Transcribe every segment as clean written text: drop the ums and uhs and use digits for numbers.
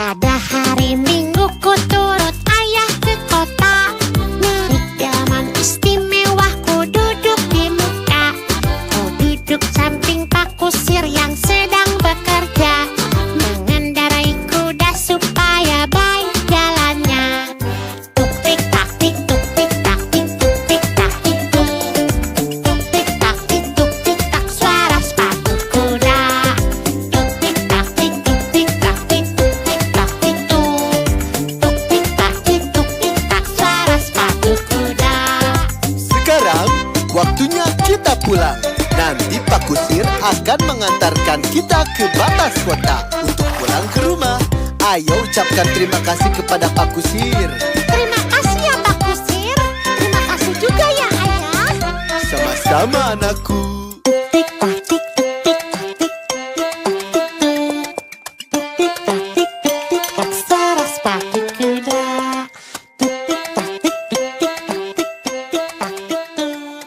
Pada hari Minggu ku turut ayah ke kota. Naik delman istimewa, ku duduk di muka. Ku duduk samping Pak Kusir yang sedang bekerja, mengendarai kuda supaya baik jalannya. Tuk tik tak tik, tuk tik tak tik, tuk tik tak tik tuk. Tuk tik tak tik, tuk tik tak, suara sepatu kuda. Tuk tik tak tik, tuk tik tak tik, tuk tik tak tik tuk. Tuk tik tak tik, tuk tik tak, suara sepatu kuda. Sekarang waktunya kita pulang. Nanti Pak Kusir akan mengantarkan kita ke batas kota untuk pulang ke rumah. Ayo ucapkan terima kasih kepada Pak Kusir. Terima kasih ya Pak Kusir. Terima kasih juga ya ayah. Sama-sama anakku. Tik tak tik, tik tak tik, tik tak tik, tik tak, suara sepatu kuda. Tik tak tik, tik tak tik, tik tak tik tuk.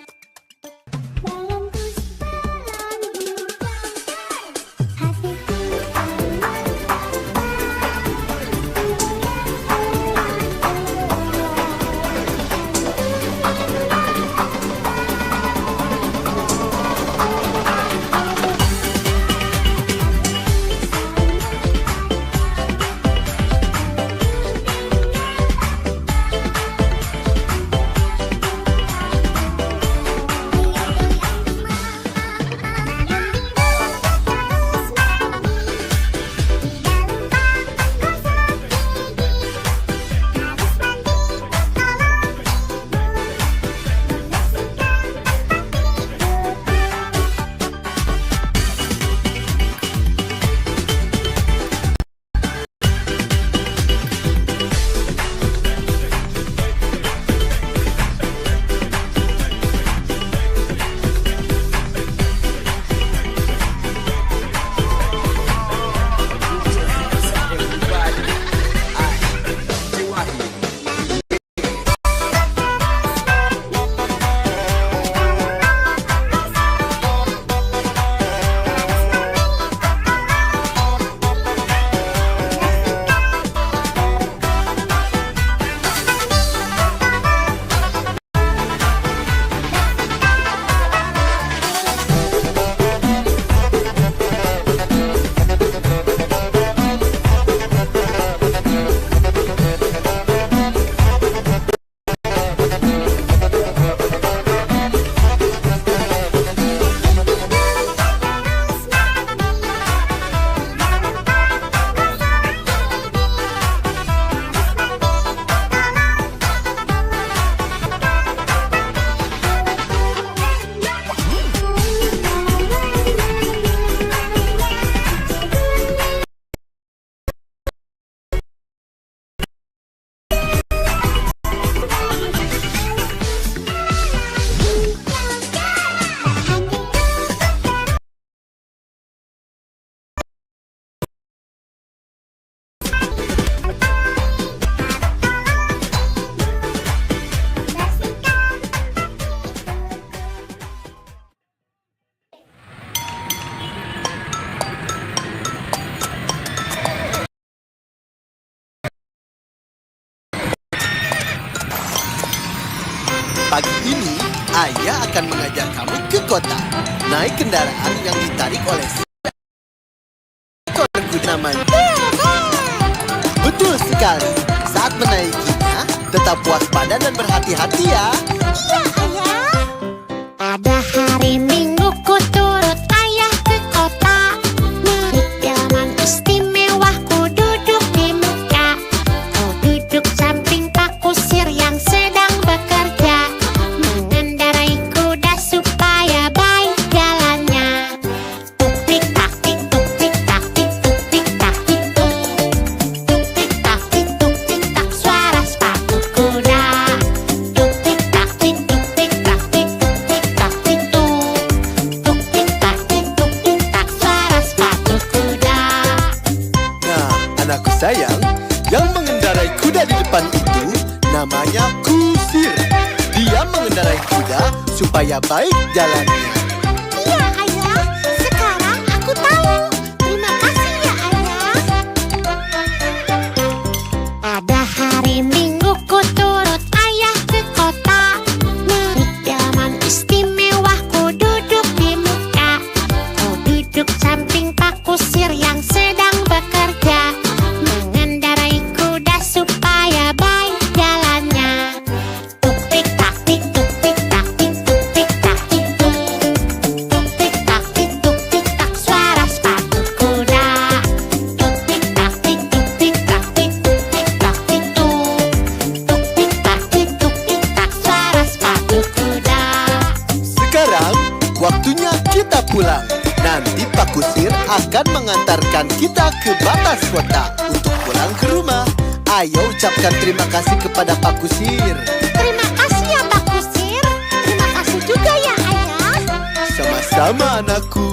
Pagi ini, ayah akan mengajak kamu ke kota. Naik kendaraan yang ditarik oleh seekor kuda namanya. Betul sekali. Saat menaikinya, tetap waspada dan berhati-hati ya. Iya ayah. Pada hari Minggu ku turut ayah ke kota. Naik delman istimewa, ku duduk di muka. Ku duduk samping Pak Kusir yang sedang bekerja, mengendarai kuda supaya baik jalannya. Tuk tik tak tik, tuk tik tak tik, tuk tik tak tik tuk. Tuk tik tak tik, tuk tik tak, suara sepatu kuda. Tuk tik tak tik, tuk tik tak tik, tuk tik tak tik tuk. Tuk tik tak tik, tuk tik tak, suara sepatu kuda. Nah, anakku sayang, yang mengendarai kuda di depan itu namanya Kusir. Dia mengendarai kuda supaya baik jalannya. Iya ayah, sekarang aku tahu. Terima kasih ya ayah. akan mengantarkan kita ke batas kota untuk pulang ke rumah. Ayo ucapkan terima kasih kepada Pak Kusir. Terima kasih ya Pak Kusir. Terima kasih juga ya Ayah. Sama-sama anakku.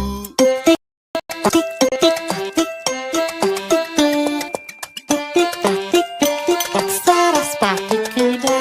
Suara sepatu kuda.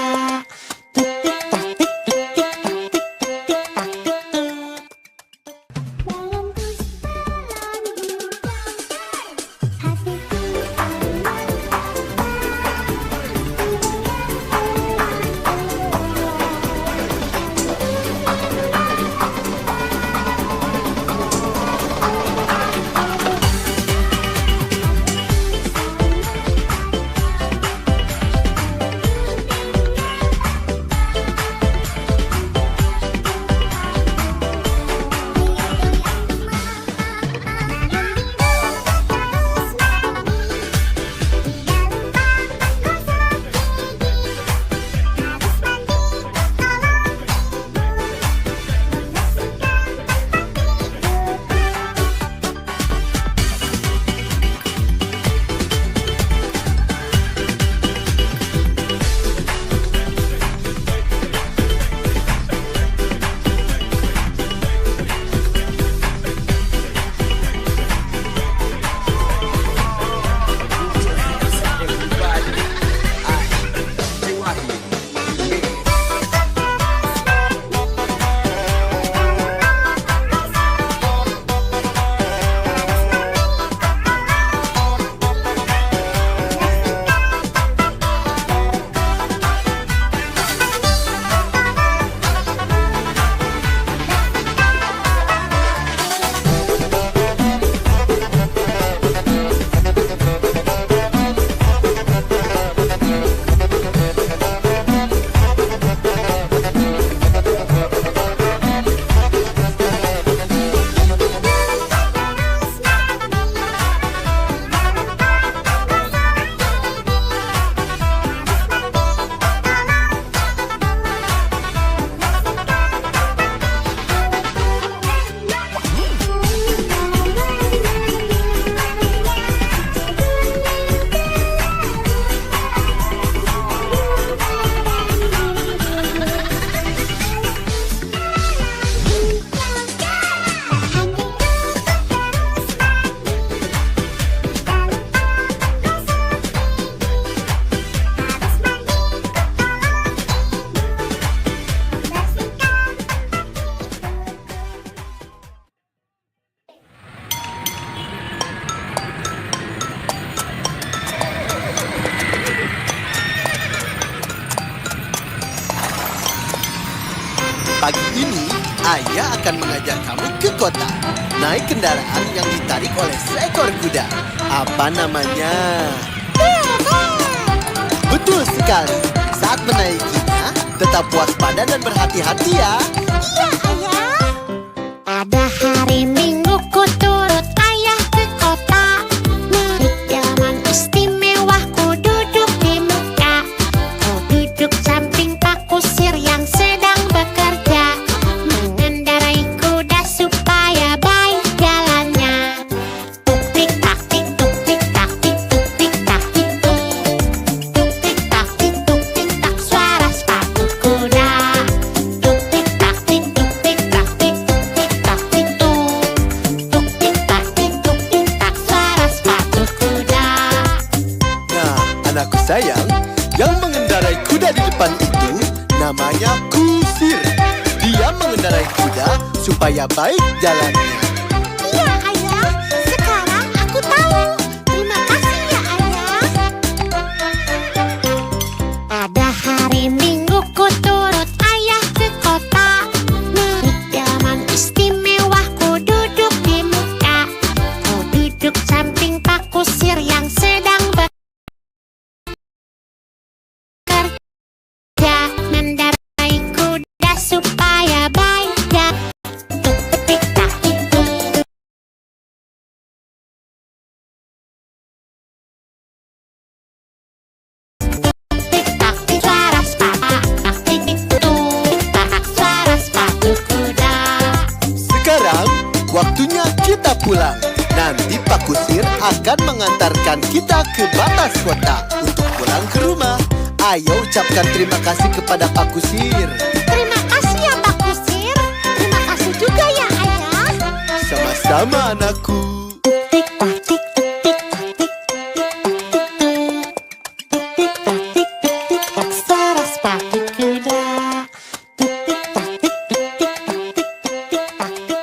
Pagi ini, Ayah akan mengajak kamu ke kota. Naik kendaraan yang ditarik oleh seekor kuda. Apa namanya? Betul sekali. Saat menaikinya, tetap waspada dan berhati-hati ya. Iya Ayah. Pada hari Minggu ku turut Ayah ke kota. Naik delman istimewa ku duduk di muka. Ku duduk samping Pak Kusir yang sedang bekerja. Mengendarai kuda supaya baik jalannya. Tuk tik tak tik tuk tik tak tik tuk tik tak tik tuk. Tuk tik tak tik tuk tik tak suara sepatu kuda. Tuk tik tak tik tuk tik tak tik tuk tik tak tik tuk. Tuk tik tak tik tuk tik tak suara sepatu kuda. Nah, anakku sayang, yang mengendarai kuda di depan itu namanya Kusir. Dia mengendarai kuda supaya baik jalannya. Iya Ayah, sekarang aku tahu. Terima kasih ya Ayah. Pada hari Minggu ku turut Ayah ke kota. Naik delman istimewa ku duduk di muka. Ku duduk samping Pak Kusir yang sedang bekerja. Mendarai kuda supaya baik jalannya. Tuk tik tak tik tuk. Tik tak tik suara sepatu tak tik tik tuk tak suara sepatu kuda. Sekarang, waktunya kita pulang. Nanti Pak Kusir akan mengantarkan kita ke batas kota untuk pulang ke rumah. Ayo ucapkan terima kasih kepada Pak Kusir. Terima kasih ya Pak Kusir. Terima kasih juga ya Ayah. Sama-sama anakku. Tik tak tik tik tak tik tik tak tik tik tak saras pagi kuda. Tik tak tik tik tak tik tik tak tik.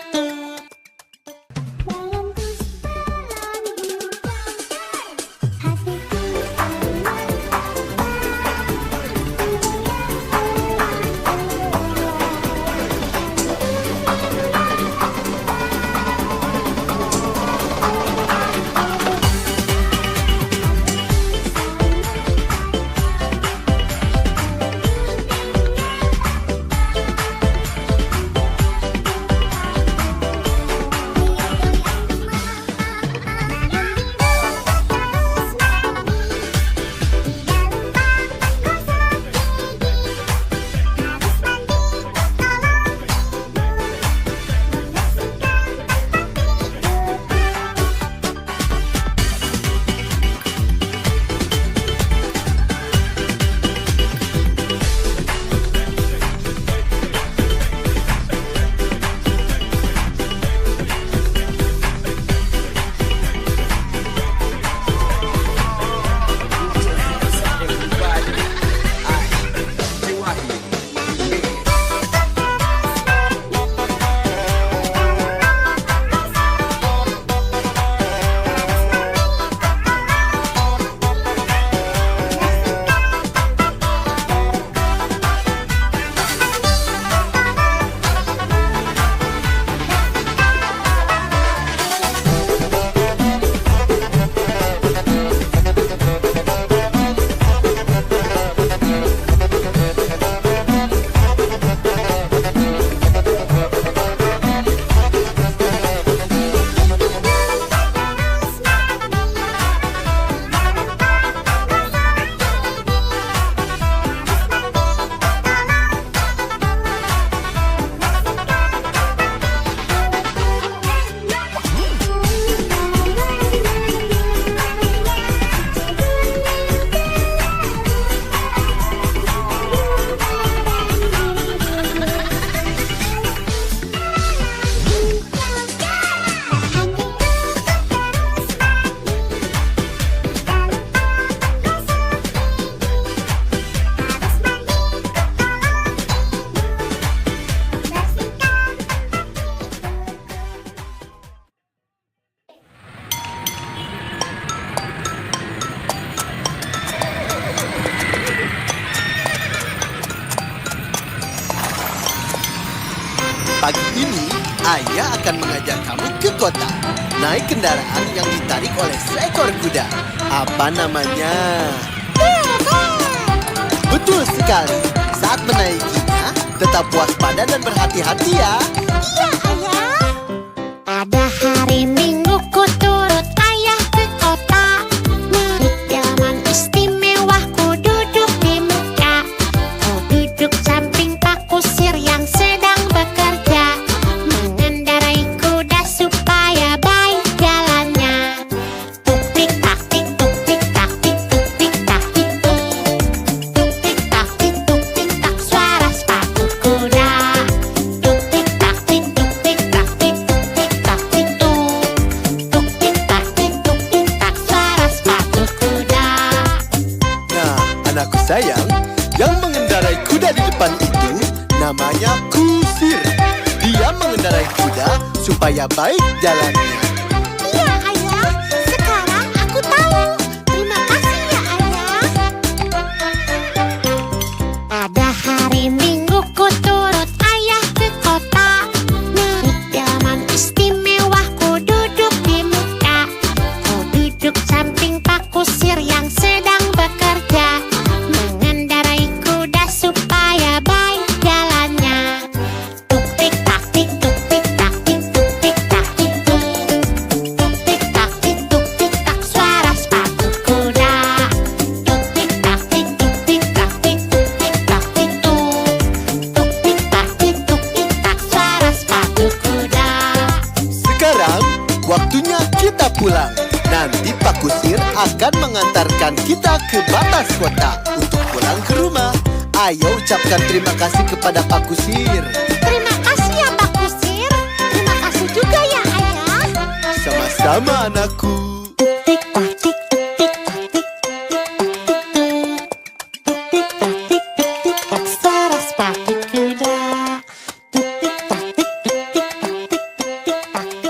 Pagi ini, Ayah akan mengajak kamu ke kota. Naik kendaraan yang ditarik oleh seekor kuda. Apa namanya? Betul sekali. Saat menaikinya, tetap waspada dan berhati-hati ya. Iya Ayah. Pada hari Minggu ku turut Ayah ke kota. Naik delman istimewa ku duduk di muka. Ku duduk samping Pak Kusir yang sedang bekerja. Mengendarai kuda supaya baik jalannya. Tuk tik tak tik tuk tik tak tik tuk tik tak tik tuk. Tuk tik tak tik tuk tik tak suara sepatu kuda. Tuk tik tak tik tuk tik tak tik tuk tik tak tik tuk. Tuk tik tak tik tuk tik tak suara sepatu kuda. Nah, anakku sayang, yang mengendarai kuda di depan itu namanya Kusir. Dia mengendarai kuda supaya baik jalannya. Iya Ayah, sekarang aku tahu. Terima kasih ya Ayah. Pada hari Minggu ku turut Ayah ke kota. Naik delman istimewa ku duduk di muka. Ku duduk samping Pak Kusir yang sedang bekerja. Mengendarai kuda supaya baik jalannya. Tuk tik tak tik tuk tik tak tik tuk tik tak tik tuk. mengantarkan kita ke batas kota untuk pulang ke rumah. Ayo ucapkan terima kasih kepada Pak Kusir. Terima kasih ya Pak Kusir. Terima kasih juga ya Ayah. Sama-sama anakku. Tik tak tik tik tak tik tik tak tik tik tak suara sepatu kuda. Tik tak tik tik tak tik tik tak tik.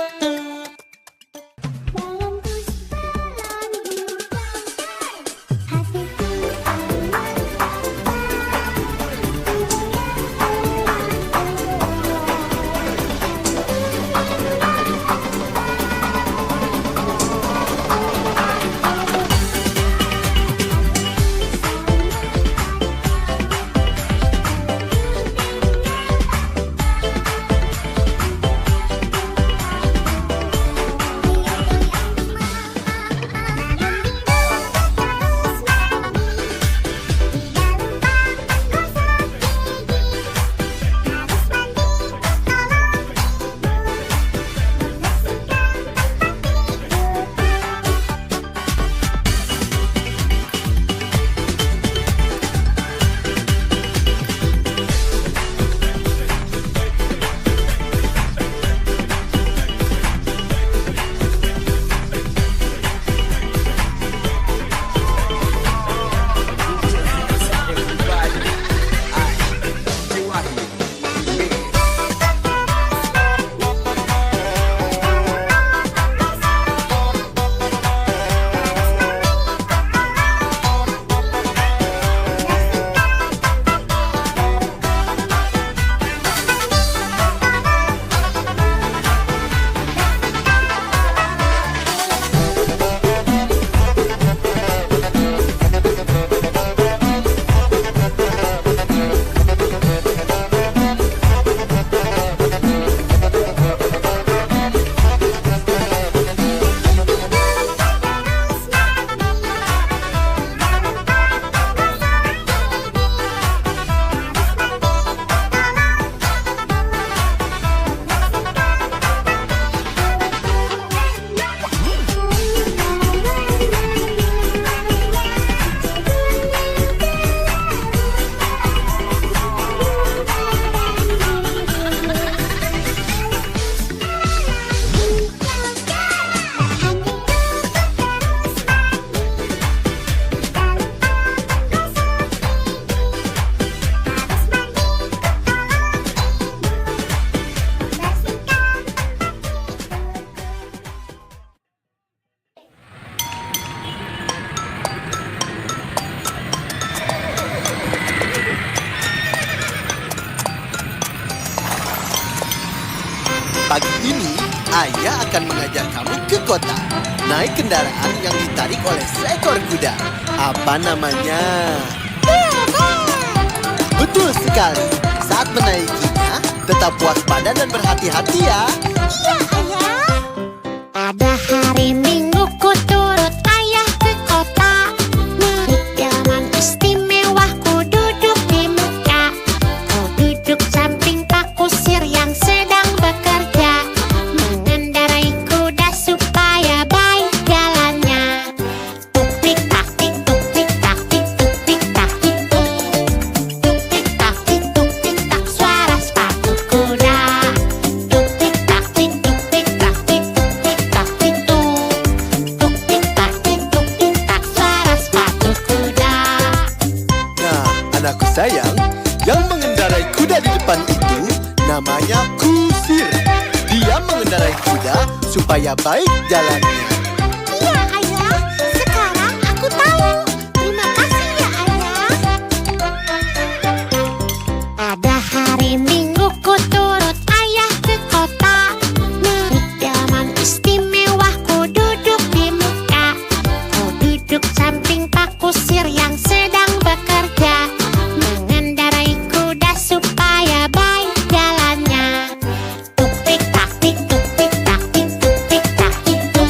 Pagi ini, Ayah akan mengajak kamu ke kota. Naik kendaraan yang ditarik oleh seekor kuda. Apa namanya? Betul sekali. Saat menaikinya, tetap waspada dan berhati-hati ya. Iya Ayah. Pada hari Minggu ku turut ayah ke kota. Naik delman istimewa ku duduk di muka. Ku duduk samping Pak Kusir yang sedang bekerja. Mengendarai kuda supaya baik jalannya. Tuk tik tak tik tuk tik tak tik tuk tik tak tik tuk. Tuk tik tak tik tuk tik tak suara sepatu kuda. Tuk tik tak tik tuk tik tak tik tuk tik tak tik tuk. Tuk tik tak tik tuk tik tak suara sepatu kuda. Nah, anakku sayang, yang mengendarai kuda di depan itu namanya Kusir. Dia mengendarai kuda supaya baik jalannya. Iya Ayah, sekarang aku tahu. Terima kasih ya Ayah. Pada hari Minggu ku turut ayah ke kota. Naik delman istimewa ku duduk di muka. Ku duduk samping Pak Kusir yang sedang bekerja. Mengendarai kuda supaya baik jalannya. Tuk tik tak tik tuk tik tak tik tuk tik tak tik tuk.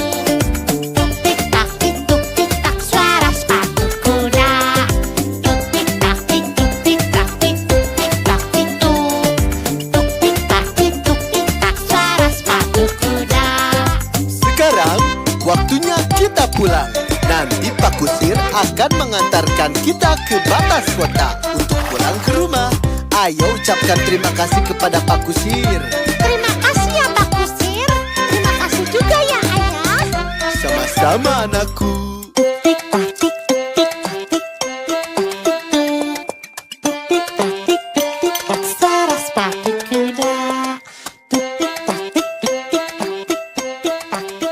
akan mengantarkan kita ke batas kota untuk pulang ke rumah. Ayo ucapkan terima kasih kepada Pak Kusir. Terima kasih ya Pak Kusir. Terima kasih juga ya Ayah. Sama-sama anakku. Tik tak tik tik tak tik tik tak tik tik tak suara sepatu kuda. Tik tak tik tik tak tik tik tak tik.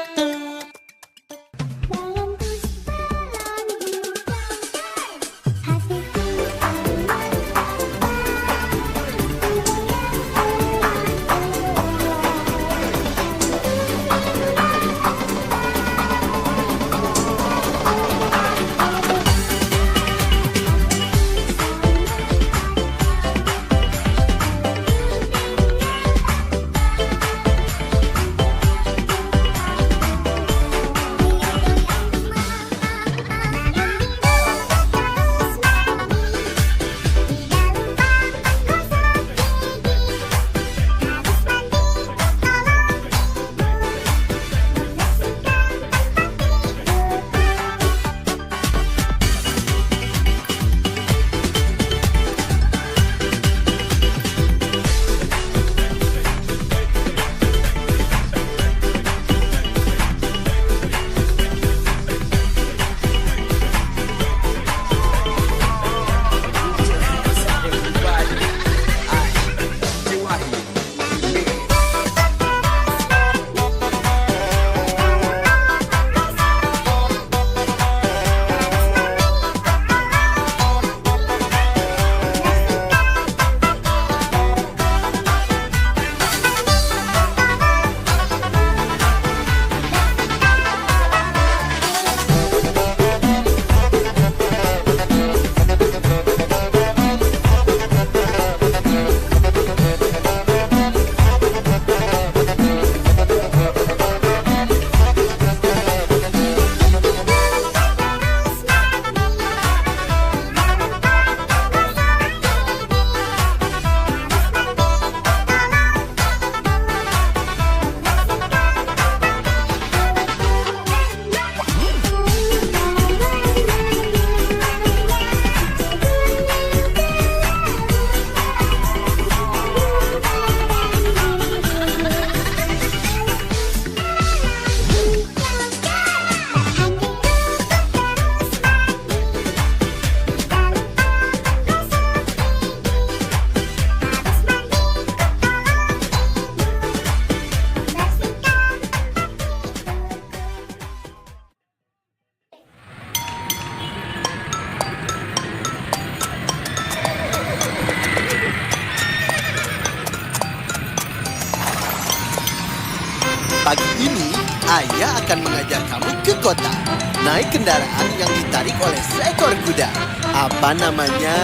Pagi ini, Ayah akan mengajak kamu ke kota. Naik kendaraan yang ditarik oleh seekor kuda. Apa namanya?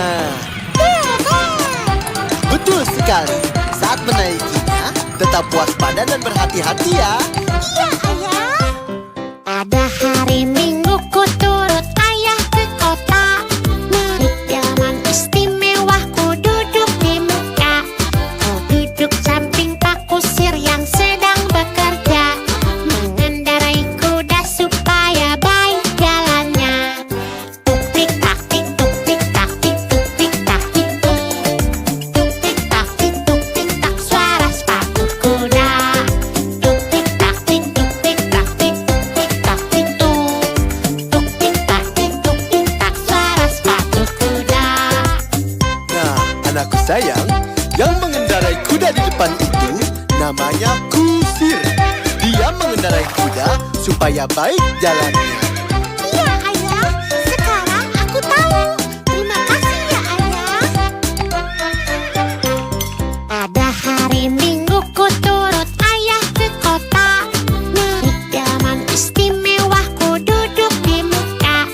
Betul sekali. Saat menaikinya, tetap waspada dan berhati-hati ya. Iya Ayah. Ada hari Minggu ku turut Ayah ke kota. Naik delman istimewa ku duduk di muka. Ku duduk samping Pak Kusir yang sedang bekerja. Mengendarai kuda supaya baik jalannya. Tuk tik tak tik tuk tik tak tik tuk tik tak tik tuk. Tuk tik tak tik tuk tik tak suara sepatu kuda. Tuk tik tak tik tuk tik tak tik tuk tik tak tik tuk. Tuk tik tak tik tuk tik tak suara sepatu kuda. Nah, anakku sayang, yang mengendarai kuda di depan itu namanya Kusir. Dia mengendarai kuda supaya baik jalannya. Iya Ayah, sekarang aku tahu. Terima kasih ya Ayah. Ada hari Minggu ku turut Ayah ke kota. Naik delman istimewa ku duduk di muka.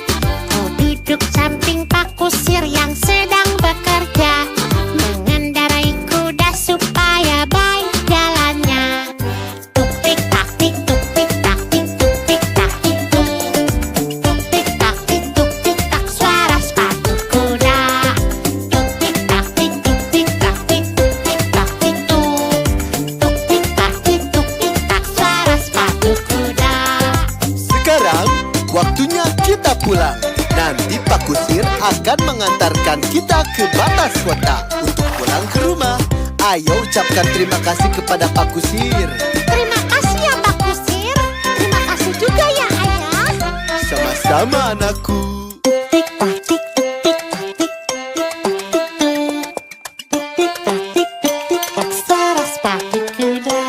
Ku duduk samping Pak Kusir yang sedang bekerja. Mengendarai kuda supaya baik jalannya. Tuk tik tak tik tuk tik tak tik tuk tik tak tik tuk. Pak Kusir akan mengantarkan kita ke batas kota untuk pulang ke rumah. Ayo ucapkan terima kasih kepada Pak Kusir. Terima kasih ya Pak Kusir. Terima kasih juga ya Ayah. Sama-sama anakku. Tik tak tik tik tak tik tik tak tik tik tak suara sepatu kuda.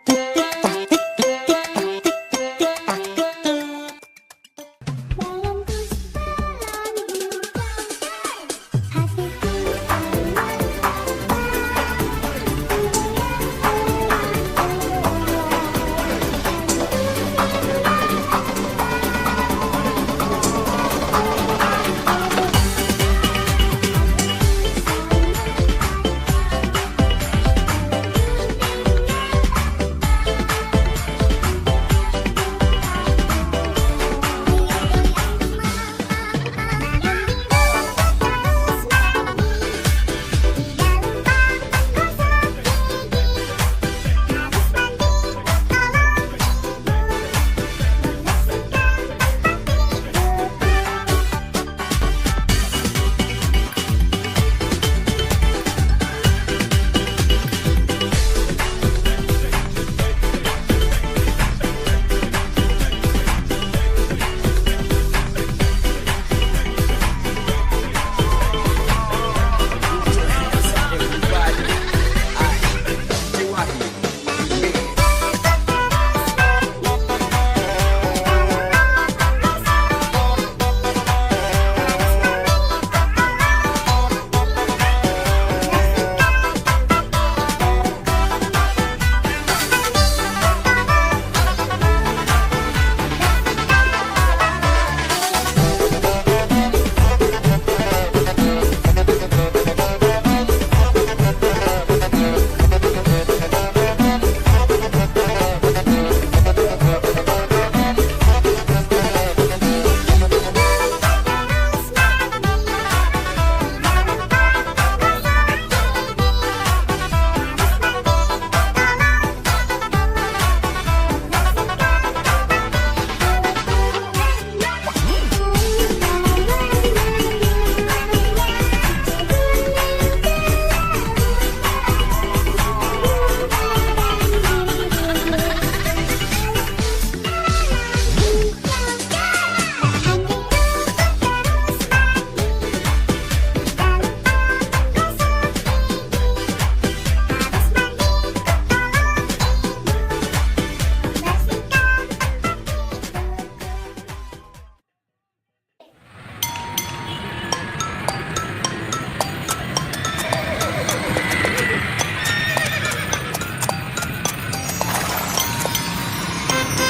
Tik tik tak tik tik tak tik tik tak tik tik. Dalam bus hatiku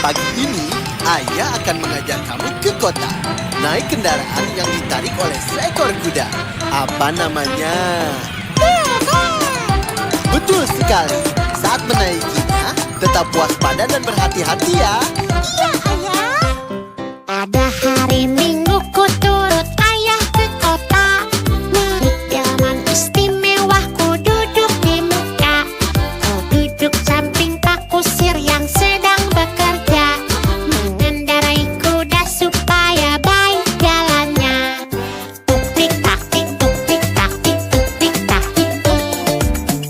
Pagi ini, Ayah akan mengajak kamu ke kota. Naik kendaraan yang ditarik oleh seekor kuda. Apa namanya? Betul sekali. Saat menaikinya, tetap waspada dan berhati-hati ya. Iya Ayah. Pada hari Minggu ku turut Ayah ke kota. Naik delman istimewa ku duduk di muka. Ku duduk samping Pak Kusir yang sedang bekerja. Mengendarai kuda supaya baik jalannya. Tuk tik tak tik tuk tik tak tik tuk tik tak tik tuk.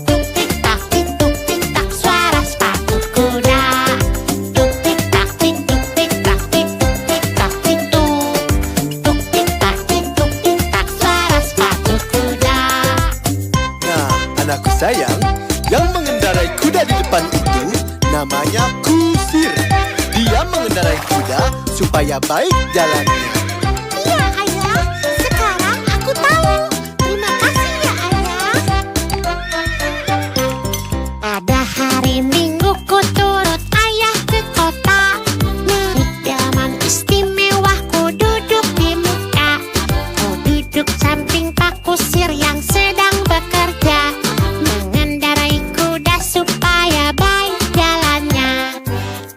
Tuk tik tak tik tuk tik tak suara sepatu kuda. Tuk tik tak tik tuk tik tak tik tuk tik tak tik tuk. Tuk tik tak tik tuk tik tak suara sepatu kuda. Nah, anakku sayang, yang mengendarai kuda di depan itu namanya Kusir. Dia mengendarai kuda supaya baik jalannya. Iya Ayah, sekarang aku tahu. Terima kasih ya Ayah. Pada hari Minggu ku turut Ayah ke kota. Naik delman istimewa ku duduk di muka. Ku duduk samping Pak Kusir yang sedang bekerja. Mengendarai kuda supaya baik jalannya.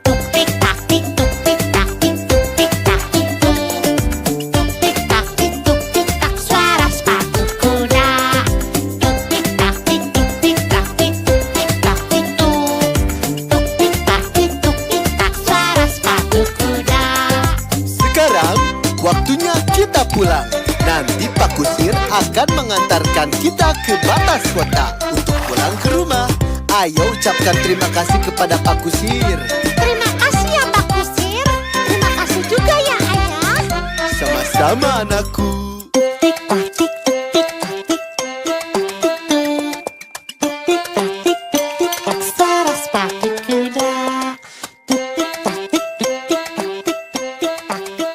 Tuk tik tak tik tuk tik tak tik tuk tik tak tik tuk. Nanti Pak Kusir akan mengantarkan kita ke batas kota untuk pulang ke rumah. Ayo ucapkan terima kasih kepada Pak Kusir. Terima kasih ya Pak Kusir. Terima kasih juga ya Ayah. Sama-sama anakku. Tik tak tik tik tak tik tik tak tik tik tak suara sepatu kuda. Tik tik tak tik tik tak tik tik tak tik.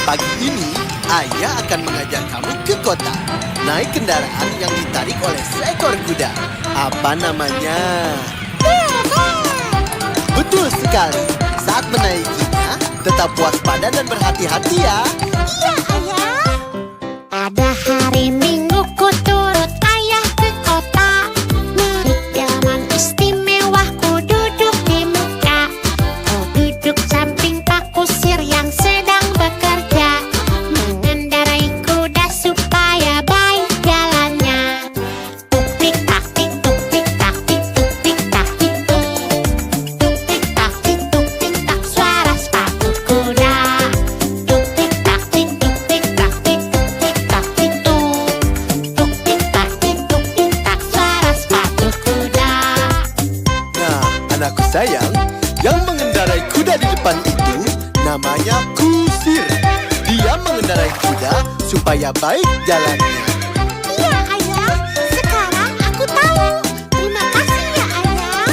Pagi ini, ayah akan mengajak kamu ke kota. Naik kendaraan yang ditarik oleh seekor kuda. Apa namanya? Betul sekali. Saat menaikinya, tetap waspada dan berhati-hati ya. Iya Ayah. Pada hari Minggu ku turut ayah ke kota. Naik delman istimewa ku duduk di muka. Ku duduk samping Pak Kusir yang sedang bekerja. Mengendarai kuda supaya baik jalannya. Tuk tik tak tik tuk tik tak tik tuk tik tak tik tuk. Tuk tik tak tik tuk tik tak suara sepatu kuda. Tuk tik tak tik tuk tik tak tik tuk tik tak tik tuk. Tuk tik tak tik tuk tik tak suara sepatu kuda. Nah, anakku sayang, yang mengendarai kuda di depan itu namanya Kusir. Dia mengendarai kuda supaya baik jalannya. Iya Ayah, sekarang aku tahu. Terima kasih ya Ayah.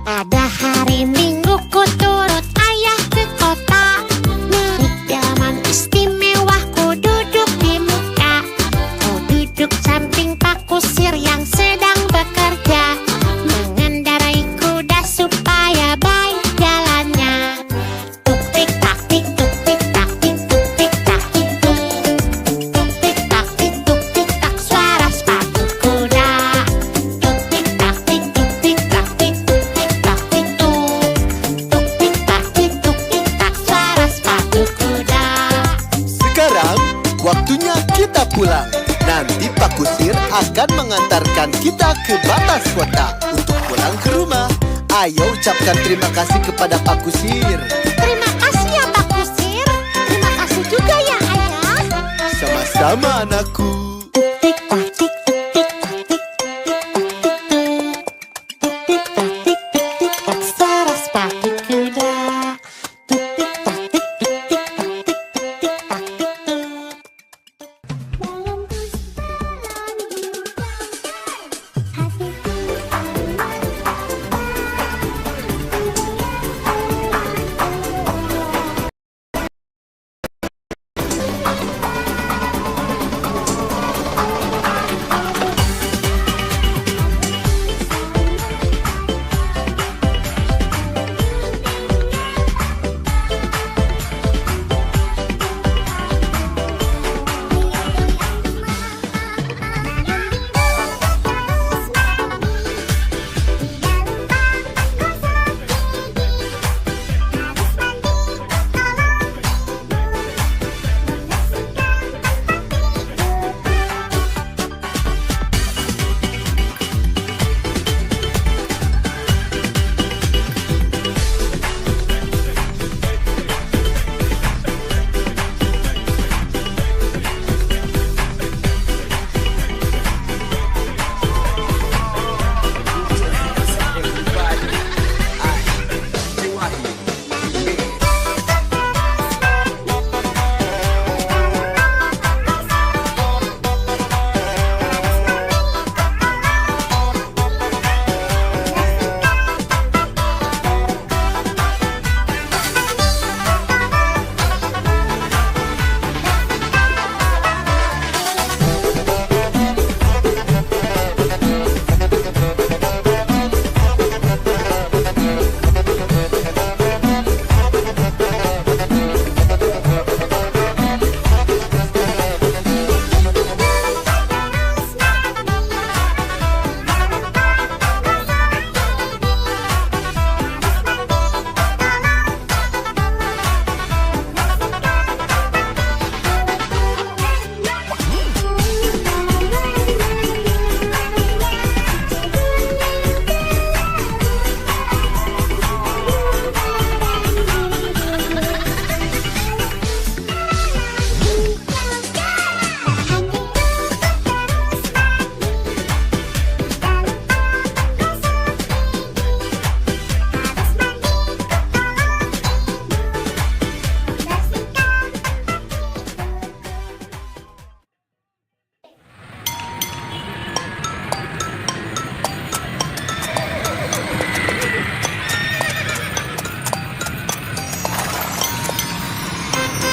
Pada hari Minggu ku turut ayah ke kota. Naik delman istimewa ku duduk di muka. Ku duduk samping Pak Kusir yang sedang bekerja. Mengendarai kuda supaya baik jalannya. Tuk tik tak tik tuk tik tak tik tuk tik tak tik tuk. kita pulang. Nanti Pak Kusir akan mengantarkan kita ke batas kota untuk pulang ke rumah. Ayo ucapkan terima kasih kepada Pak Kusir. Terima kasih ya Pak Kusir. Terima kasih juga ya Ayah. Sama-sama anakku. Tik tak tik tik tak tik tik tak tik tik tak suara sepatu kuda. Tik tik tak tik tik tak tik tik tak tik.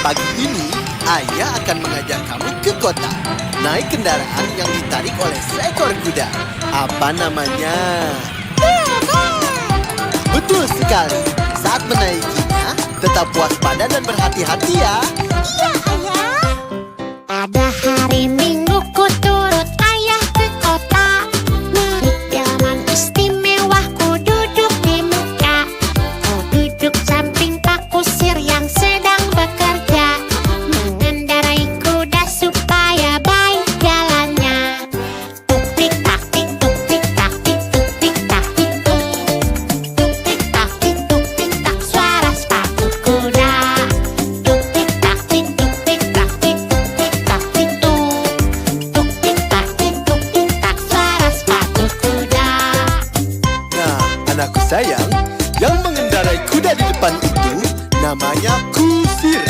Pagi ini, Ayah akan mengajak kamu ke kota. Naik kendaraan yang ditarik oleh seekor kuda. Apa namanya? Betul sekali. Saat menaikinya, tetap waspada dan berhati-hati ya. Iya Ayah. Pada hari Minggu ku turut Ayah ke kota. Naik delman istimewa ku duduk di muka. Ku duduk samping Pak Kusir yang sedang bekerja. Mengendarai kuda supaya baik jalannya. Tuk tik tak tik tuk tik tak tik tuk tik tak tik tuk. Tuk tik tak tik tuk tik tak suara sepatu kuda. Tuk tik tak tik tuk tik tak tik tuk tik tak tik tuk. Tuk tik tak tik tuk tik tak suara sepatu kuda. Nah, anakku sayang, yang mengendarai kuda di depan itu namanya Kusir.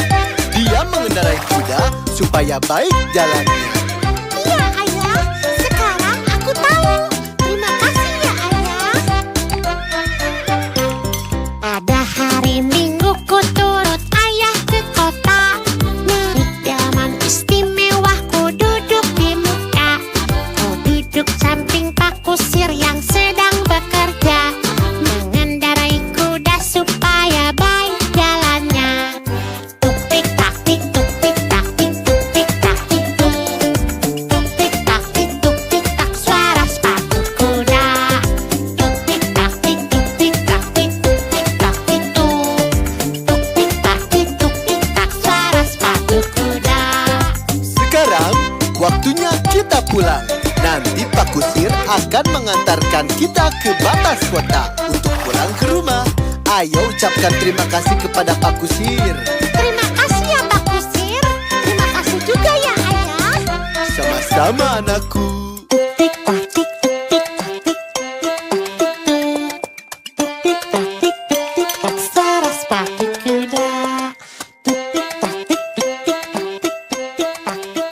Dia mengendarai kuda supaya baik jalannya. Iya Ayah, sekarang aku tahu. Terima kasih ya Ayah. Pada hari Minggu ku turut Ayah ke kota. Naik delman istimewa ku duduk di muka. Ku duduk samping Pak Kusir yang sedang bekerja. Mengendarai kuda supaya baik jalannya. Tuk tik tak tik tuk tik tak tik tuk tik tak tik tuk. Sekarang waktunya kita pulang. Nanti Pak Kusir akan mengantarkan kita ke batas kota untuk pulang ke rumah. Ayo ucapkan terima kasih kepada Pak Kusir. Terima kasih ya Pak Kusir. Terima kasih juga ya Ayah. Sama-sama anakku. Tik tak tik tik tak tik tik tak tik tik tak suara sepatu kuda. Tik tak tik tik tak tik tik tak tik.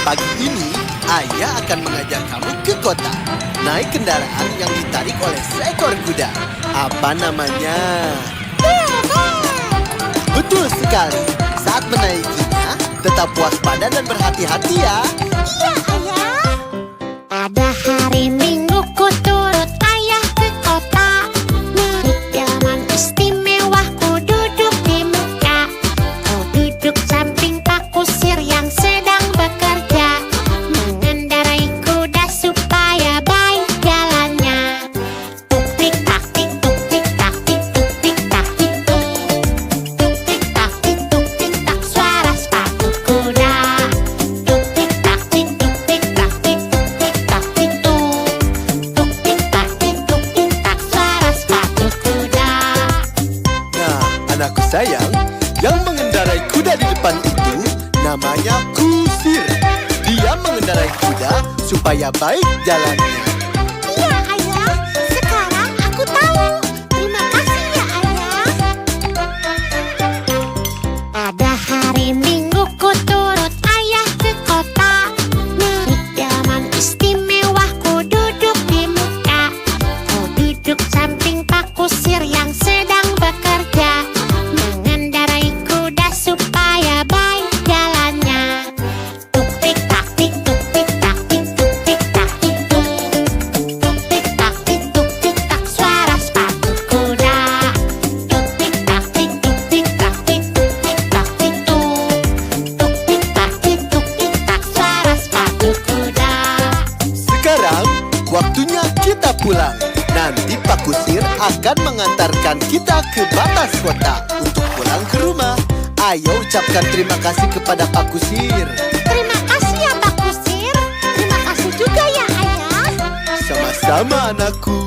Pagi ini, Ayah akan mengajak kamu ke kota. Naik kendaraan yang ditarik oleh seekor kuda. Apa namanya? Betul sekali. Saat menaikinya, tetap waspada dan berhati-hati ya. Iya Ayah. Pada hari Minggu ku turut Ayah ke kota. Naik delman istimewa ku duduk di muka. Kau duduk samping Pak Kusir yang sedang bekerja. Mengendarai kuda supaya baik jalannya. Tuk tik tak tik tuk tik tak tik tuk tik tak tik tuk. Tuk tik tak tik tuk tik tak suara sepatu kuda. Tuk tik tak tik tuk tik tak tik tuk tik tak tik tuk. Tuk tik tak tik tuk tik tak suara sepatu kuda. Nah, anakku sayang, yang mengendarai kuda di depan itu namanya Kusir. Dia mengendarai kuda supaya baik jalannya. Iya Ayah, sekarang aku tahu. Terima kasih ya Ayah. Pada hari Minggu ku turut Ayah ke kota. Naik delman istimewa ku duduk di muka. Kau duduk samping Pak Kusir yang sedang bekerja. Mengendarai kuda supaya baik jalannya. Tuk tik tak tik tuk tik tak tik tuk tik tak tik tuk. waktunya kita pulang. Nanti Pak Kusir akan mengantarkan kita ke batas kota untuk pulang ke rumah. Ayo ucapkan terima kasih kepada Pak Kusir. Terima kasih ya Pak Kusir. Terima kasih juga ya Ayah. Sama-sama anakku.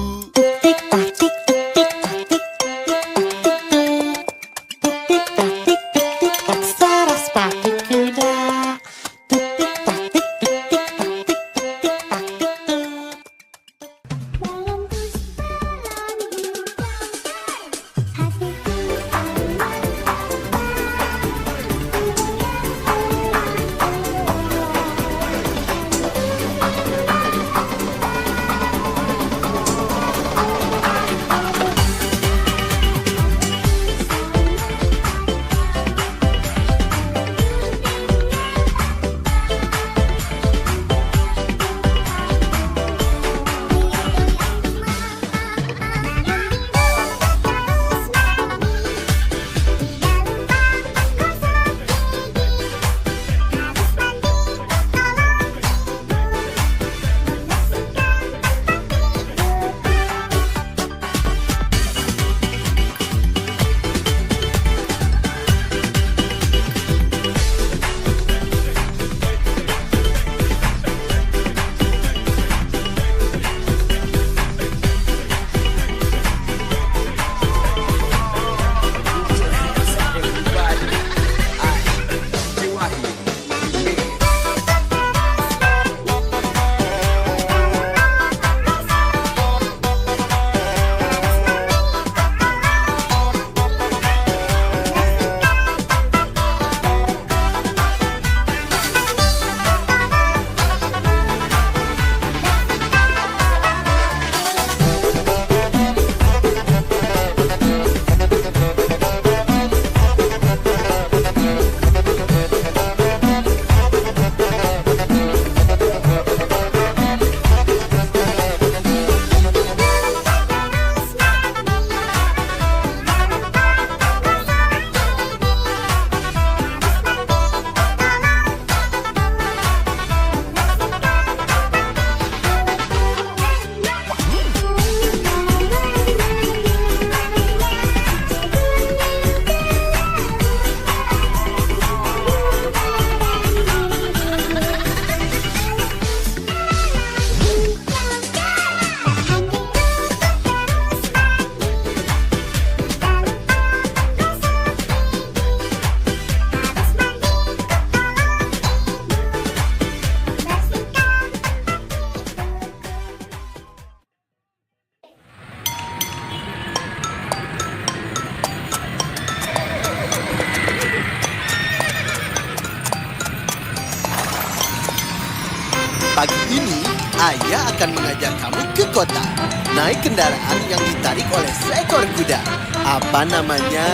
Pagi ini, Ayah akan mengajak kamu ke kota. Naik kendaraan yang ditarik oleh seekor kuda. Apa namanya?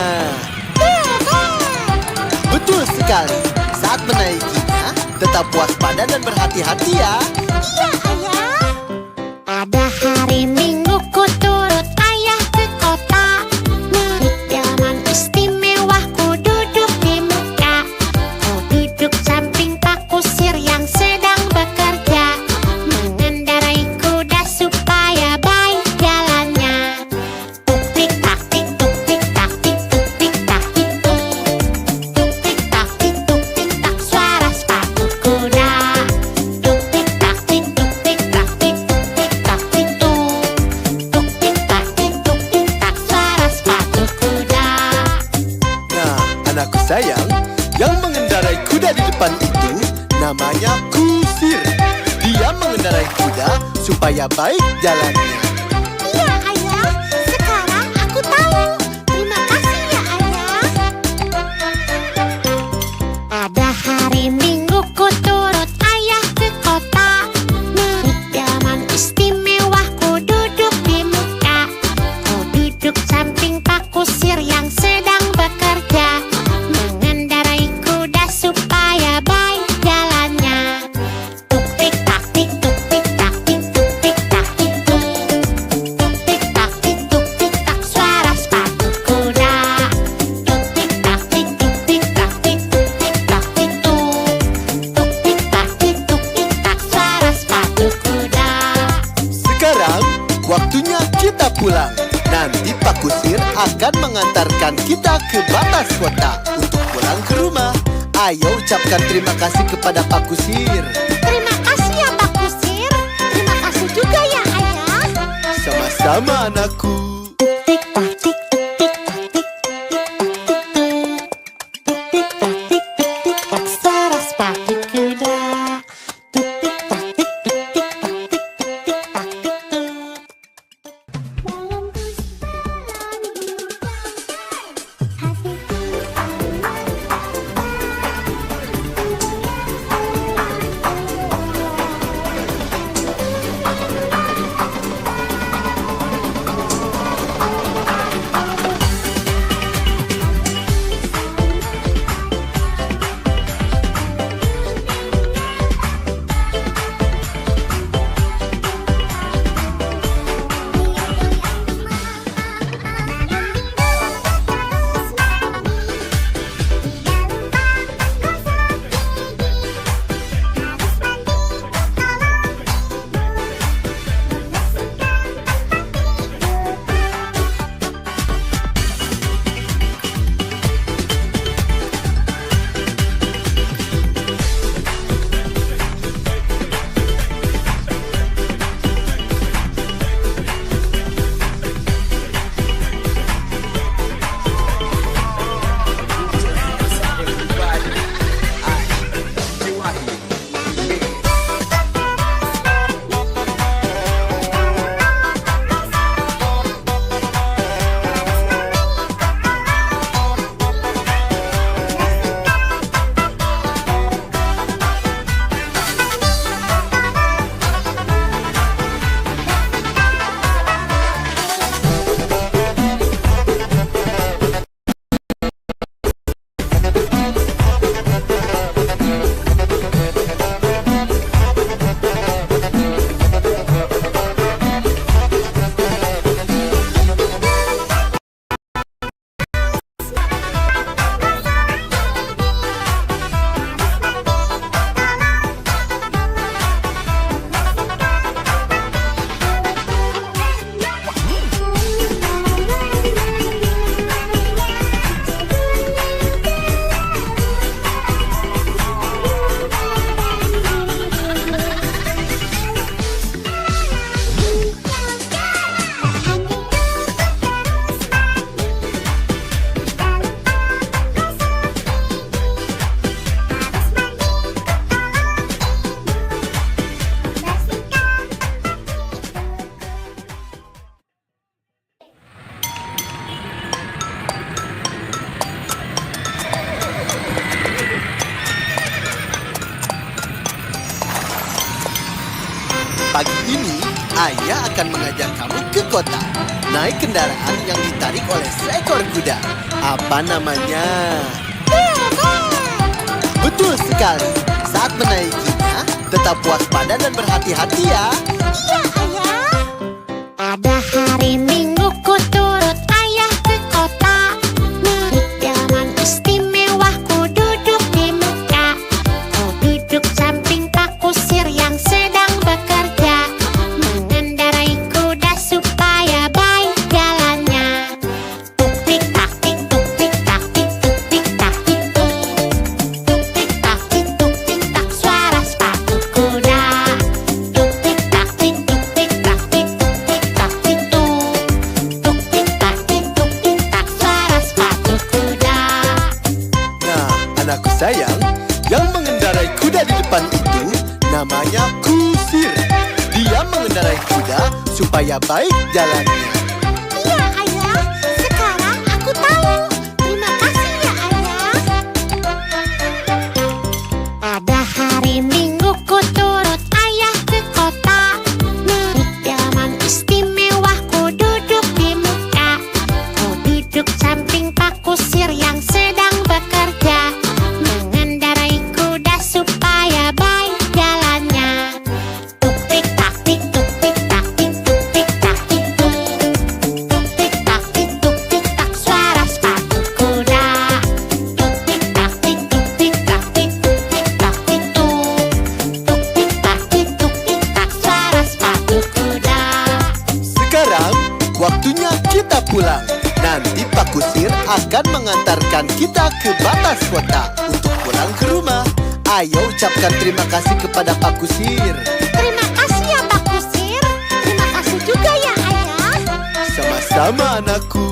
Betul sekali. Saat menaikinya, tetap waspada dan berhati-hati ya. Iya Ayah. Ada hari Minggu ku turut Ayah ke kota. Naik delman istimewa ku duduk di muka. Ku duduk samping Pak Kusir yang sedang bekerja. Mengendarai kuda supaya baik jalannya. Tuk tik tak tik tuk tik tak tik tuk tik tak tik tuk. Tuk tik tak tik tuk tik tak suara sepatu kuda. Tuk tik tak tik tuk tik tak tik tuk tik tak tik tuk. Tuk tik tak tik tuk tik tak suara sepatu kuda. Nah, anakku sayang, yang mengendarai kuda di depan itu namanya Kusir. Dia mengendarai kuda supaya baik jalannya. Iya Ayah, sekarang aku tahu. Terima kasih ya Ayah. Ada hari Minggu ku turut Ayah ke kota. Naik delman istimewa ku duduk di muka. Ku duduk samping Pak Kusir yang sedang bekerja. Mengendarai kuda supaya baik jalannya. Tuk tik tak tik tuk tik tak tik tuk tik tak tik tuk. kita pulang. Nanti Pak Kusir akan mengantarkan kita ke batas kota untuk pulang ke rumah. Ayo ucapkan terima kasih kepada Pak Kusir. Terima kasih ya Pak Kusir. Terima kasih juga ya Ayah. Sama-sama anakku. Tik tak tik tik tak tik tik tak tik tik tak suara sepatu kuda. Tik tik tak tik tik tak tik tik tak tik. Dalam bus Pagi ini, Ayah akan mengajak kamu ke kota. Naik kendaraan yang ditarik oleh seekor kuda. Apa namanya? Betul sekali. Saat menaikinya, tetap waspada dan berhati-hati ya. Iya Ayah. Pada hari Minggu ku turut ayah ke kota. Naik delman istimewa ku duduk di muka. Ku duduk samping Pak Kusir yang sedang bekerja. Mengendarai kuda supaya baik jalannya. Tuk tik tak tik tuk tik tak tik tuk tik tak tik tuk. Tuk tik tak tik tuk tik tak suara sepatu kuda. Tuk tik tak tik tuk tik tak tik tuk tik tak tik tuk. Tuk tik tak tik tuk tik tak suara sepatu kuda. Nah, anakku sayang, yang mengendarai kuda di depan itu namanya Kusir. Dia mengendarai kuda supaya baik jalannya. Iya Ayah, sekarang aku tahu. Terima kasih ya Ayah. Pada hari Minggu ku turut ayah ke kota. Naik delman istimewa ku duduk di muka. Ku duduk samping Pak Kusir yang sedang bekerja. Mengendarai kuda supaya baik jalannya. Tuk tik tak tik tuk tik tak tik tuk tik tak tik tuk. kita pulang. Nanti Pak Kusir akan mengantarkan kita ke batas kota untuk pulang ke rumah. Ayo ucapkan terima kasih kepada Pak Kusir. Terima kasih ya Pak Kusir. Terima kasih juga ya Ayah. Sama-sama anakku.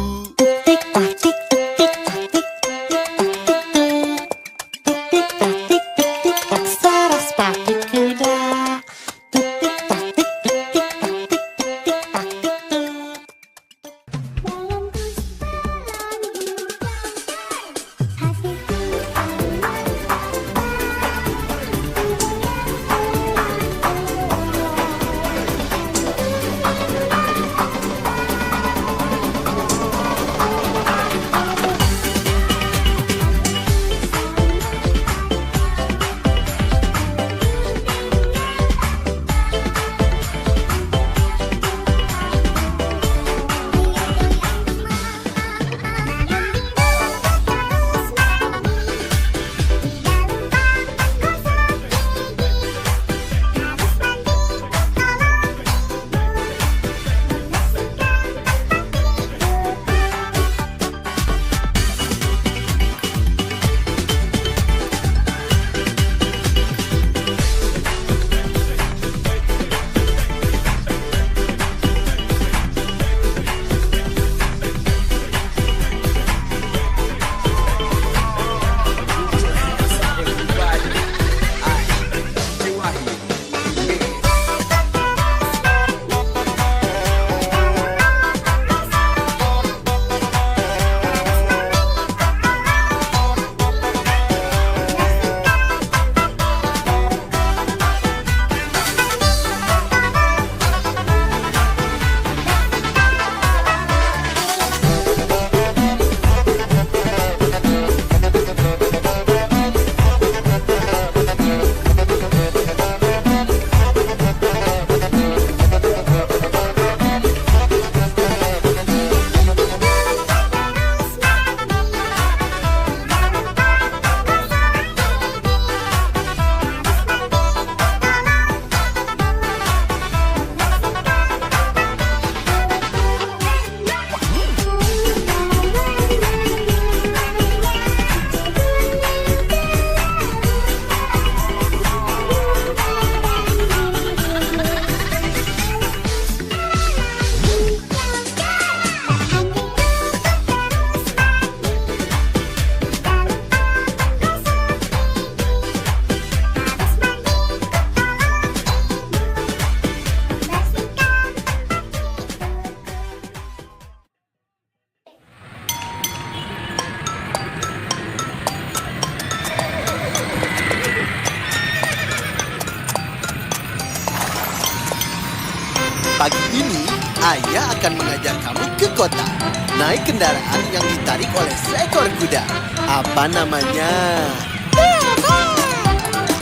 Pagi ini, Ayah akan mengajak kamu ke kota. Naik kendaraan yang ditarik oleh seekor kuda. Apa namanya?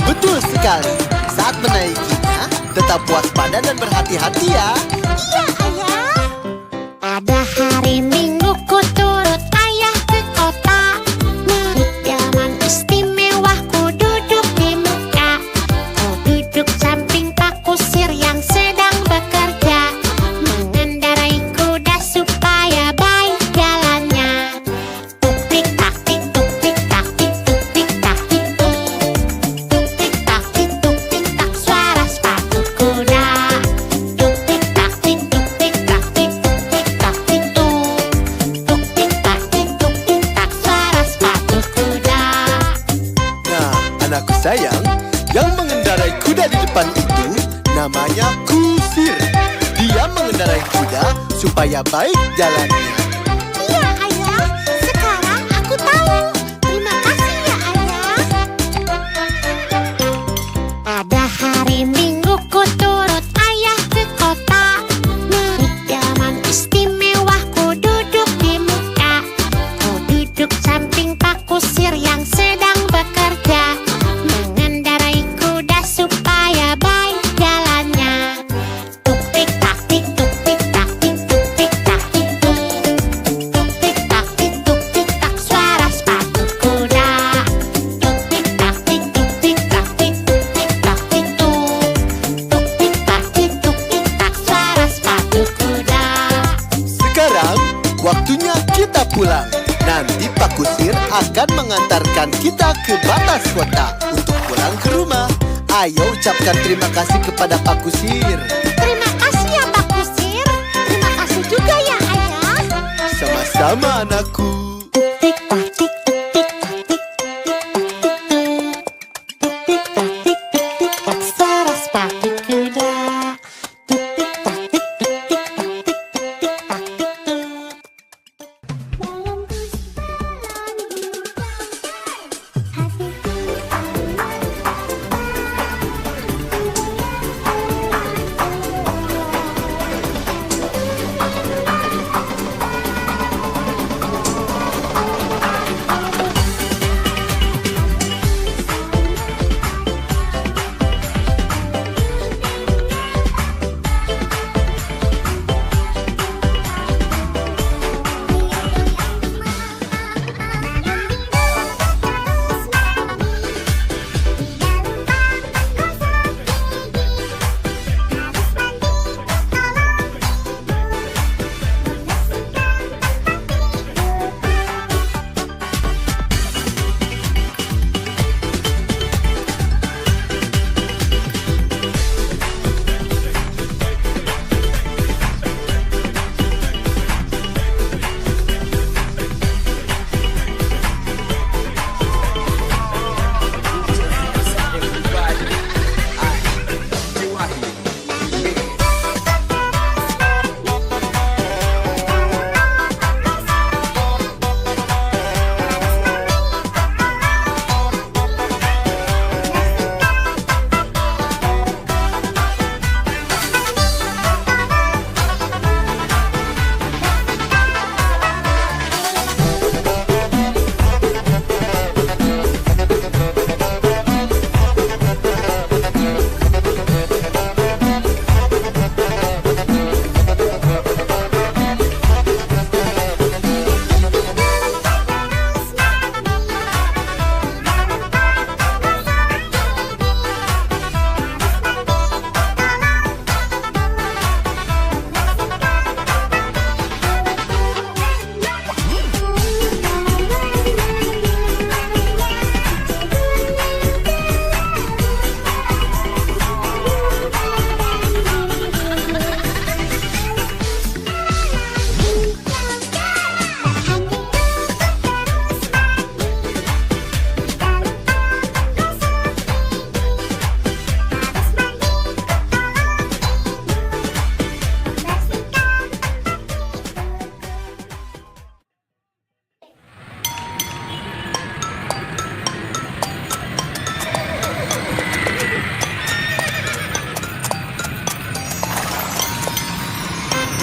Betul sekali. Saat menaikinya, tetap waspada dan berhati-hati ya. Iya Ayah. Ada hari Minggu ku turut Ayah ke kota. Naik delman istimewa ku duduk di muka. Ku duduk samping Pak Kusir yang sedang bekerja. Mengendarai kuda supaya baik jalannya. Tuk tik tak tik tuk tik tak tik tuk tik tak tik tuk. Tuk tik tak tik tuk tik tak suara sepatu kuda. Tuk tik tak tik tuk tik tak tik tuk tik tak tik tuk. Tuk tik tak tik tuk tik tak suara sepatu kuda. Nah, anakku sayang, yang mengendarai kuda di depan itu namanya Kusir. Dia mengendarai kuda supaya baik jalannya. Iya Ayah, sekarang aku tahu. Terima kasih ya Ayah. Ada hari Minggu ku turut Ayah ke kota. Naik delman istimewa ku duduk di muka. Ku duduk samping Pak Kusir yang sedang bekerja. Mengendarai kuda supaya baik jalannya. Tuk tik tak tik tuk tik tak tik tuk tik tak tik tuk. pulang. Nanti Pak Kusir akan mengantarkan kita ke batas kota untuk pulang ke rumah. Ayo ucapkan terima kasih kepada Pak Kusir. Terima kasih ya Pak Kusir. Terima kasih juga ya Ayah. Sama-sama anakku. Tik tak tik tik tak tik tik tak tik tik tak suara sepatu kuda. Tik tik tak tik tik tak tik tik tak tik. Dalam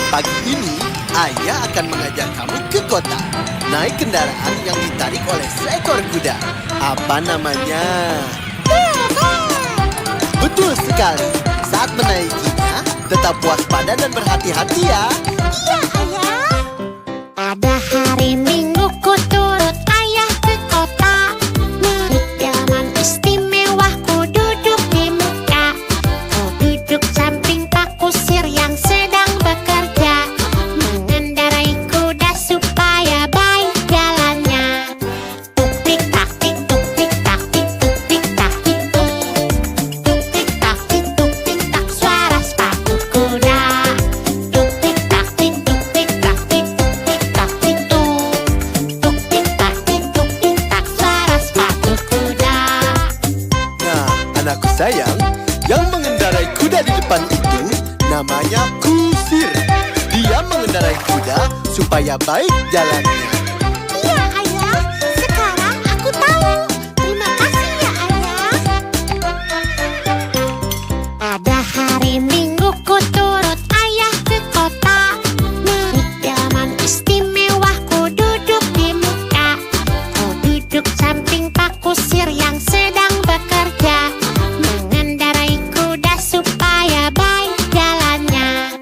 Pagi ini, Ayah akan mengajak kamu ke kota. Naik kendaraan yang ditarik oleh seekor kuda. Apa namanya? Betul sekali. Saat menaikinya, tetap waspada dan berhati-hati ya. Iya Ayah. Pada hari Minggu ku turut Ayah ke kota. Naik delman istimewa ku duduk di muka. Ku duduk samping Pak Kusir yang sedang bekerja. Mengendarai kuda supaya baik jalannya. Tuk tik tak tik tuk tik tak tik tuk tik tak tik tuk. Tuk tik tak tik tuk tik tak suara sepatu kuda. Tuk tik tak tik tuk tik tak tik tuk tik tak tik tuk. Tuk tik tak tik tuk tik tak suara sepatu kuda. Nah, anakku sayang, yang mengendarai kuda di depan itu namanya Kusir. Dia mengendarai kuda supaya baik jalannya. Iya Ayah, sekarang aku tahu. Terima kasih ya Ayah. Pada hari Minggu ku turut Ayah ke kota. Naik delman istimewa ku duduk di muka. Ku duduk samping Pak Kusir yang sedang bekerja. Mengendarai kuda supaya baik jalannya.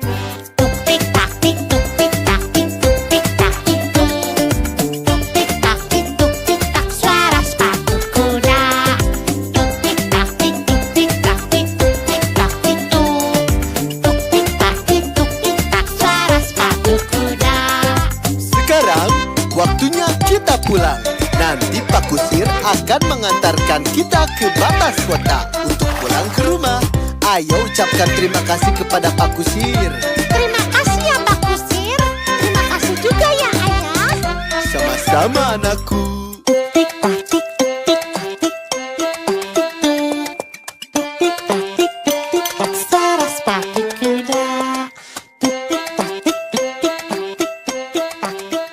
Tuk tik tak tik tuk tik tak tik tuk tik tak tik tuk. akan mengantarkan kita ke batas kota untuk pulang ke rumah. Ayo ucapkan terima kasih kepada Pak Kusir. Terima kasih ya Pak Kusir. Terima kasih juga ya Ayah. Sama-sama anakku. Tik tak tik tik tak tik tik tak tik tik tak saras pakai kuda. Tik tak tik tik tak tik tak tik.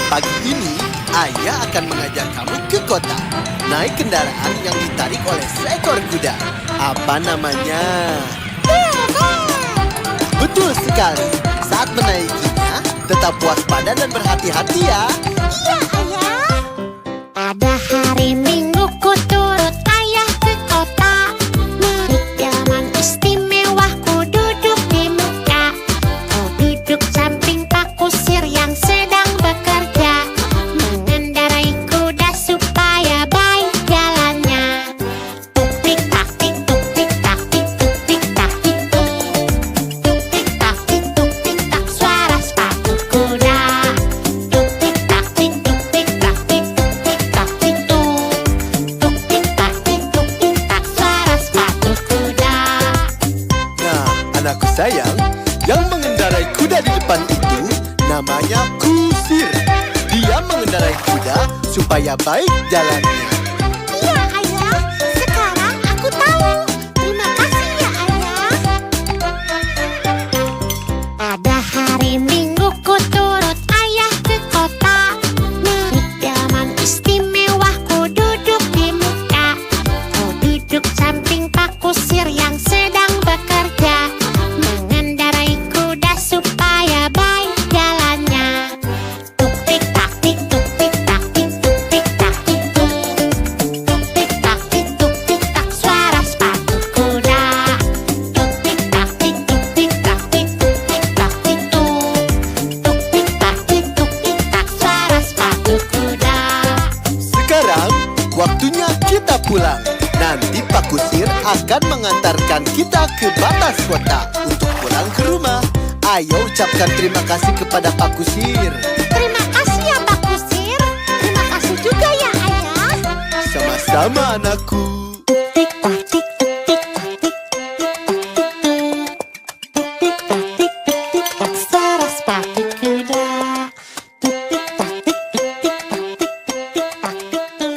Pagi ini, Ayah akan mengajak kamu ke kota. Naik kendaraan yang ditarik oleh seekor kuda. Apa namanya? Betul sekali. Saat menaikinya, tetap waspada dan berhati-hati ya. Iya Ayah. Pada hari Minggu ku turut Ayah ke kota. Naik delman istimewa ku duduk di muka. Ku duduk samping Pak Kusir yang sedang bekerja. Mengendarai kuda supaya baik jalannya. Tuk tik tak tik tuk tik tak tik tuk tik tak tik tuk. Tuk tik tak tik tuk tik tak suara sepatu kuda. Tuk tik tak tik tuk tik tak tik tuk tik tak tik tuk. Tuk tik tak tik tuk tik tak suara sepatu kuda. Nah, anakku sayang, yang mengendarai kuda di depan itu namanya Kusir. Dia mengendarai kuda supaya baik jalannya. Iya Ayah, sekarang aku tahu. Terima kasih ya Ayah. Pada hari Minggu ku turut Ayah ke kota. Naik delman istimewa ku duduk di muka. Ku duduk samping Pak Kusir yang sedang bekerja. Mengendarai kuda supaya baik jalannya. Tuk tik tak tik tuk tik tak tik tuk tik tak tik tuk. Tuk tik tak tik tuk tik tak suara sepatu kuda. Tuk tik tak tik tuk tik tak tik tuk tik tak tik tuk. akan mengantarkan kita ke batas kota untuk pulang ke rumah. Ayo ucapkan terima kasih kepada Pak Kusir. Terima kasih ya Pak Kusir. Terima kasih juga ya Ayah. Sama-sama anakku. Tik tak tik tik tak tik tik tak tik tik tak suara sepatu kuda. Tik tik tak tik tik tak tik tik tak tik.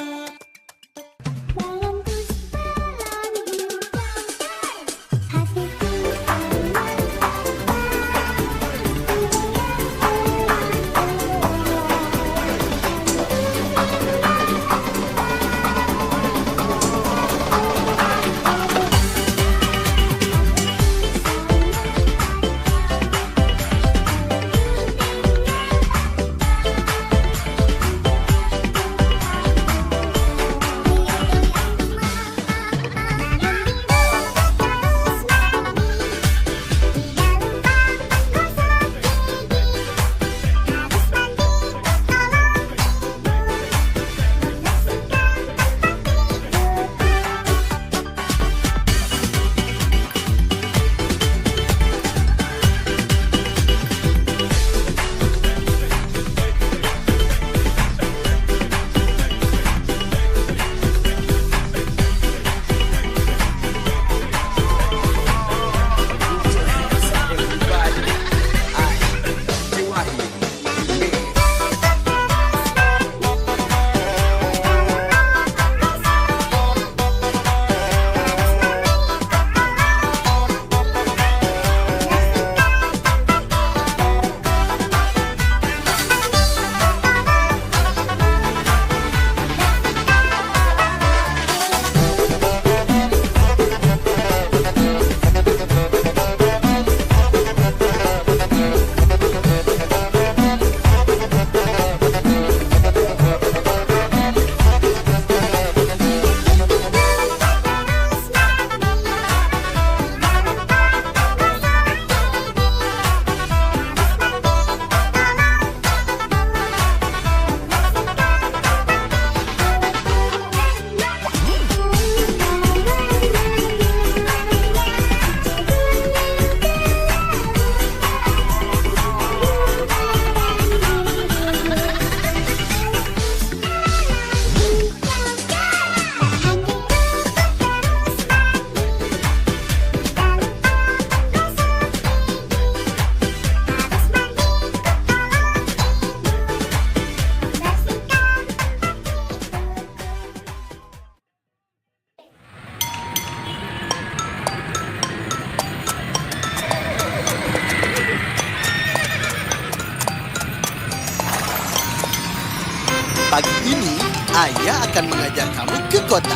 Pagi ini, Ayah akan mengajak kamu ke kota.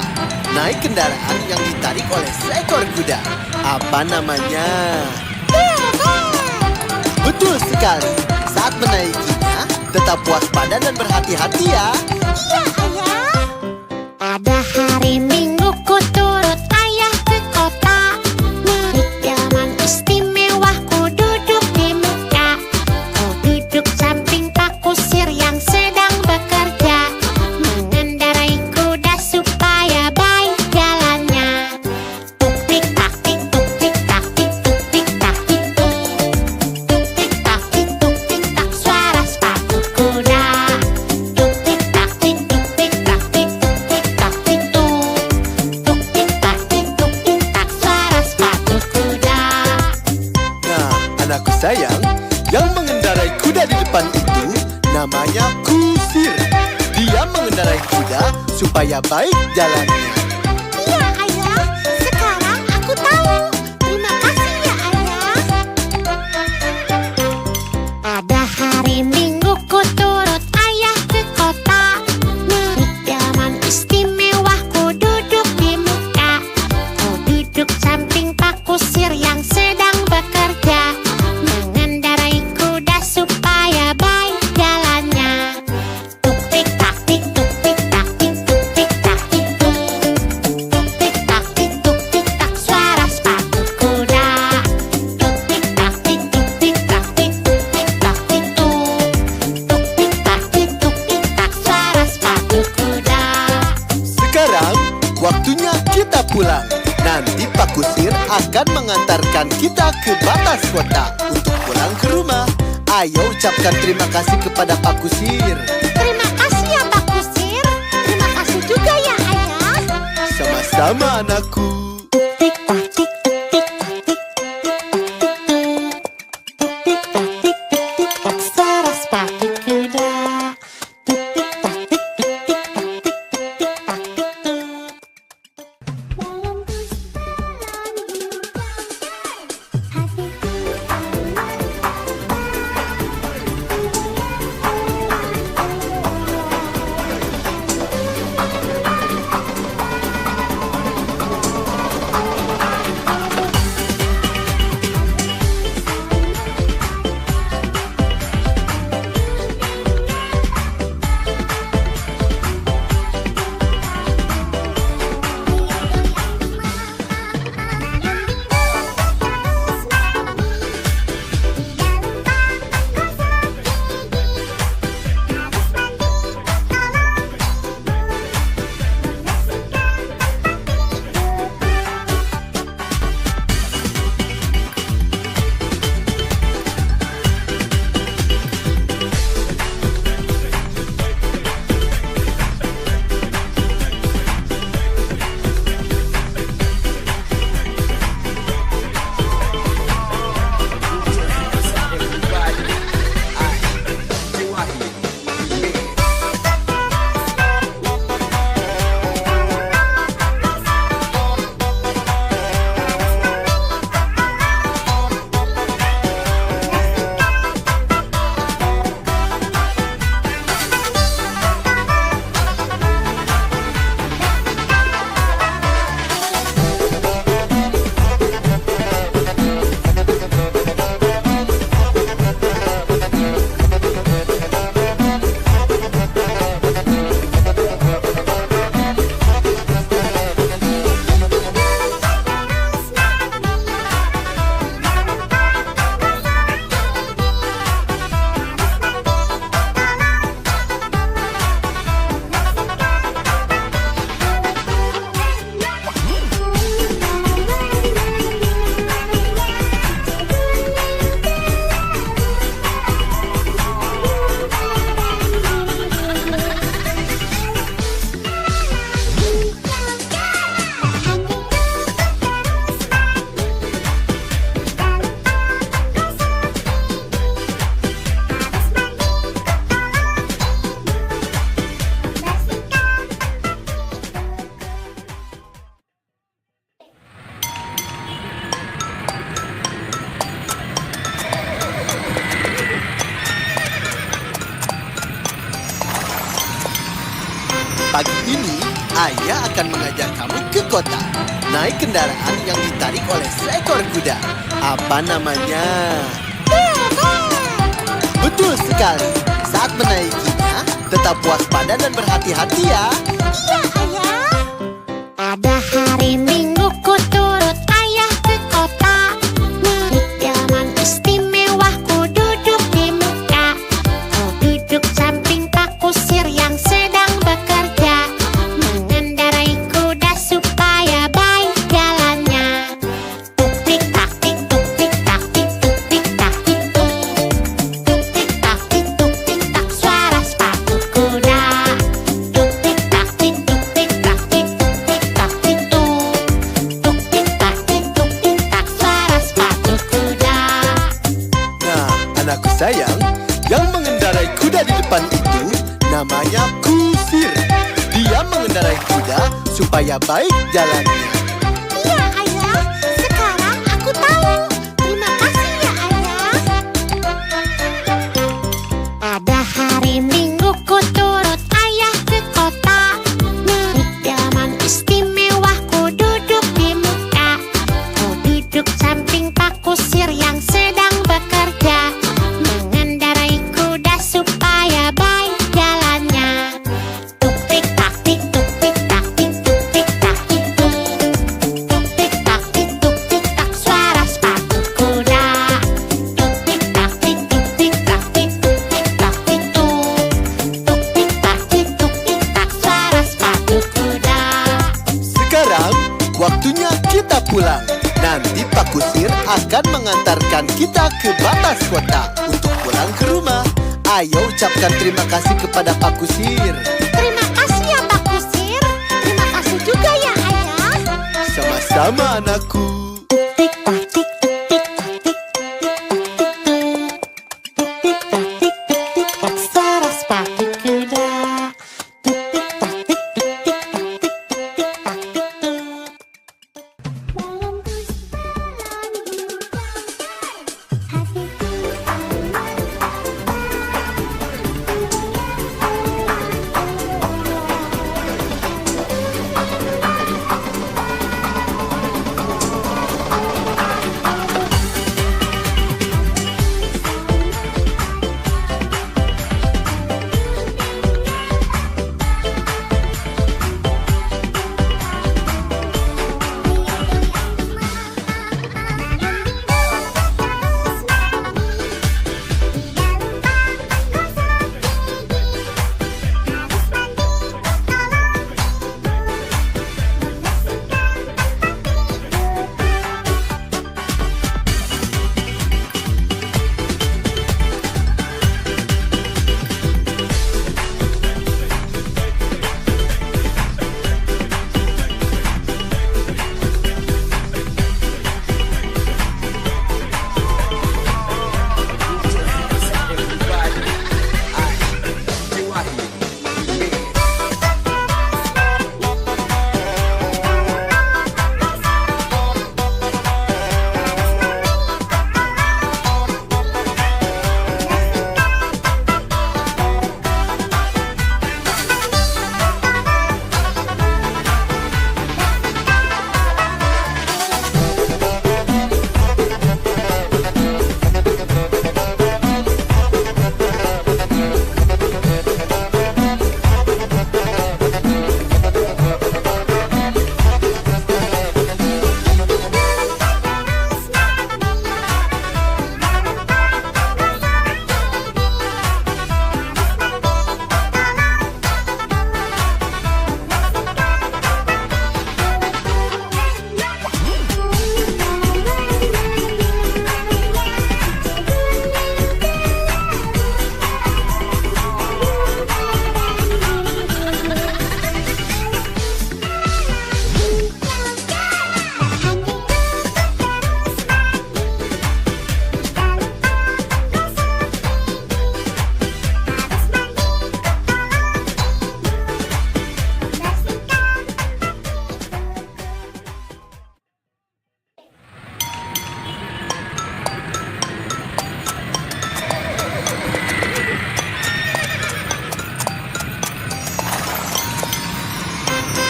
Naik kendaraan yang ditarik oleh seekor kuda. Apa namanya? Betul sekali. Saat menaikinya, tetap waspada dan berhati-hati ya. Iya Ayah. Pada hari Minggu ku turut ayah ke kota. Naik delman istimewa ku duduk di muka. Ku duduk samping Pak Kusir yang sedang bekerja. Mengendarai kuda supaya baik jalannya. Tuk tik tak tik tuk tik tak tik tuk tik tak tik tuk. Tuk tik tak tik tuk tik tak suara sepatu kuda. Tuk tik tak tik tuk tik tak tik tuk tik tak tik tuk. Tuk tik tak tik tuk tik tak suara sepatu kuda. Nah, anakku sayang, yang mengendarai kuda di depan itu namanya Kusir. Dia mengendarai kuda supaya baik jalannya. Iya Ayah, sekarang aku tahu. Terima kasih ya Ayah. Pada hari Minggu ku turut ayah ke kota. Naik delman istimewa ku duduk di muka. Ku duduk samping Pak Kusir yang sedang bekerja. Mengendarai kuda supaya baik jalannya. Tuk tik tak tik tuk tik tak tik tuk tik tak tik tuk. mengantarkan kita ke batas kota untuk pulang ke rumah. Ayo ucapkan terima kasih kepada Pak Kusir. Terima kasih ya Pak Kusir. Terima kasih juga ya Ayah. Sama-sama anakku. Tik tak tik tik tak tik tik tak tik tik tak saras pakai kuda. Tik tik tak tik tik tak tik tik tak tik. Pagi ini, Ayah akan mengajak kamu ke kota. Naik kendaraan yang ditarik oleh seekor kuda. Apa namanya? Betul sekali. Saat menaikinya, tetap waspada dan berhati-hati ya. Iya Ayah. Ada hari Minggu ku turut ayah ke kota. Naik delman istimewa ku duduk di muka. Ku duduk samping Pak Kusir yang sedang bekerja. Mengendarai kuda supaya baik jalannya. Tuk tik tak tik tuk tik tak tik tuk tik tak tik tuk. Tuk tik tak tik tuk tik tak suara sepatu kuda. Tuk tik tak tik tuk tik tak tik tuk tik tak tik tuk. Tuk tik tak tik tuk tik tak suara sepatu kuda. Nah, anakku sayang, yang mengendarai kuda di depan itu namanya Kusir. Dia mengendarai kuda supaya baik jalannya. Iya Ayah, sekarang aku tahu. Terima kasih ya Ayah. Ada hari Minggu ku turut ayah ke kota. Naik delman istimewa ku duduk di muka. Ku duduk samping Pak Kusir yang sedang bekerja. Mengendarai kuda supaya baik jalannya. Tuk tik tak tik tuk tik tak tik tuk tik tak tik tuk. akan mengantarkan kita ke batas kota untuk pulang ke rumah. Ayo ucapkan terima kasih kepada Pak Kusir. Terima kasih ya Pak Kusir. Terima kasih juga ya Ayah. Sama-sama anakku. Tik tak tik tik tak tik tik tak tik tik tak suara sepatu kuda. Tik tik tak tik tik tak tik tik tak tik tik. Dalam bus hatiku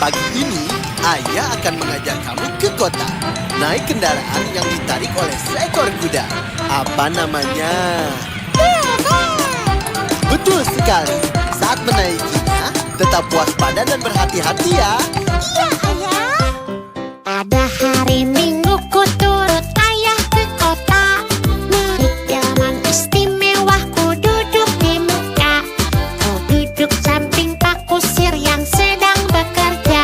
Pagi ini, Ayah akan mengajak kamu ke kota. Naik kendaraan yang ditarik oleh seekor kuda. Apa namanya? Betul sekali. Saat menaikinya, tetap waspada dan berhati-hati ya. Iya Ayah. Pada hari Minggu ku turut Ayah ke kota. Naik delman istimewa ku duduk di muka. Ku duduk samping Pak Kusir yang sedang bekerja.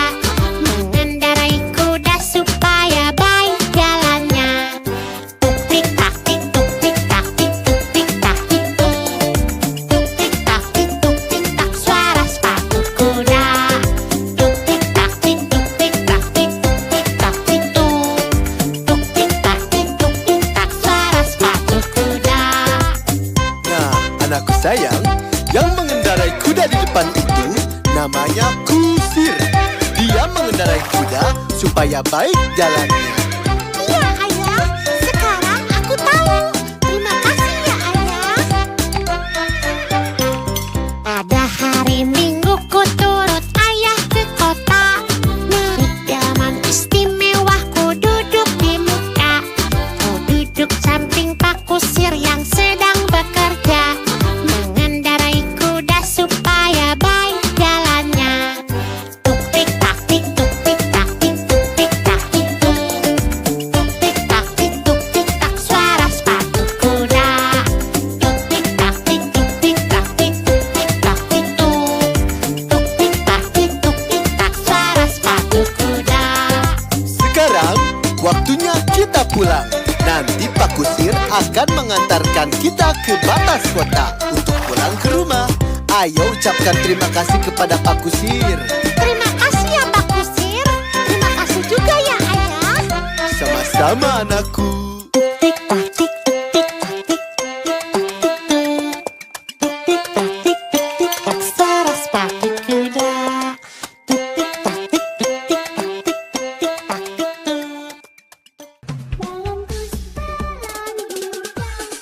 Mengendarai kuda supaya baik jalannya. Tuk tik tak tik tuk tik tak tik tuk tik tak tik tuk. Tuk tik tak tik tuk tik tak suara sepatu kuda. Tuk tik tak tik tuk tik tak tik tuk tik tak tik tuk. Tuk tik tak tik tuk tik tak suara sepatu kuda. Nah, anakku sayang, yang mengendarai kuda di depan itu namanya Kusir. Dia mengendarai kuda supaya baik jalannya. Iya Ayah, sekarang aku tahu. Terima kasih ya Ayah. Pada hari Minggu ku turut Ayah ke kota. Naik delman istimewa ku duduk di muka. Ku duduk samping Pak Kusir yang sedang bekerja. Mengendarai kuda supaya baik jalannya. Tuk tik tak tik tuk tik tak tik tuk tik tak tik tuk. mengantarkan kita ke batas kota untuk pulang ke rumah. Ayo ucapkan terima kasih kepada Pak Kusir. Terima kasih ya Pak Kusir. Terima kasih juga ya Ayah. Sama-sama anakku. Tik tak tik tik tak tik tik tak tik tik tak suara sepatu kuda. Tik tik tak tik tik tak tik tik tak tik. Dalam perjalanan hidup hatiku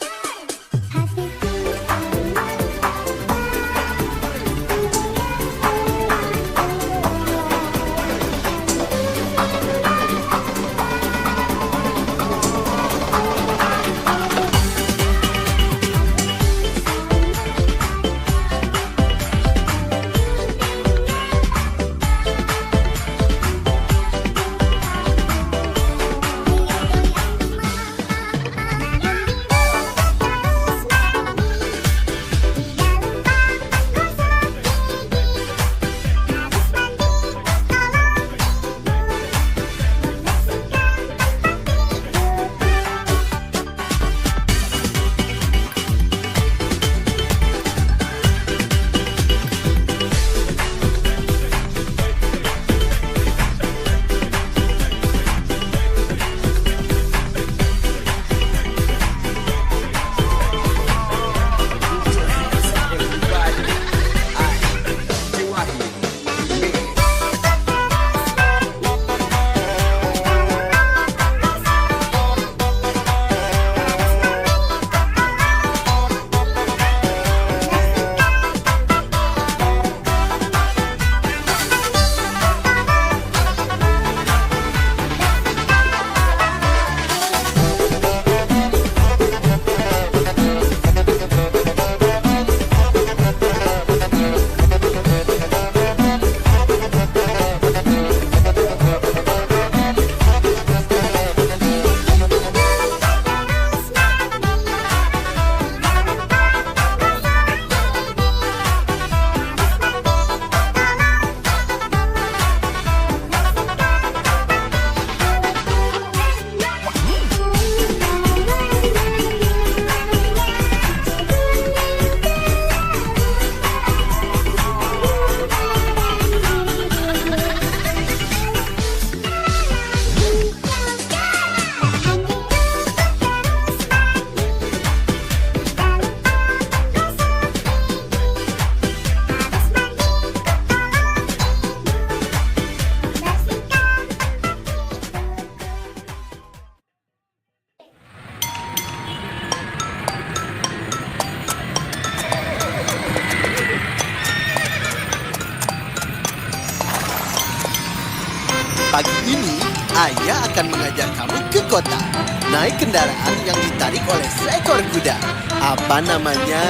Pagi ini, ayah akan mengajak kamu ke kota. Naik kendaraan yang ditarik oleh seekor kuda. Apa namanya?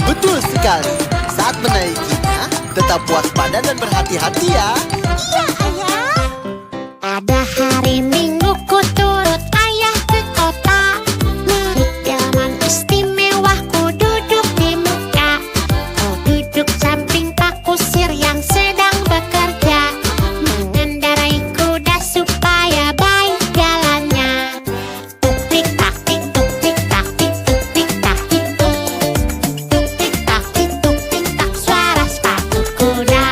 Betul sekali. Saat menaikinya, tetap waspada dan berhati-hati ya. Iya Ayah. Pada hari Minggu ku turut ayah ke kota. Naik delman istimewa ku duduk di muka. Ku duduk samping Pak Kusir yang sedang bekerja. Mengendarai kuda supaya baik jalannya. Tuk tik tak tik tuk tik tak tik tuk tik tak tik tuk. Tuk tik tak tik tuk tik tak suara sepatu kuda.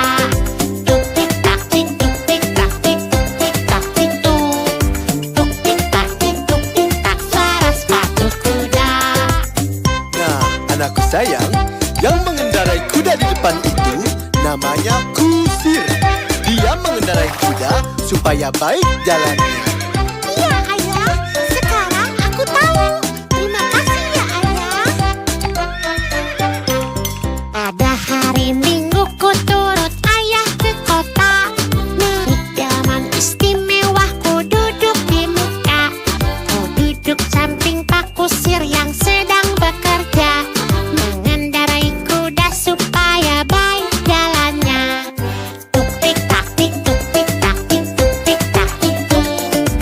Tuk tik tak tik tuk tik tak tik tuk tik tak tik tuk. Tuk tik tak tik tuk tik tak suara sepatu kuda. Nah, anakku sayang, yang mengendarai kuda di depan itu namanya Kusir. Dia mengendarai kuda supaya baik jalannya. Iya Ayah, sekarang aku tahu. Terima kasih ya Ayah. Pada hari Minggu ku turut ayah ke kota. Naik delman istimewa ku duduk di muka. Ku duduk samping Pak Kusir yang sedang bekerja. Mengendarai kuda supaya baik jalannya. Tuk tik tak tik tuk tik tak tik tuk tik tak tik tuk.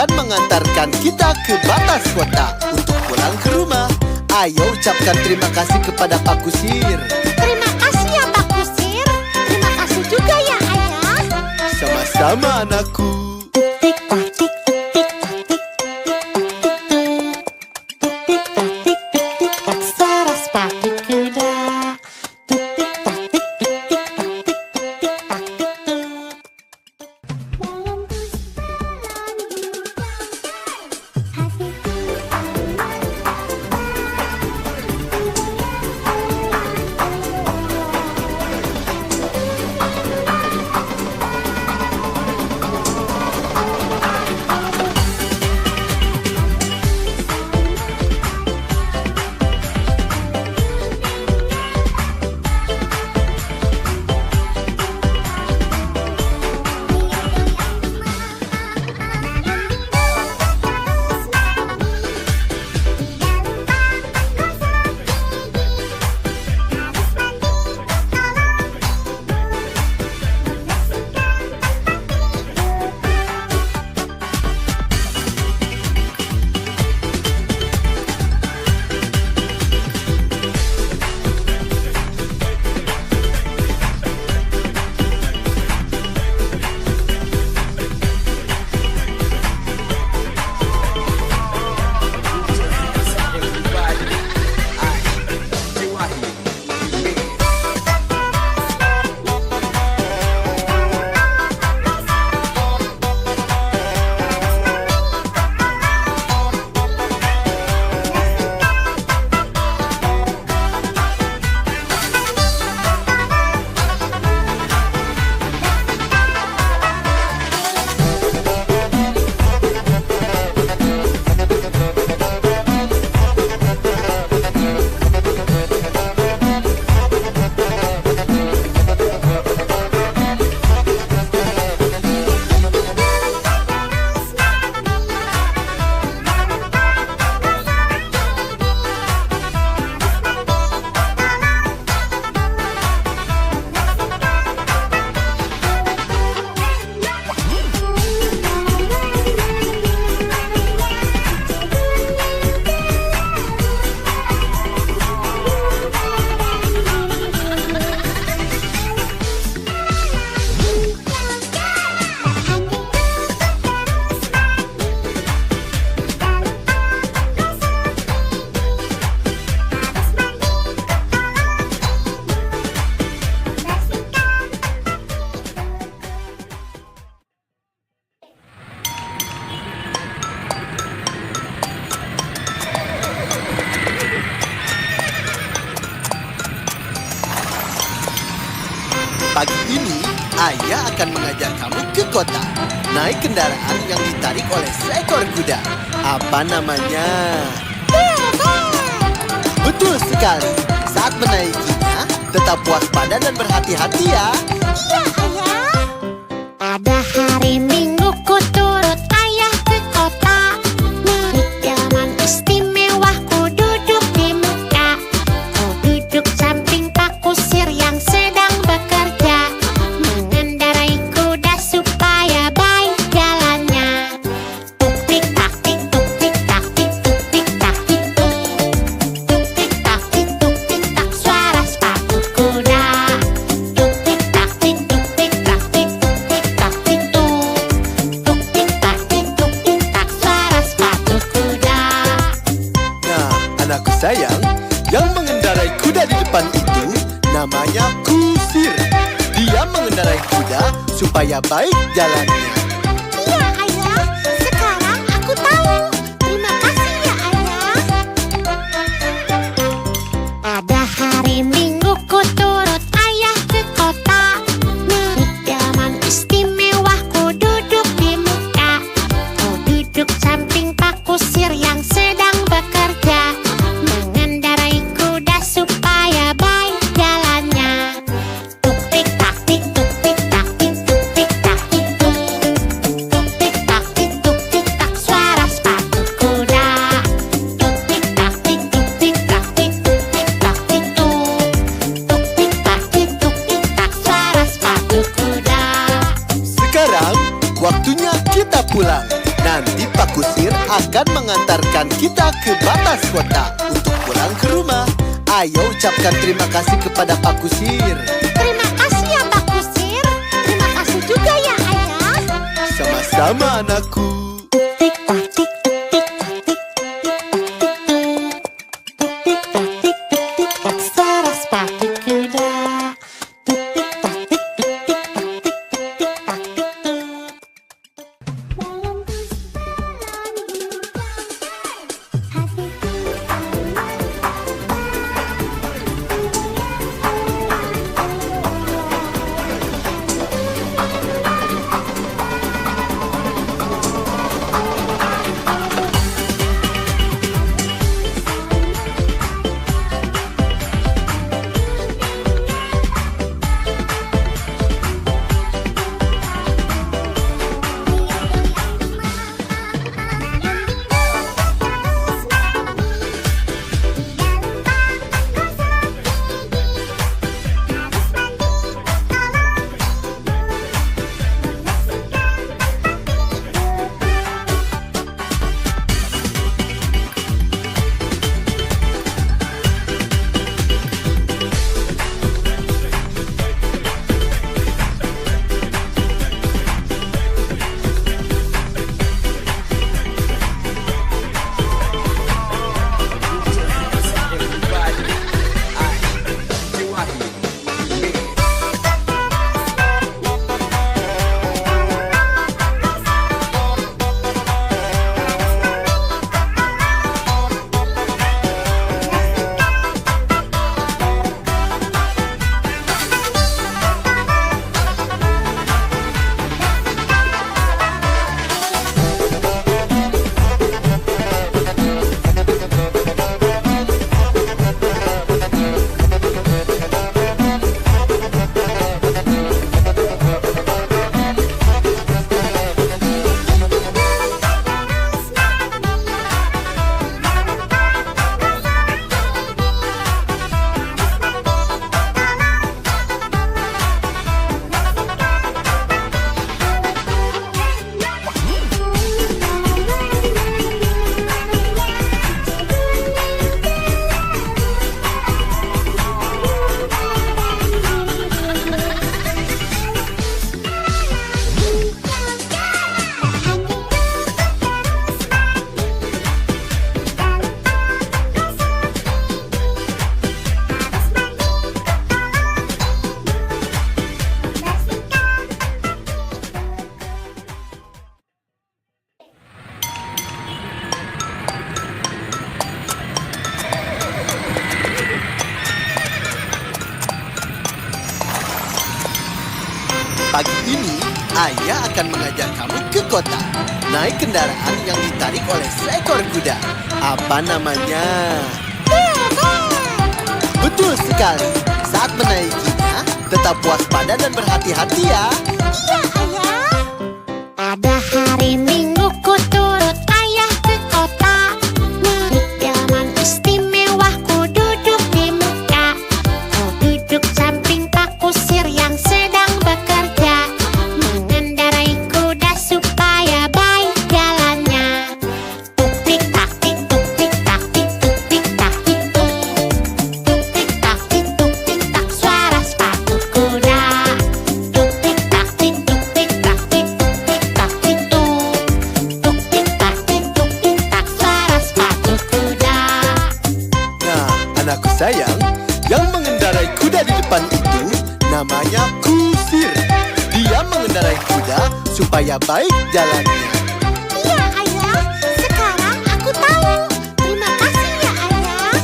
akan mengantarkan kita ke batas kota untuk pulang ke rumah. Ayo ucapkan terima kasih kepada Pak Kusir. Terima kasih ya Pak Kusir. Terima kasih juga ya Ayah. Sama-sama anakku. Tik tak tik tik tak tik tik tak tik tik tak suara sepatu kuda. Tik tik tak tik tik tak tik tik tak Pagi ini, Ayah akan mengajak kamu ke kota. Naik kendaraan yang ditarik oleh seekor kuda. Apa namanya? Betul sekali. Saat menaikinya, tetap waspada dan berhati-hati ya. Iya Ayah. Pada hari Minggu ku turut Ayah ke kota. Naik delman istimewa ku duduk di muka. Ku duduk samping Pak Kusir yang sedang bekerja. Mengendarai kuda supaya baik jalannya. Tuk tik tak tik tuk tik tak tik tuk tik tak tik tuk. Tuk tik tak tik tuk tik tak suara sepatu kuda. Tuk tik tak tik tuk tik tak tik tuk tik tak tik tuk. Tuk tik tak tik tuk tik tak suara sepatu kuda. Nah, anakku sayang, yang mengendarai kuda di depan itu namanya Kusir. Dia mengendarai kuda supaya baik jalannya. Iya Ayah, sekarang aku tahu. Terima kasih ya Ayah. Pada hari Minggu ku turut Ayah ke kota. Naik delman istimewa ku duduk di muka. Ku duduk samping Pak Kusir yang sedang bekerja. Mengendarai kuda supaya baik jalannya. Tuk tik tak tik tuk tik tak tik tuk tik tak tik tuk. mengantarkan kita ke batas kota untuk pulang ke rumah. Ayo ucapkan terima kasih kepada Pak Kusir. Terima kasih ya Pak Kusir. Terima kasih juga ya Ayah. Sama-sama anakku. Tik tak tik tik tak tik tik tak tik tik tak suara sepatu kuda. Tik tak tik tik tak tik tik tak tik. Pagi ini, Ayah akan mengajak kamu ke kota. Naik kendaraan yang ditarik oleh seekor kuda. Apa namanya? Betul sekali. Saat menaikinya, tetap waspada dan berhati-hati ya. Iya Ayah. Pada hari Minggu ku turut ayah ke kota. Naik delman istimewa ku duduk di muka. Ku duduk samping Pak Kusir yang sedang bekerja. Mengendarai kuda supaya baik jalannya. Tuk tik tak tik tuk tik tak tik tuk tik tak tik tuk. Tuk tik tak tik tuk tik tak suara sepatu kuda. Tuk tik tak tik tuk tik tak tik tuk tik tak tik tuk. Tuk tik tak tik tuk tik tak suara sepatu kuda. Nah, anakku sayang, yang mengendarai kuda di depan itu namanya Kusir. Dia mengendarai kuda supaya baik jalannya. Iya Ayah, sekarang aku tahu. Terima kasih ya Ayah.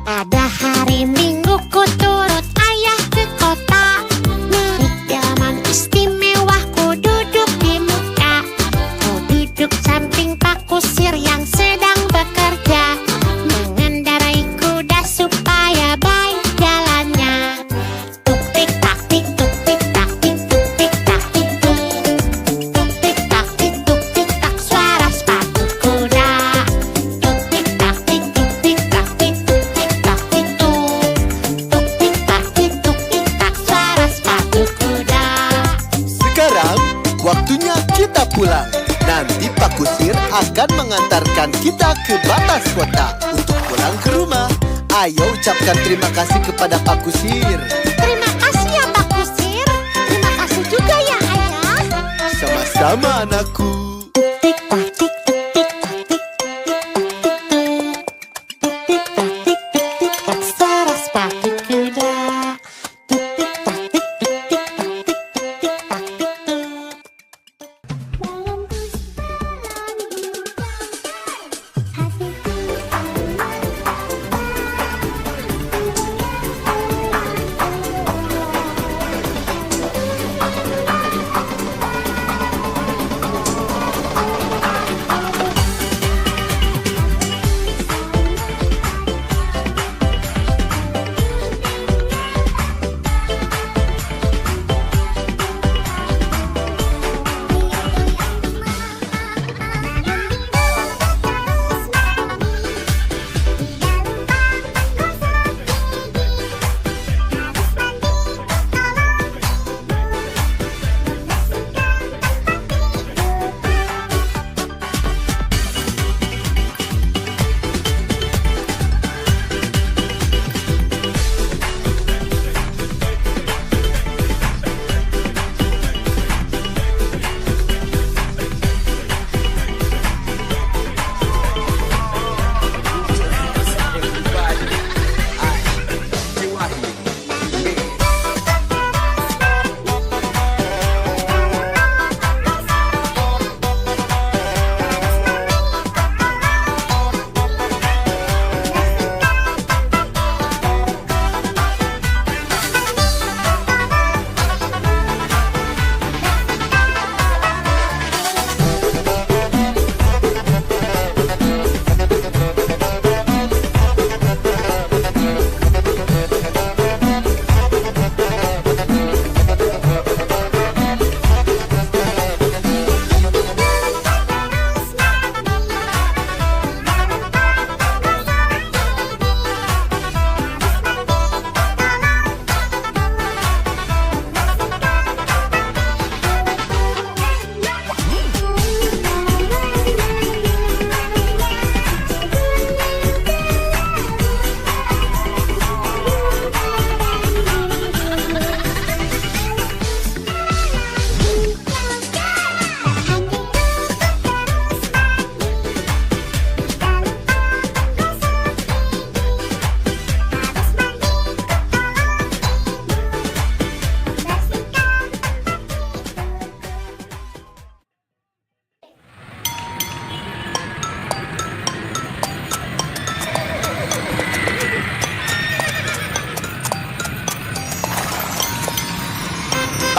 Pada hari Minggu ku turut ayah ke kota. Naik delman istimewa ku duduk di muka. Ku duduk samping Pak Kusir yang sedang bekerja. Mengendarai kuda supaya baik jalannya. Tuk tik tak tik tuk tik tak tik tuk tik tak tik tuk. akan mengantarkan kita ke batas kota untuk pulang ke rumah. Ayo ucapkan terima kasih kepada Pak Kusir. Terima kasih ya Pak Kusir. Terima kasih juga ya Ayah. Sama-sama anakku. Tik tak tik tik tak tik tik tak tik tik tak suara sepatu kuda. Tik tik tak tik tik tak tik tik tak tik.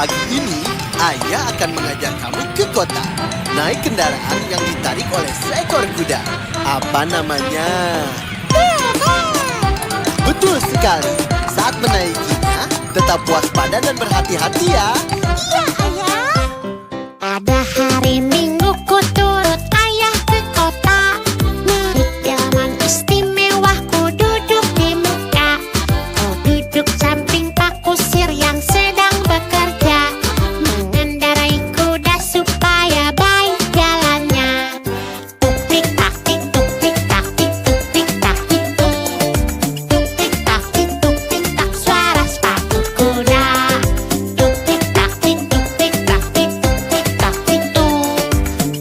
Pagi ini, Ayah akan mengajak kamu ke kota. Naik kendaraan yang ditarik oleh seekor kuda. Apa namanya? Betul sekali. Saat menaikinya, tetap waspada dan berhati-hati ya. Iya Ayah. Pada hari Minggu ku turut Ayah ke kota. Naik delman istimewa ku duduk di muka. Ku duduk samping Pak Kusir yang sedang bekerja. Mengendarai kuda supaya baik jalannya. Tuk tik tak tik tuk tik tak tik tuk tik tak tik tuk. Tuk tik tak tik tuk tik tak suara sepatu kuda. Tuk tik tak tik tuk tik tak tik tuk tik tak tik tuk.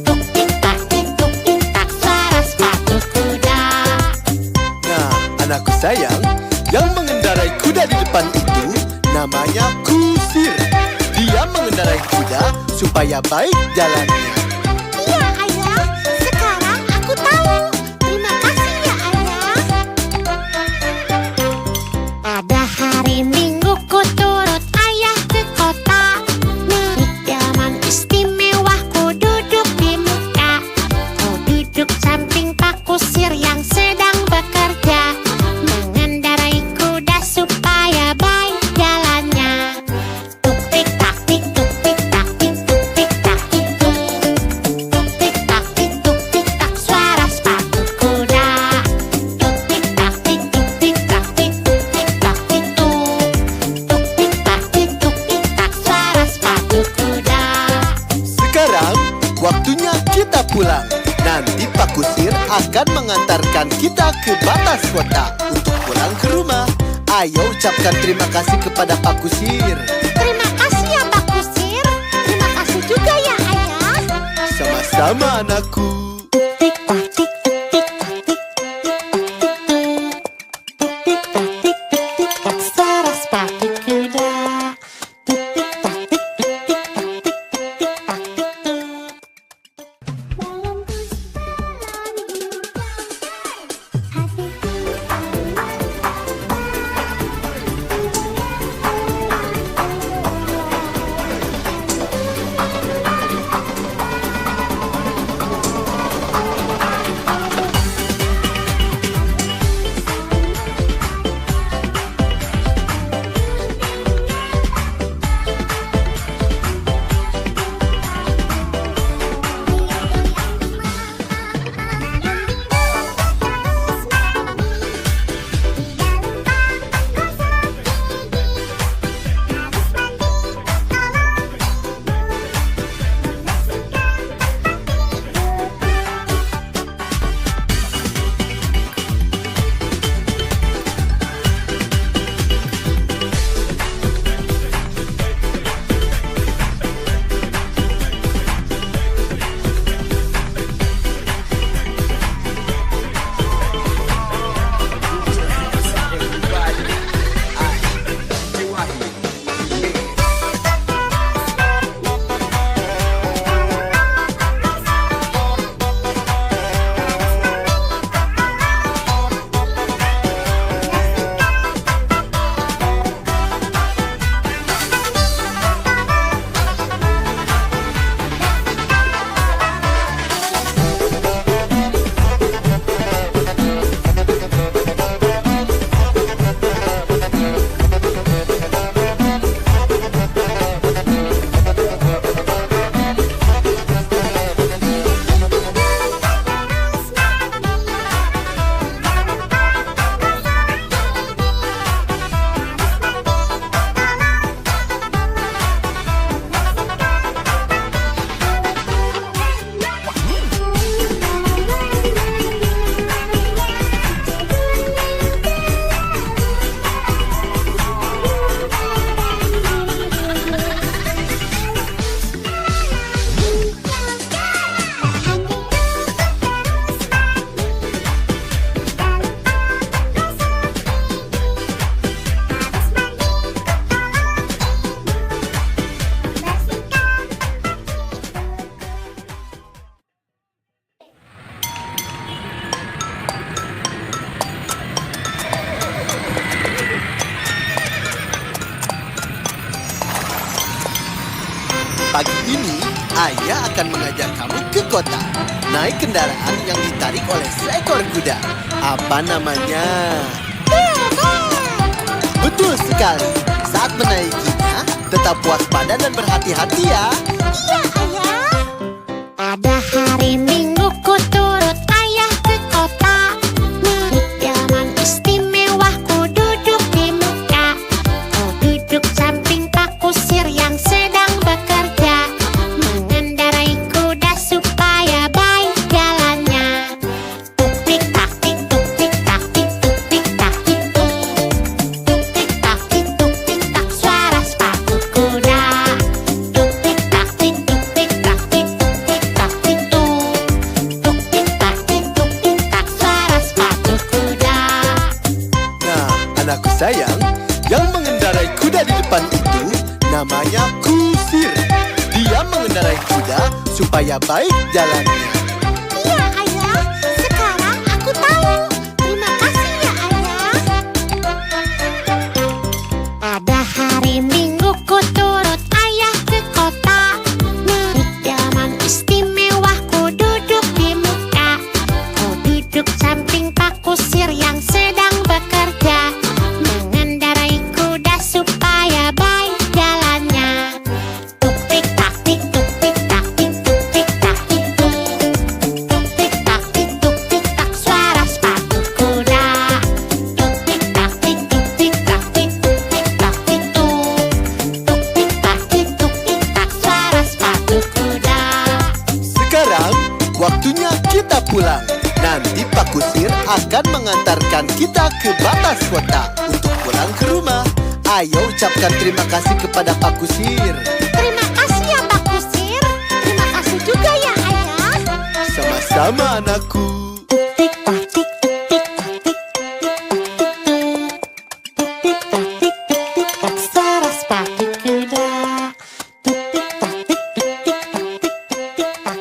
Tuk tik tak tik tuk tik tak suara sepatu kuda. Nah, anakku sayang, yang mengendarai kuda di depan itu namanya Kusir. Dia mengendarai kuda supaya baik jalannya. Iya Ayah, sekarang aku tahu. Terima kasih ya Ayah. Pada hari Minggu ku turut Ayah ke kota. Naik delman istimewa ku duduk di muka. Ku duduk samping Pak Kusir yang sedang bekerja. Mengendarai kuda supaya baik jalannya. Tuk tik tak tik tuk tik tak tik tuk tik tak tik tuk. Nanti Pak Kusir akan mengantarkan kita ke batas kota untuk pulang ke rumah. Ayo ucapkan terima kasih kepada Pak Kusir. Terima kasih ya Pak Kusir. Terima kasih juga ya Ayah. Sama-sama anakku. Tik tak tik tik tak tik tik tak tik tik tak suara sepatu kuda. Tik tik tak tik tik tak tik tik tak tik. Dalam Pagi ini, Ayah akan mengajak kamu ke kota. Naik kendaraan yang ditarik oleh seekor kuda. Apa namanya? Betul sekali. Saat menaikinya, tetap waspada dan berhati-hati ya. Iya Ayah. Pada hari Minggu ku turut Ayah ke kota. Naik delman istimewa ku duduk di muka. Ku duduk samping Pak Kusir yang sedang bekerja. Mengendarai kuda supaya baik jalannya. Tuk tik tak tik tuk tik tak tik tuk tik tak tik tuk. Tuk tik tak tik tuk tik tak suara sepatu kuda. Tuk tik tak tik tuk tik tak tik tuk tik tak tik tuk. Tuk tik tak tik tuk tik tak suara sepatu kuda. Nah, anakku sayang, yang mengendarai kuda di depan itu namanya Kusir. Dia mengendarai kuda supaya baik jalannya. Iya Ayah, sekarang aku tahu. Terima kasih ya Ayah. Pada hari Minggu ku turut Ayah ke kota. Naik delman istimewa ku duduk di muka. Ku duduk samping Pak Kusir yang sedang bekerja. Mengendarai kuda supaya baik jalannya. Tuk tik tak tik tuk tik tak tik tuk tik tak tik tuk. pulang. Nanti Pak Kusir akan mengantarkan kita ke batas kota untuk pulang ke rumah. Ayo ucapkan terima kasih kepada Pak Kusir. Terima kasih ya Pak Kusir. Terima kasih juga ya Ayah. Sama-sama anakku. Tik tak tik tik tak tik tak tik tik tak suara sepatu kuda. Tik tak tik tik tak tik tak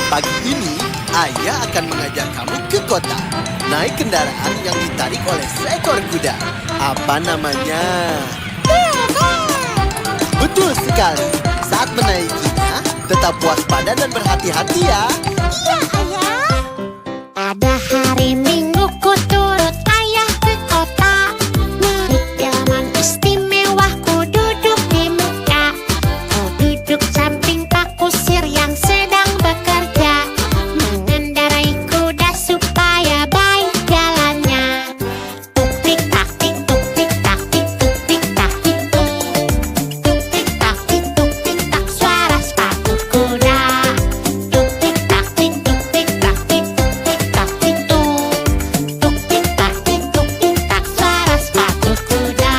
Pagi ini, Ayah akan mengajak kamu ke kota. Naik kendaraan yang ditarik oleh seekor kuda. Apa namanya? Betul sekali. Saat menaikinya, tetap waspada dan berhati-hati ya. Iya Ayah. Pada hari Minggu ku turut Ayah ke kota. Naik delman istimewa ku duduk di muka. Ku duduk samping Pak Kusir yang sedang bekerja. Mengendarai kuda supaya baik jalannya. Tuk tik tak tik tuk tik tak tik tuk tik tak tik tuk. Tuk tik tak tik tuk tik tak suara sepatu kuda. Tuk tik tak tik tuk tik tak tik tuk tik tak tik tuk. Tuk tik tak tik tuk tik tak suara sepatu kuda.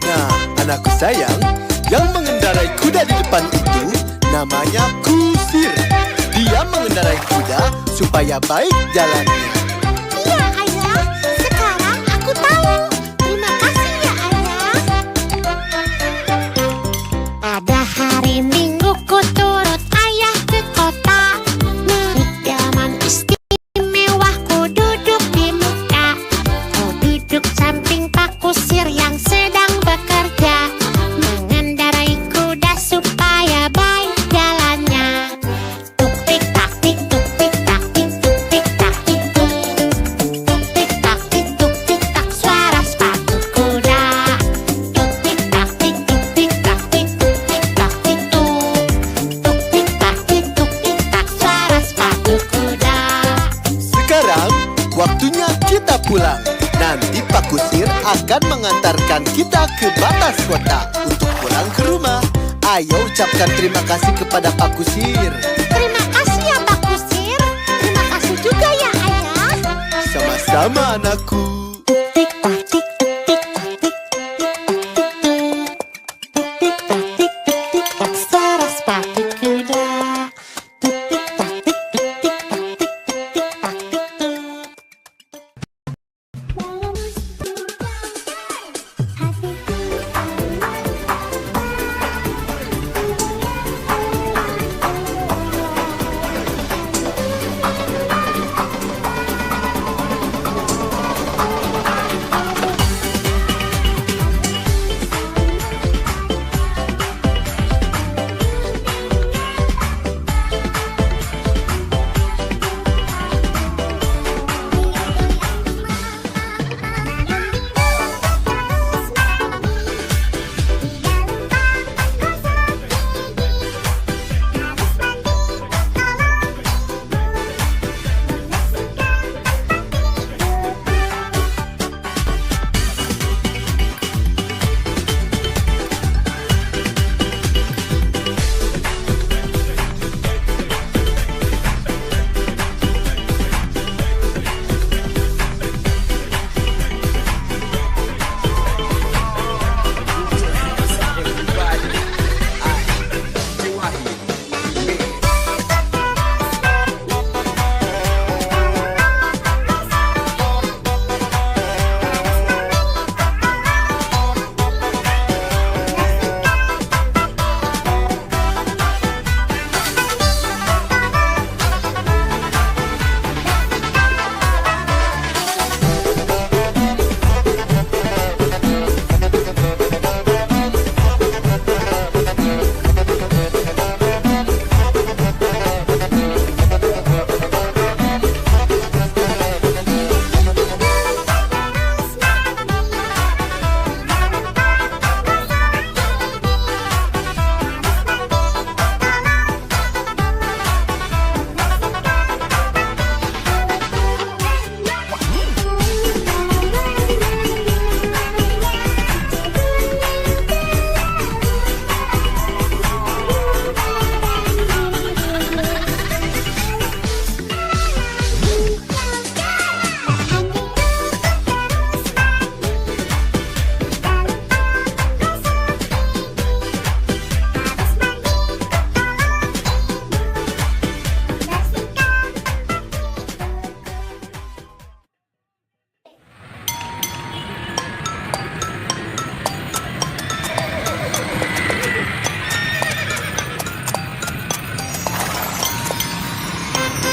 Nah, anakku sayang, yang mengendarai kuda di depan itu namanya Kusir. Dia mengendarai kuda supaya baik jalannya. Iya Ayah, sekarang aku tahu. Terima kasih ya Ayah. Pada hari Minggu ku turut Ayah ke kota. Naik delman istimewa ku duduk di muka. Ku duduk samping Pak Kusir yang sedang bekerja. Mengendarai kuda supaya baik jalannya. Tuk tik tak tik tuk tik tak tik tuk tik tak tik tuk. waktunya kita pulang. Nanti Pak Kusir akan mengantarkan kita ke batas kota untuk pulang ke rumah. Ayo ucapkan terima kasih kepada Pak Kusir. Terima kasih ya Pak Kusir. Terima kasih juga ya Ayah. Sama-sama anakku. Tik tak tik tik tak tik tik tak tik tik tak suara sepatu kuda. Tik tik tak tik tik tak tik tik tak tik.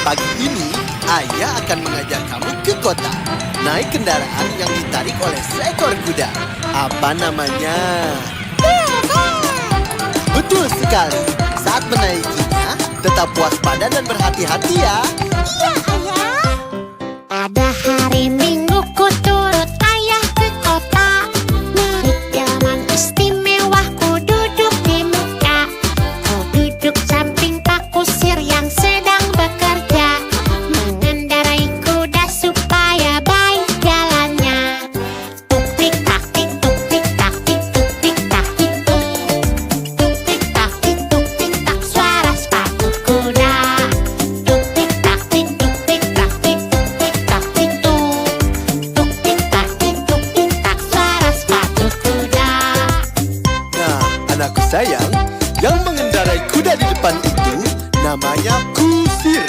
Pagi ini, Ayah akan mengajak kamu ke kota. Naik kendaraan yang ditarik oleh seekor kuda. Apa namanya? Betul sekali. Saat menaikinya, tetap waspada dan berhati-hati ya. Iya Ayah. Pada hari Minggu ku turut Ayah ke kota. Naik delman istimewa ku duduk di muka. Ku duduk samping Pak Kusir yang sedang bekerja. Mengendarai kuda supaya baik jalannya. Tuk tik tak tik tuk tik tak tik tuk tik tak tik tuk. Tuk tik tak tik tuk tik tak suara sepatu kuda. Tuk tik tak tik tuk tik tak tik tuk tik tak tik tuk. Tuk tik tak tik tuk tik tak suara sepatu kuda. Nah, anakku sayang, yang mengendarai kuda di depan itu namanya Kusir.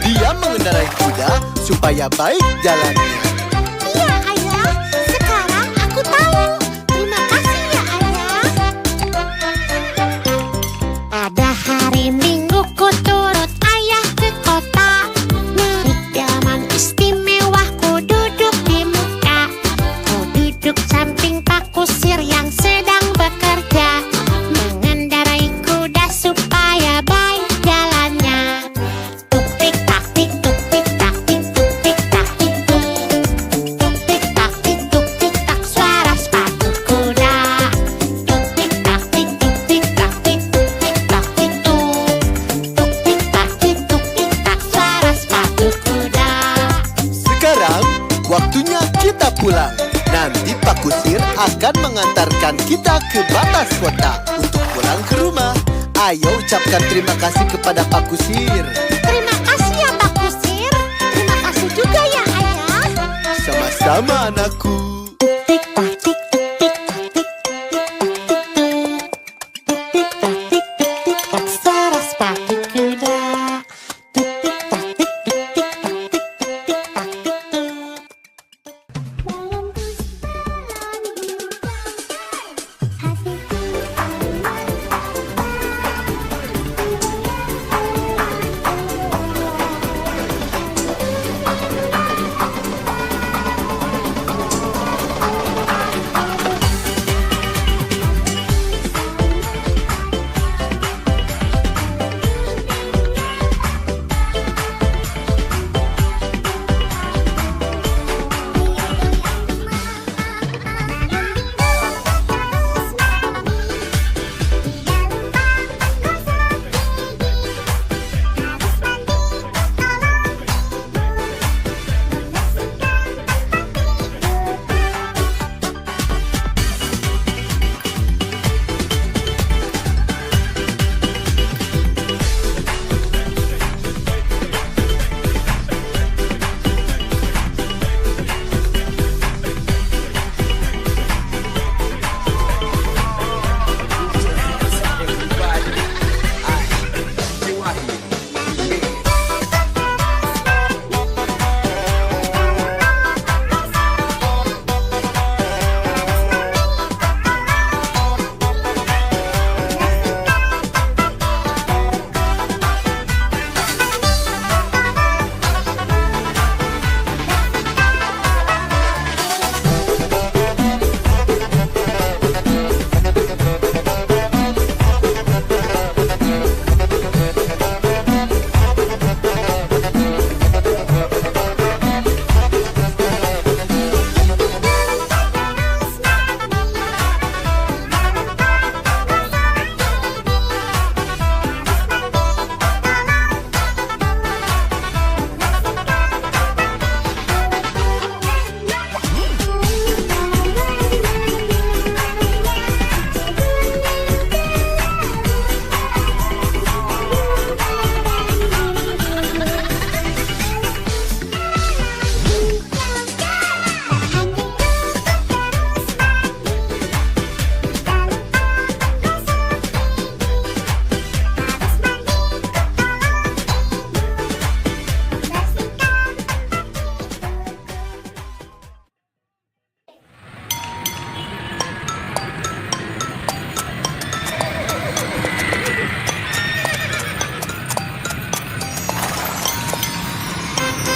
Dia mengendarai kuda supaya baik jalannya. Iya Ayah, sekarang aku tahu. Terima kasih ya Ayah. Pada hari Minggu ku turut Ayah ke kota. Naik delman istimewa ku duduk di muka. Ku duduk samping Pak Kusir yang sedang bekerja. Mengendarai kuda supaya baik jalannya. Tuk tik tak tik tuk tik tak tik tuk tik tak tik tuk. waktunya kita pulang. Nanti Pak Kusir akan mengantarkan kita ke batas kota untuk pulang ke rumah. Ayo ucapkan terima kasih kepada Pak Kusir. Terima kasih ya Pak Kusir. Terima kasih juga ya Ayah. Sama-sama anakku. Tik tak tik tik tak tik tik tak tik tik tak suara sepatu kuda. Tik tik tak tik tik tak tik tik tak tik.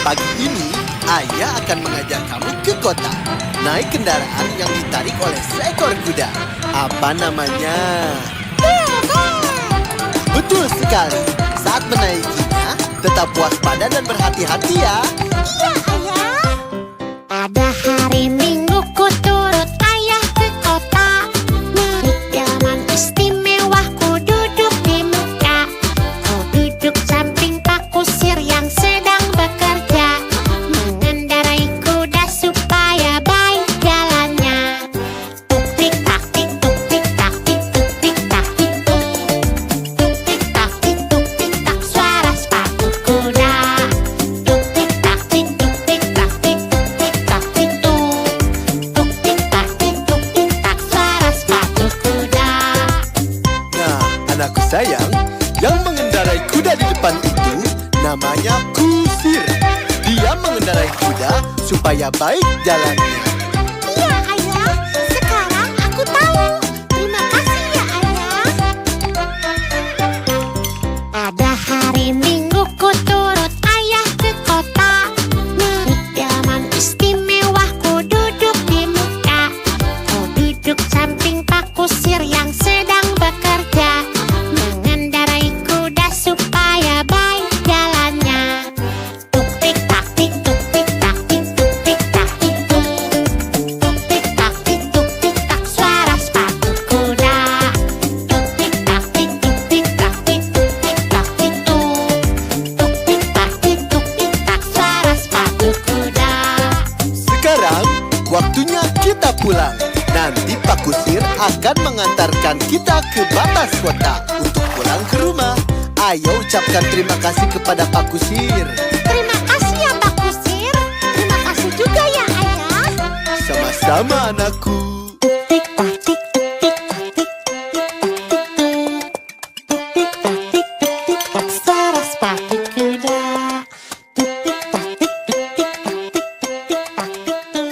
Pagi ini, Ayah akan mengajak kamu ke kota. Naik kendaraan yang ditarik oleh seekor kuda. Apa namanya? Betul sekali. Saat menaikinya, tetap waspada dan berhati-hati ya. Iya Ayah. Pada hari Minggu ku turut Ayah ke kota. Naik delman istimewa ku duduk di muka. Ku duduk samping Pak Kusir yang sedang bekerja. Mengendarai kuda supaya baik jalannya. Tuk tik tak tik tuk tik tak tik tuk tik tak tik tuk. Tuk tik tak tik tuk tik tak suara sepatu kuda. Tuk tik tak tik tuk tik tak tik tuk tik tak tik tuk. Tuk tik tak tik tuk tik tak suara sepatu kuda. Nah, anakku sayang, yang mengendarai kuda di depan itu namanya Kusir. Dia mengendarai kuda supaya baik jalannya. Iya Ayah, sekarang aku tahu. Terima kasih ya Ayah. Pada hari Minggu ku turut Ayah ke kota. Naik delman istimewa ku duduk di muka. Ku duduk samping Pak Kusir yang sedang bekerja. Mengendarai kuda supaya baik jalannya. Tuk tik tak tik tuk tik tak tik tuk tik tak tik tuk. waktunya kita pulang. Nanti Pak Kusir akan mengantarkan kita ke batas kota untuk pulang ke rumah. Ayo ucapkan terima kasih kepada Pak Kusir. Terima kasih ya Pak Kusir. Terima kasih juga ya Ayah. Sama-sama anakku. Tik tak tik tik tak tik tik tak tik tik tak suara sepatu kuda. Tik tak tik tik tak tik tik tak tik.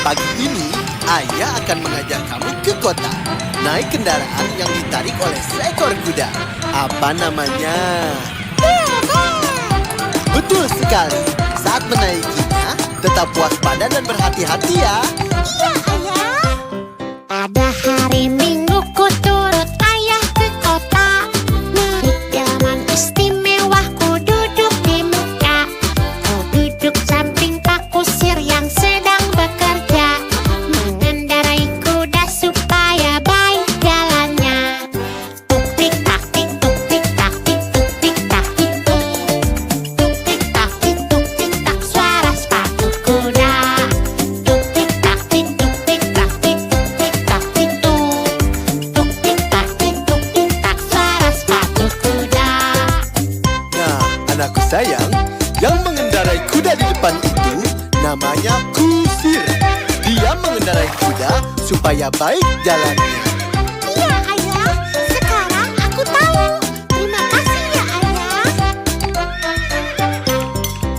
Pagi ini, Ayah akan mengajak kamu ke kota. Naik kendaraan yang ditarik oleh seekor kuda. Apa namanya? Betul sekali. Saat menaikinya, tetap waspada dan berhati-hati ya. Iya Ayah. Pada hari Minggu ku turut Ayah ke kota. Naik delman istimewa ku duduk di muka. Ku duduk samping Pak Kusir yang sedang bekerja. Mengendarai kuda supaya baik jalannya. Tuk tik tak tik tuk tik tak tik tuk tik tak tik tuk. Tuk tik tak tik tuk tik tak suara sepatu kuda. Tuk tik tak tik tuk tik tak tik tuk tik tak tik tuk. Tuk tik tak tik tuk tik tak suara sepatu kuda. Nah, anakku sayang, yang mengendarai kuda di depan itu namanya Kusir. Dia mengendarai kuda supaya baik jalannya. Iya Ayah, sekarang aku tahu. Terima kasih ya Ayah.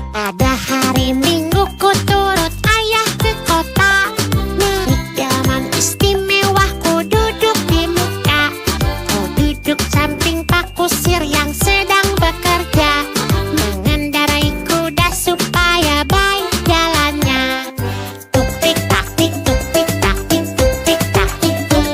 Pada hari Minggu ku turut Ayah ke kota. Naik delman istimewa ku duduk di muka. Ku duduk samping Pak Kusir yang sedang bekerja. Mengendarai kuda supaya baik jalannya. Tuk tik tak tik tuk tik tak tik tuk tik tak tik tuk.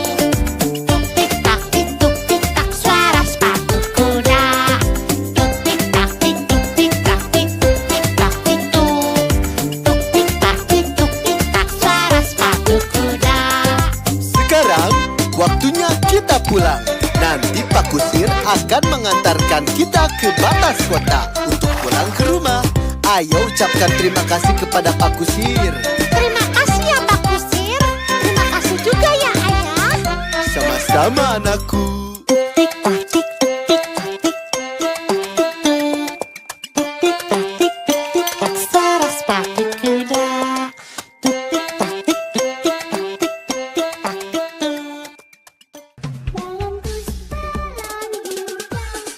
waktunya kita pulang. Nanti Pak Kusir akan mengantarkan kita ke batas kota untuk pulang ke rumah. Ayo ucapkan terima kasih kepada Pak Kusir. Terima kasih ya Pak Kusir. Terima kasih juga ya Ayah. Sama-sama anakku. Tik tak tik tik tak tik tik tak tik tik tak suara sepatu kuda. Tik tak tik tik tak tik tik tak tik. Dalam perjalanan hidup hatiku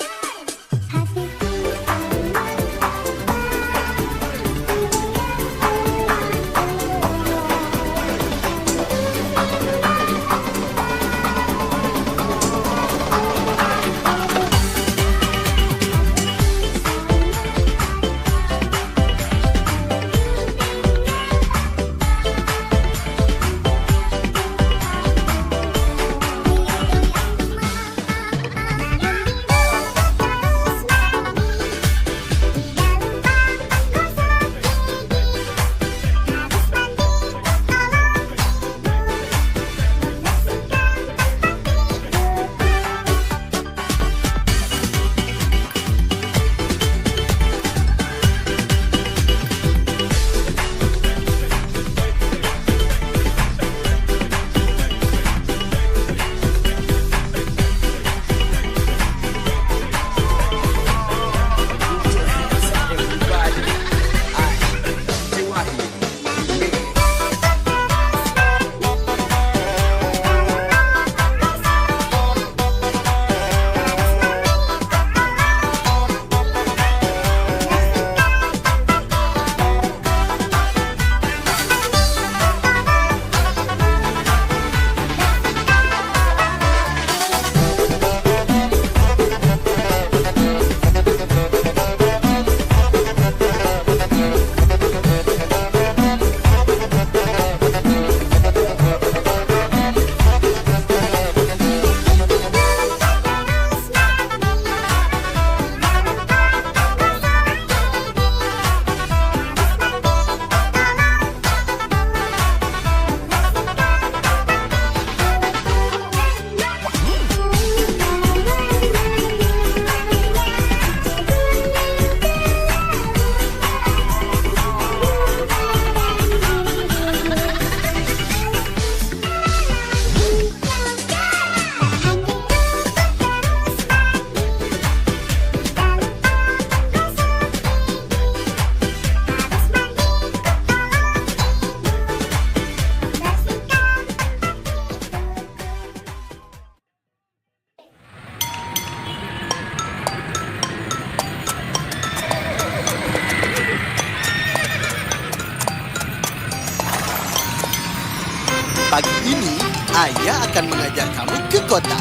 Pagi ini, Ayah akan mengajak kamu ke kota.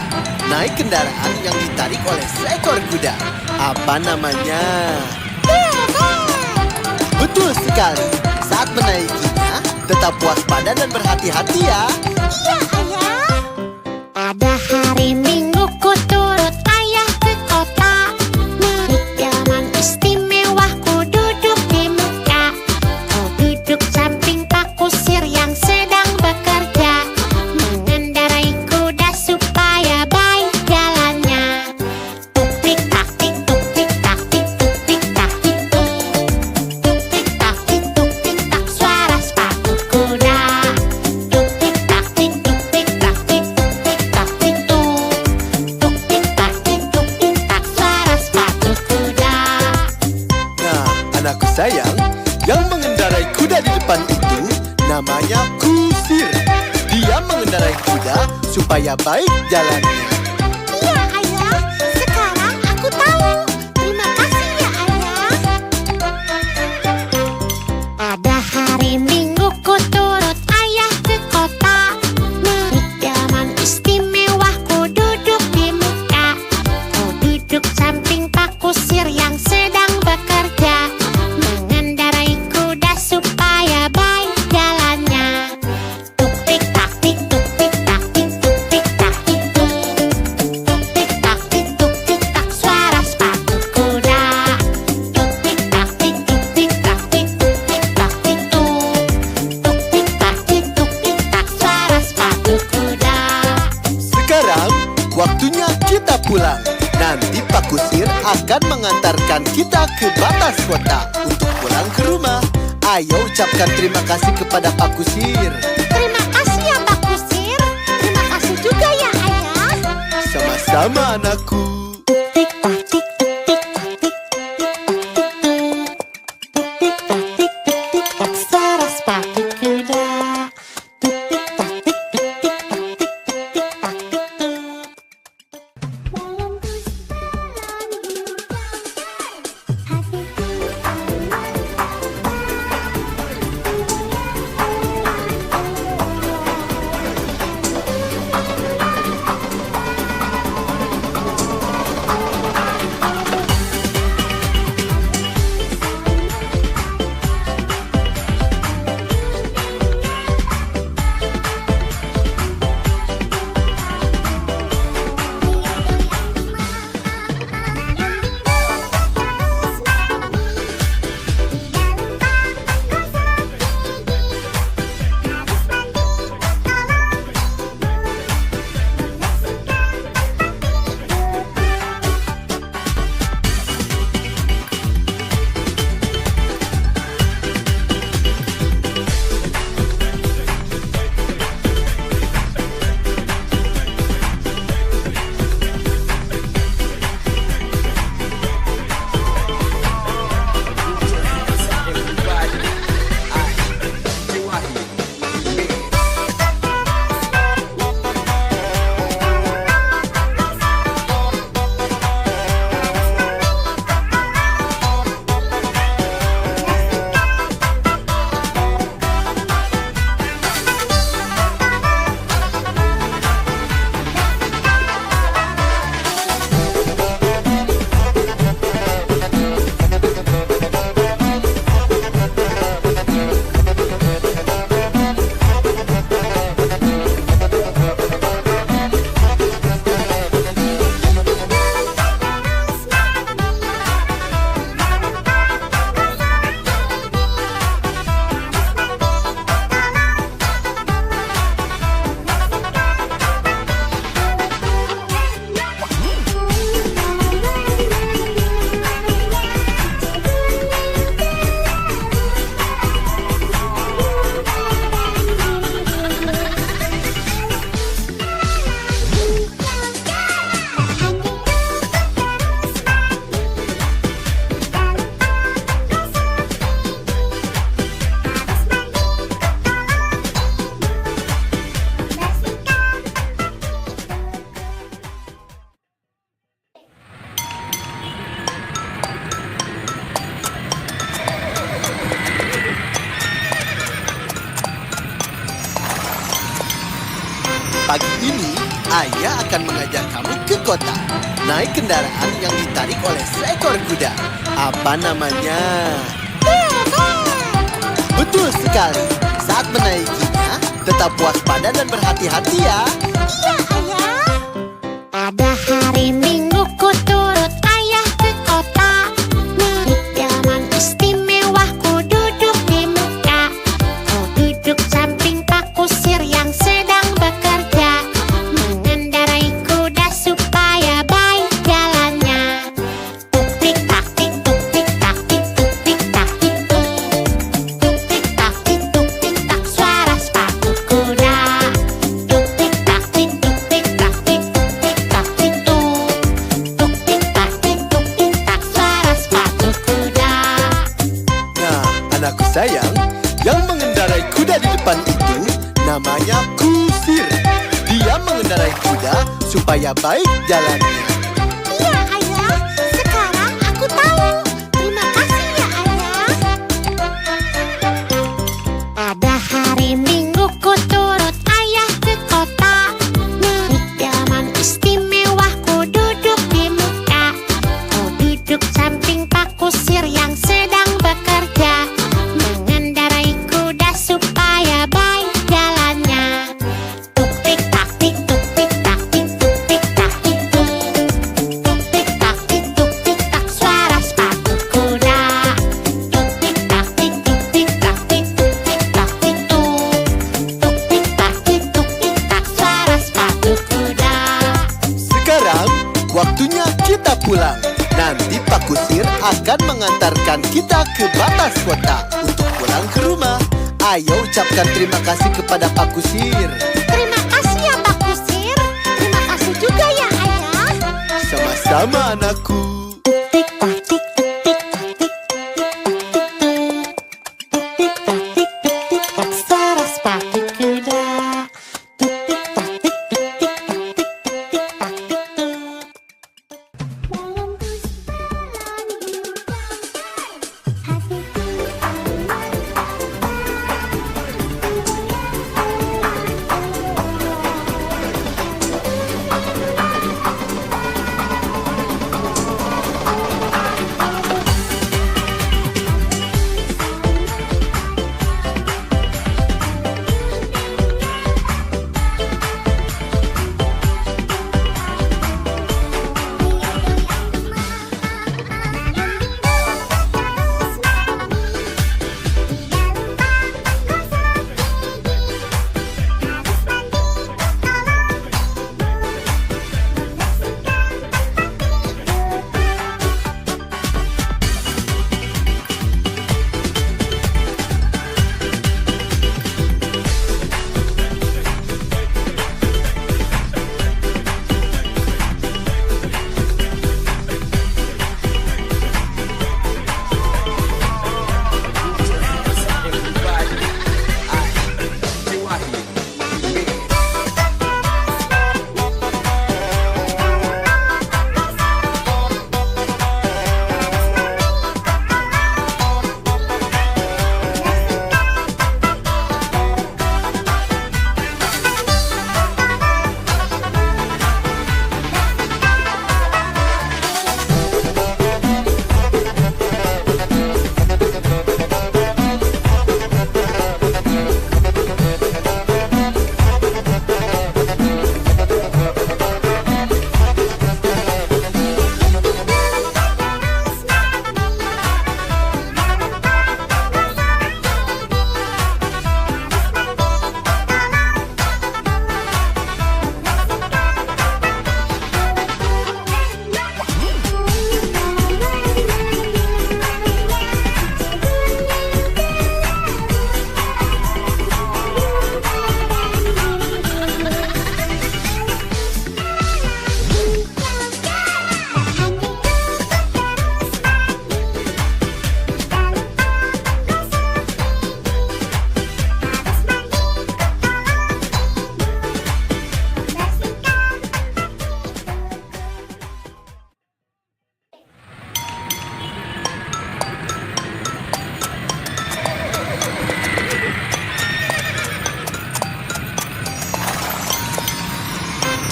Naik kendaraan yang ditarik oleh seekor kuda. Apa namanya? Betul sekali. Saat menaikinya, tetap waspada dan berhati-hati ya. Iya Ayah. Pada hari Minggu ku turut ayah ke kota. Naik delman istimewa ku duduk di muka. Ku duduk samping Pak Kusir yang sedang bekerja. Mengendarai kuda supaya baik jalannya. Tuk tik tak tik tuk tik tak tik tuk tik tak tik tuk. Tuk tik tak tik tuk tik tak suara sepatu kuda. Tuk tik tak tik tuk tik tak tik tuk tik tak tik tuk. Tuk tik tak tik tuk tik tak suara sepatu kuda. Nah, anakku sayang, yang mengendarai kuda di depan itu namanya Kusir. Dia mengendarai kuda supaya baik jalannya. Iya Ayah, sekarang aku tahu. Terima kasih ya Ayah. Pada hari Minggu ku turut ayah ke kota. Naik delman istimewa ku duduk di muka. Ku duduk samping Pak Kusir yang sedang bekerja. Mengendarai kuda supaya baik jalannya. Tuk tik tak tik tuk tik tak tik tuk tik tak tik tuk. waktunya kita pulang. Nanti Pak Kusir akan mengantarkan kita ke batas kota untuk pulang ke rumah. Ayo ucapkan terima kasih kepada Pak Kusir. Terima kasih ya Pak Kusir. Terima kasih juga ya Ayah. Sama-sama anakku. Suara sepatu kuda. Pagi ini, Ayah akan mengajak kamu ke kota. Naik kendaraan yang ditarik oleh seekor kuda. Apa namanya? Betul sekali. Saat menaikinya, tetap waspada dan berhati-hati ya. Iya Ayah. Pada hari Minggu ku turut Ayah ke kota. Naik delman istimewa ku duduk di muka. Ku duduk samping Pak Kusir yang sedang bekerja. Mengendarai kuda supaya baik jalannya. Tuk tik tak tik tuk tik tak tik tuk tik tak tik tuk. Tuk tik tak tik tuk tik tak suara sepatu kuda. Tuk tik tak tik tuk tik tak tik tuk tik tak tik tuk. Tuk tik tak tik tuk tik tak suara sepatu kuda. Nah, anakku sayang, yang mengendarai kuda di depan itu namanya Kusir. Dia mengendarai kuda supaya baik jalannya. Iya Ayah, sekarang aku tahu. Terima kasih ya Ayah. Pada hari Minggu ku turut Ayah ke kota. Naik delman istimewa ku duduk di muka. Ku duduk samping Pak Kusir yang sedang bekerja. Mengendarai kuda supaya baik jalannya. Tuk tik tak tik tuk tik tak tik tuk tik tak tik tuk. waktunya kita pulang. Nanti Pak Kusir akan mengantarkan kita ke batas kota untuk pulang ke rumah. Ayo ucapkan terima kasih kepada Pak Kusir. Terima kasih ya Pak Kusir. Terima kasih juga ya Ayah. Sama-sama anakku. Tik tak tik tik tik tak tik tik tak tik tik tak suara sepatu kuda. Tik tik tak tik tik tik tak tik tik tak tik. Dalam perjalanan hidup hatiku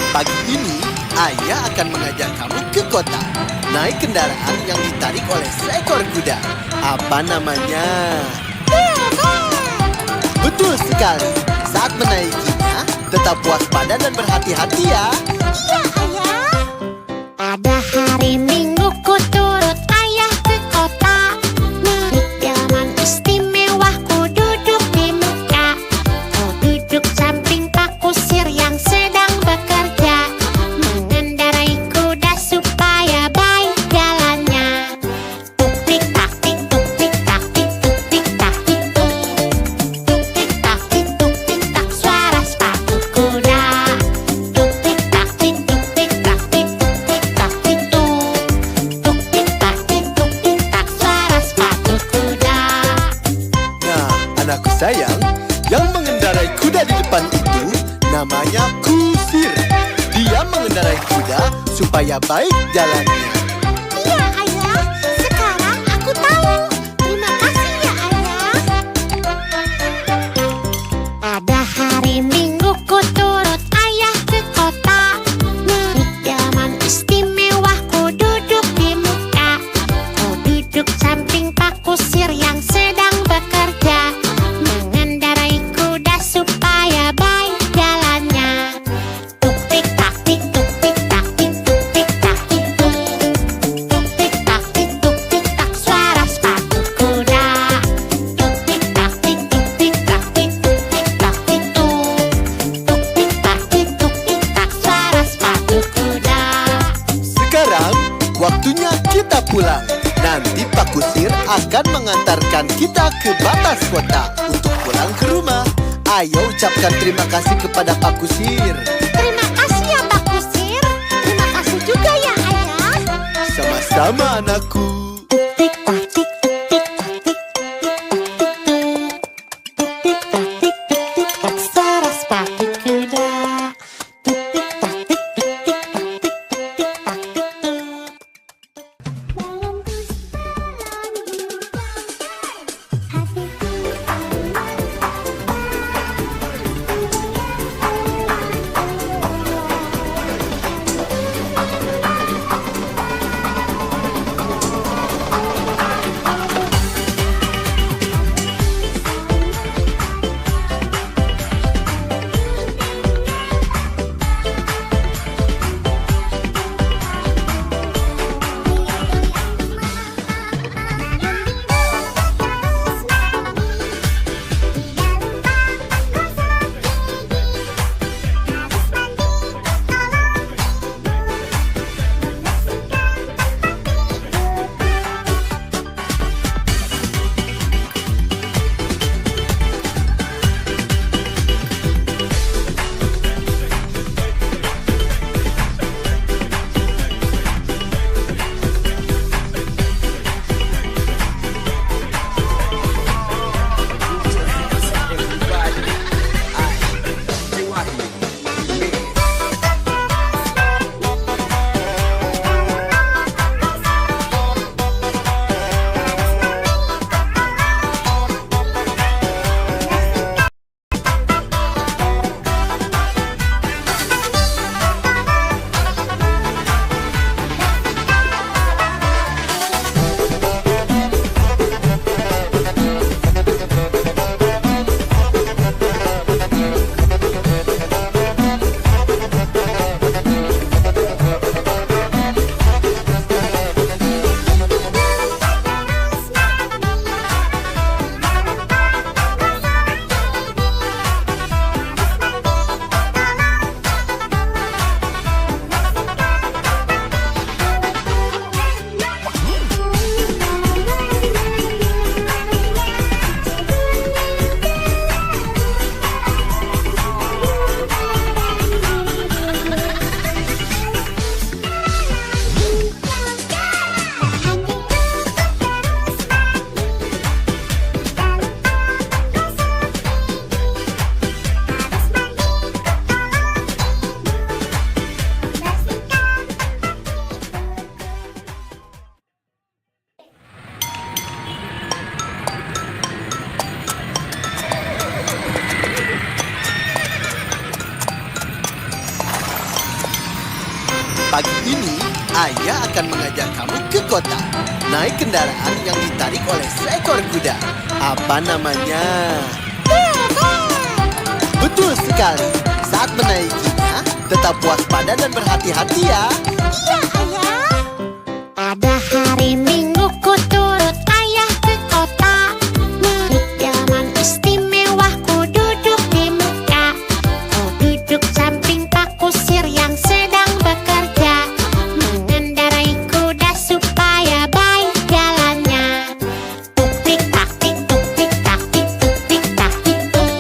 Pagi ini, Ayah akan mengajak kamu ke kota. Naik kendaraan yang ditarik oleh seekor kuda. Apa namanya? Betul sekali. Saat menaikinya, tetap waspada dan berhati-hati ya. Iya Ayah. Pada hari Minggu ku turut Ayah ke kota. Naik delman istimewa ku duduk di muka. Ku duduk samping Pak Kusir yang sedang bekerja. Mengendarai kuda supaya baik jalannya. Tuk tik tak tik tuk tik tak tik tuk tik tak tik tuk. Tuk tik tak tik tuk tik tak suara sepatu kuda. Tuk tik tak tik tuk tik tak tik tuk tik tak tik tuk. Tuk tik tak tik tuk tik tak suara sepatu kuda. Nah, anakku sayang, yang mengendarai kuda di depan itu namanya Kusir. Dia mengendarai kuda supaya baik jalannya. Iya Ayah, sekarang aku tahu. Terima kasih ya Ayah. Pada hari Minggu ku turut Ayah ke kota. Naik delman istimewa ku duduk di muka. Ku duduk samping Pak Kusir yang sedang bekerja. Mengendarai kuda supaya baik jalannya. Tuk tik tak tik tuk tik tak tik tuk tik tak tik tuk. Kusir akan mengantarkan kita ke batas kota untuk pulang ke rumah. Ayo ucapkan terima kasih kepada Pak Kusir. Terima kasih ya Pak Kusir. Terima kasih juga ya Ayah. Sama-sama anakku. Tik tak tik tik tak tik tik tak tik tik tak suara sepatu kuda. Tik tik tak tik tik tak tik tik tak tik. Dalam perjalanan hidup hatiku Pagi ini, Ayah akan mengajak kamu ke kota. Naik kendaraan yang ditarik oleh seekor kuda. Apa namanya? Betul sekali. Saat menaikinya, tetap waspada dan berhati-hati ya. Iya Ayah. Pada hari Minggu ku turut Ayah ke kota. Naik delman istimewa ku duduk di muka. Ku duduk samping Pak Kusir yang sedang bekerja. Mengendarai kuda supaya baik jalannya. Tuk tik tak tik tuk tik tak tik tuk tik tak tik tuk.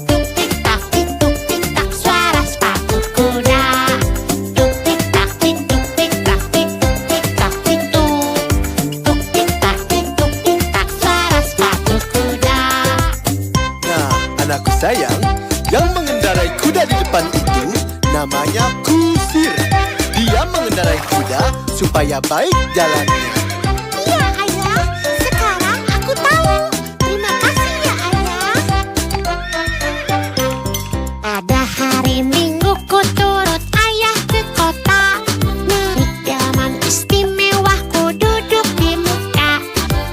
Tuk tik tak tik tuk tik tak suara sepatu kuda. Tuk tik tak tik tuk tik tak tik tuk tik tak tik tuk. Tuk tik tak tik tuk tik tak suara sepatu kuda. Nah, anakku sayang, yang mengendarai kuda di depan itu namanya Kusir. Dia mengendarai kuda supaya baik jalannya. Iya Ayah, sekarang aku tahu. Terima kasih ya Ayah. Pada hari Minggu ku turut Ayah ke kota. Naik delman istimewa ku duduk di muka.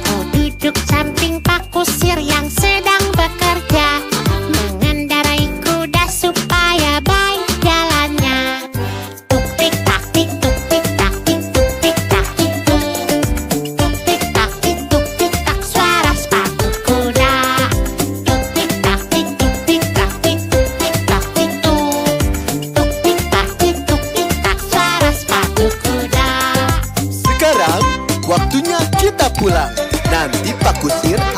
Ku duduk samping Pak Kusir yang sedang bekerja. Mengendarai kuda supaya baik jalannya. Tuk tik tak tik tuk tik tak tik tuk tik tak tik tuk.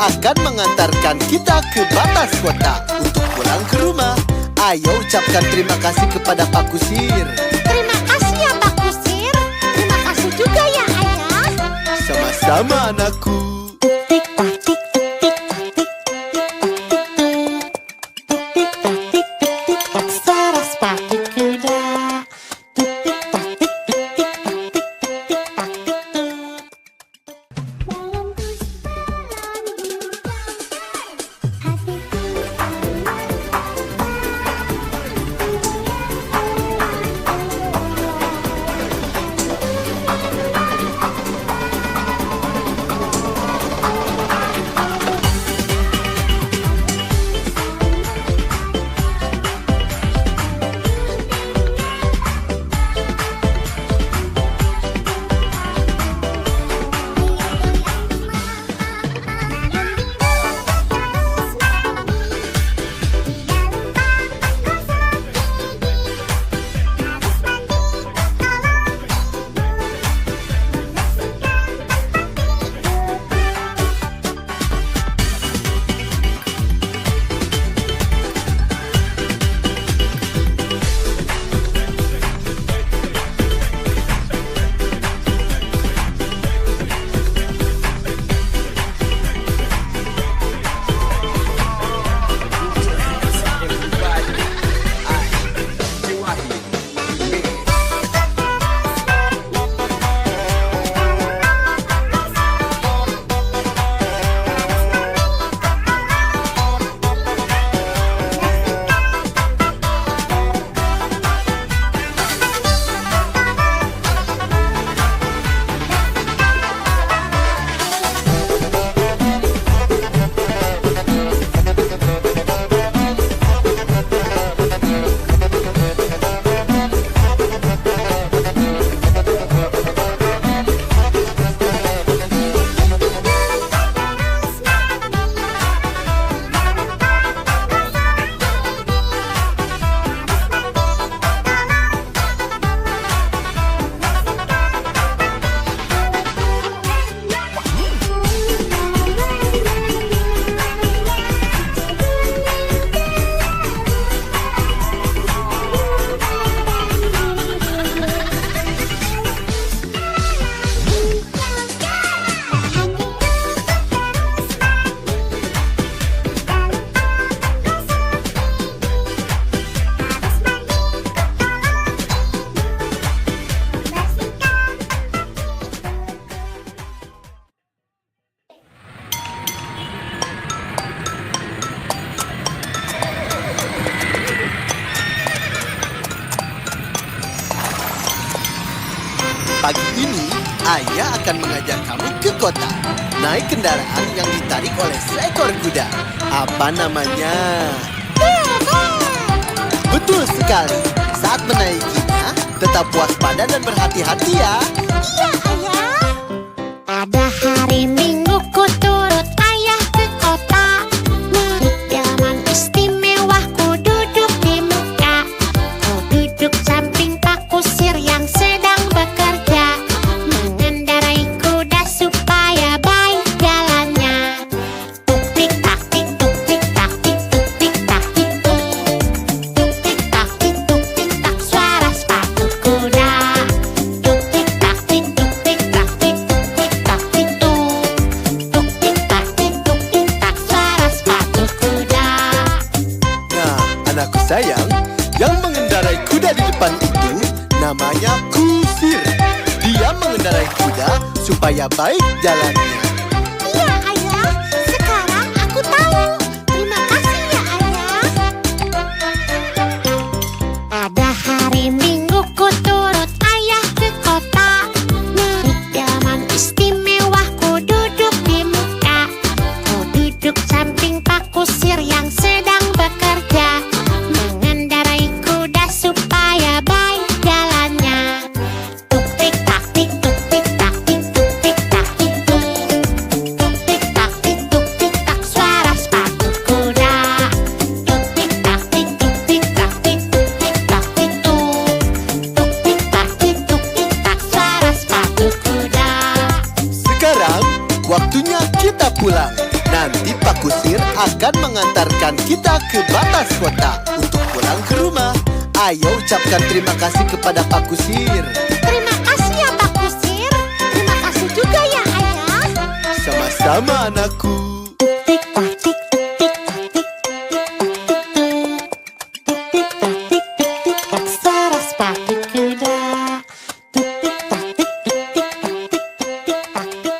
akan mengantarkan kita ke batas kota untuk pulang ke rumah. Ayo ucapkan terima kasih kepada Pak Kusir. Terima kasih ya Pak Kusir. Terima kasih juga ya Ayah. Sama-sama anakku. Tik tak tik tik tak tik tik tak tik tik tak suara sepatu kuda. Tik tik tak tik tik tak tik tik tak tik. Pagi ini, Ayah akan mengajak kamu ke kota. Naik kendaraan yang ditarik oleh seekor kuda. Apa namanya? Betul sekali. Saat menaikinya, tetap waspada dan berhati-hati ya. Iya Ayah. Pada hari Minggu ku turut ayah ke kota. Naik delman istimewa ku duduk di muka. Ku duduk samping Pak Kusir yang sedang bekerja. Mengendarai kuda supaya baik jalannya. Tuk tik tak tik tuk tik tak tik tuk tik tak tik tuk. Tuk tik tak tik tuk tik tak suara sepatu kuda. Tuk tik tak tik tuk tik tak tik tuk tik tak tik tuk. Tuk tik tak tik tuk tik tak suara sepatu kuda. Nah, anakku sayang, yang mengendarai kuda di depan itu namanya Kusir. Dia mengendarai kuda supaya baik jalannya. Iya Ayah, sekarang aku tahu. Terima kasih ya Ayah. Pada hari Minggu ku turut ayah ke kota. Naik delman istimewa ku duduk di muka. Ku duduk samping Pak Kusir yang sedang bekerja. Mengendarai kuda supaya baik jalannya. Tuk tik tak tik tuk tik tak tik tuk tik tak tik tuk. mengantarkan kita ke batas kota untuk pulang ke rumah. Ayo ucapkan terima kasih kepada Pak Kusir. Terima kasih ya Pak Kusir. Terima kasih juga ya Ayah. Sama-sama anakku. Tik tak tik tik tak tik tik tak tik tik tak suara sepatu kuda. Tik tik tak tik tik tak tik tik tak tik.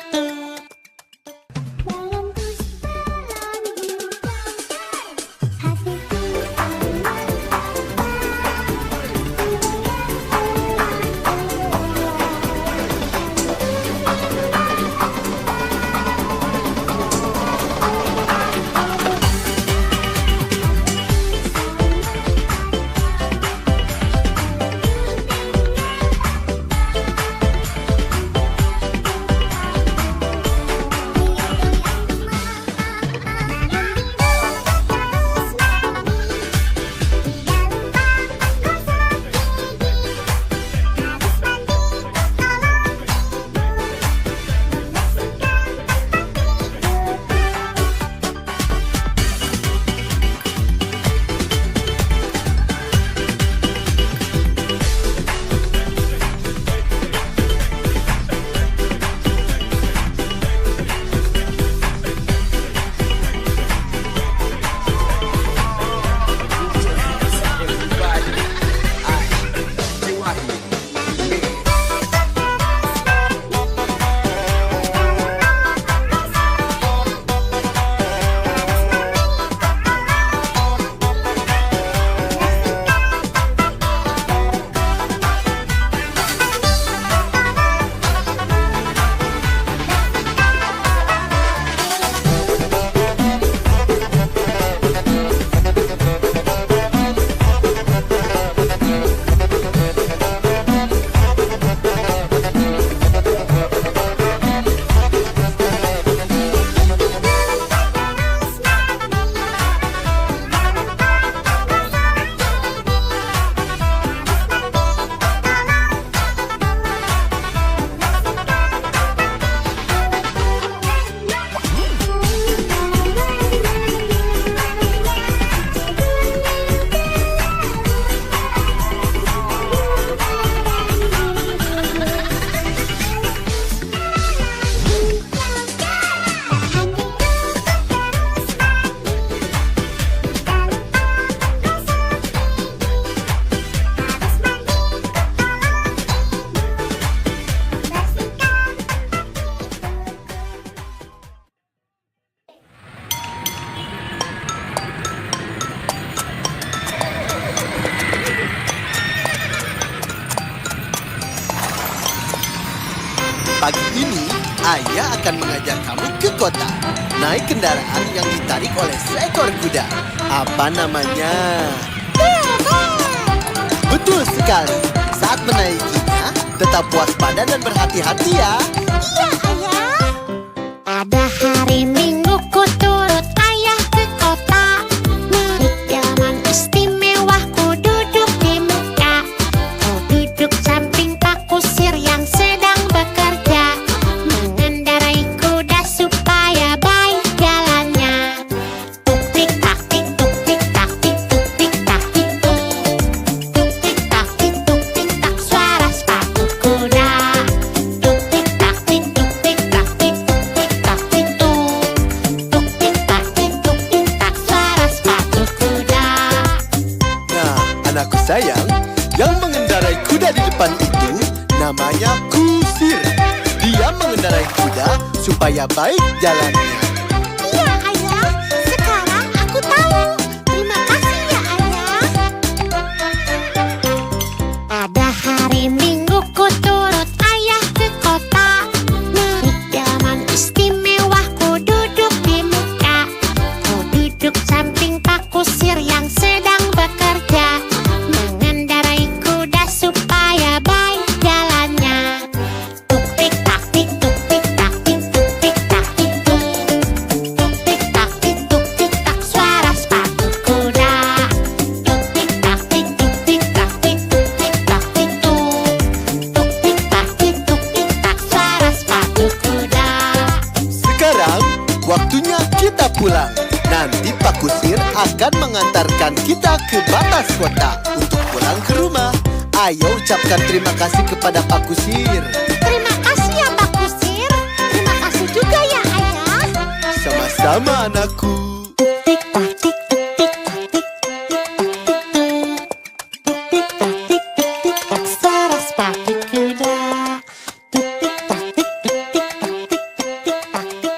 Pagi ini, Ayah akan mengajak kamu ke kota. Naik kendaraan yang ditarik oleh seekor kuda. Apa namanya? Betul sekali. Saat menaikinya, tetap waspada dan berhati-hati ya. Iya Ayah. Ada hari Minggu ku turut Ayah ke kota. Naik delman istimewa ku duduk di muka. Ku duduk samping Pak Kusir yang sedang bekerja. Mengendarai kuda supaya baik jalannya. Tuk tik tak tik tuk tik tak tik tuk tik tak tik tuk. Tuk tik tak tik tuk tik tak suara sepatu kuda. Tuk tik tak tik tuk tik tak tik tuk tik tak tik tuk. Tuk tik tak tik tuk tik tak suara sepatu kuda. Nah, anakku sayang, yang mengendarai kuda di depan itu namanya Kusir. Dia mengendarai kuda supaya baik jalannya. Iya Ayah, sekarang aku tahu. Terima kasih ya Ayah. Ada hari Minggu ku turut Ayah ke kota. Naik delman istimewa ku duduk di muka. Ku duduk samping Pak Kusir yang sedang bekerja. Mengendarai kuda supaya baik jalannya. Tuk tik tak tik tuk tik tak tik tuk tik tak tik tuk. akan mengantarkan kita ke batas kota untuk pulang ke rumah. Ayo ucapkan terima kasih kepada Pak Kusir. Terima kasih ya Pak Kusir. Terima kasih juga ya Ayah. Sama-sama anakku. Tik tak tik tik tak tik tik tak tik tik tak saras pakai kuda. Tik tik tak tik tik tak tik tik tak tik.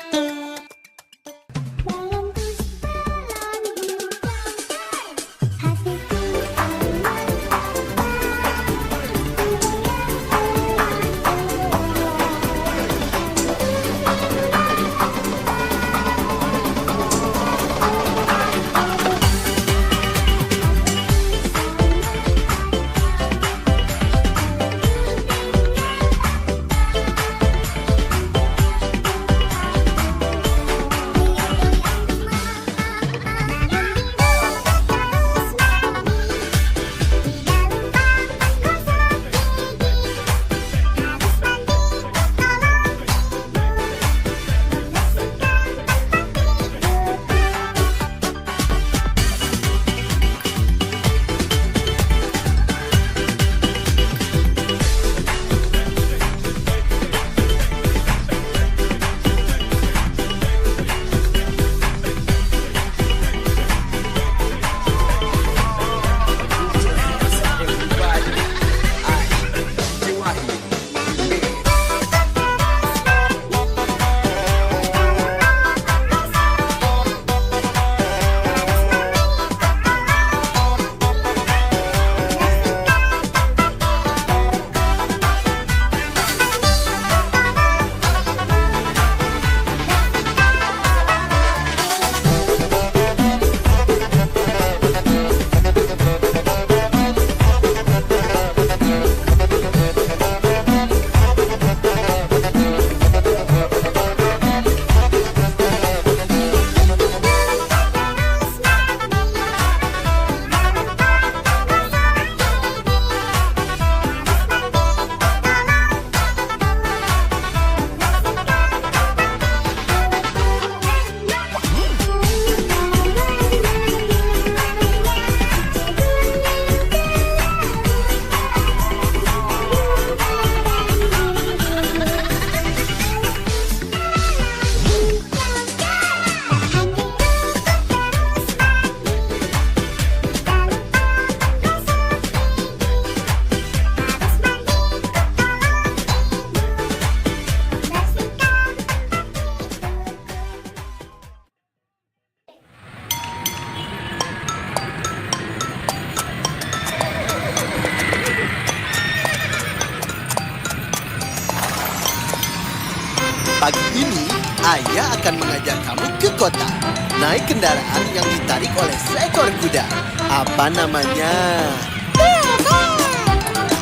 Pagi ini, Ayah akan mengajak kamu ke kota. Naik kendaraan yang ditarik oleh seekor kuda. Apa namanya?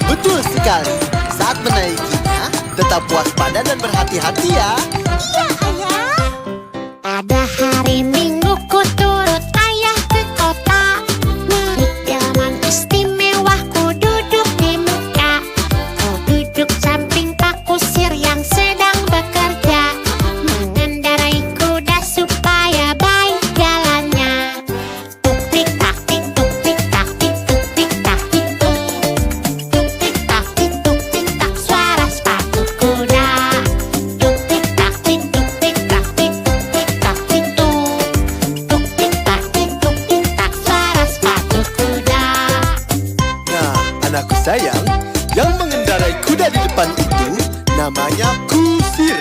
Betul sekali. Saat menaikinya, tetap waspada dan berhati-hati ya. Iya Ayah. Pada hari Minggu ku turut Ayah ke kota. Naik delman istimewa ku duduk di muka. Ku duduk samping Pak Kusir yang sedang bekerja. Mengendarai kuda supaya baik jalannya. Tuk tik tak tik tuk tik tak tik tuk tik tak tik tuk. Tuk tik tak tik tuk tik tak suara sepatu kuda. Tuk tik tak tik tuk tik tak tik tuk tik tak tik tuk. Tuk tik tak tik tuk tik tak suara sepatu kuda. Nah, anakku sayang, yang mengendarai kuda di depan itu namanya Kusir.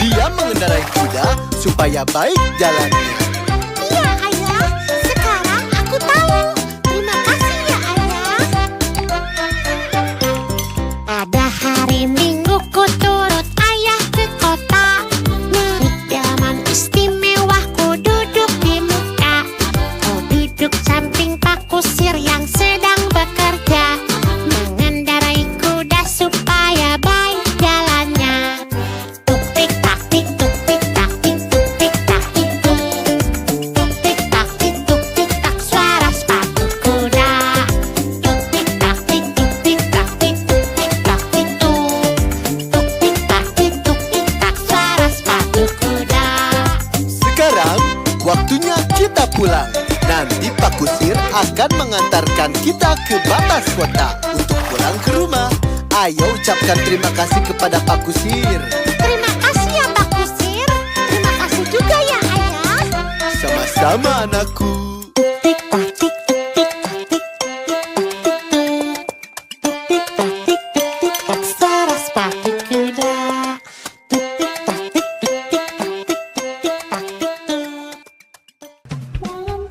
Dia mengendarai kuda supaya baik jalannya. Iya Ayah, sekarang aku tahu. Terima kasih ya Ayah. Pada hari Minggu ku turut Ayah ke kota. Naik delman istimewa ku duduk di muka. Ku duduk samping Pak Kusir yang sedang bekerja. Mengendarai kuda supaya baik jalannya. Tuk tik tak tik tuk tik tak tik tuk tik tak tik tuk. akan mengantarkan kita ke batas kota untuk pulang ke rumah. Ayo ucapkan terima kasih kepada Pak Kusir. Terima kasih ya Pak Kusir. Terima kasih juga ya Ayah. Sama-sama anakku. Tik tak tik tik tak tik tik tak tik tik tak suara sepatu kuda. Tik tik tak tik tik tak tik tik tak tik. Dalam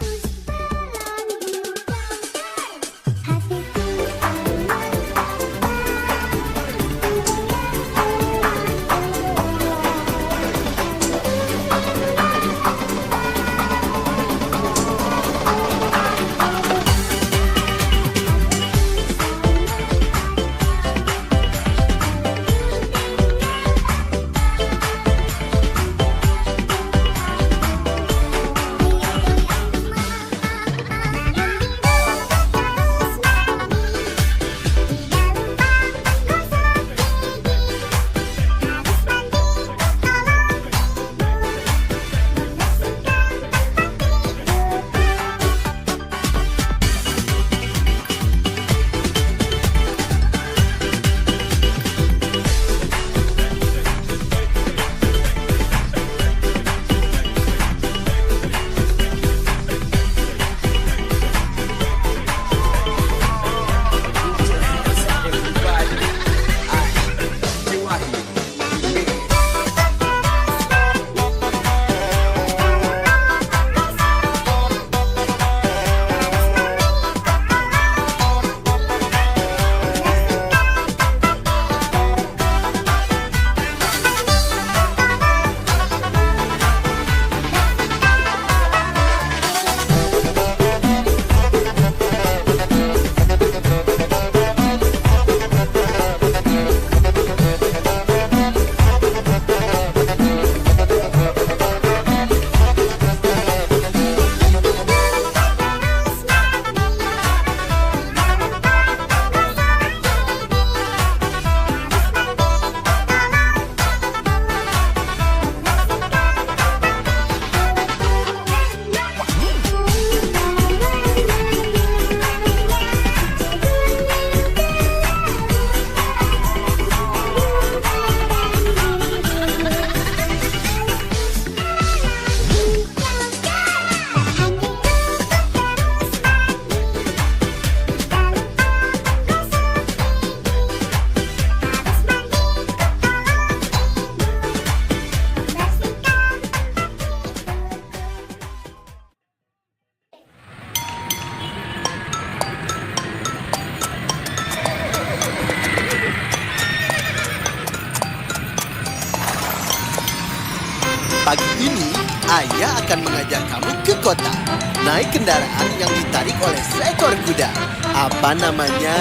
Pagi ini, Ayah akan mengajak kamu ke kota. Naik kendaraan yang ditarik oleh seekor kuda. Apa namanya?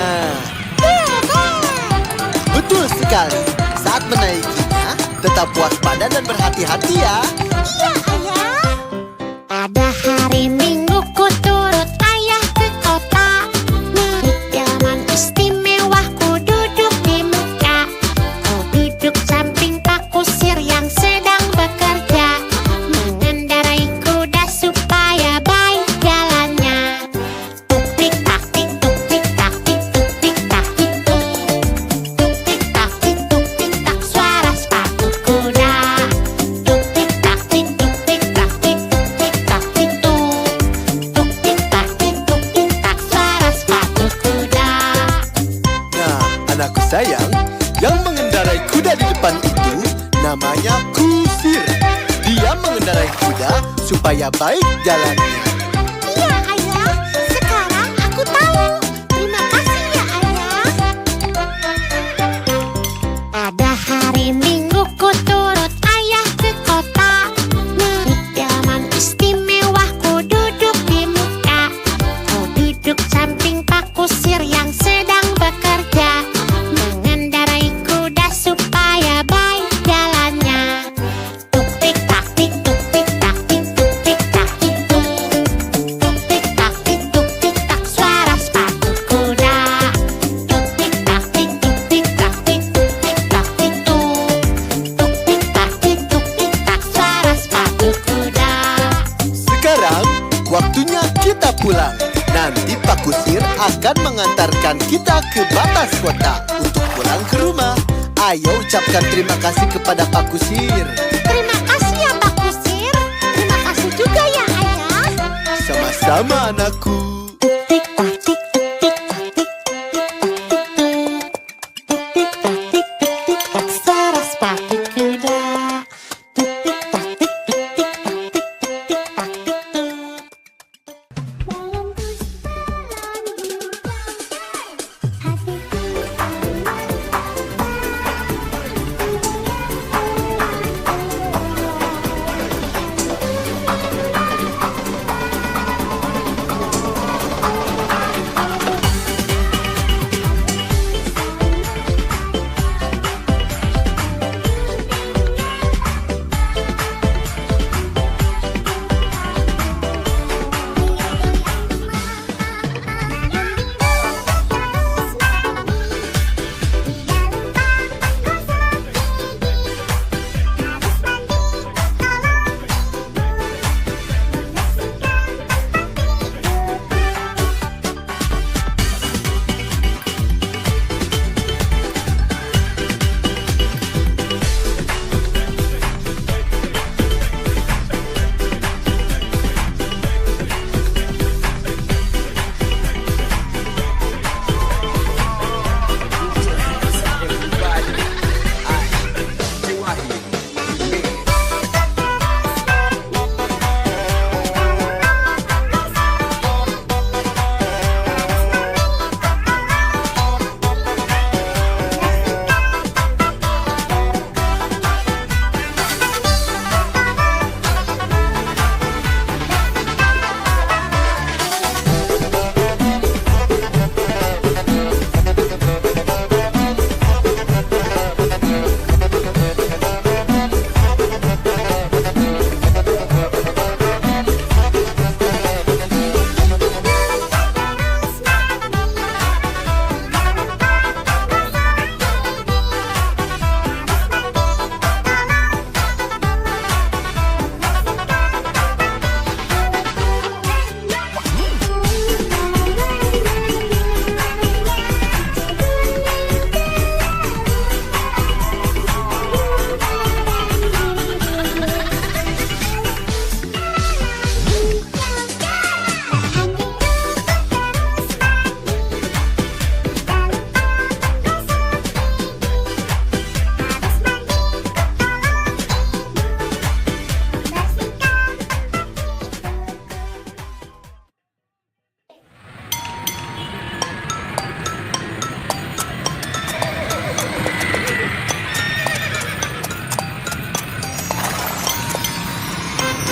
Betul sekali. Saat menaikinya, tetap waspada dan berhati-hati ya. Iya Ayah. Pada hari Minggu ku turut Ayah ke kota. Naik delman istimewa ku duduk di muka. Ku duduk samping Pak Kusir yang sedang bekerja. Mengendarai kuda supaya baik jalannya. Tuk tik tak tik tuk tik tak tik tuk tik tak tik tuk. Tuk tik tak tik tuk tik tak suara sepatu kuda. Tuk tik tak tik tuk tik tak tik tuk tik tak tik tuk. Tuk tik tak tik tuk tik tak suara sepatu kuda. Nah, anakku sayang, yang mengendarai kuda di depan itu namanya Kusir. Dia mengendarai kuda supaya baik jalannya. Iya Ayah, sekarang aku tahu. Terima kasih ya Ayah. Pada hari Minggu ku turut Ayah ke kota. Naik delman istimewa ku duduk di muka. Ku duduk samping Pak Kusir yang sedang bekerja. Mengendarai kuda supaya baik jalannya. Tuk tik tak tik tuk tik tak tik tuk tik tak tik tuk. akan mengantarkan kita ke batas kota untuk pulang ke rumah. Ayo ucapkan terima kasih kepada Pak Kusir. Terima kasih ya Pak Kusir. Terima kasih juga ya Ayah. Sama-sama anakku. Tik tak tik tik tak tik tik tak tik tik tak suara sepatu kuda. Tik tak tik tik tak tik tik tak tik. Dalam perjalanan hatiku.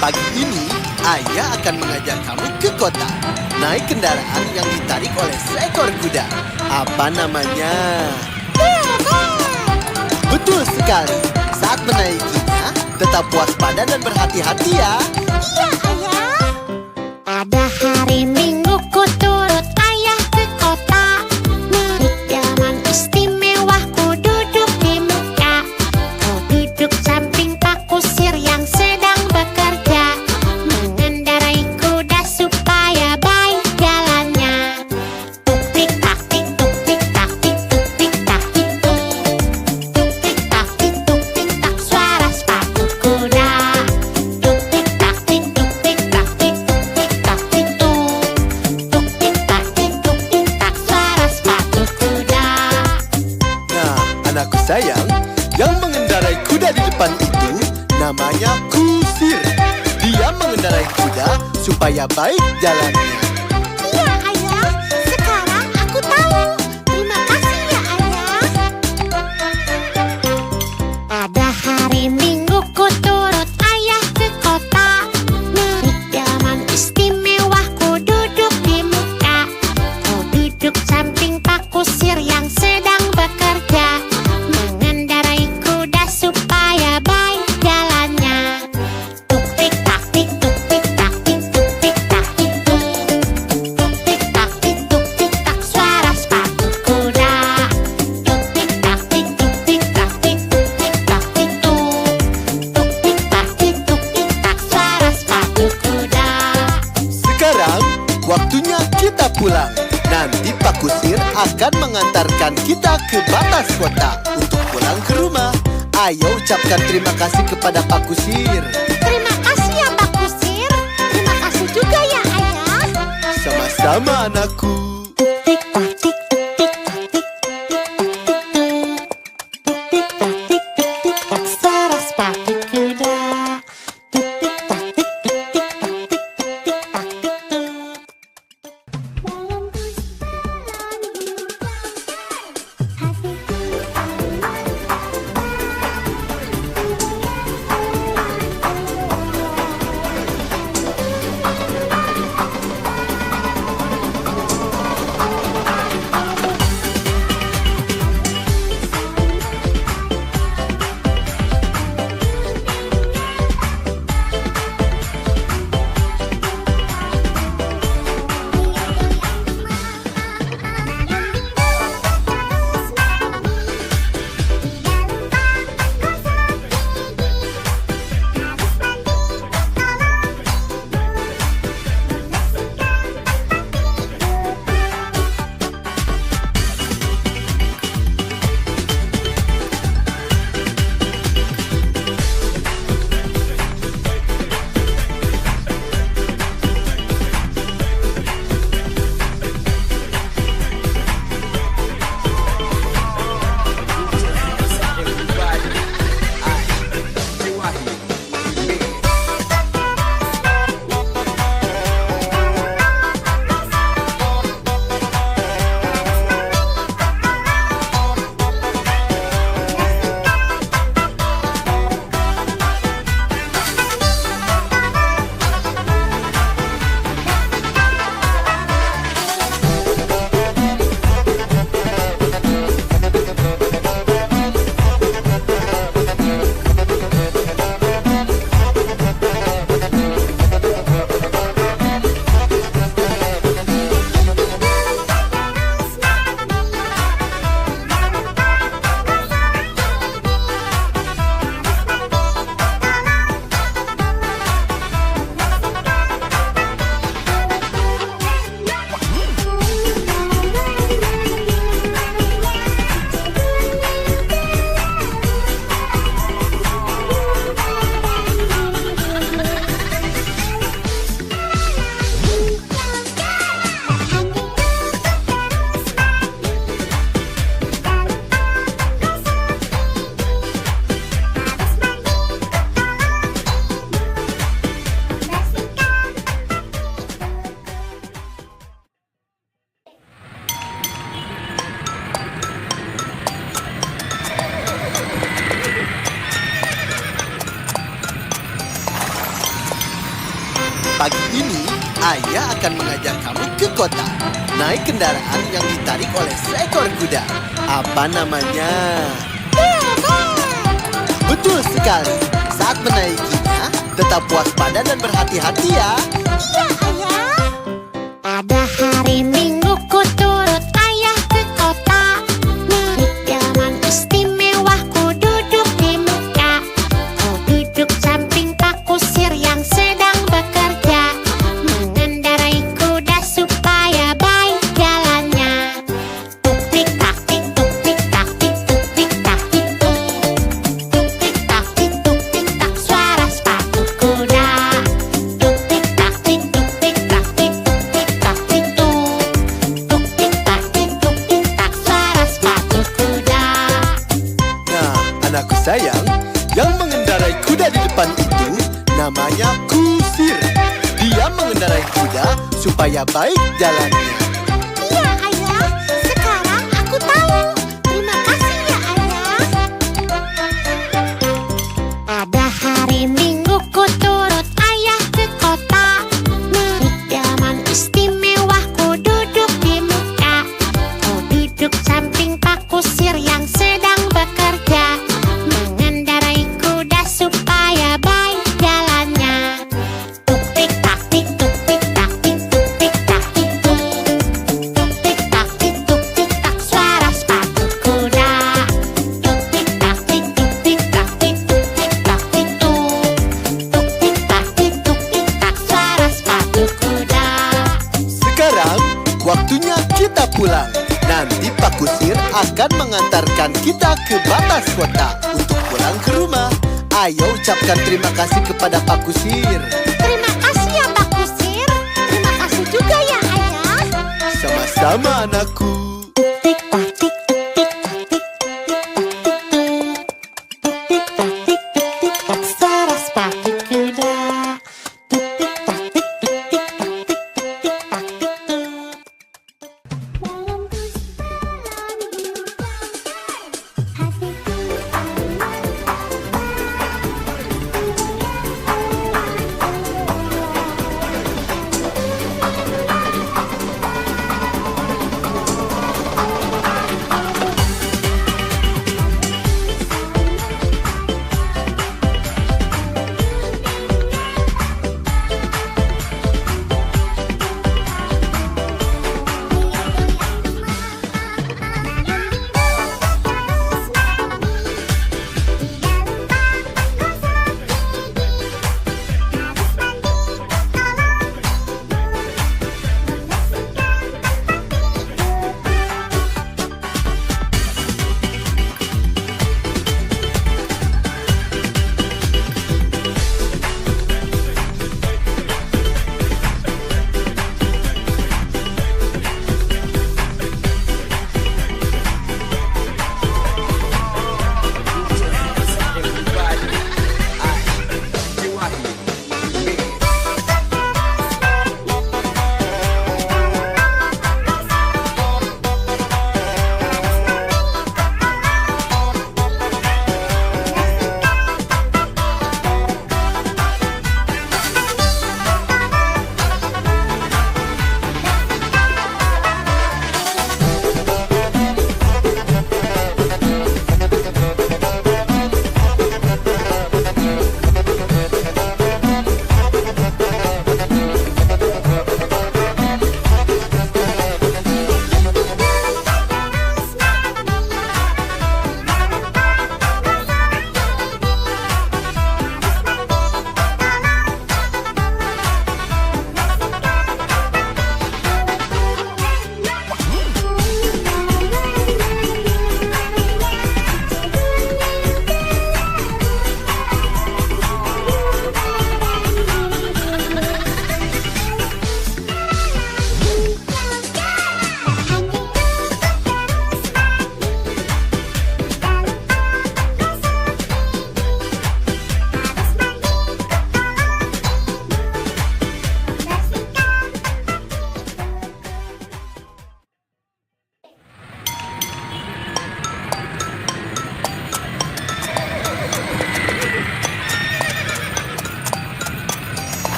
Pagi ini, Ayah akan mengajak kamu ke kota. Naik kendaraan yang ditarik oleh seekor kuda. Apa namanya? Betul sekali. Saat menaikinya, tetap waspada dan berhati-hati ya. Iya Ayah. Pada hari Minggu ku turut ayah ke kota. Naik delman istimewa ku duduk di muka. Ku duduk samping Pak Kusir yang sedang bekerja. Mengendarai kuda supaya baik jalannya. Tuk tik tak tik tuk tik tak tik tuk tik tak tik tuk. Tuk tik tak tik tuk tik tak suara sepatu kuda. Tuk tik tak tik tuk tik tak tik tuk tik tak tik tuk. Tuk tik tak tik tuk tik tak suara sepatu kuda. Nah, anakku sayang, yang mengendarai kuda di depan itu namanya Kusir. Dia mengendarai kuda supaya baik jalannya. Iya Ayah, sekarang aku tahu. Terima kasih ya Ayah. Pada hari Minggu ku turut ayah ke kota. Naik delman istimewa ku duduk di muka. Ku duduk samping Pak Kusir yang sedang bekerja. Mengendarai kuda supaya baik jalannya. Tuk tik tak tik tuk tik tak tik tuk tik tak tik tuk. Pak Kusir akan mengantarkan kita ke batas kota untuk pulang ke rumah. Ayo ucapkan terima kasih kepada Pak Kusir. Terima kasih ya Pak Kusir. Terima kasih juga ya Ayah. Sama-sama anakku. Tik tak tik tik tak tik tik tak tik tik tak suara sepatu kuda. Tik tak tik tik tak tik tik tak tik. Pagi ini, Ayah akan mengajak kamu ke kota. Naik kendaraan yang ditarik oleh seekor kuda. Apa namanya? Betul sekali. Saat menaikinya, tetap waspada dan berhati-hati ya. Iya Ayah. Pada hari Minggu ku turut ayah ke kota. Naik delman istimewa ku duduk di muka. Ku duduk samping Pak Kusir yang sedang bekerja. Mengendarai kuda supaya baik jalannya. Tuk tik tak tik tuk tik tak tik tuk tik tak tik tuk. Tuk tik tak tik tuk tik tak suara sepatu kuda. Tuk tik tak tik tuk tik tak tik tuk tik tak tik tuk. Tuk tik tak tik tuk tik tak suara sepatu kuda. Nah, anakku sayang, yang mengendarai kuda di depan itu namanya Kusir. Dia mengendarai kuda supaya baik jalannya. Iya Ayah, sekarang aku tahu. Terima kasih ya Ayah. Pada hari Minggu ku turut ayah ke kota. Naik delman istimewa ku duduk di muka. Ku duduk samping Pak Kusir yang sedang bekerja. Mengendarai kuda supaya baik jalannya. Tuk tik tak tik tuk tik tak tik tuk tik tak tik tuk. Nanti Pak Kusir akan mengantarkan kita ke batas kota untuk pulang ke rumah. Ayo ucapkan terima kasih kepada Pak Kusir. Terima kasih ya Pak Kusir. Terima kasih juga ya Ayah. Sama-sama anakku.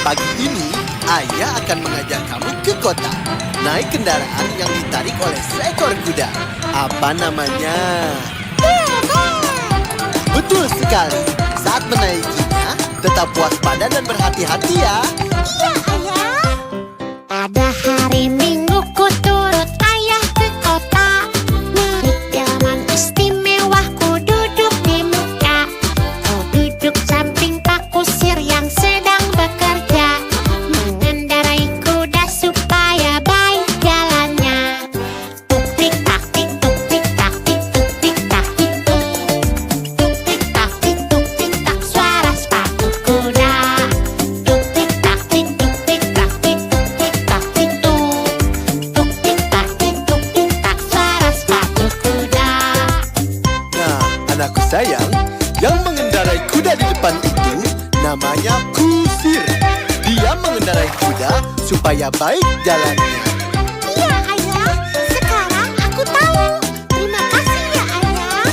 Pagi ini, Ayah akan mengajak kamu ke kota. Naik kendaraan yang ditarik oleh seekor kuda. Apa namanya? Betul sekali. Saat menaikinya, tetap waspada dan berhati-hati ya. Iya Ayah. Pada hari Minggu ku turut Ayah ke kota. Naik delman istimewa ku duduk di muka. Ku duduk samping Pak Kusir yang sedang bekerja. Mengendarai kuda supaya baik jalannya. Tuk tik tak tik tuk tik tak tik tuk tik tak tik tuk. Tuk tik tak tik tuk tik tak suara sepatu kuda. Tuk tik tak tik tuk tik tak tik tuk tik tak tik tuk. Tuk tik tak tik tuk tik tak suara sepatu kuda. Nah, anakku sayang, yang mengendarai kuda di depan itu namanya Kusir. Dia mengendarai kuda supaya baik jalannya. Iya Ayah, sekarang aku tahu. Terima kasih ya Ayah.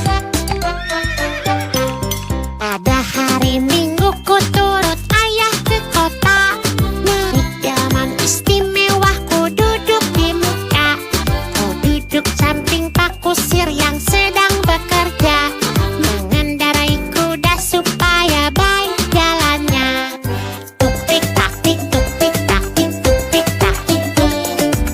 Pada hari Minggu ku turut Ayah ke kota. Naik delman istimewa ku duduk di muka. Ku duduk samping Pak Kusir yang sedang bekerja. Mengendarai kuda supaya baik jalannya. Tuk tik tak tik tuk tik tak tik tuk tik tak tik tuk.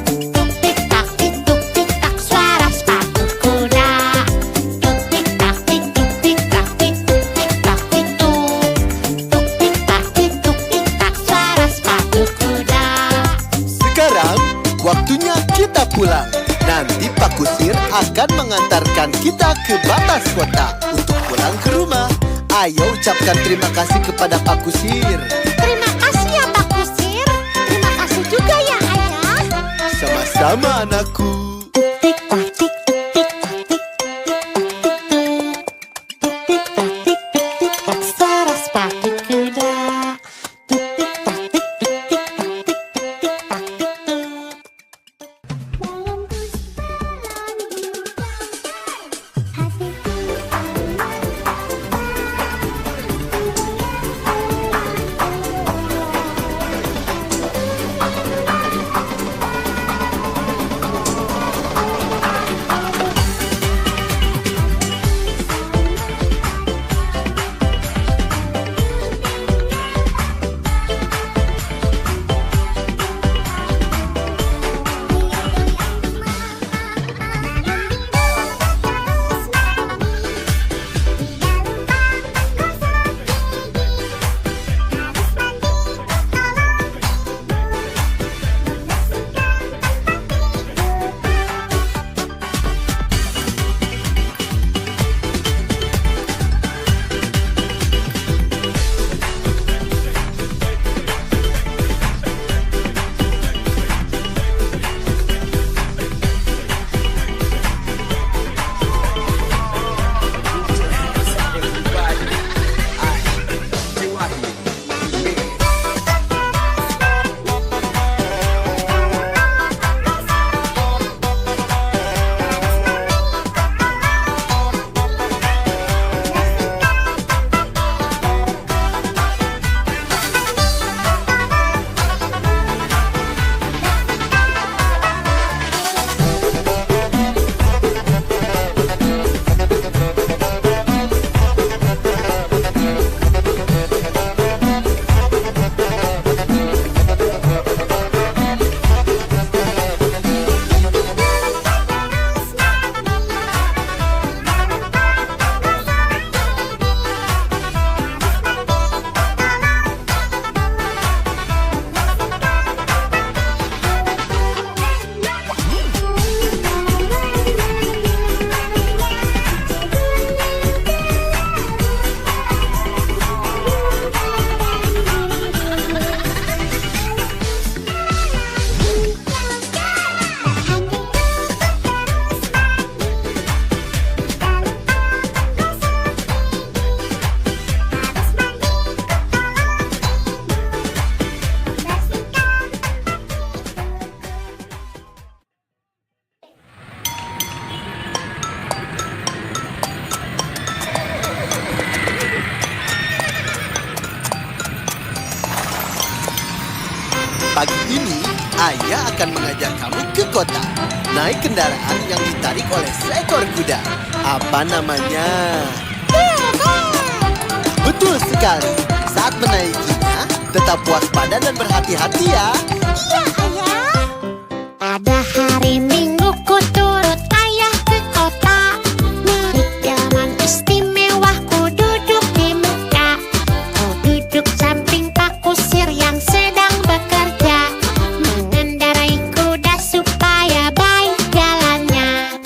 kita pulang. Nanti Pak Kusir akan mengantarkan kita ke batas kota untuk pulang ke rumah. Ayo ucapkan terima kasih kepada Pak Kusir. Terima kasih ya Pak Kusir. Terima kasih juga ya Ayah. Sama-sama anakku. Tik tak tik tik tak tik tik tak tik tik tak suara sepatu kuda. Tik tik tak tik tik tak tik tik tak tik. Dalam perjalanan hidup hatiku Pagi ini, Ayah akan mengajak kamu ke kota. Naik kendaraan yang ditarik oleh seekor kuda. Apa namanya? Betul sekali. Saat menaikinya, tetap waspada dan berhati-hati ya. Iya Ayah. Pada hari Minggu ku turut Ayah ke kota. Naik delman istimewa ku duduk di muka. Ku duduk samping Pak Kusir yang sedang bekerja. Mengendarai kuda supaya baik jalannya.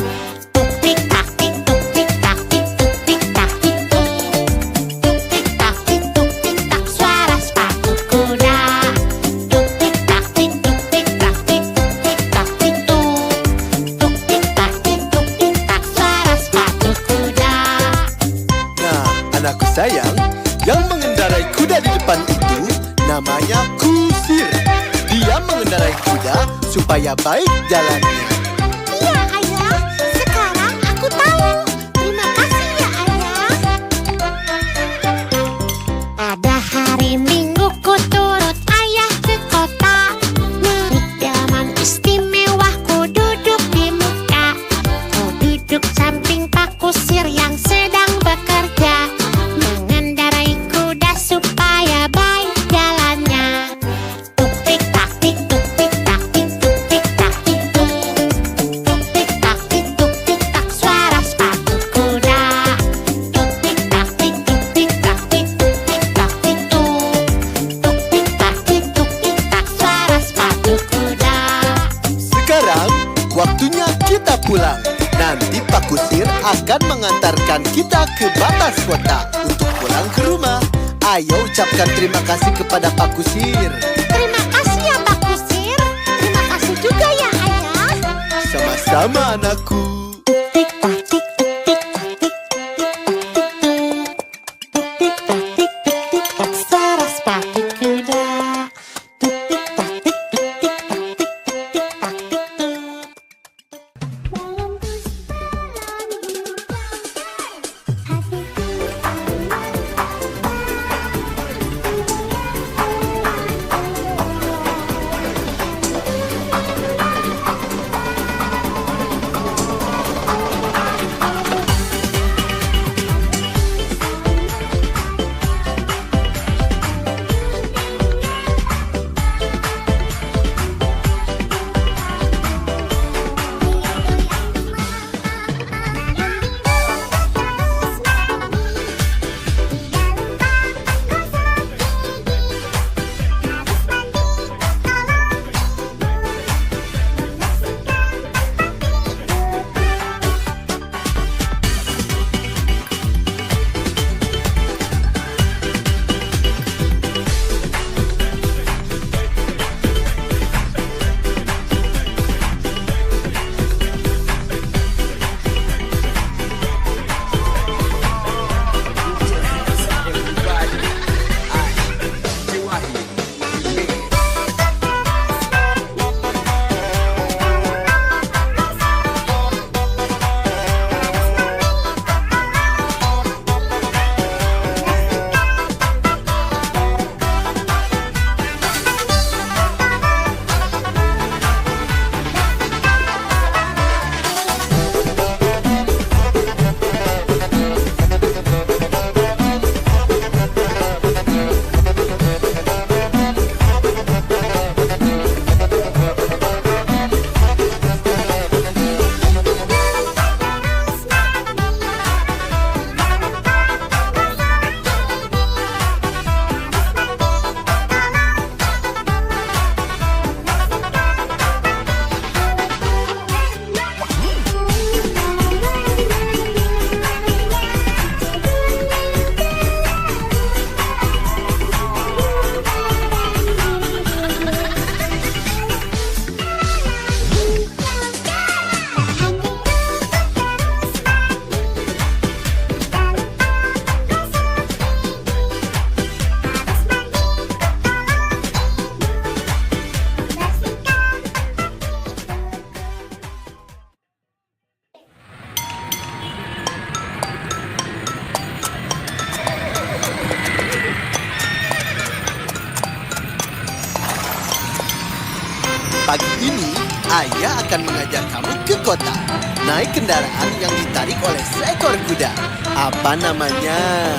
Tuk tik tak tik tuk tik tak tik tuk tik tak tik tuk. Tuk tik tak tik tuk tik tak suara sepatu kuda. Tuk tik tak tik tuk tik tak tik tuk tik tak tik tuk. Tuk tik tak tik tuk tik tak suara sepatu kuda. Nah, anakku sayang, yang mengendarai kuda di depan itu namanya Kusir. Dia mengendarai kuda supaya baik jalannya. Iya Ayah, sekarang aku tahu. Terima kasih ya Ayah. Pada hari Minggu ku turut Ayah ke kota. Naik delman istimewa ku duduk di muka. Ku duduk samping Pak Kusir yang sedang bekerja. Mengendarai kuda supaya baik jalannya. Tuk tik tak tik tuk tik tak tik tuk tik tak tik tuk. waktunya kita pulang. Nanti Pak Kusir akan mengantarkan kita ke batas kota untuk pulang ke rumah. Ayo ucapkan terima kasih kepada Pak Kusir. Terima kasih ya Pak Kusir. Terima kasih juga ya Ayah. Sama-sama anakku. Tik tak tik tik tak tik tik tak tik tik tak suara sepatu kuda. Tik tak tik tik tak tik tik tak tik. Pagi ini, ayah akan mengajak kamu ke kota. Naik kendaraan yang ditarik oleh seekor kuda. Apa namanya?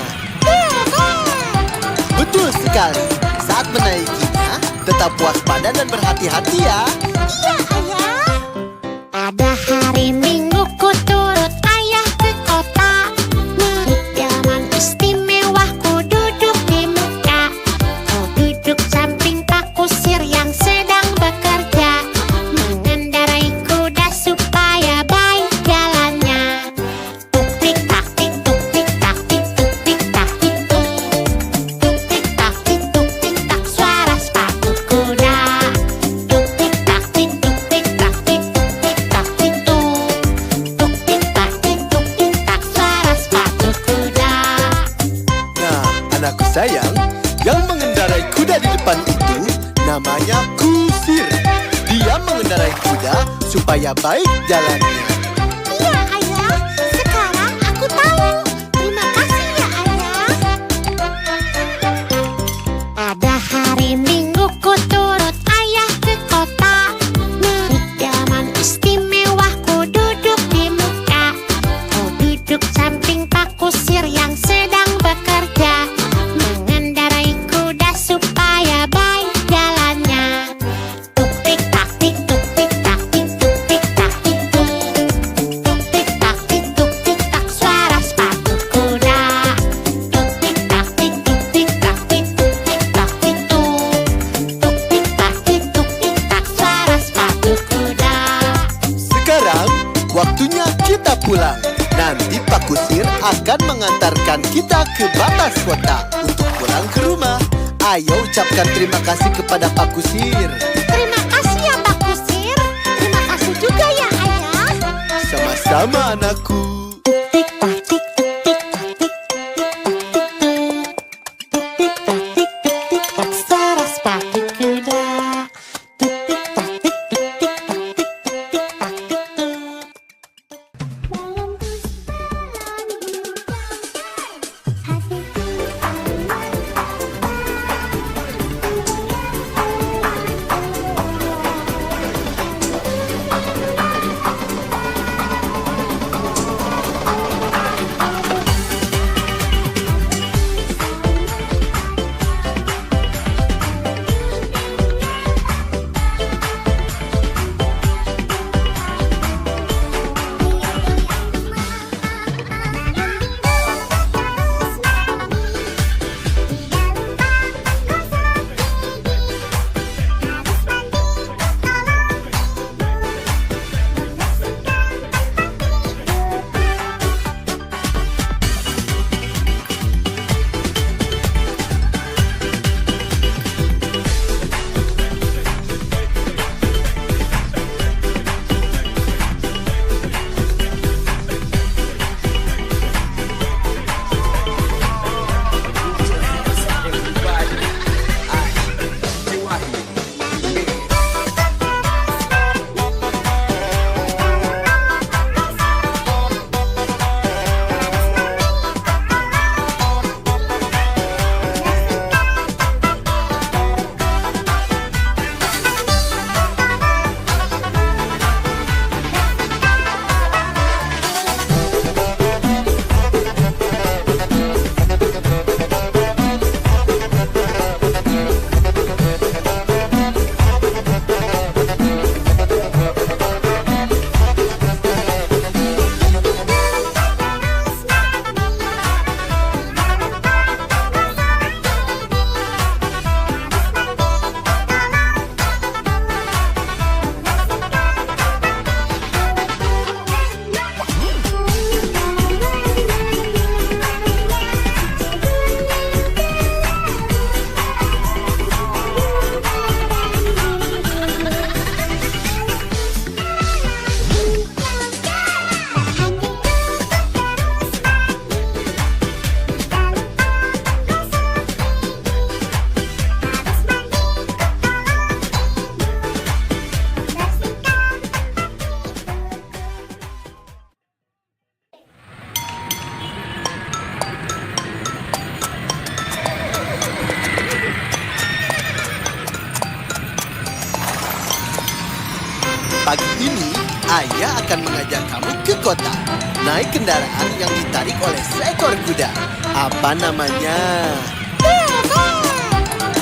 Betul sekali. Saat menaikinya, tetap waspada dan berhati-hati ya. Iya Ayah. Pada hari Minggu ku turut ayah ke kota. Naik delman istimewa ku duduk di muka. Ku duduk samping Pak Kusir yang sedang bekerja. Mengendarai kuda supaya baik jalannya. Tuk tik tak tik tuk tik tak tik tuk tik tak tik tuk. Tuk tik tak tik tuk tik tak suara sepatu kuda. Tuk tik tak tik tuk tik tak tik tuk tik tak tik tuk. Tuk tik tak tik tuk tik tak suara sepatu kuda. Nah, anakku sayang, yang mengendarai kuda di depan itu namanya Kusir. Dia mengendarai kuda supaya baik jalannya. Iya Ayah, sekarang aku tahu. Terima kasih ya Ayah. Pada hari Minggu ku turut ayah ke kota. Naik delman istimewa ku duduk di muka. Ku duduk samping Pak Kusir yang sedang bekerja. Mengendarai kuda supaya baik jalannya. Tuk tik tak tik tuk tik tak tik tuk tik tak tik tuk. waktunya kita pulang. Nanti Pak Kusir akan mengantarkan kita ke batas kota untuk pulang ke rumah. Ayo ucapkan terima kasih kepada Pak Kusir. Terima kasih ya Pak Kusir. Terima kasih juga ya Ayah. Sama-sama anakku. Tik tak tik tik tak tik tik tak tik tik tak suara sepatu kuda. Tik tak tik tik tak tik tik tak tik. Pagi ini, Ayah akan mengajak kamu ke kota. Naik kendaraan yang ditarik oleh seekor kuda. Apa namanya?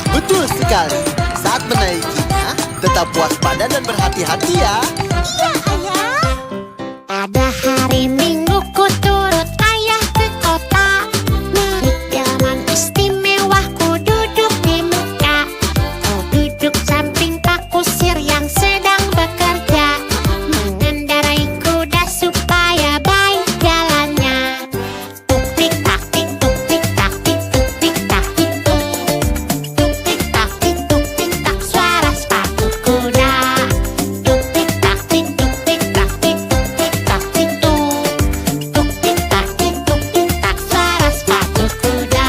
Betul sekali. Saat menaikinya, tetap waspada dan berhati-hati ya. Iya Ayah. Pada hari Minggu ku turut Ayah ke kota. Naik delman istimewa ku duduk di muka. Ku duduk samping Pak Kusir yang sedang bekerja. Mengendarai kuda supaya baik jalannya. Tuk tik tak tik tuk tik tak tik tuk tik tak tik tuk. Tuk tik tak tik tuk tik tak suara sepatu kuda. Tuk tik tak tik tuk tik tak tik tuk tik tak tik tuk. Tuk tik tak tik tuk tik tak suara sepatu kuda.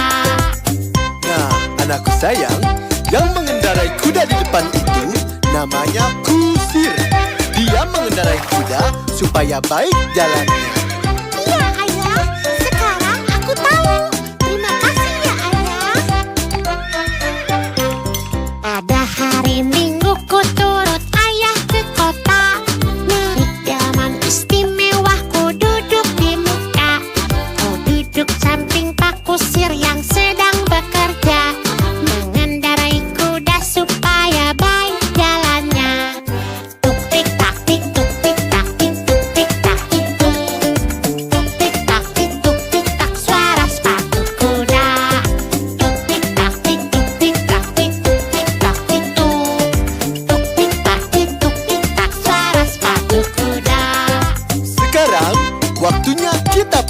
Nah, anakku sayang, yang mengendarai kuda di depan itu namanya Kusir. Dia mengendarai kuda supaya baik jalannya. Iya Ayah, sekarang aku tahu. Terima kasih ya Ayah. Pada hari Minggu ku turut Ayah ke kota. Naik delman istimewa ku duduk di muka. Ku duduk samping Pak Kusir yang sedang bekerja. Mengendarai kuda supaya baik jalannya. Tuk tik tak tik tuk tik tak tik tuk tik tak tik tuk.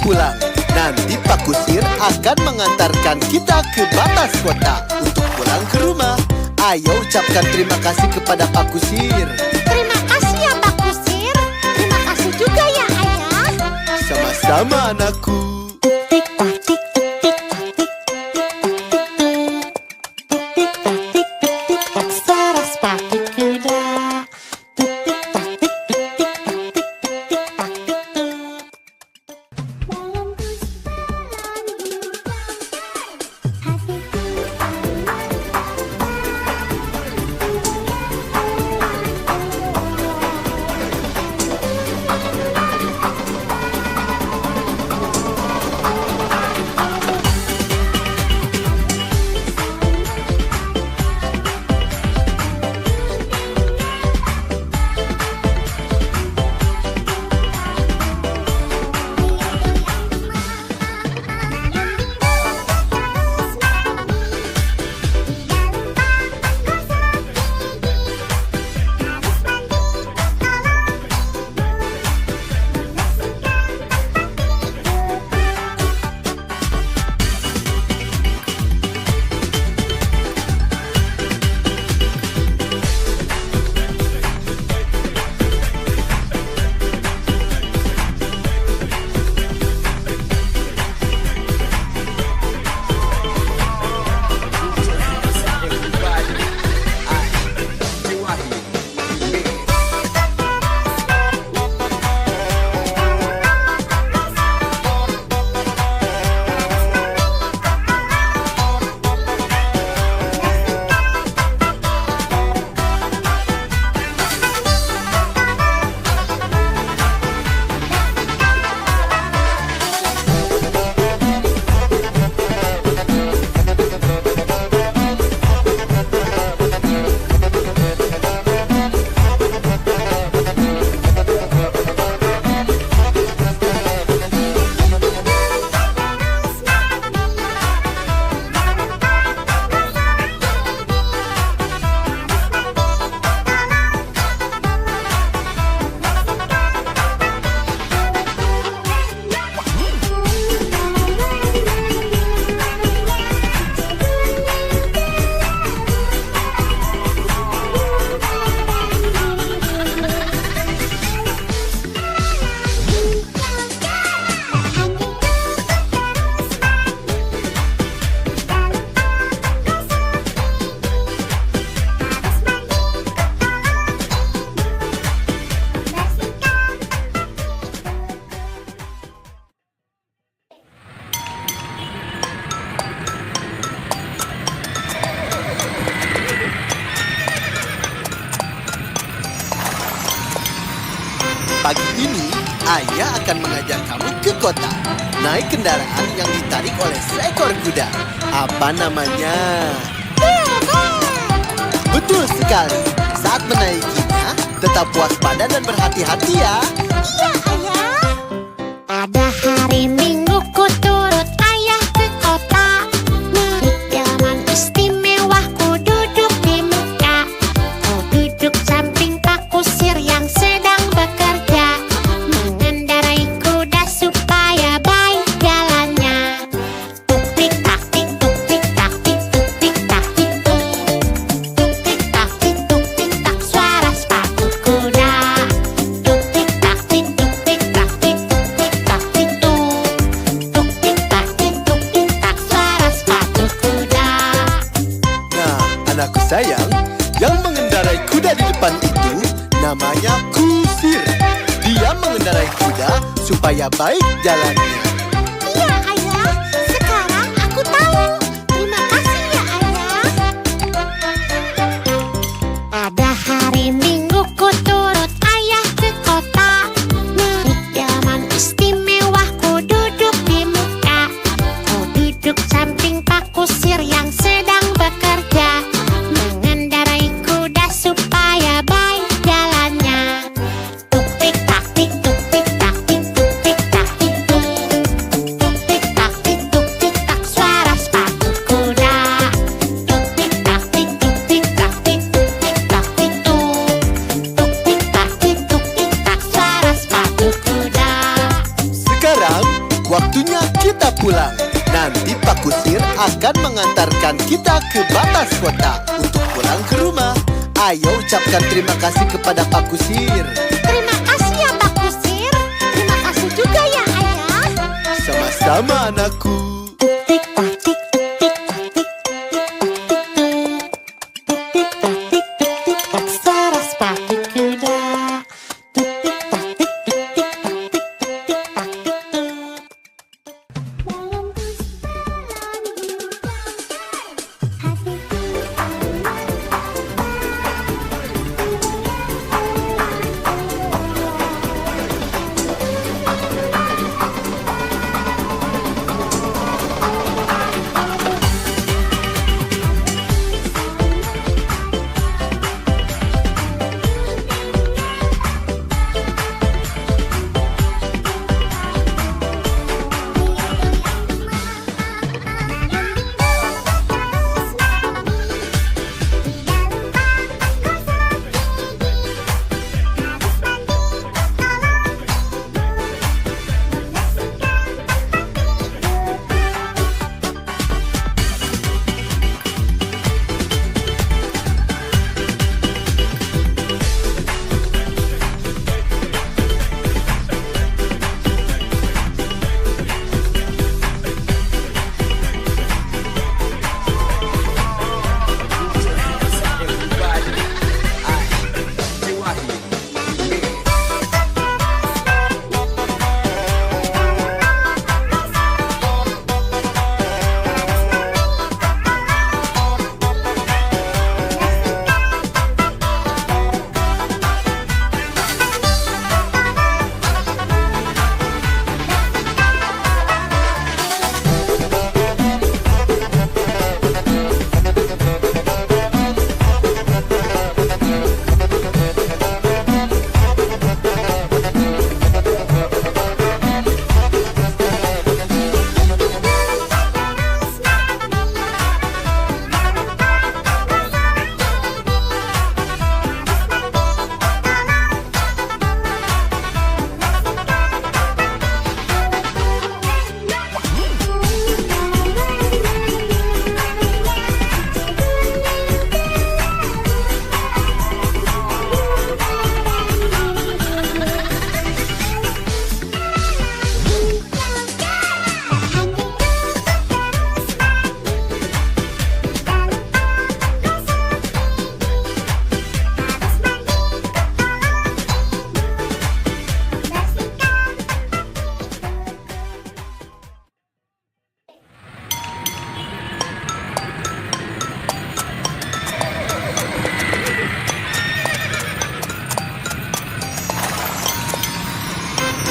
pulang. Nanti Pak Kusir akan mengantarkan kita ke batas kota untuk pulang ke rumah. Ayo ucapkan terima kasih kepada Pak Kusir. Terima kasih ya Pak Kusir. Terima kasih juga ya Ayah. Sama-sama anakku. Tik tak tik tik tak tik tik tak tik tik tak suara sepatu kuda. Tik tik tak tik tik tak tik tik tak tik. Pagi ini, Ayah akan mengajak kamu ke kota. Naik kendaraan yang ditarik oleh seekor kuda. Apa namanya? Betul sekali. Saat menaikinya, tetap waspada dan berhati-hati ya. Iya Ayah. Pada hari Minggu ku turut Ayah ke kota. Naik delman istimewa ku duduk di muka. Ku duduk samping Pak Kusir yang sedang bekerja. Mengendarai kuda supaya baik jalannya. Tuk tik tak tik tuk tik tak tik tuk tik tak tik tuk. Tuk tik tak tik tuk tik tak suara sepatu kuda. Tuk tik tak tik tuk tik tak tik tuk tik tak tik tuk. Tuk tik tak tik tuk tik tak suara sepatu kuda. Nah, anakku sayang, yang mengendarai kuda di depan itu namanya Kusir. Dia mengendarai kuda supaya baik jalannya. Iya Ayah, sekarang aku tahu. Terima kasih ya Ayah. Pada hari Minggu ku turut Ayah ke kota. Naik delman istimewa ku duduk di muka. Ku duduk samping Pak Kusir yang sedang bekerja. Mengendarai kuda supaya baik jalannya. Tuk tik tak tik tuk tik tak tik tuk tik tak tik tuk. kita pulang. Nanti Pak Kusir akan mengantarkan kita ke batas kota untuk pulang ke rumah. Ayo ucapkan terima kasih kepada Pak Kusir. Terima kasih ya Pak Kusir. Terima kasih juga ya Ayah. Sama-sama anakku. Tik tak tik tik tak tik tik tak tik tik tak suara sepatu kuda. Tik tik tak tik tik tak tik tik tak tik.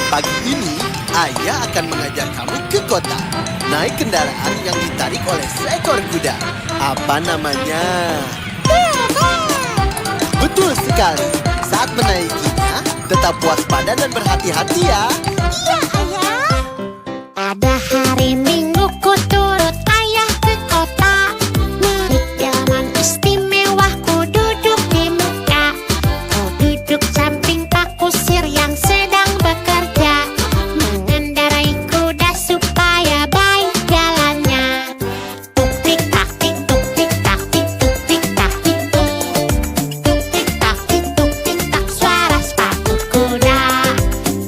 Pagi ini, Ayah akan mengajak kamu ke kota. Naik kendaraan yang ditarik oleh seekor kuda. Apa namanya? Betul sekali. Saat menaikinya, tetap waspada dan berhati-hati ya. Iya Ayah. Pada hari Minggu ku turut Ayah ke kota. Naik delman istimewa ku duduk di muka. Ku duduk samping Pak Kusir yang sedang bekerja. Mengendarai kuda supaya baik jalannya. Tuk tik tak tik tuk tik tak tik tuk tik tak tik tuk. Tuk tik tak tik tuk tik tak suara sepatu kuda.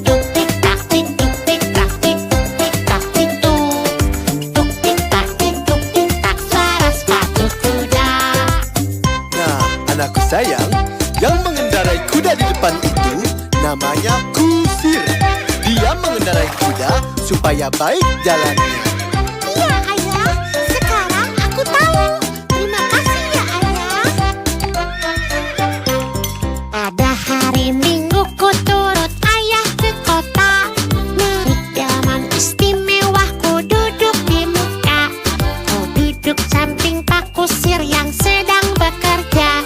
Tuk tik tak tik tuk tik tak tik tuk tik tak tik tuk. Tuk tik tak tik tuk tik tak suara sepatu kuda. Nah, anakku sayang, yang mengendarai kuda di depan itu namanya Kusir. Dia mengendarai kuda supaya baik jalannya. Iya Ayah, sekarang aku tahu. Terima kasih ya Ayah. Pada hari Minggu ku turut Ayah ke kota. Naik delman istimewa ku duduk di muka. Ku duduk samping Pak Kusir yang sedang bekerja.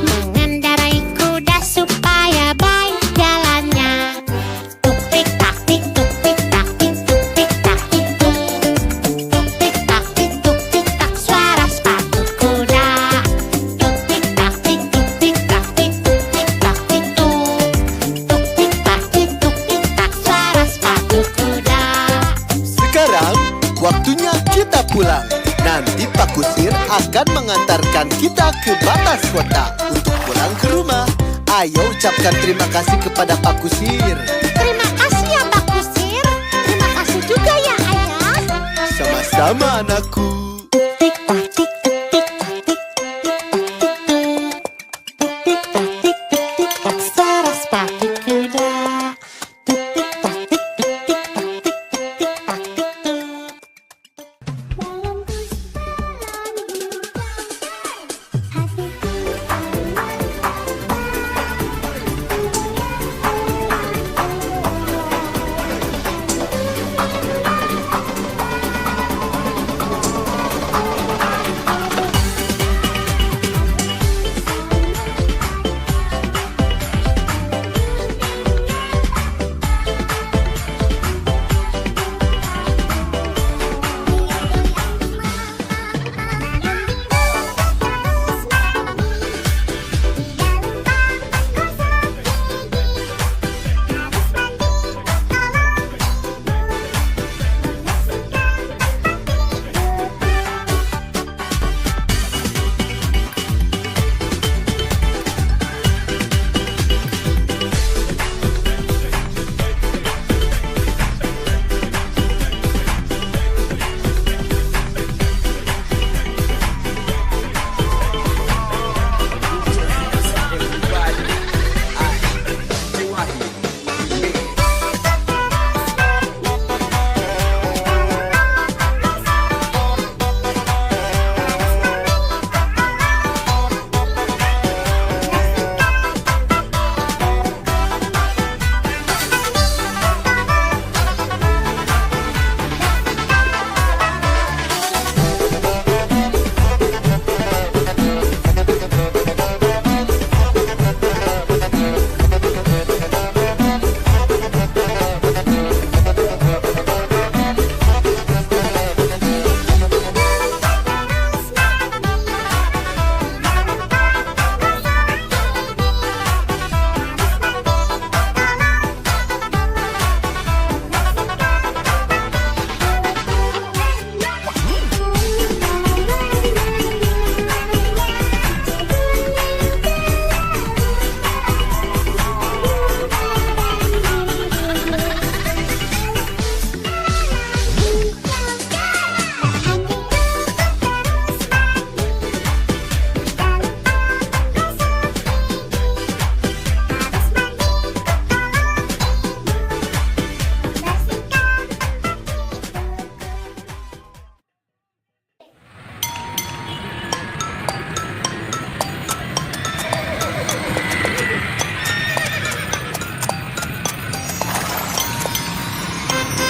Mengendarai kuda supaya baik jalannya. Tuk tik tak tik tuk tik tak tik tuk tik tak tik tuk. Tuk tik kita pulang. Nanti Pak Kusir akan mengantarkan kita ke batas kota untuk pulang ke rumah. Ayo ucapkan terima kasih kepada Pak Kusir. Terima kasih ya Pak Kusir. Terima kasih juga ya Ayah. Sama-sama anakku. Tik tak tik tik tak tik tik tak tik tik tak saras pakai kuda. Tik tik tak tik tik tak tik tik tak tik.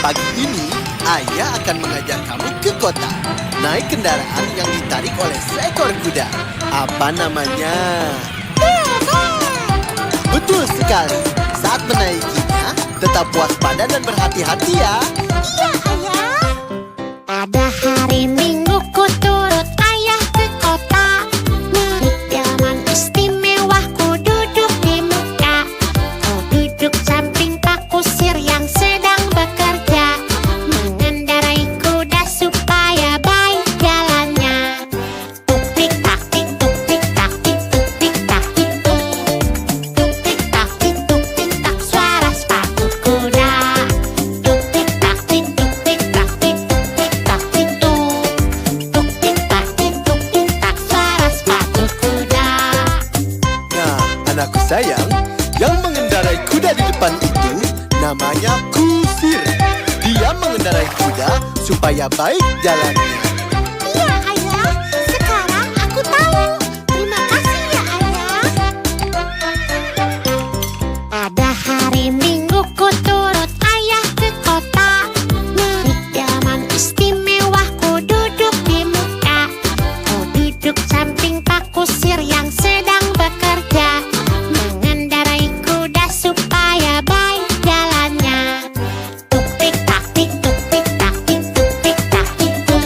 Pagi ini, Ayah akan mengajak kamu ke kota. Naik kendaraan yang ditarik oleh seekor kuda. Apa namanya? Betul sekali. Saat menaikinya, tetap waspada dan berhati-hati ya. Iya Ayah. Pada hari Minggu ku turut Ayah ke kota. Naik delman istimewa ku duduk di muka. Ku duduk samping Pak Kusir yang sedang bekerja. Mengendarai kuda supaya baik jalannya. Tuk tik tak tik tuk tik tak tik tuk tik tak tik tuk. Tuk tik tak tik tuk tik tak suara sepatu kuda. Tuk tik tak tik tuk tik tak tik tuk tik tak tik tuk. Tuk tik tak tik tuk tik tak suara sepatu kuda. Nah, anakku sayang, yang mengendarai kuda di depan itu namanya Kusir. Dia mengendarai kuda supaya baik jalannya. Iya Ayah, sekarang aku tahu. Terima kasih ya Ayah. Pada hari Minggu ku turut Ayah ke kota. Naik delman istimewa ku duduk di muka. Ku duduk samping Pak Kusir yang sedang bekerja. Mengendarai kuda supaya baik jalannya. Tuk tik tak tik tuk tik tak tik tuk tik tak tik tuk.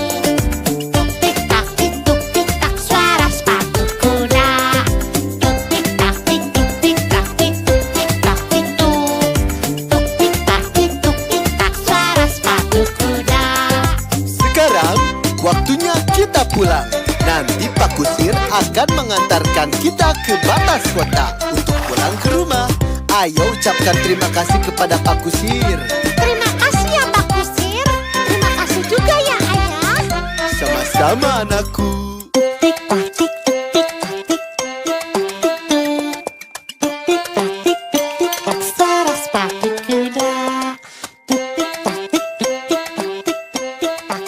akan mengantarkan kita ke batas kota untuk pulang ke rumah. Ayo ucapkan terima kasih kepada Pak Kusir. Terima kasih ya Pak Kusir. Terima kasih juga ya Ayah. Sama-sama anakku. Tik tak tik tik tak tik tik tak tik tik tak suara sepatu kuda. Tik tak tik tik tak tik tik tak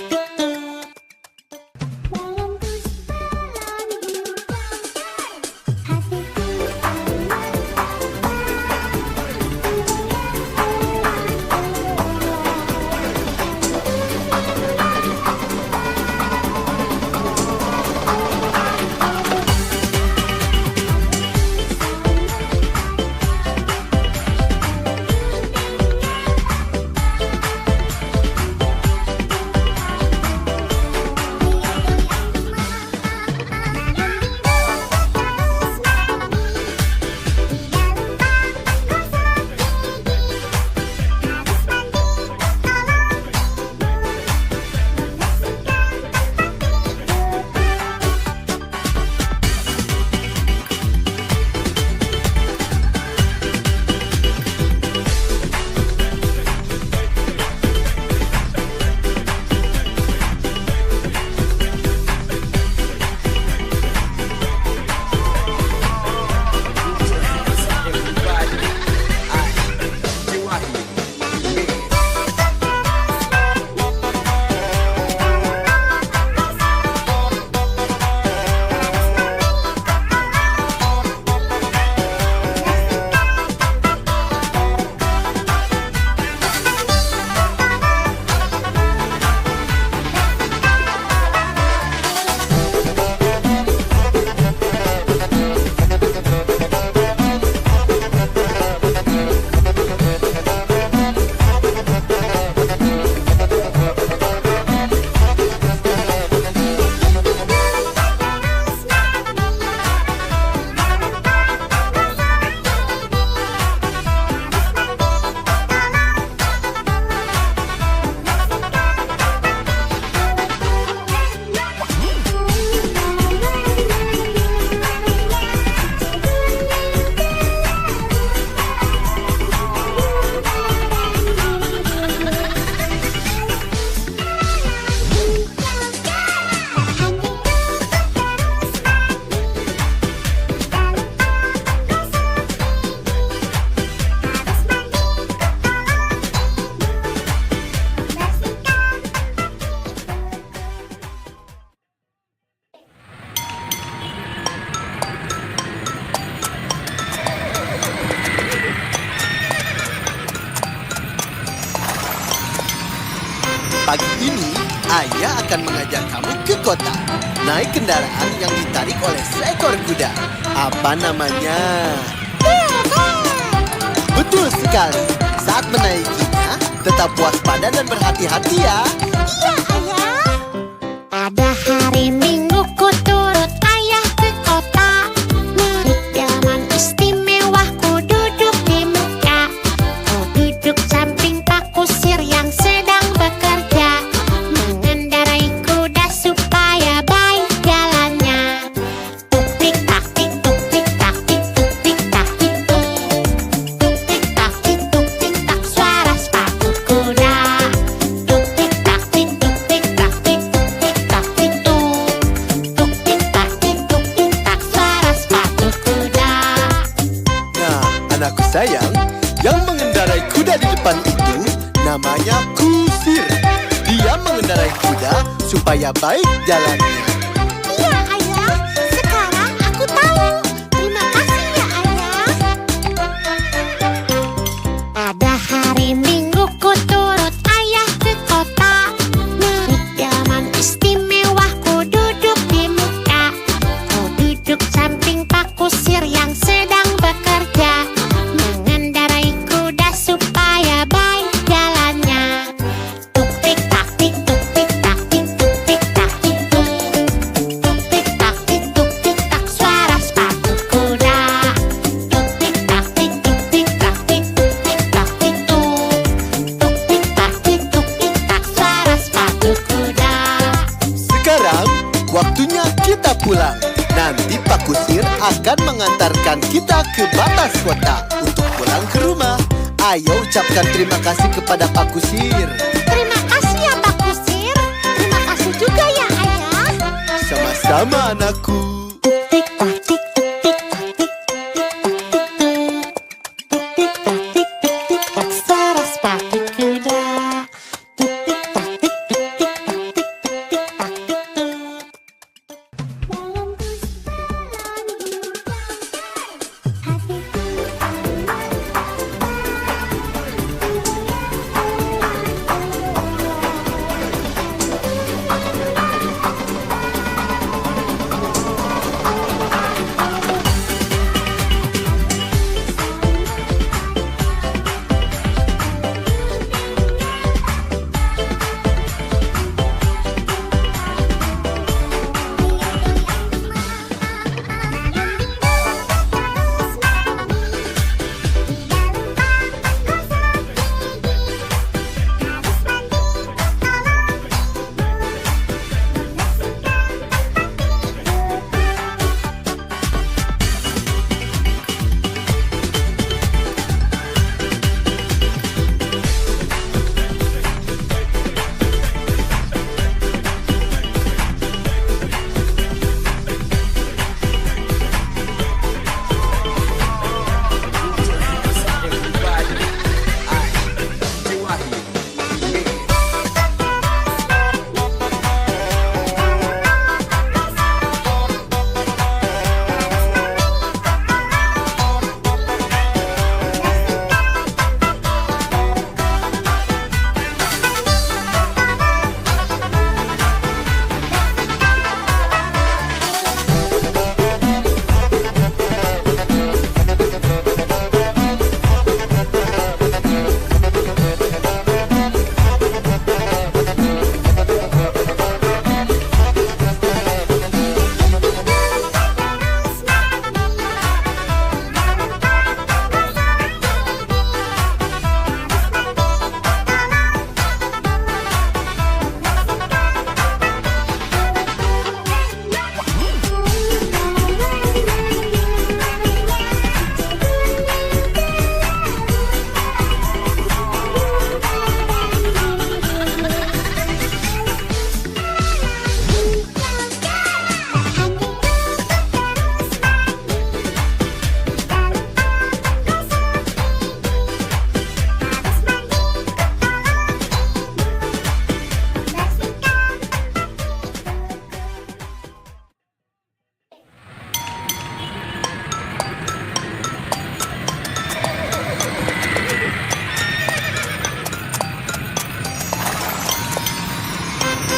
Pagi ini, Ayah akan mengajak kamu ke kota. Naik kendaraan yang ditarik oleh seekor kuda. Apa namanya? Betul sekali. Saat menaikinya, tetap waspada dan berhati-hati ya. Iya Ayah. Pada hari Minggu ku turut Ayah ke kota. Naik delman istimewa ku duduk di muka. Ku duduk samping Pak Kusir yang sedang bekerja. Mengendarai kuda supaya baik jalannya. Tuk tik tak tik tuk tik tak tik tuk tik tak tik tuk. Tuk tik tak tik tuk tik tak suara sepatu kuda. Tuk tik tak tik tuk tik tak tik tuk tik tak tik tuk. Tuk tik tak tik tuk tik tak suara sepatu kuda. Nah, anakku sayang, yang mengendarai kuda di depan itu namanya Kusir. Dia mengendarai kuda supaya baik jalannya. Iya Ayah, sekarang aku tahu. Terima kasih ya Ayah. Pada hari Minggu ku turut Ayah ke kota. Naik delman istimewa ku duduk di muka. Ku duduk samping Pak Kusir yang sedang bekerja. Mengendarai kuda supaya baik jalannya. Tuk tik tak tik tuk tik tak tik tuk tik tak tik tuk. Tuk tik tak tik tuk tik tak suara sepatu kuda. Tuk tik tak tik tuk tik tak tik tuk tik tak tik tuk. Tuk tik tak tik tuk tik tak suara sepatu kuda. Sekarang, waktunya kita pulang. Nanti Pak Kusir akan mengantarkan kita ke batas kota untuk pulang ke rumah. Ayo ucapkan terima kasih kepada Pak Kusir. Terima kasih ya Pak Kusir. Terima kasih juga ya Ayah. Sama-sama anakku. Tik tak tik tik tak tik tik tak tik tik tak suara sepatu kuda. Tik tik tak tik tik tak tik tik tak tik.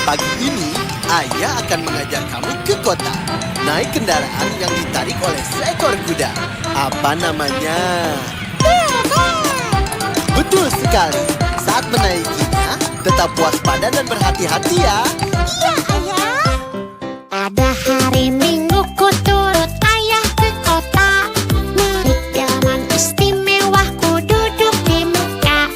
Pagi ini, Ayah akan mengajak kamu ke kota. Naik kendaraan yang ditarik oleh seekor kuda. Apa namanya? Betul sekali. Saat menaikinya, tetap waspada dan berhati-hati ya. Iya Ayah. Ada hari Minggu ku turut Ayah ke kota. Naik delman istimewa ku duduk di muka.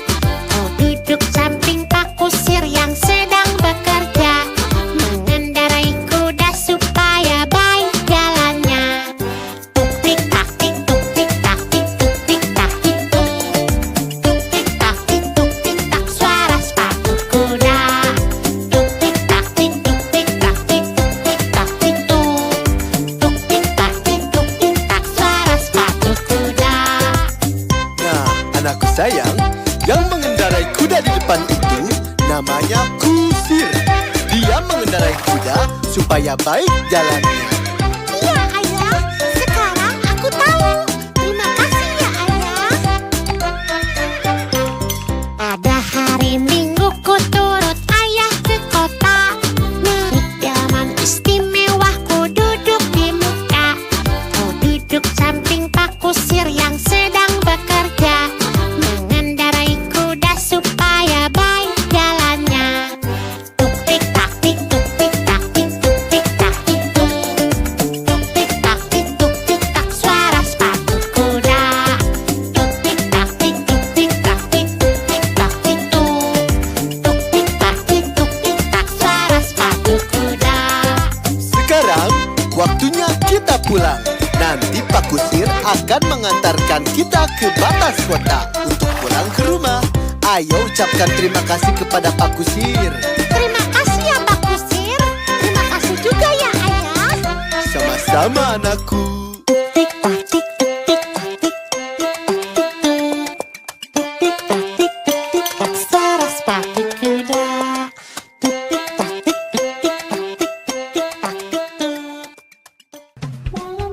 Ku duduk samping Pak Kusir yang sedang bekerja. Mengendarai kuda supaya baik jalannya. Tuk tik tak tik tuk tik tak tik tuk tik tak tik tuk. Tuk tik tak tik tuk tik tak suara sepatu kuda. Tuk tik tak tik tuk tik tak tik tuk tik tak tik tuk. Tuk tik tak tik tuk tik tak suara sepatu kuda. Nah, anakku sayang, yang mengendarai kuda di depan itu namanya Kusir. Dia mengendarai kuda supaya baik jalannya. Iya Ayah, sekarang aku tahu. Terima kasih ya Ayah. Ada hari Minggu ku turut Ayah ke kota. Naik delman istimewa ku duduk di muka. Ku duduk samping Pak Kusir yang sedang bekerja. Mengendarai kuda supaya baik jalannya. Tuk tik tak tik tuk tik tak tik tuk tik tak tik tuk. akan mengantarkan kita ke batas kota untuk pulang ke rumah. Ayo ucapkan terima kasih kepada Pak Kusir. Terima kasih ya Pak Kusir. Terima kasih juga ya Ayah. Sama-sama anakku. Tik tak tik tik tik tak tik tik tak tik tik tak suara sepatu kuda. Tik tik tak tik tik tik tak tik tik tak tik tuk. Dalam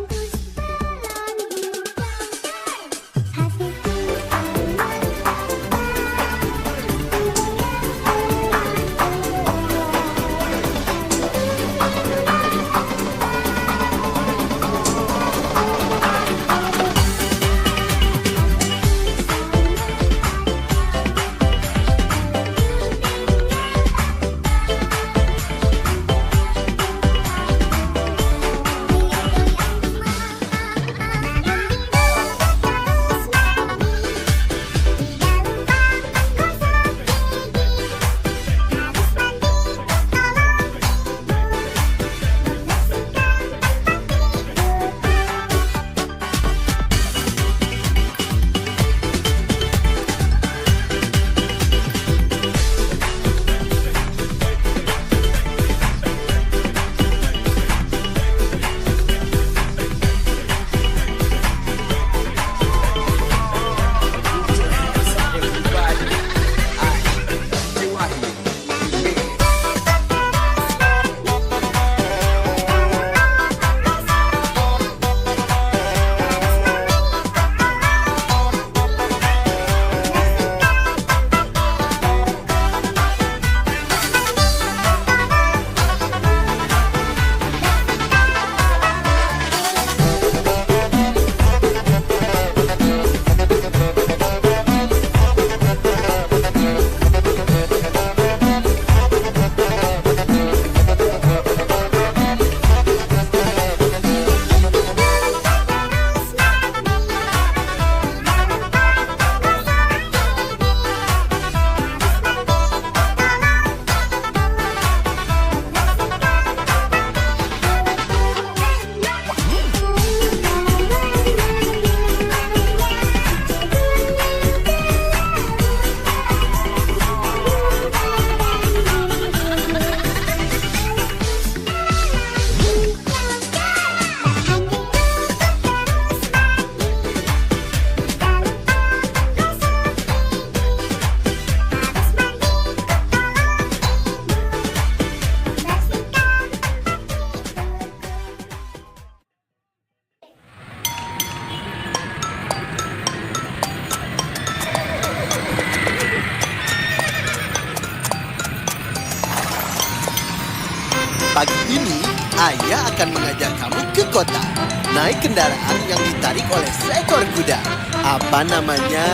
Pagi ini, Ayah akan mengajak kamu ke kota. Naik kendaraan yang ditarik oleh seekor kuda. Apa namanya?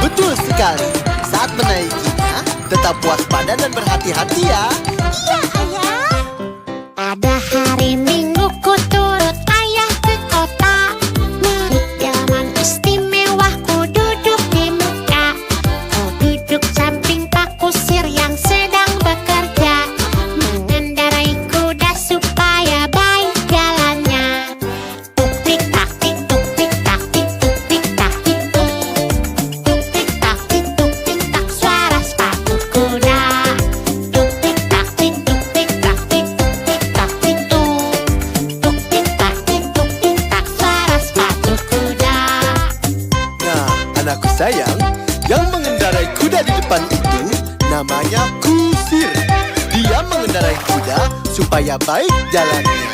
Betul sekali. Saat menaikinya, tetap waspada dan berhati-hati ya. Iya Ayah. Pada hari Minggu ku turut Ayah ke kota. Naik delman istimewa ku duduk di muka. Ku duduk samping Pak Kusir yang sedang bekerja. Mengendarai kuda supaya baik jalannya. Tuk tik tak tik tuk tik tak tik tuk tik tak tik tuk. Tuk tik tak tik tuk tik tak suara sepatu kuda. Tuk tik tak tik tuk tik tak tik tuk tik tak tik tuk. Tuk tik tak tik tuk tik tak suara sepatu kuda. Nah, anakku sayang, yang mengendarai kuda di depan itu namanya Kusir. Dia mengendarai kuda supaya baik jalannya.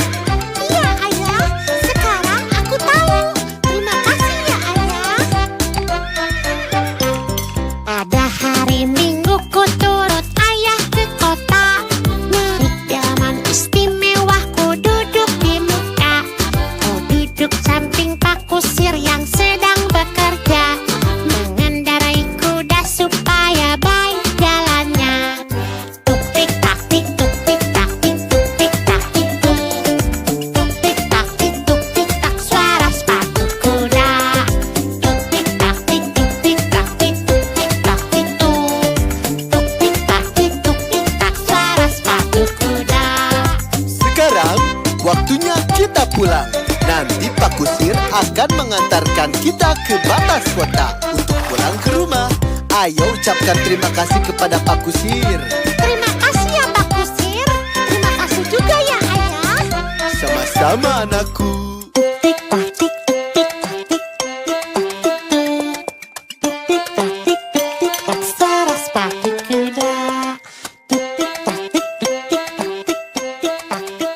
Iya Ayah, sekarang aku tahu. Terima kasih ya Ayah. Pada hari Minggu ku turut Ayah ke kota. Naik delman istimewa ku duduk di muka. Ku duduk samping Pak Kusir yang sedang bekerja. Mengendarai kuda supaya baik jalannya. Tuk tik tak tik tuk tik tak tik tuk tik tak tik tuk. Tuk tik tak tik tuk tik tak suara sepatu kuda. Tuk tik tak tik tuk tik tak tik tuk tik tak tik tuk. Tuk tik tak tik tuk tik tak suara sepatu kuda. Sekarang, waktunya kita pulang. Nanti Pak Kusir akan mengantarkan kita ke batas kota untuk pulang ke rumah. Ayo ucapkan terima kasih kepada Pak Kusir. Terima kasih ya Pak Kusir. Terima kasih juga ya Ayah. Sama-sama anakku. Tik tak tik tik tak tik tik tak tik tik tak saras pakai kuda. Tik tik tak tik tik tak tik tik tak tik.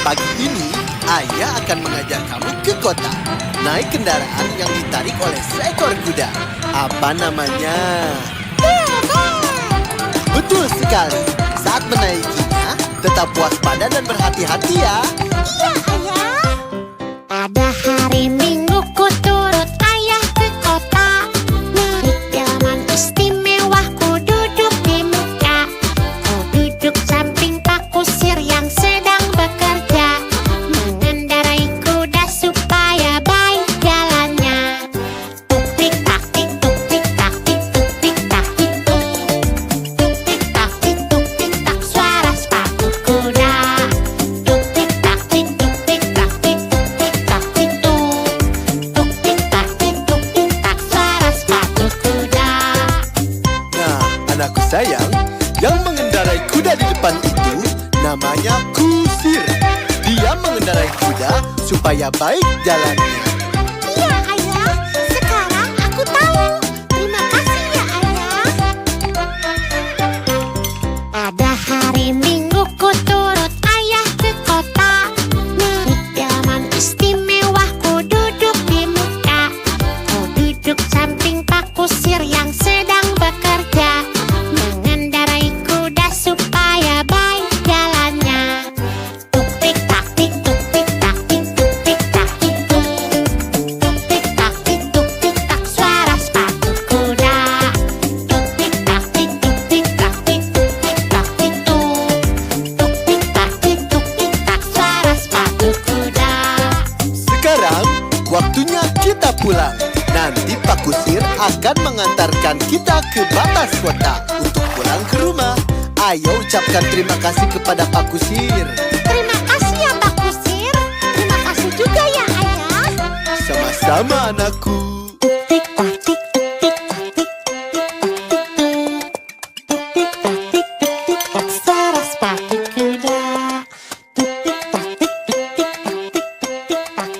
Pagi ini, ayah akan mengajak kamu ke kota. Naik kendaraan yang ditarik oleh seekor kuda. Apa namanya? Betul sekali. Saat menaikinya, tetap waspada dan berhati-hati ya. Iya Ayah. Pada hari Minggu ku turut ayah ke kota. Naik delman istimewa ku duduk di muka. Ku duduk samping Pak Kusir yang sedang bekerja. Mengendarai kuda supaya baik jalannya. Tuk tik tak tik tuk tik tak tik tuk tik tak tik tuk. Tuk tik tak tik tuk tik tak suara sepatu kuda. Tuk tik tak tik tuk tik tak tik tuk tik tak tik tuk. Tuk tik tak tik tuk tik tak suara sepatu kuda. Nah, anakku sayang, yang mengendarai kuda di depan itu namanya Kusir. Dia mengendarai kuda supaya baik jalannya. Iya Ayah, sekarang aku tahu. Terima kasih ya Ayah. Pada hari Minggu ku turut ayah ke kota. Naik delman istimewa ku duduk di muka. Ku duduk samping Pak Kusir yang sedang bekerja. Mengendarai kuda supaya baik jalannya. Tuk tik tak tik tuk tik tak tik tuk tik tak tik tuk. akan mengantarkan kita ke batas kota untuk pulang ke rumah. Ayo ucapkan terima kasih kepada Pak Kusir. Terima kasih ya Pak Kusir. Terima kasih juga ya Ayah. Sama-sama anakku. Tik tak tik tik tak tik tik tak tik tik tak suara sepatu kuda. Tik tak tik tik tak tik tik tak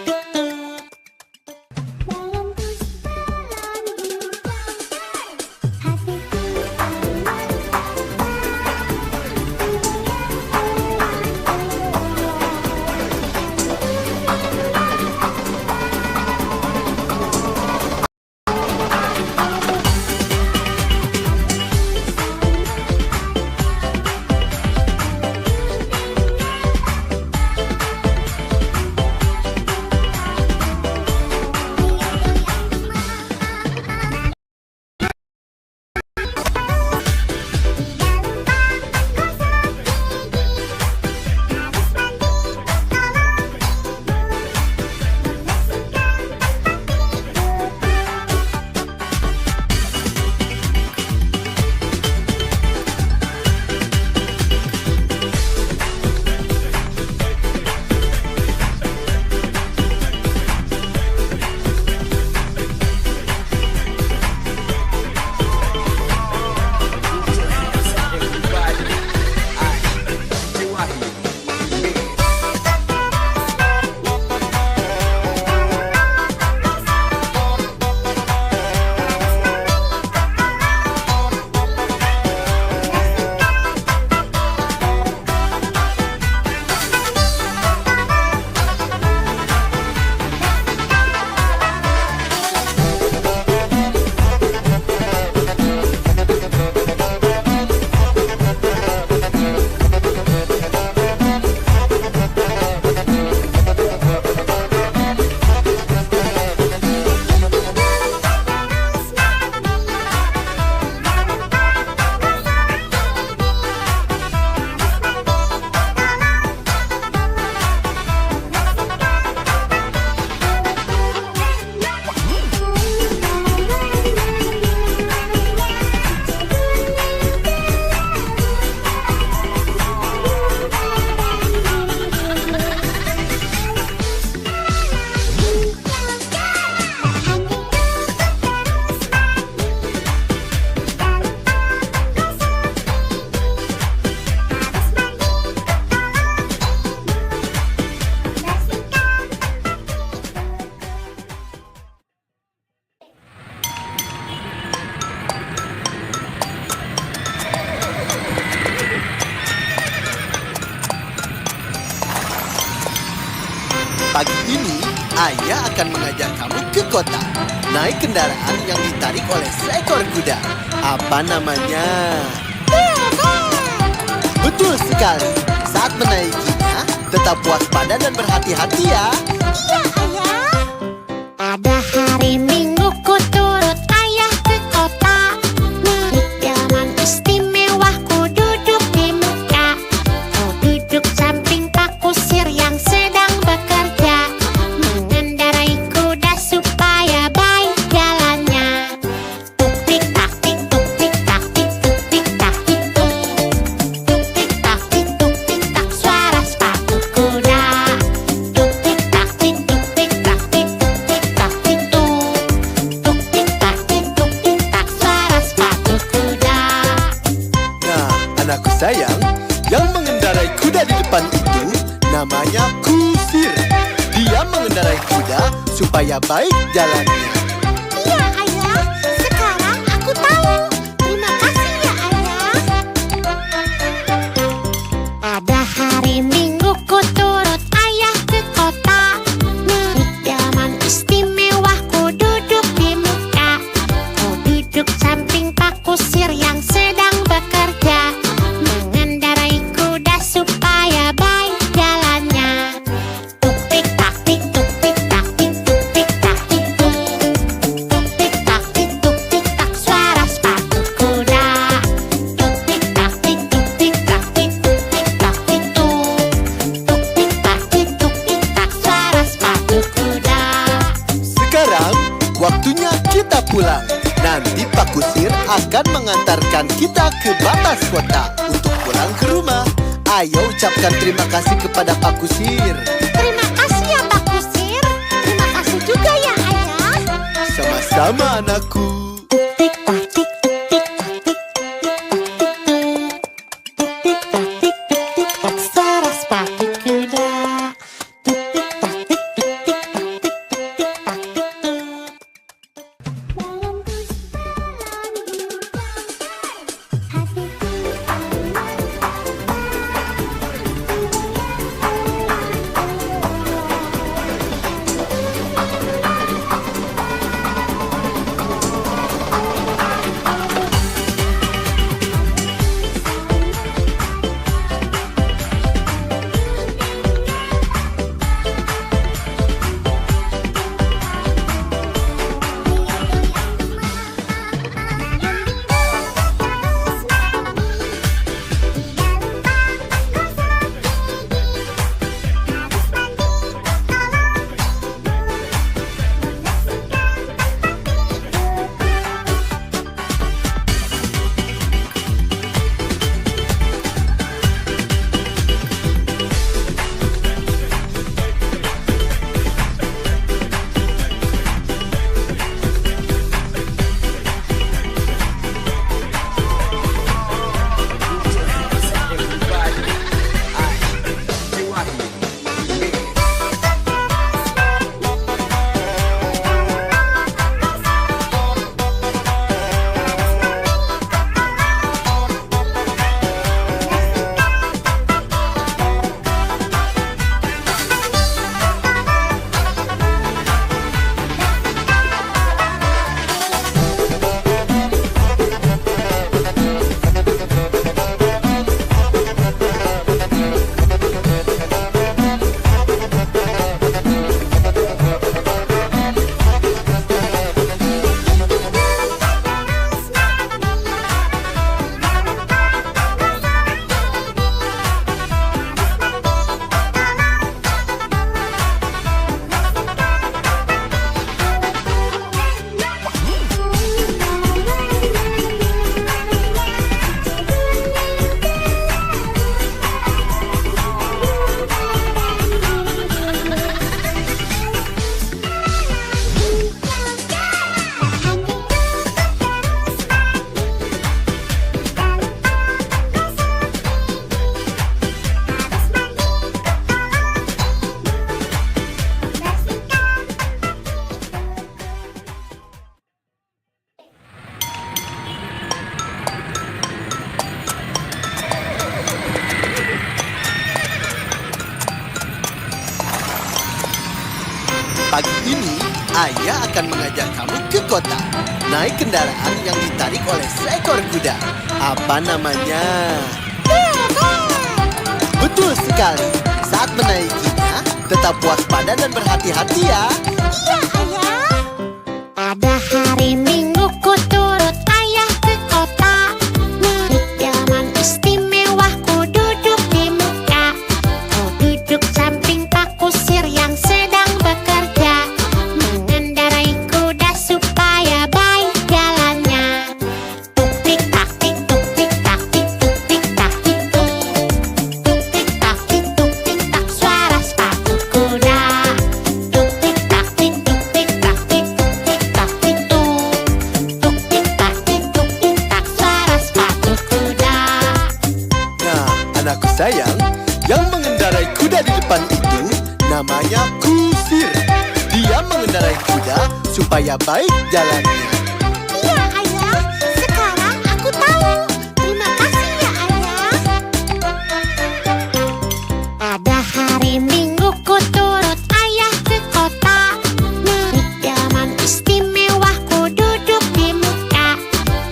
Pagi ini, Ayah akan mengajak kamu ke kota. Naik kendaraan yang ditarik oleh seekor kuda. Apa namanya? Betul sekali. Saat menaikinya, tetap waspada dan berhati-hati ya. Iya Ayah. Pada hari Minggu ku turut Ayah ke kota. Naik delman istimewa ku duduk di muka. Ku duduk samping Pak Kusir yang sedang bekerja. Mengendarai kuda supaya baik jalannya. Tuk tik tak tik tuk tik tak tik tuk tik tak tik tuk. Tuk tik tak tik tuk tik tak suara sepatu kuda. Tuk tik tak tik tuk tik tak tik tuk tik tak tik tuk. Tuk tik tak tik tuk tik tak suara sepatu kuda. Nah, anakku sayang, yang mengendarai kuda di depan itu namanya Kusir. Dia mengendarai kuda supaya baik jalannya. Iya Ayah, sekarang aku tahu. Terima kasih ya Ayah. Pada hari Minggu ku turut Ayah ke kota. Naik delman istimewa ku duduk di muka. Ku duduk samping Pak Kusir yang sedang bekerja. Mengendarai kuda supaya baik jalannya. Tuk tik tak tik tuk tik tak tik tuk tik tak tik tuk. Tuk tik Kusir akan mengantarkan kita ke batas kota untuk pulang ke rumah. Ayo ucapkan terima kasih kepada Pak Kusir. Terima kasih ya Pak Kusir. Terima kasih juga ya Ayah. Sama-sama anakku. Tik tak tik tik tak tik tik tak tik tik tak suara sepatu kuda. Tik tik tak tik tik tak tik tik tak tik. Dalam perjalanan hatiku Pagi ini, Ayah akan mengajak kamu ke kota. Naik kendaraan yang ditarik oleh seekor kuda. Apa namanya? Betul sekali. Saat menaikinya, tetap waspada dan berhati-hati ya. Iya Ayah. Pada hari Minggu ku turut ayah ke kota. Naik delman istimewa ku duduk di muka. Ku duduk samping Pak Kusir yang sedang bekerja. Mengendarai kuda supaya baik jalannya. Tuk tik tak tik tuk tik tak tik tuk tik tak tik tuk. Tuk tik tak tik tuk tik tak suara sepatu kuda. Tuk tik tak tik tuk tik tak tik tuk tik tak tik tuk. Tuk tik tak tik tuk tik tak suara sepatu kuda. Nah, anakku sayang, yang mengendarai kuda di depan itu namanya Kusir. Dia mengendarai kuda supaya baik jalannya. Iya Ayah, sekarang aku tahu. Terima kasih ya Ayah. Pada hari Minggu ku turut ayah ke kota. Naik delman istimewa ku duduk di muka.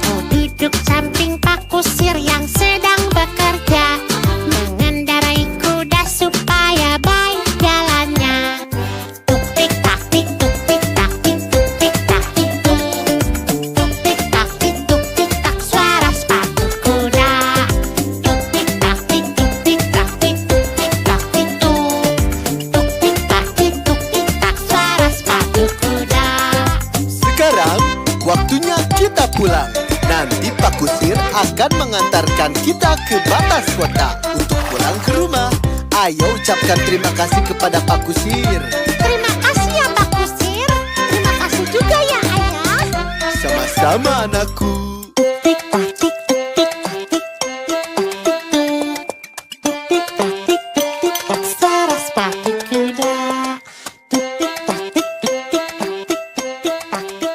Ku duduk samping Pak Kusir yang sedang bekerja. Mengendarai kuda supaya baik jalannya. Tuk tik tak tik tuk tik tak tik tuk tik tak tik tuk. mengantarkan kita ke batas kota untuk pulang ke rumah. Ayo ucapkan terima kasih kepada Pak Kusir. Terima kasih ya Pak Kusir. Terima kasih juga ya Ayah. Sama-sama anakku. Tik tak tik tik tik tak tik tik tak tik tik tak suara sepatu kuda. Tik tik tak tik tik tik tak tik tik tak tik.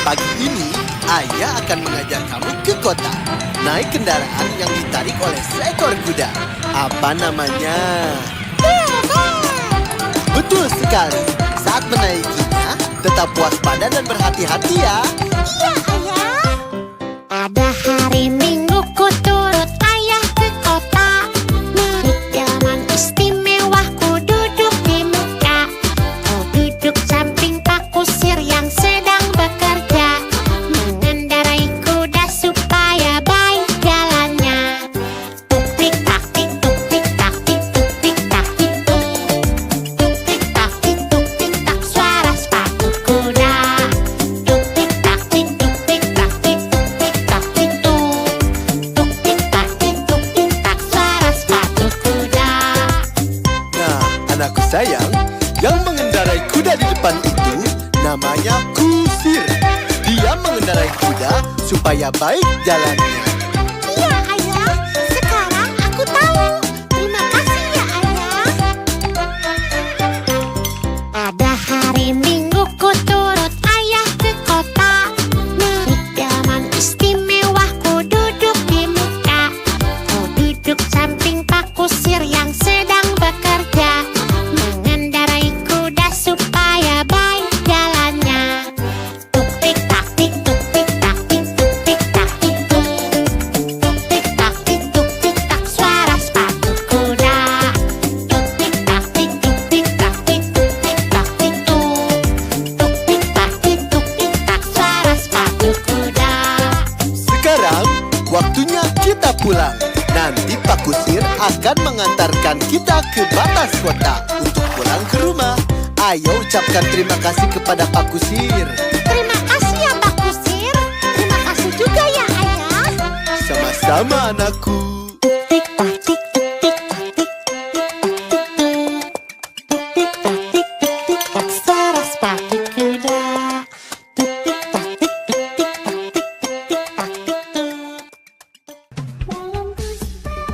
Pagi ini, Ayah akan mengajak kamu ke kota. Naik kendaraan yang ditarik oleh seekor kuda. Apa namanya? Betul sekali. Saat menaikinya, tetap waspada dan berhati-hati ya. Iya Ayah. Ada hari Minggu ku turut Ayah ke kota. Naik delman istimewa ku duduk di muka. Ku duduk samping Pak Kusir yang sedang bekerja. Mengendarai kuda supaya baik jalannya. Tuk tik tak tik tuk tik tak tik tuk tik tak tik tuk. Tuk tik tak tik tuk tik tak suara sepatu kuda. Tuk tik tak tik tuk tik tak tik tuk tik tak tik tuk. Tuk tik tak tik tuk tik tak suara sepatu kuda. Nah, anakku sayang, yang mengendarai kuda di depan itu namanya Kusir. Dia mengendarai kuda supaya baik jalannya. Iya Ayah, sekarang aku tahu. Terima kasih ya Ayah. Ada hari Minggu ku turut Ayah ke kota. Naik delman istimewa ku duduk di muka. Ku duduk samping Pak Kusir yang sedang bekerja. Mengendarai kuda supaya baik jalannya. Tuk tik tak tik tuk tik tak tik tuk tik tak tik tuk. Tuk tik tak tik tuk tik tak suara sepatu kuda. Tuk tik tak tik tuk tik tak tik tuk tik tak tik tuk. Tuk tik tak tik tuk tik tak suara sepatu kuda. Sekarang, waktunya kita pulang. Nanti Pak Kusir akan mengantarkan kita ke batas kota untuk pulang ke rumah. Ayo ucapkan terima kasih kepada Pak Kusir. Terima kasih ya Pak Kusir. Terima kasih juga ya Ayah. Sama-sama anakku. Tik tak tik tik tik tak tik tik tak tik tik tak suara sepatu kuda. Tik tik tak tik tik tik tak tik tik tak tik tuk. Dalam bus hatiku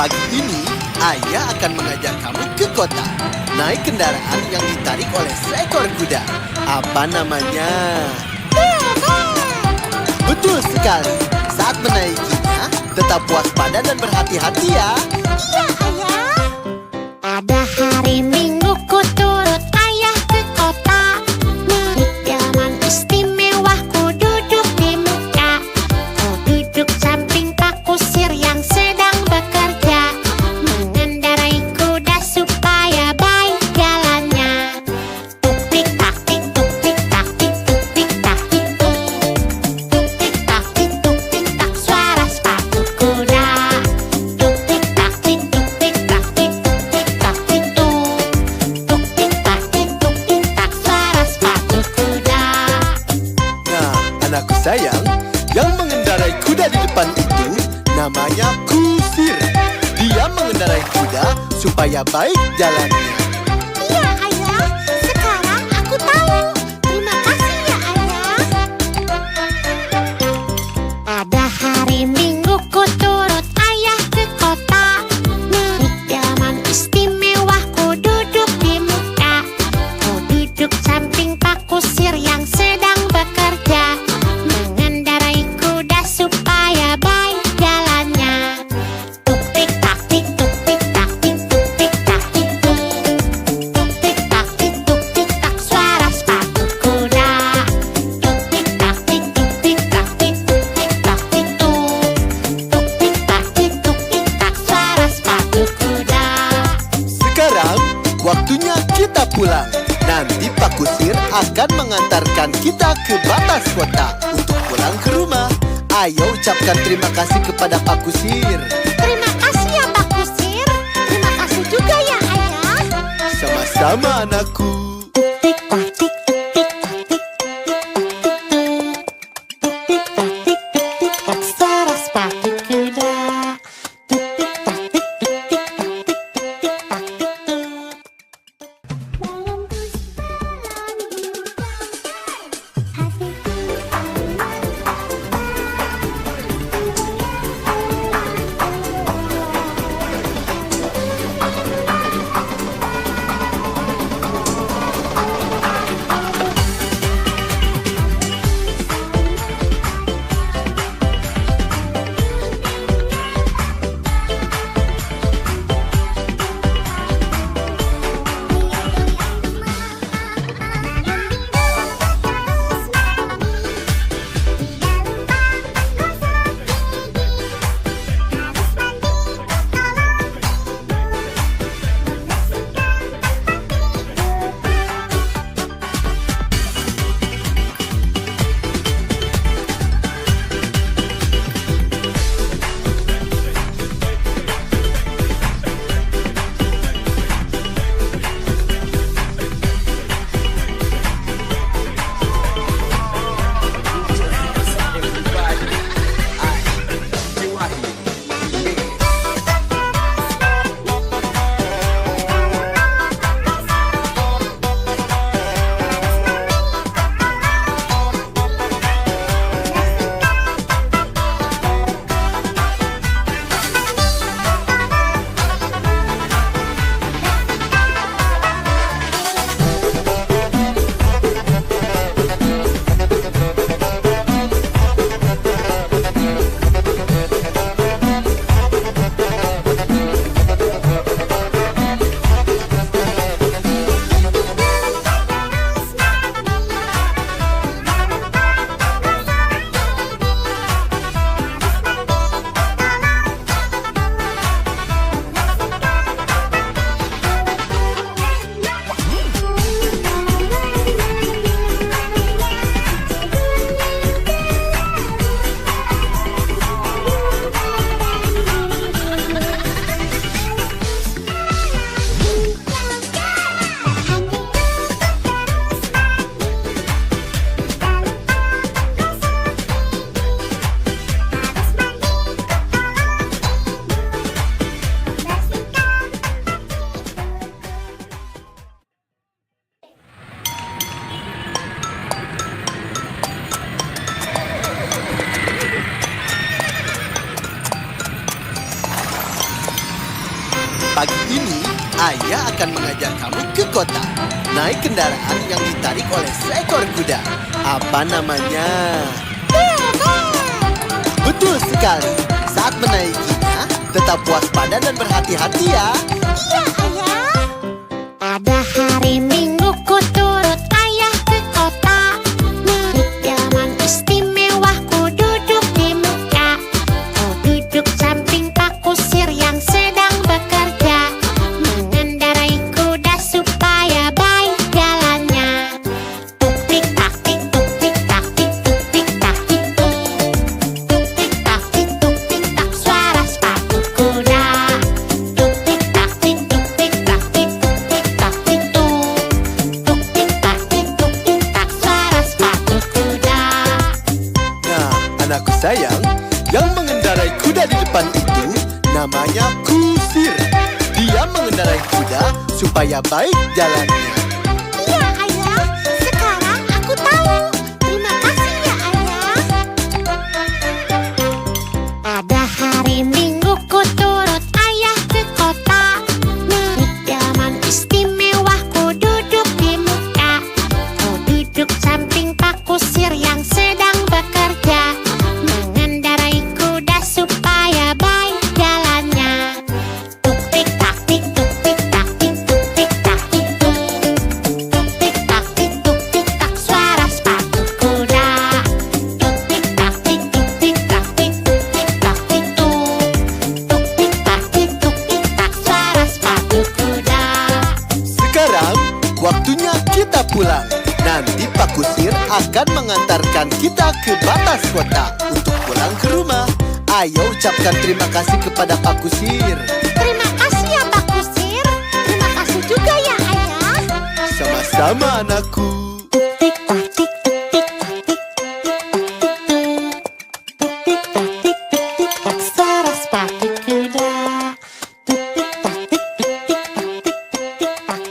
Pagi ini, Ayah akan mengajak kamu ke kota. Naik kendaraan yang ditarik oleh seekor kuda. Apa namanya? Betul sekali. Saat menaikinya, tetap waspada dan berhati-hati ya. Iya Ayah. Pada hari Minggu ku turut Ayah ke kota. Naik delman istimewa ku duduk di muka. Ku duduk samping Pak Kusir yang sedang bekerja. Mengendarai kuda supaya baik jalannya. Tuk tik tak tik tuk tik tak tik tuk tik tak tik tuk. Tuk tik tak tik tuk tik tak suara sepatu kuda. Tuk tik tak tik tuk tik tak tik tuk tik tak tik tuk. Tuk tik tak tik tuk tik tak suara sepatu kuda. Nah, anakku sayang, yang mengendarai kuda di depan itu namanya Kusir. Dia mengendarai kuda supaya baik jalannya. Iya Ayah, sekarang aku tahu. Terima kasih ya Ayah. Pada hari Minggu ku turut Ayah ke kota. Naik delman istimewa ku duduk di muka. Ku duduk samping Pak Kusir yang sedang bekerja. Mengendarai kuda supaya baik jalannya. Tuk tik tak tik tuk tik tak tik tuk tik tak tik tuk. Nanti Pak Kusir akan mengantarkan kita ke batas kota untuk pulang ke rumah. Ayo ucapkan terima kasih kepada Pak Kusir. Terima kasih ya Pak Kusir. Terima kasih juga ya Ayah. Sama-sama anakku. Tik tak tik tik tak tik tik tak tik tik tak suara sepatu kuda. Tik tik tak tik tik tak tik tik tak tik. Dalam Pagi ini, Ayah akan mengajak kamu ke kota. Naik kendaraan yang ditarik oleh seekor kuda. Apa namanya? Betul sekali. Saat menaikinya, tetap waspada dan berhati-hati ya. Iya Ayah. Pada hari Minggu ku turut Ayah ke kota. Naik delman istimewa ku duduk di muka. Ku duduk samping Pak Kusir yang sedang bekerja. Mengendarai kuda supaya baik jalannya. Tuk tik tak tik tuk tik tak tik tuk tik tak tik tuk. Tuk tik tak tik tuk tik tak suara sepatu kuda. Tuk tik tak tik tuk tik tak tik tuk tik tak tik tuk. Tuk tik tak tik tuk tik tak suara sepatu kuda. Nah, anakku sayang, yang mengendarai kuda di depan itu namanya Kusir. Dia mengendarai kuda supaya baik jalannya. Iya Ayah, sekarang aku tahu. Terima kasih ya Ayah. Pada hari Minggu ku turut Ayah ke kota. Naik delman istimewa ku duduk di muka. Ku duduk samping Pak Kusir yang sedang bekerja. Mengendarai kuda supaya baik jalannya. Tuk tik tak tik tuk tik tak tik tuk tik tak tik tuk. kita pulang. Nanti Pak Kusir akan mengantarkan kita ke batas kota untuk pulang ke rumah. Ayo ucapkan terima kasih kepada Pak Kusir. Terima kasih ya Pak Kusir. Terima kasih juga ya Ayah. Sama-sama anakku. Tik tak tik tik tak tik tik tak tik tik tak suara sepatu kuda. Tik tak tik tik tak tik tik tak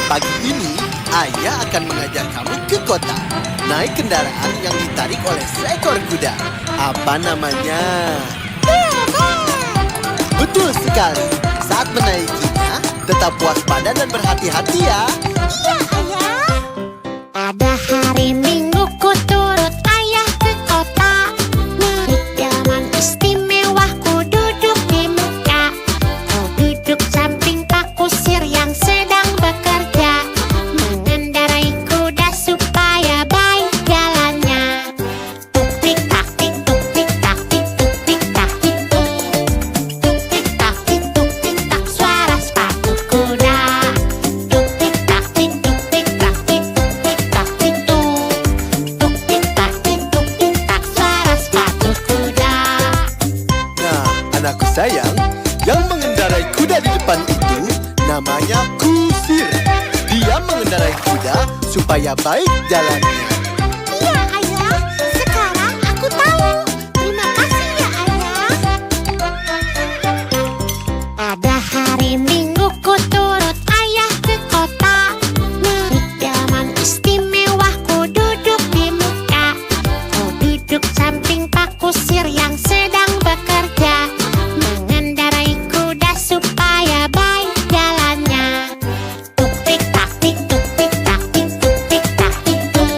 Pagi ini, Ayah akan mengajak kamu ke kota. Naik kendaraan yang ditarik oleh seekor kuda. Apa namanya? Betul sekali. Saat menaikinya, tetap waspada dan berhati-hati ya. Iya Ayah. Pada hari Minggu ku turut Ayah ke kota. Naik delman istimewa ku duduk di muka. Ku duduk samping Pak Kusir yang sedang bekerja. Mengendarai kuda supaya baik jalannya. Tuk tik tak tik tuk tik tak tik tuk tik tak tik tuk. Tuk tik tak tik tuk tik tak suara sepatu kuda. Tuk tik tak tik tuk tik tak tik tuk tik tak tik tuk. Tuk tik tak tik tuk tik tak suara sepatu kuda. Nah, anakku sayang, yang mengendarai kuda di depan itu namanya Kusir. Dia mengendarai kuda supaya baik jalannya. Iya Ayah, sekarang aku tahu. Terima kasih ya Ayah. Pada hari Minggu ku turut Ayah ke kota. Naik delman istimewa ku duduk di muka. Ku duduk samping Pak Kusir yang sedang bekerja. Mengendarai kuda supaya baik jalannya. Tuk tik tak tik tuk tik tak tik tuk tik tak tik tuk.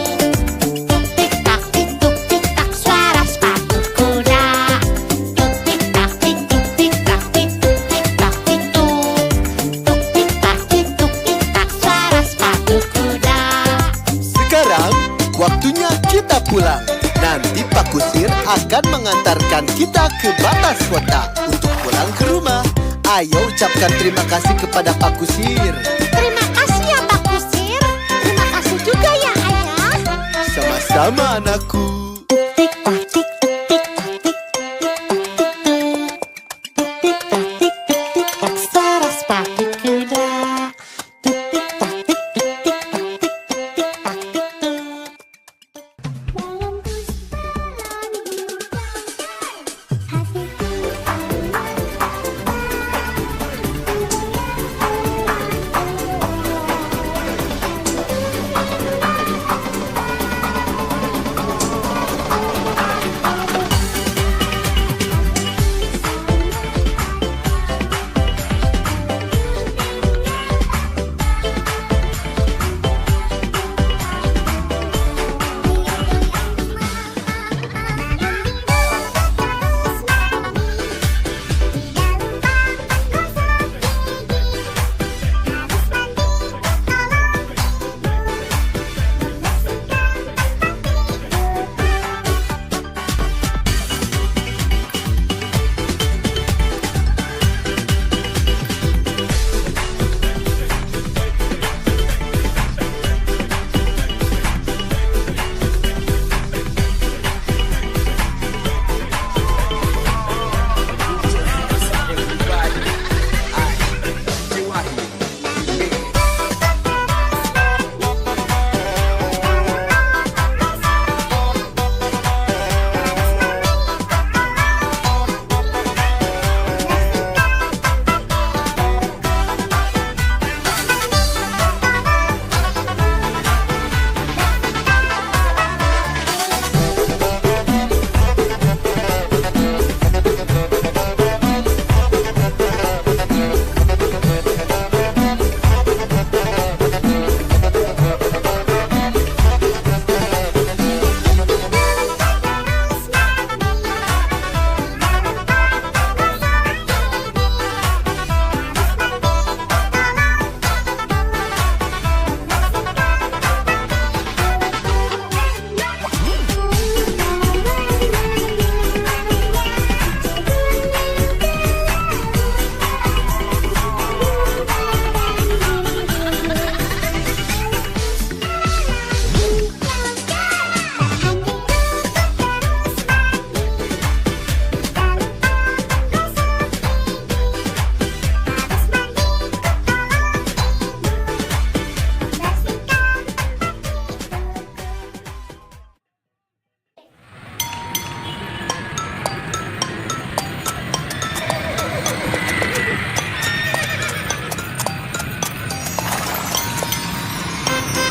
waktunya kita pulang. Nanti Pak Kusir akan mengantarkan kita ke batas kota untuk pulang ke rumah. Ayo ucapkan terima kasih kepada Pak Kusir. Terima kasih ya Pak Kusir. Terima kasih juga ya Ayah. Sama-sama anakku. Tik tak tik tik tak tik tik tak tik tik tak suara sepatu kuda. Tik tak tik tik tak tik tak tik.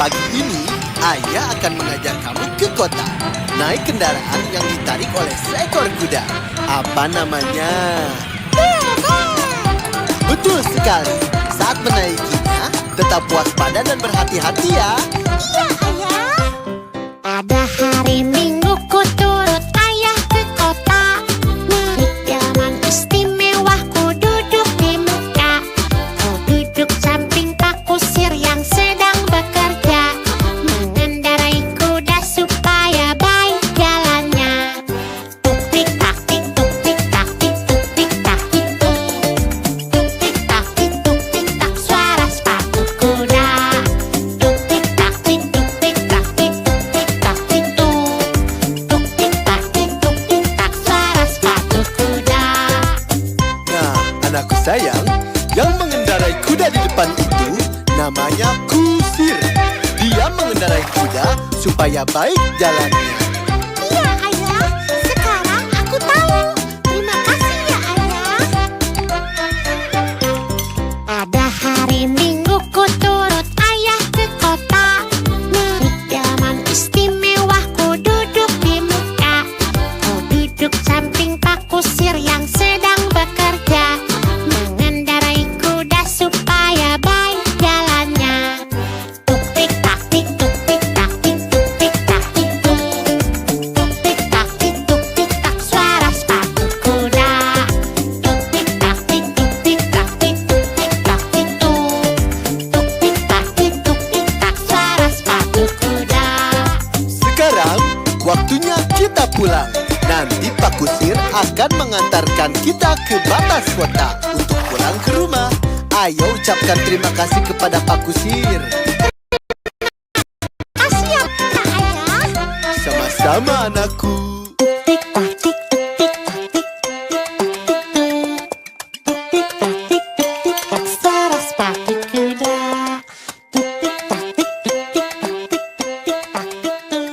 Pagi ini, Ayah akan mengajak kamu ke kota. Naik kendaraan yang ditarik oleh seekor kuda. Apa namanya? Betul sekali. Saat menaikinya, tetap waspada dan berhati-hati ya. Iya Ayah. Pada hari Minggu ku turut ayah ke kota. Naik delman istimewa ku duduk di muka. Ku duduk samping Pak Kusir yang sedang bekerja. Mengendarai kuda supaya baik jalannya. Tuk tik tak tik tuk tik tak tik tuk tik tak tik tuk. Tuk tik tak tik tuk tik tak suara sepatu kuda. Tuk tik tak tik tuk tik tak tik tuk tik tak tik tuk. Tuk tik tak tik tuk tik tak suara sepatu kuda. Nah, anakku sayang, yang mengendarai kuda di depan itu namanya Kusir. Dia mengendarai kuda supaya baik jalannya. Iya Ayah, sekarang aku tahu. Terima kasih ya Ayah. Pada hari Minggu ku turut ayah ke kota. Naik delman istimewa ku duduk di muka. Ku duduk samping Pak Kusir yang sedang bekerja. Mengendarai kuda supaya baik jalannya. Tuk tik tak tik tuk tik tak tik tuk tik tak tik tuk. waktunya kita pulang. Nanti Pak Kusir akan mengantarkan kita ke batas kota untuk pulang ke rumah. Ayo ucapkan terima kasih kepada Pak Kusir. Kasih ya, Pak Ayah. Sama-sama anakku. Tik tak tik tik tak tik tik tak tik tik tak suara sepatu kuda. Tik tak tik tik tak tik tik tak tik.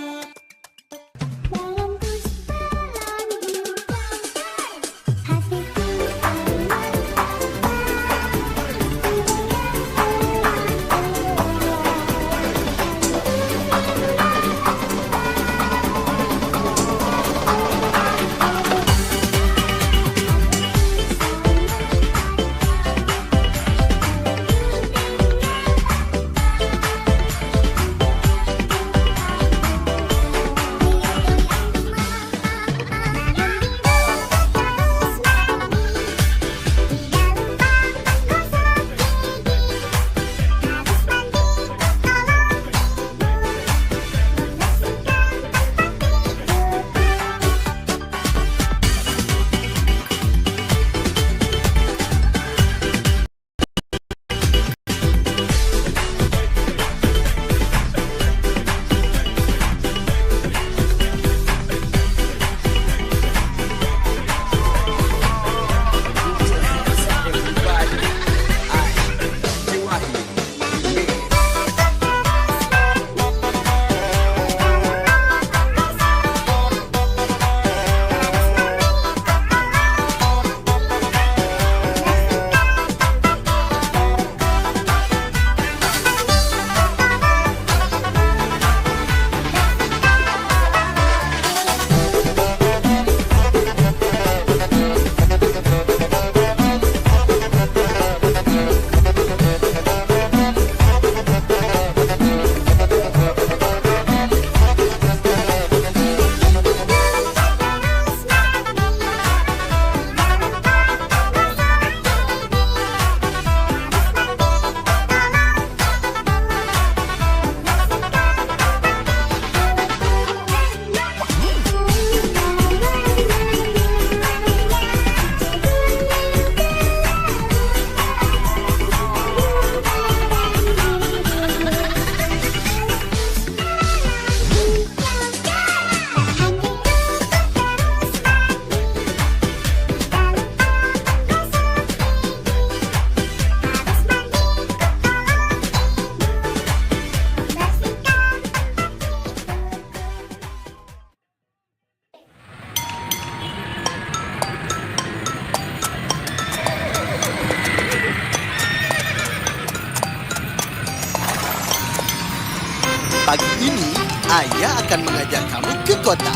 Pagi ini, ayah akan mengajak kamu ke kota.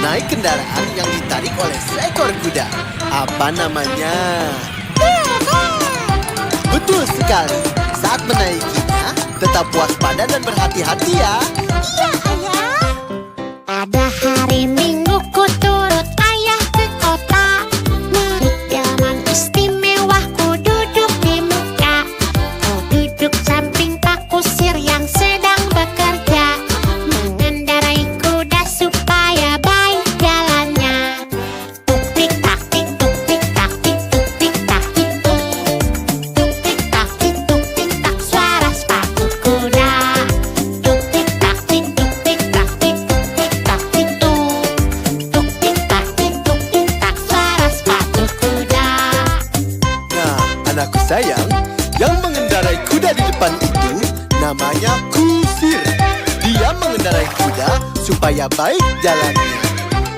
Naik kendaraan yang ditarik oleh seekor kuda. Apa namanya? Betul sekali. Saat menaikinya, tetap waspada dan berhati-hati ya. Iya, Ayah. Pada hari Minggu ku turut ayah ke kota. Naik delman istimewa ku duduk di muka. Ku duduk samping Pak Kusir yang sedang bekerja. Mengendarai kuda supaya baik jalannya. Tuk tik tak tik tuk tik tak tik tuk tik tak tik tuk. Tuk tik tak tik tuk tik tak suara sepatu kuda. Tuk tik tak tik tuk tik tak tik tuk tik tak tik tuk. Tuk tik tak tik tuk tik tak suara sepatu kuda. Nah, anakku sayang, yang mengendarai kuda di depan itu namanya Kusir. Dia mengendarai kuda supaya baik jalannya.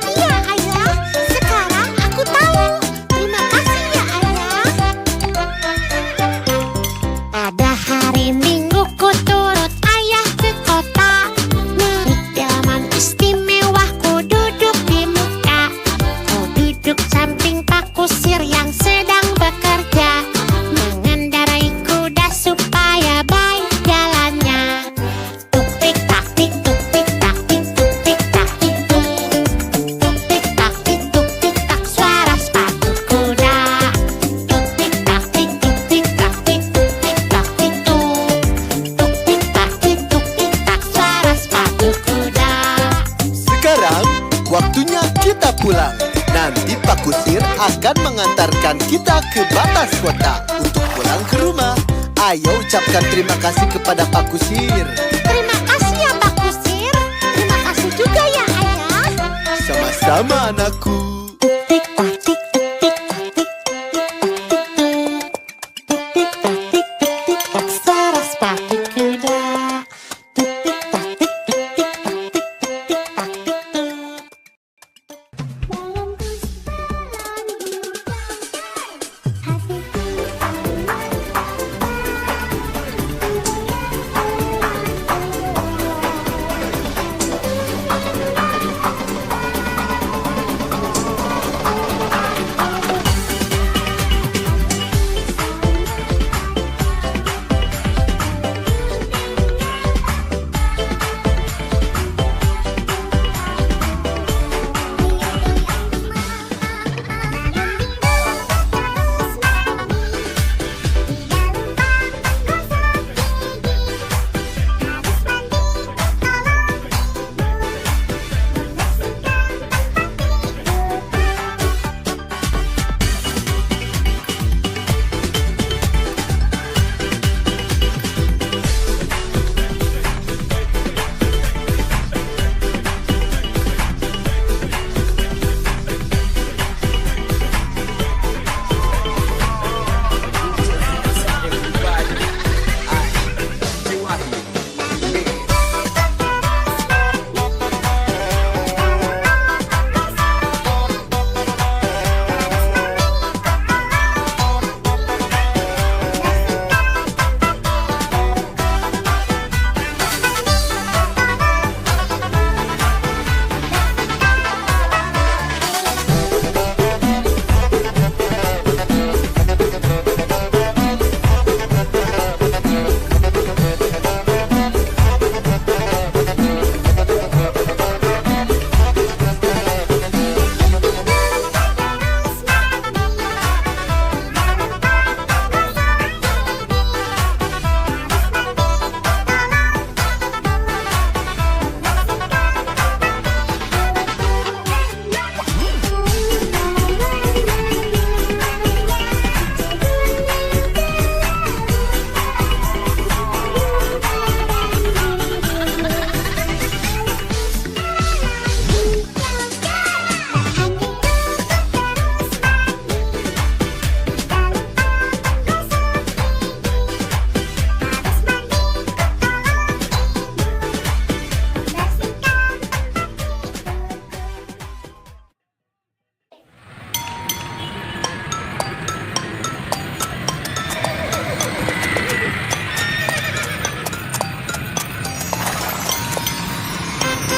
Iya, Ayah. Sekarang aku tahu. Terima kasih ya, Ayah. Pada hari Minggu ku turut ayah ke kota. Naik delman istimewa ku duduk di muka. Ku duduk samping Pak Kusir yang sedang bekerja. Mengendarai kuda supaya baik jalannya. Tuk tik tak tik tuk tik tak tik tuk tik tak tik tuk. waktunya kita pulang. Nanti Pak Kusir akan mengantarkan kita ke batas kota untuk pulang ke rumah. Ayo ucapkan terima kasih kepada Pak Kusir. Terima kasih ya Pak Kusir. Terima kasih juga ya Ayah. Sama-sama anakku.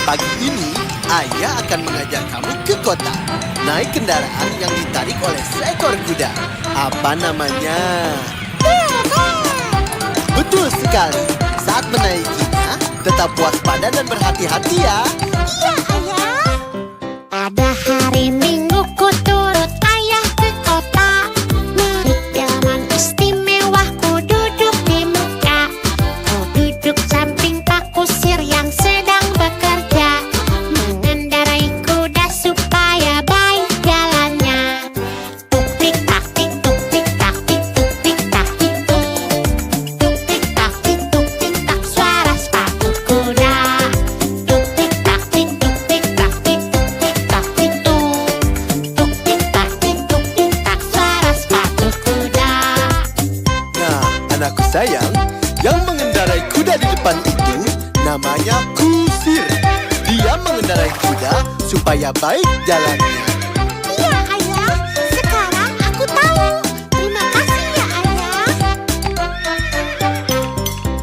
Pagi ini, Ayah akan mengajak kamu ke kota. Naik kendaraan yang ditarik oleh seekor kuda. Apa namanya? Betul sekali. Saat menaikinya, tetap waspada dan berhati-hati ya. Iya Ayah. Pada hari Minggu ku turut Ayah ke kota. Naik delman istimewa ku duduk di muka. Ku duduk samping Pak Kusir yang sedang bekerja. Mengendarai kuda supaya baik jalannya. Tuk tik tak tik tuk tik tak tik tuk tik tak tik tuk. Tuk tik tak tik tuk tik tak suara sepatu kuda. Tuk tik tak tik tuk tik tak tik tuk tik tak tik tuk. Tuk tik tak tik tuk tik tak suara sepatu kuda. Nah, anakku sayang, yang mengendarai kuda di depan itu namanya Kusir. Dia mengendarai kuda supaya baik jalannya. Iya Ayah, sekarang aku tahu. Terima kasih ya Ayah.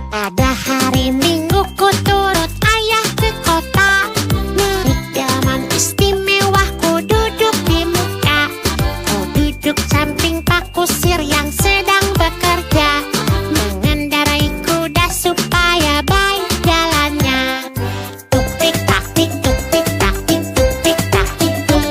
Pada hari Minggu ku turut Ayah ke kota. Naik delman istimewa ku duduk di muka. Ku duduk samping Pak Kusir yang sedang bekerja. Mengendarai kuda supaya baik jalannya. Tuk tik tak tik tuk tik tak tik tuk tik tak tik tuk.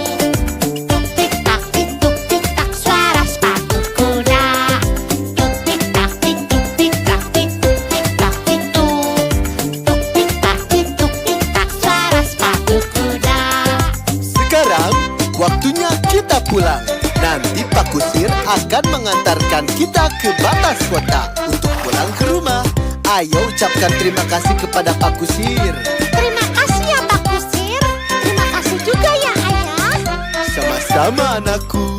pulang. Nanti Pak Kusir akan mengantarkan kita ke batas kota untuk pulang ke rumah. Ayo ucapkan terima kasih kepada Pak Kusir. Terima kasih ya Pak Kusir. Terima kasih juga ya Ayah. Sama-sama anakku.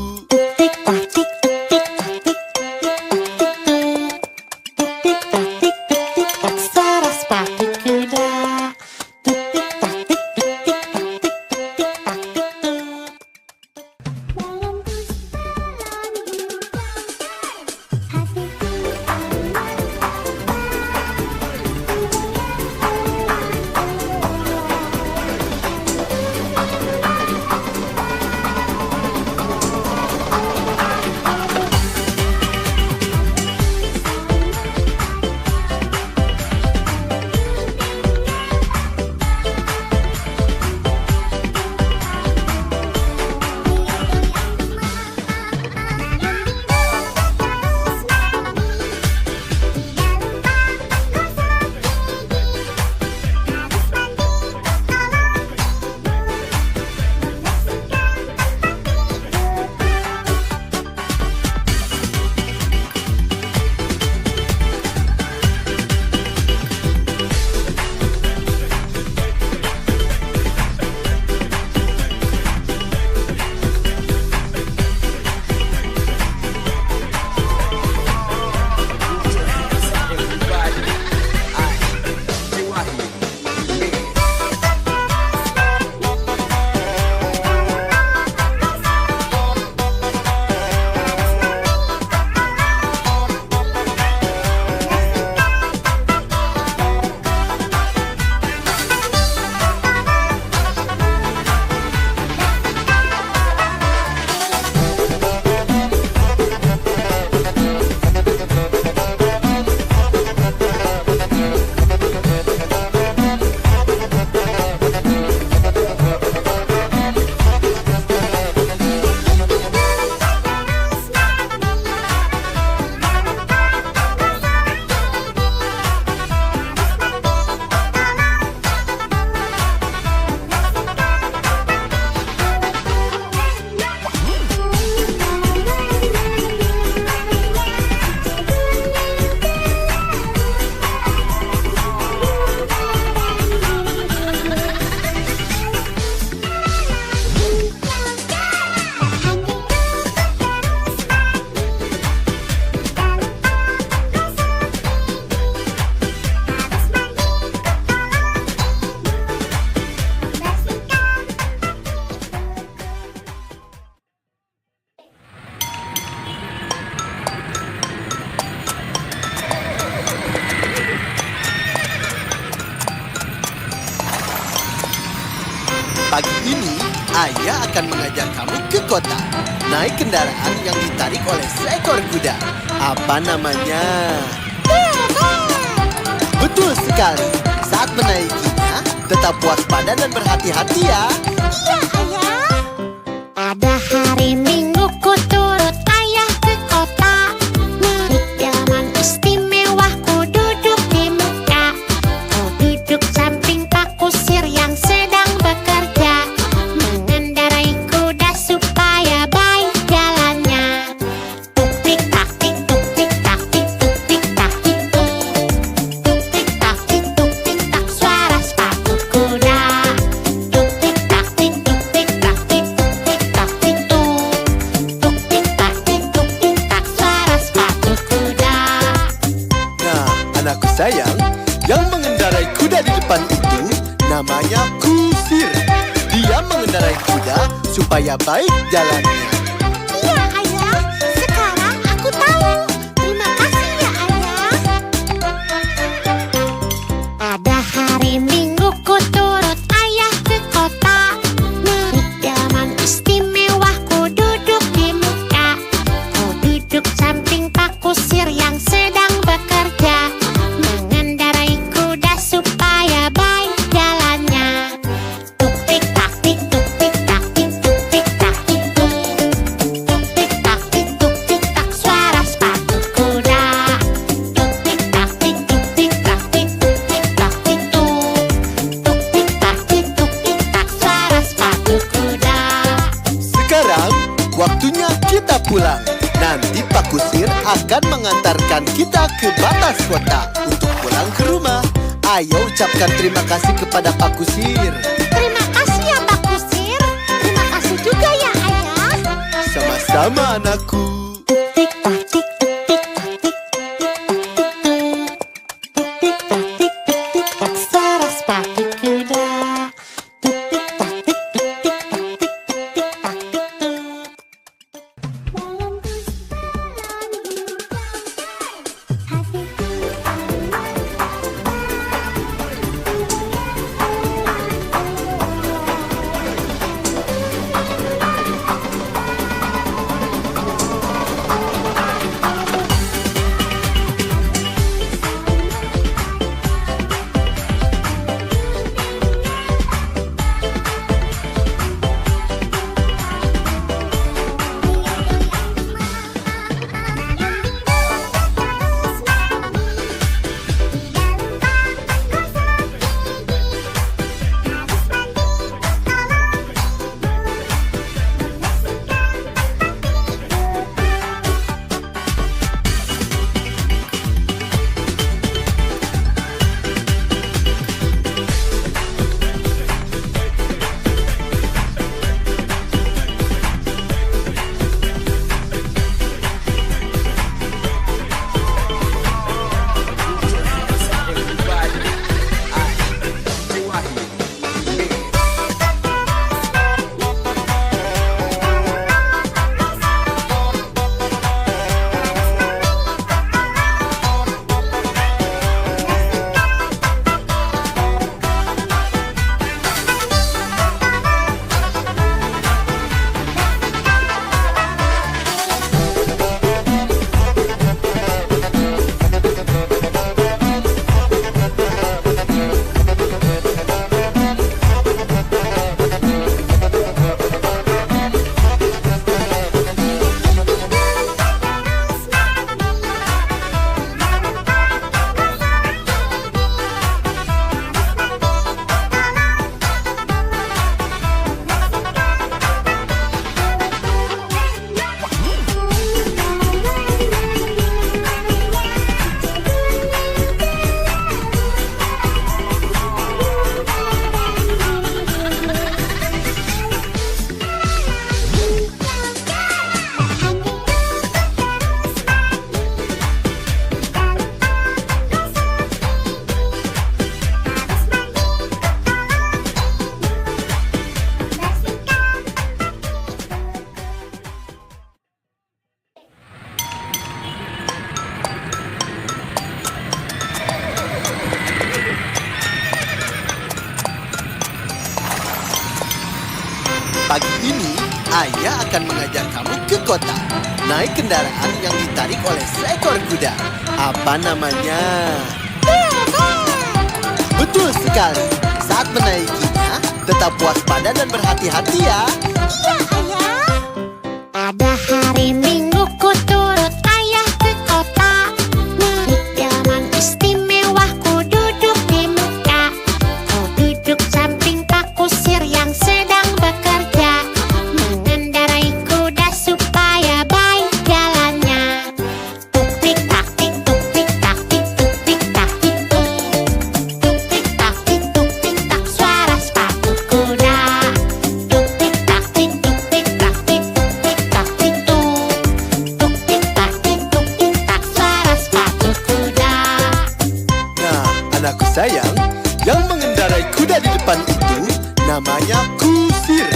Pagi ini, Ayah akan mengajak kamu ke kota. Naik kendaraan yang ditarik oleh seekor kuda. Apa namanya? Betul sekali. Saat menaikinya, tetap waspada dan berhati-hati ya. Iya Ayah. Ada hari Minggu ku turut Ayah ke kota. Naik delman istimewa ku duduk di muka. Ku duduk samping Pak Kusir yang sedang bekerja. Mengendarai kuda supaya baik jalannya. Tuk tik tak tik tuk tik tak tik tuk tik tak tik tuk. Tuk tik tak tik tuk tik tak suara sepatu kuda. Tuk tik tak tik tuk tik tak tik tuk tik tak tik tuk. Tuk tik tak tik tuk tik tak suara sepatu kuda. Nah, anakku sayang, yang mengendarai kuda di depan itu namanya Kusir. Dia mengendarai kuda supaya baik jalannya. Iya Ayah, sekarang aku tahu. Terima kasih ya Ayah. Ada hari Minggu ku turut Ayah ke kota. Naik delman istimewa ku duduk di muka. Ku duduk samping Pak Kusir yang sedang bekerja. Mengendarai kuda supaya baik jalannya. Tuk tik tak tik tuk tik tak tik tuk tik tak tik tuk. pulang. Nanti Pak Kusir akan mengantarkan kita ke batas kota untuk pulang ke rumah. Ayo ucapkan terima kasih kepada Pak Kusir. Terima kasih ya Pak Kusir. Terima kasih juga ya Ayah. Sama-sama anakku. Tik tak tik tik tak tik tik tak tik tik tak suara sepatu kuda. Tik tik tak tik tik tak tik tik tak tik. Dalam Pagi ini, Ayah akan mengajak kamu ke kota. Naik kendaraan yang ditarik oleh seekor kuda. Apa namanya? Betul sekali. Saat menaikinya, tetap waspada dan berhati-hati ya. Iya Ayah. Pada hari Minggu ku turut Ayah ke kota. Naik delman istimewa ku duduk di muka. Ku duduk samping Pak Kusir yang sedang bekerja. Mengendarai kuda supaya baik jalannya. Tuk tik tak tik tuk tik tak tik tuk tik tak tik tuk. Tuk tik tak tik tuk tik tak suara sepatu kuda. Tuk tik tak tik tuk tik tak tik tuk tik tak tik tuk. Tuk tik tak tik tuk tik tak suara sepatu kuda. Nah, anakku sayang, yang mengendarai kuda di depan itu namanya Kusir.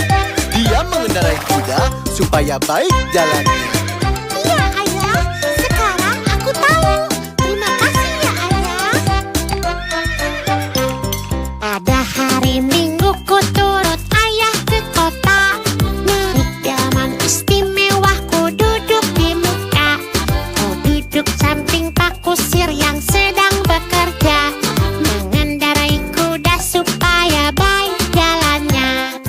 Dia mengendarai kuda supaya baik jalannya. Iya Ayah, sekarang aku tahu. Terima kasih ya Ayah. Pada hari Minggu ku turut Ayah ke kota. Naik delman istimewa ku duduk di muka. Ku duduk samping Pak Kusir yang sedang bekerja. Mengendarai kuda supaya baik jalannya.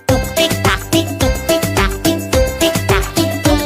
Tuk tik tak tik tuk tik tak tik tuk tik tak tik tuk.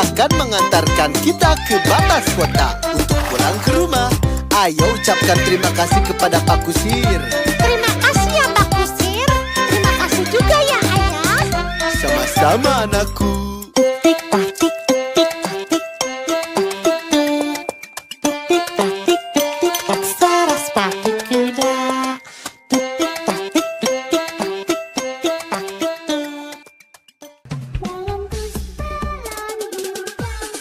akan mengantarkan kita ke batas kota untuk pulang ke rumah. Ayo ucapkan terima kasih kepada Pak Kusir. Terima kasih ya Pak Kusir. Terima kasih juga ya Ayah. Sama-sama anakku. Tik tak tik tik tak tik tik tak tik tik tak suara sepatu kuda. Tik tak tik tik tak tik tik tak tik. Dalam perjalanan hidup hatiku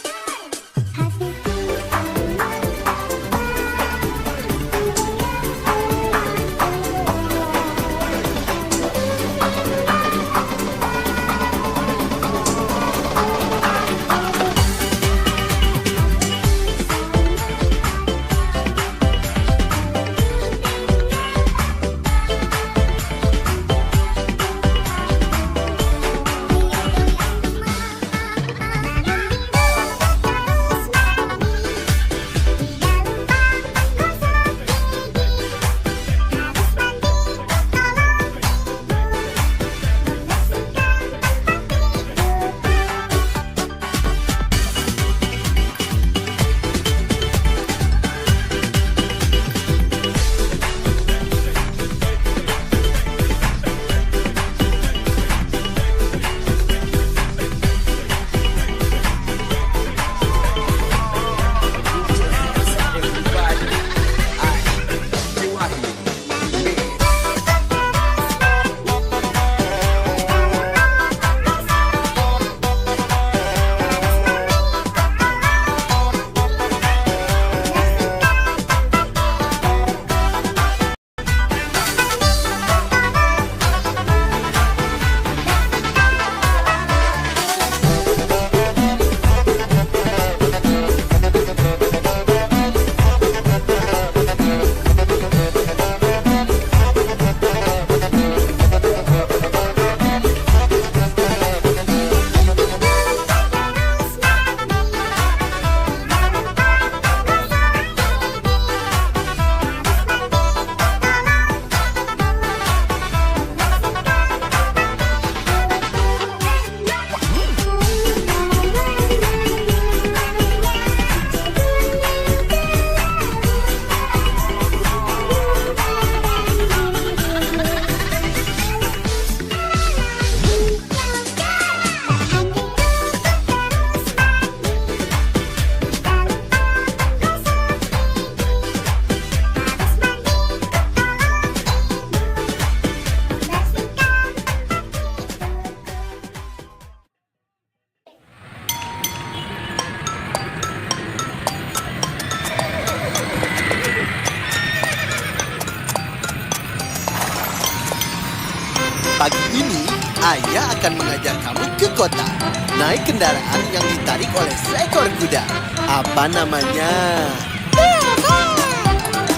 Pagi ini, Ayah akan mengajak kamu ke kota. Naik kendaraan yang ditarik oleh seekor kuda. Apa namanya?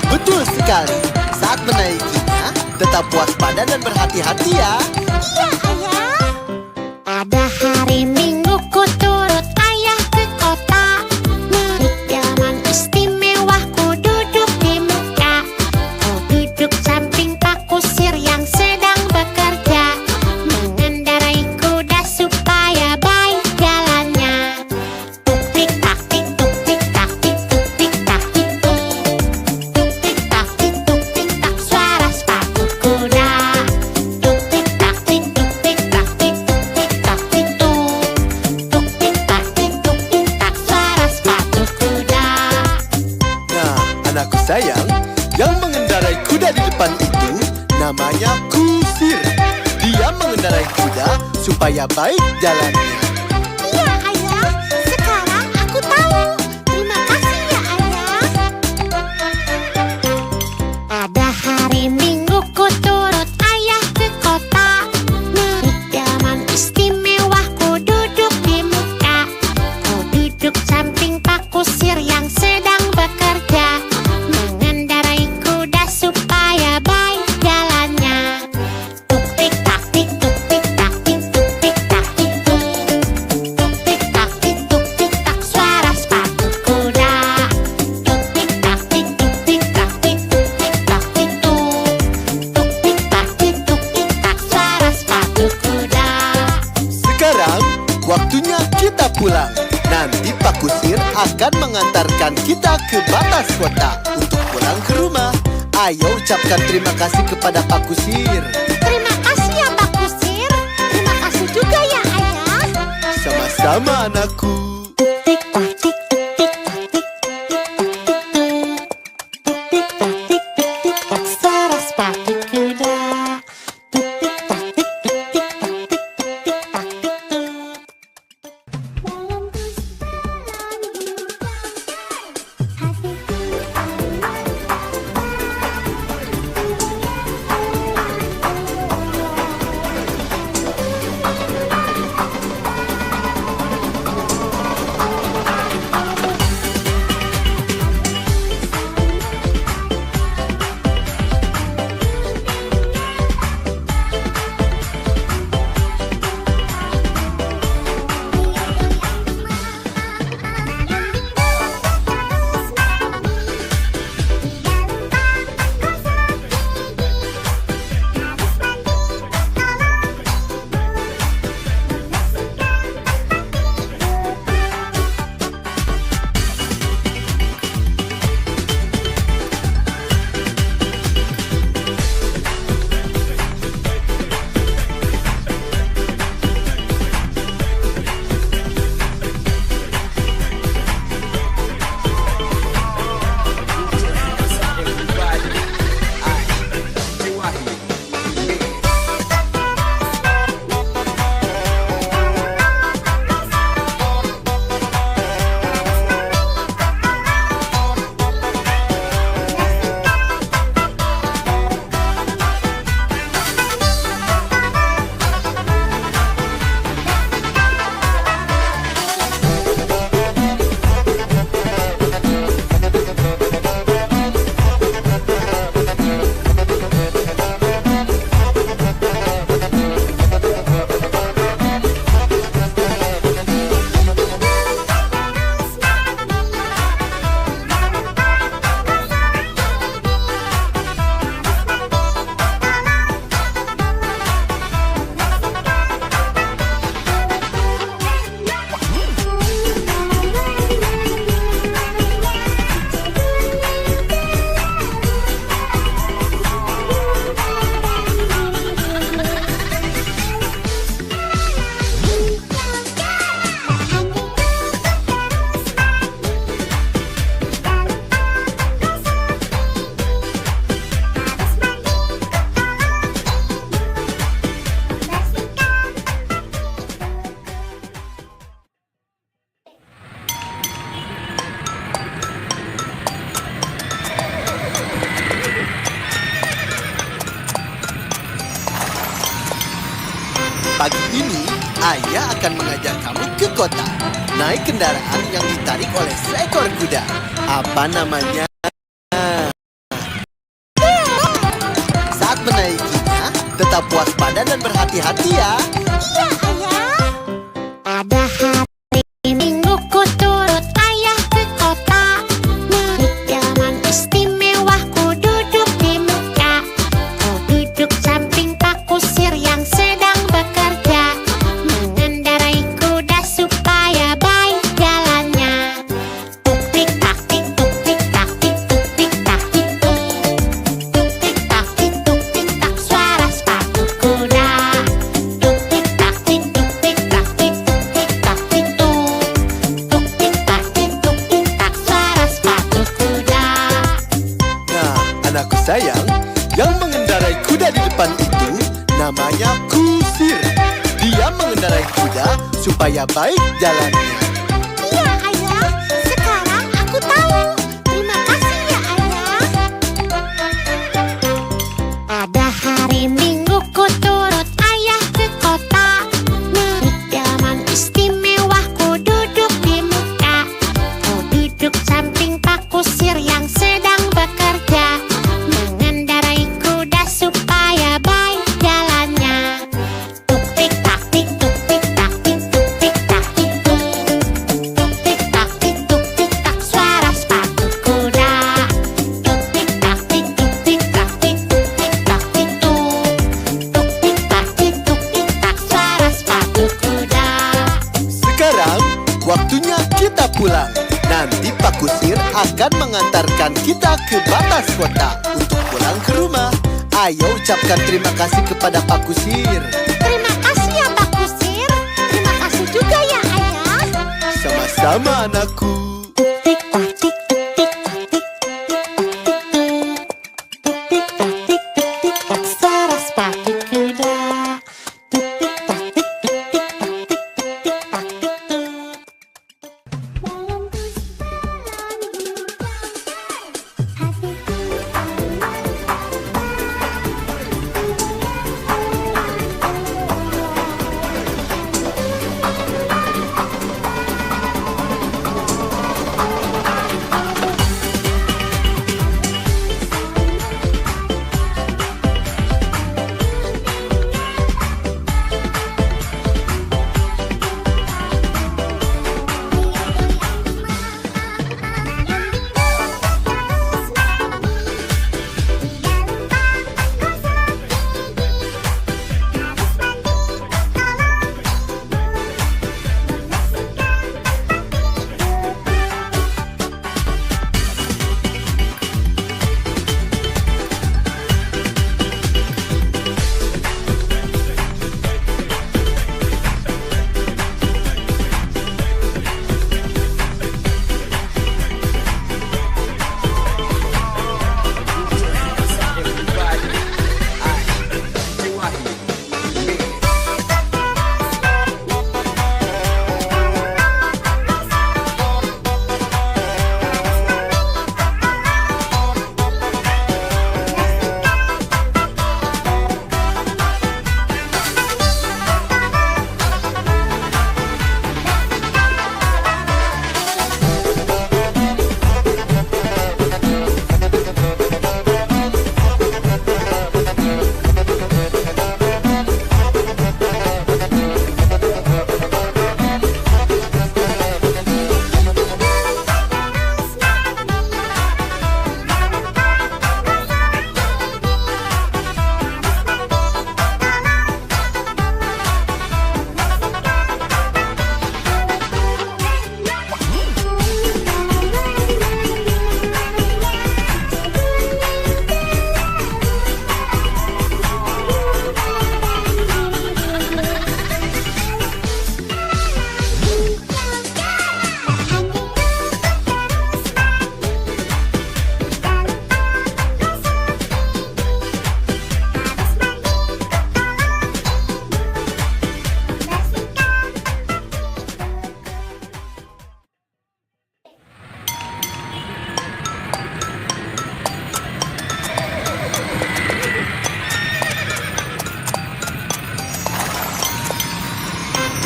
Betul sekali. Saat menaikinya, tetap waspada dan berhati-hati ya. Iya Ayah. Pada hari Minggu ku turut Ayah ke kota. Naik delman istimewa ku duduk di muka. Ku duduk samping Pak Kusir yang sedang bekerja. Mengendarai kuda supaya baik jalannya. Tuk tik tak tik tuk tik tak tik tuk tik tak tik tuk. Tuk tik tak tik tuk tik tak suara sepatu kuda. Tuk tik tak tik tuk tik tak tik tuk tik tak tik tuk. Tuk tik tak tik tuk tik tak suara sepatu kuda. Nah, anakku sayang, yang mengendarai kuda di depan itu namanya Kusir. Dia mengendarai kuda supaya baik jalannya. Iya Ayah, sekarang aku tahu. Terima kasih ya Ayah. Pada hari Minggu ku turut Ayah ke kota. Naik delman istimewa ku duduk di muka. Ku duduk samping Pak Kusir yang sedang bekerja. Mengendarai kuda supaya baik jalannya. Tuk tik tak tik tuk tik tak tik tuk tik tak tik tuk. akan mengantarkan kita ke batas kota untuk pulang ke rumah. Ayo ucapkan terima kasih kepada Pak Kusir. Terima kasih ya Pak Kusir. Terima kasih juga ya Ayah. Sama-sama anakku. Tik tak tik tik tak tik tik tak tik tik tak suara sepatu kuda. Tik tak tik tik tak tik tik tak tik. Pagi ini, ayah akan mengajak kamu ke kota. Naik kendaraan yang ditarik oleh seekor kuda. Apa namanya? Saat menaikinya, tetap waspada dan berhati-hati ya. Iya Ayah. Ada hari Minggu ku turut ayah ke kota. Naik delman istimewa ku duduk di muka. Ku duduk samping Pak Kusir yang sedang bekerja. Mengendarai kuda supaya baik jalannya. Tuk tik tak tik tuk tik tak tik tuk tik tak tik tuk. Tuk tik tak tik tuk tik tak suara sepatu kuda. Tuk tik tak tik tuk tik tak tik tuk tik tak tik tuk. Tuk tik tak tik tuk tik tak suara sepatu kuda. Nah, anakku sayang, yang mengendarai kuda di depan itu namanya Kusir. Dia mengendarai kuda supaya baik jalannya. Iya Ayah, sekarang aku tahu. Terima kasih ya Ayah. Ada hari Minggu ku turut ayah ke kota. Naik delman istimewa ku duduk di muka. Ku duduk samping Pak Kusir yang sedang bekerja. Mengendarai kuda supaya baik jalannya. Tuk tik tak tik tuk tik tak tik tuk tik tak tik tuk. Tuk tik tak tik tuk tik tak suara sepatu kuda. Tuk tik tak tik tuk tik tak tik tuk tik tak tik tuk. Tuk tik tak akan mengantarkan kita ke batas kota untuk pulang ke rumah. Ayo ucapkan terima kasih kepada Pak Kusir. Terima kasih ya Pak Kusir. Terima kasih juga ya Ayah. Sama-sama anakku. Tik tak tik tik tak tik tak tik tik tak suara sepatu kuda. Tik tak tik tik tak tik tak.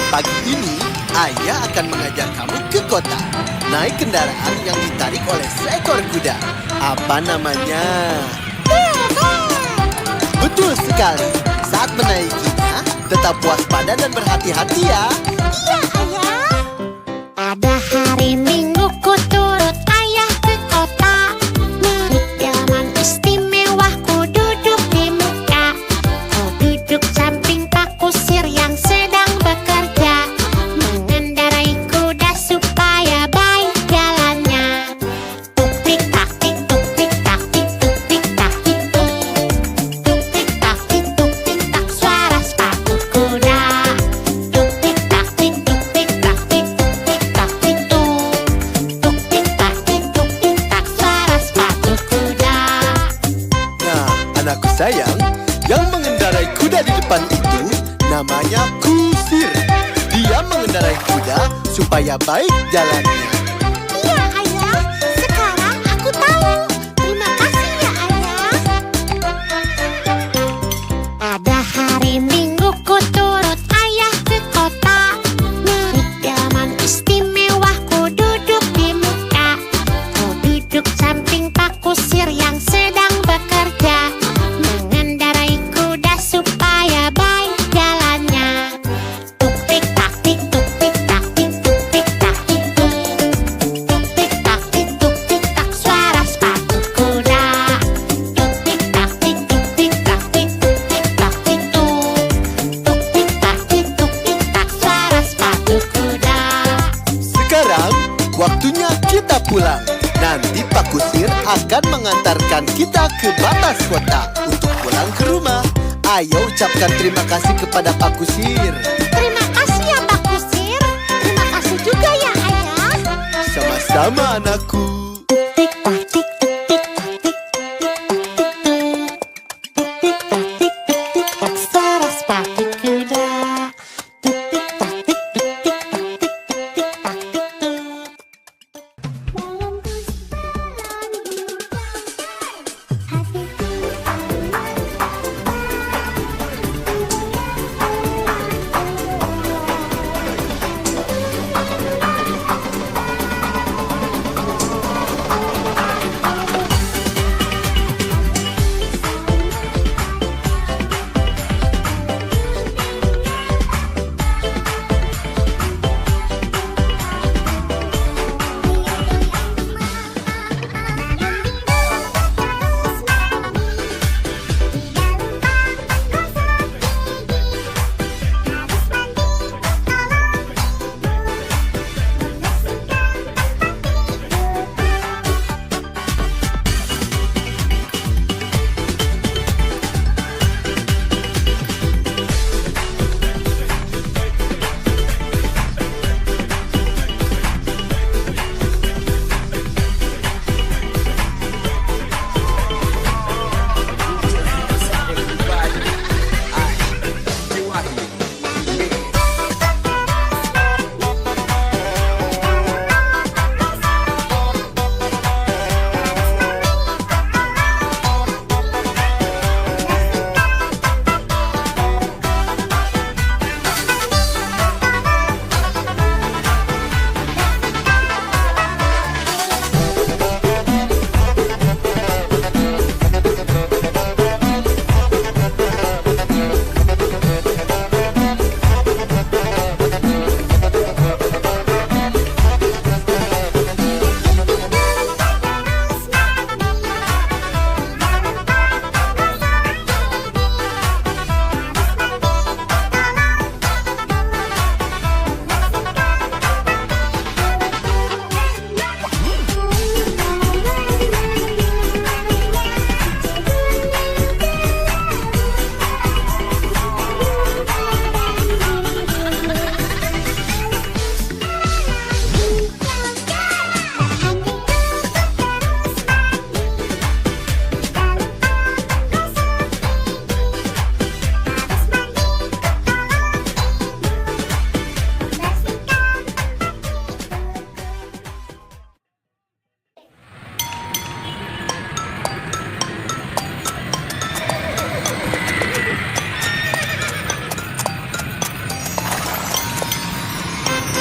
Pagi ini, ayah akan mengajak kamu ke kota. Naik kendaraan yang ditarik oleh seekor kuda. Apa namanya? Betul sekali. Saat menaikinya, tetap waspada dan berhati-hati ya. Iya Ayah. Pada hari Minggu ku turut ayah ke kota. Naik delman istimewa ku duduk di muka. Ku duduk samping Pak Kusir yang sedang bekerja. Mengendarai kuda supaya baik jalannya. Tuk tik tak tik tuk tik tak tik tuk tik tak tik tuk. Tuk tik tak tik tuk tik tak suara sepatu kuda. Tuk tik tak tik tuk tik tak tik tuk tik tak tik tuk. Tuk tik tak tik tuk tik tak suara sepatu kuda. Nah, anakku sayang, yang mengendarai kuda di depan itu namanya Kusir. Dia mengendarai kuda supaya baik jalannya. Iya Ayah, sekarang aku tahu. Terima kasih ya Ayah. Pada hari Minggu ku turut ayah ke kota. Naik delman istimewa ku duduk di muka. Ku duduk samping Pak Kusir yang sedang bekerja. Mengendarai kuda supaya baik jalannya. Tuk tik tak tik tuk tik tak tik tuk tik tak tik tuk. Tuk tik tak tik tuk tik tak suara sepatu kuda. Tuk tik tak tik tuk tik tak tik tuk tik tak tik tuk. Tuk tik tak tik tuk tik tak suara sepatu kuda. Sekarang, waktunya kita pulang. Nanti Pak Kusir akan mengantarkan kita ke batas kota untuk pulang ke rumah. Ayo ucapkan terima kasih kepada Pak Kusir. Terima kasih ya Pak Kusir. Terima kasih juga ya Ayah. Sama-sama anakku. Tik tak tik tik tak tik tik tak tik tik tak suara sepatu kuda. Tik tik tak tik tik tak tik tik tak tik.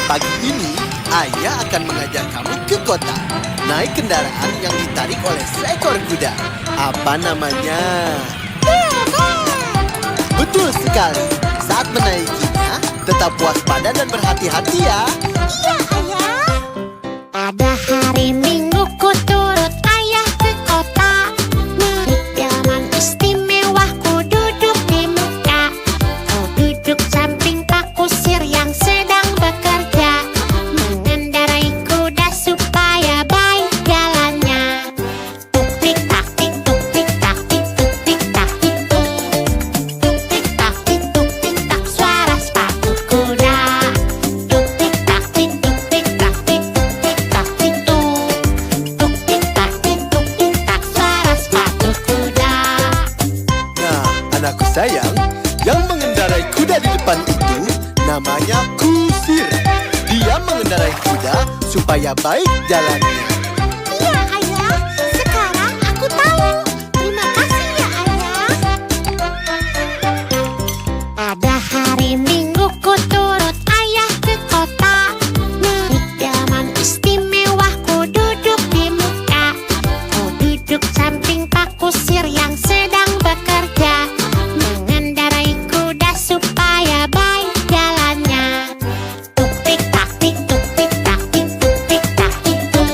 Pagi ini, ayah akan mengajak kamu ke kota. Naik kendaraan yang ditarik oleh seekor kuda. Apa namanya? Betul sekali. Saat menaikinya, tetap waspada dan berhati-hati ya. Iya Ayah. Pada hari Minggu ku turut ayah ke kota. Naik delman istimewa ku duduk di muka. Ku duduk samping Pak Kusir yang sedang bekerja. Mengendarai kuda supaya baik jalannya. Tuk tik tak tik tuk tik tak tik tuk tik tak tik tuk. Tuk tik tak tik tuk tik tak suara sepatu kuda. Tuk tik tak tik tuk tik tak tik tuk tik tak tik tuk. Tuk tik tak tik tuk tik tak suara sepatu kuda. Nah, anakku sayang, yang mengendarai kuda di depan itu namanya Kusir. Dia mengendarai kuda supaya baik jalannya. Iya Ayah, sekarang aku tahu. Terima kasih ya Ayah. Pada hari Minggu ku turut ayah ke kota. Naik delman istimewa ku duduk di muka. Ku duduk samping Pak Kusir yang sedang bekerja. Mengendarai kuda supaya baik jalannya. Tuk tik tak tik tuk tik tak tik tuk tik tak tik tuk.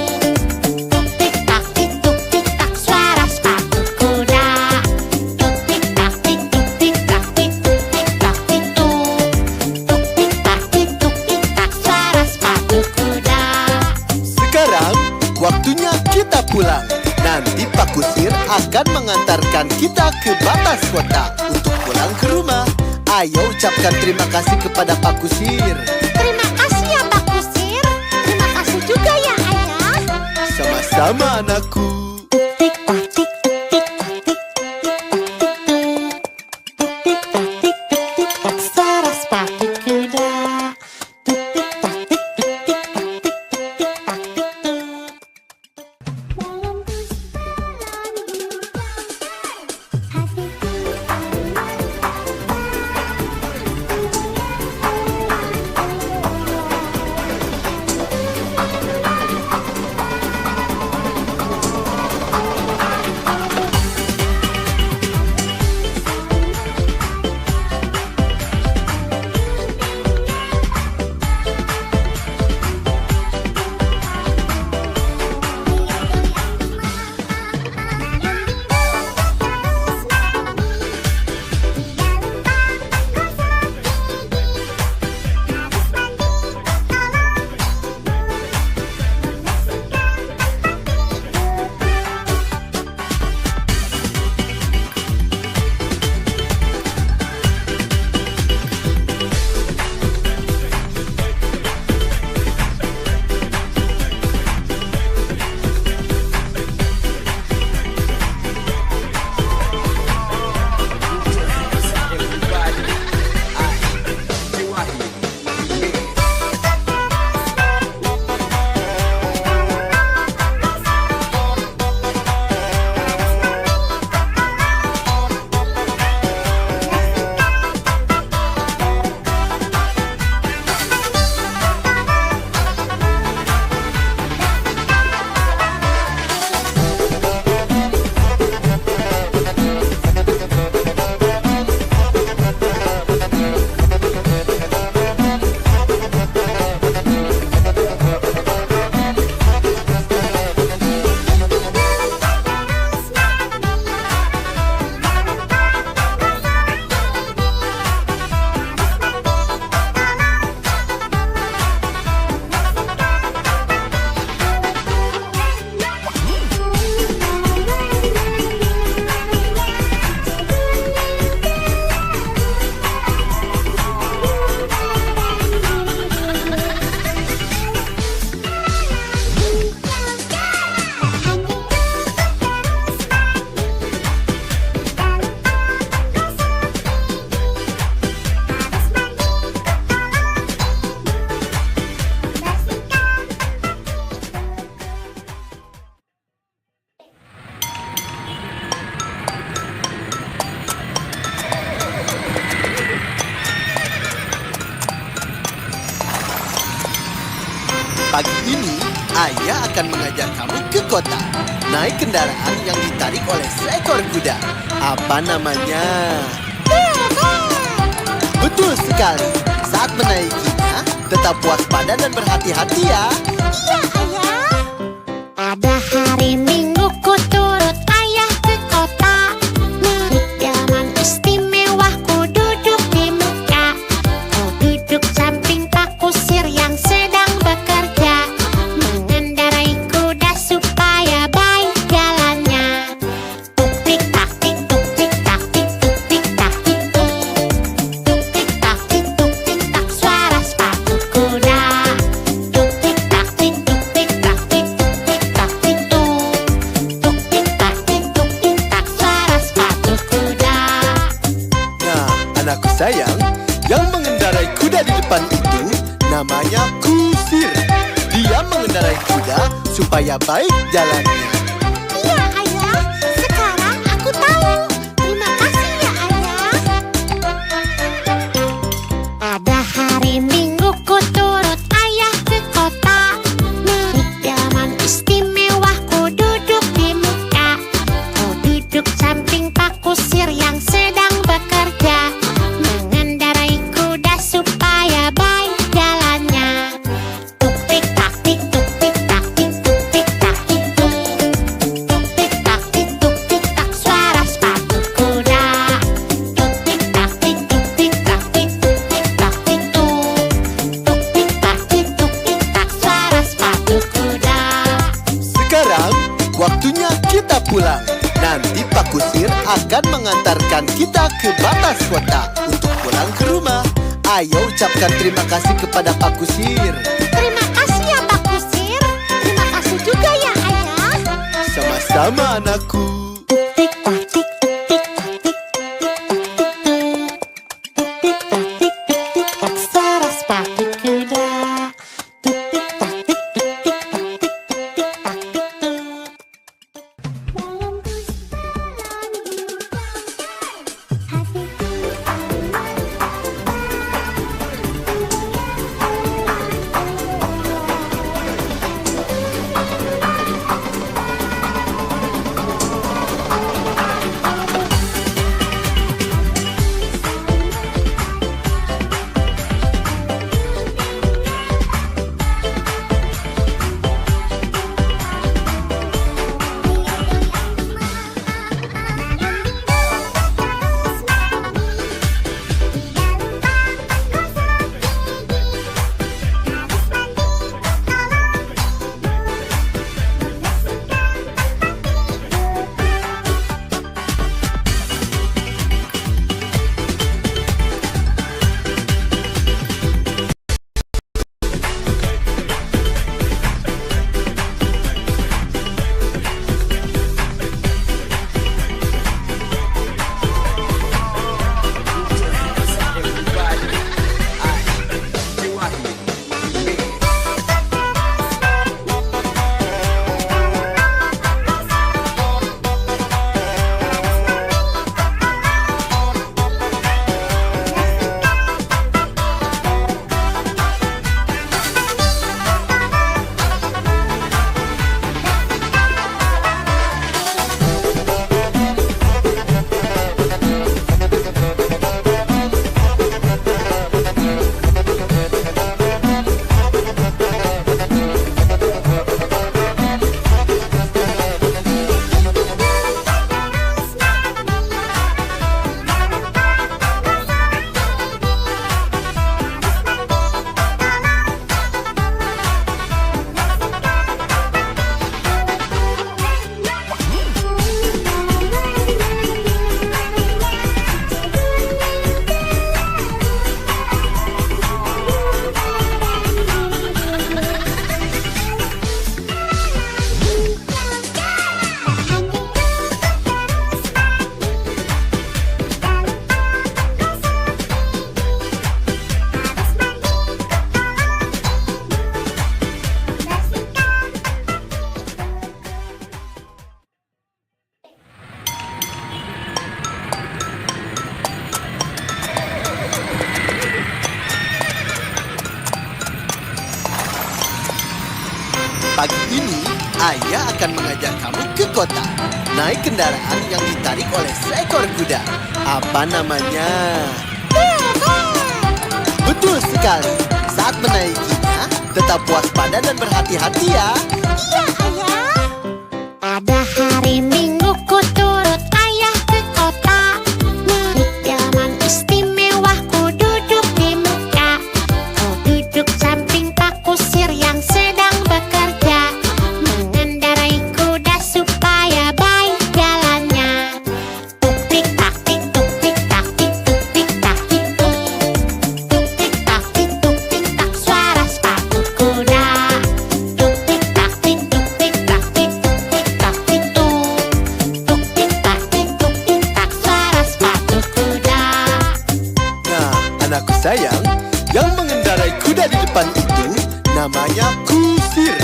akan mengantarkan kita ke batas kota untuk pulang ke rumah. Ayo ucapkan terima kasih kepada Pak Kusir. Terima kasih ya Pak Kusir. Terima kasih juga ya Ayah. Sama-sama anakku. Tik tak tik tik tak tik tik tak tik tik tak suara sepatu kuda. Tik tak tik tik tak tik tik tak tik. Pagi ini, Ayah akan mengajak kamu ke kota. Naik kendaraan yang ditarik oleh seekor kuda. Apa namanya? Betul sekali. Saat menaikinya, tetap waspada dan berhati-hati ya. Iya Ayah. Pada hari Minggu ku turut Ayah ke kota. Naik delman istimewa ku duduk di muka. Ku duduk samping Pak Kusir yang sedang bekerja. Mengendarai kuda supaya baik jalannya. Tuk tik tak tik tuk tik tak tik tuk tik tak tik tuk. Tuk tik tak tik tuk tik tak suara sepatu kuda. Tuk tik tak tik tuk tik tak tik tuk tik tak tik tuk. Tuk tik tak tik tuk tik tak suara sepatu kuda. Nah, anakku sayang, yang mengendarai kuda di depan itu namanya Kusir. Dia mengendarai kuda supaya baik jalannya. Iya Ayah, sekarang aku tahu. Terima kasih ya Ayah. Pada hari Minggu ku turut Ayah ke kota. Naik delman istimewa ku duduk di muka. Ku duduk samping Pak Kusir yang sedang bekerja. Mengendarai kuda supaya baik jalannya. Tuk tik tak tik tuk tik tak tik tuk tik tak tik tuk. akan mengantarkan kita ke batas kota untuk pulang ke rumah. Ayo ucapkan terima kasih kepada Pak Kusir. Terima kasih ya Pak Kusir. Terima kasih juga ya Ayah. Sama-sama anakku. Tik tak tik tik tak tik tik tak tik tik tak suara sepatu kuda. Tik tik tak tik tik tak tik tik tak tik. Dalam bus malam juga hatiku Pagi ini, Ayah akan mengajak kamu ke kota. Naik kendaraan yang ditarik oleh seekor kuda. Apa namanya? Betul sekali. Saat menaikinya, tetap waspada dan berhati-hati ya. Iya Ayah. Pada hari Minggu ku turut Ayah ke kota. Naik delman istimewa ku duduk di muka. Ku duduk samping Pak Kusir yang sedang bekerja. Mengendarai kuda supaya baik jalannya. Tuk tik tak tik tuk tik tak tik tuk tik tak tik tuk. Tuk tik tak tik tuk tik tak suara sepatu kuda. Tuk tik tak tik tuk tik tak tik tuk tik tak tik tuk. Tuk tik tak tik tuk tik tak suara sepatu kuda. Nah, anakku sayang, yang mengendarai kuda di depan itu namanya Kusir.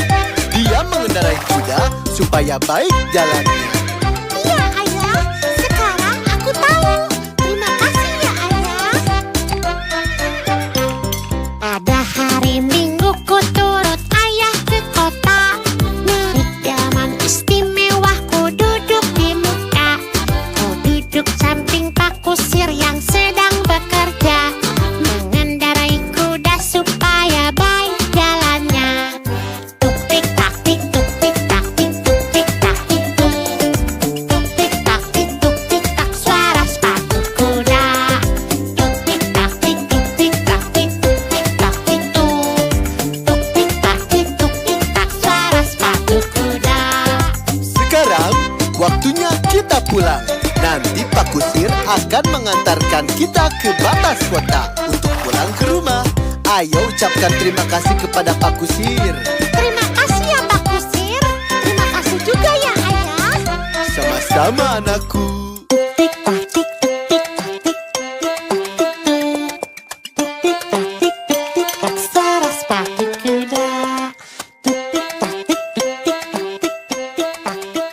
Dia mengendarai kuda supaya baik jalannya. Iya Ayah, sekarang aku tahu. Terima kasih ya Ayah. Pada hari Minggu ku turut Ayah ke kota. Naik delman istimewa ku duduk di muka. Ku duduk samping Pak Kusir yang sedang bekerja. Mengendarai kuda supaya baik jalannya. Tuk tik tak tik tuk tik tak tik tuk tik tak tik tuk. akan mengantarkan kita ke batas kota untuk pulang ke rumah. Ayo ucapkan terima kasih kepada Pak Kusir. Terima kasih ya Pak Kusir. Terima kasih juga ya Ayah. Sama-sama anakku. Tik tak tik tik tak tik tik tak tik tik tak suara sepatu kuda. Tik tak tik tik tak tik tik tak tik.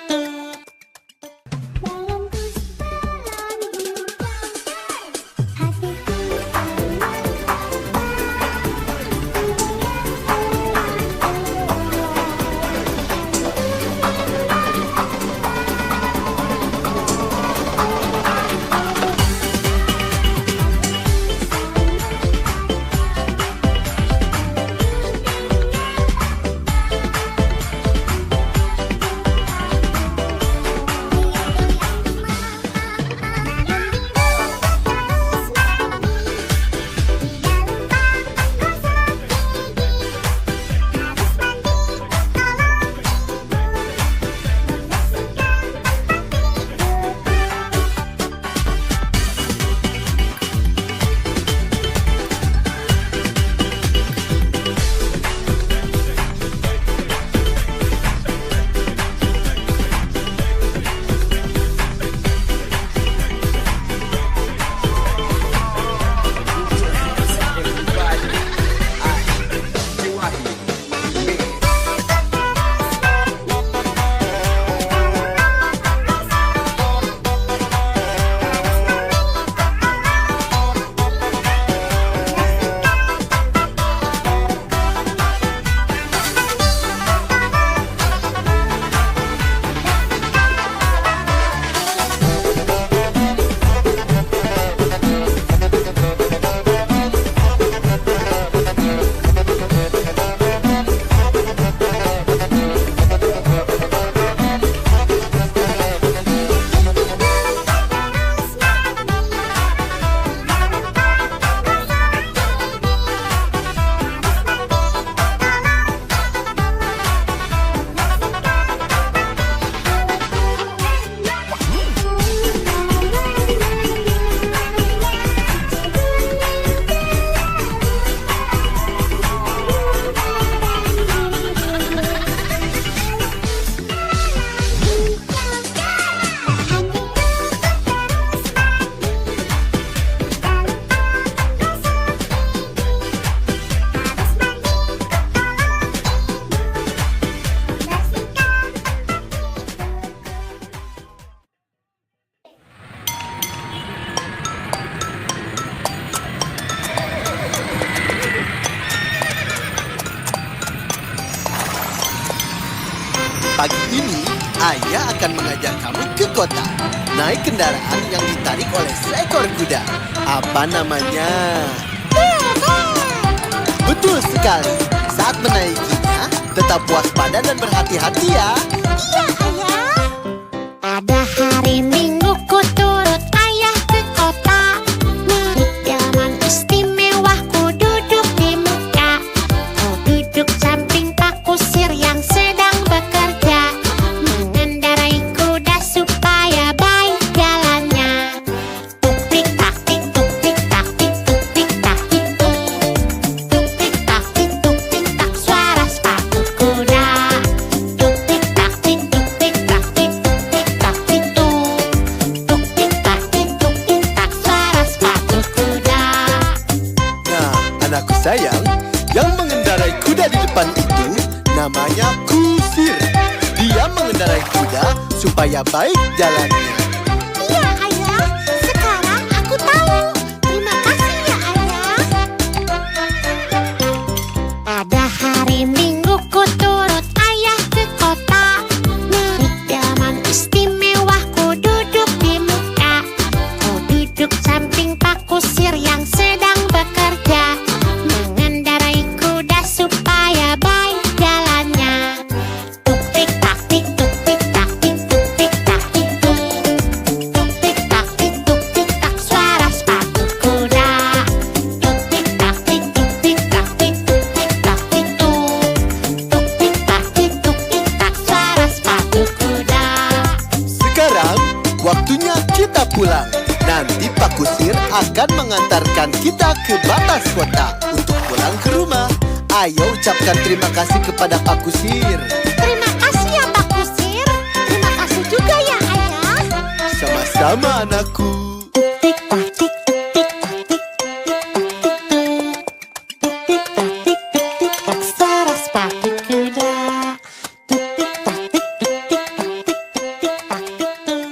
Pagi ini, Ayah akan mengajak kamu ke kota. Naik kendaraan yang ditarik oleh seekor kuda. Apa namanya? Betul sekali. Saat menaikinya, tetap waspada dan berhati-hati ya. Iya Ayah. Pada hari Minggu ku turut Ayah ke kota. Naik delman istimewa ku duduk di muka. Ku duduk samping Pak Kusir yang sedang bekerja. Mengendarai kuda supaya baik jalannya. Tuk tik tak tik tuk tik tak tik tuk tik tak tik tuk. Tuk tik tak tik tuk tik tak suara sepatu kuda. Tuk tik tak tik tuk tik tak tik tuk tik tak tik tuk. Tuk tik tak tik tuk tik tak suara sepatu kuda. Nah, anakku sayang, yang mengendarai kuda di depan itu namanya Kusir. Dia mengendarai kuda supaya baik jalannya. Iya Ayah, sekarang aku tahu. Terima kasih ya Ayah. Pada hari Minggu ku turut Ayah ke kota. Naik delman istimewa ku duduk di muka. Ku duduk samping Pak Kusir yang sedang bekerja. Mengendarai kuda supaya baik jalannya. Tuk tik tak tik tuk tik tak tik tuk tik tak tik tuk. akan mengantarkan kita ke batas kota untuk pulang ke rumah. Ayo ucapkan terima kasih kepada Pak Kusir. Terima kasih ya Pak Kusir. Terima kasih juga ya Ayah. Sama-sama anakku. Tik tak tik tik tak tik tik tak tik tik tak suara sepatu kuda. Tik tak tik tik tak tik tik tak tik.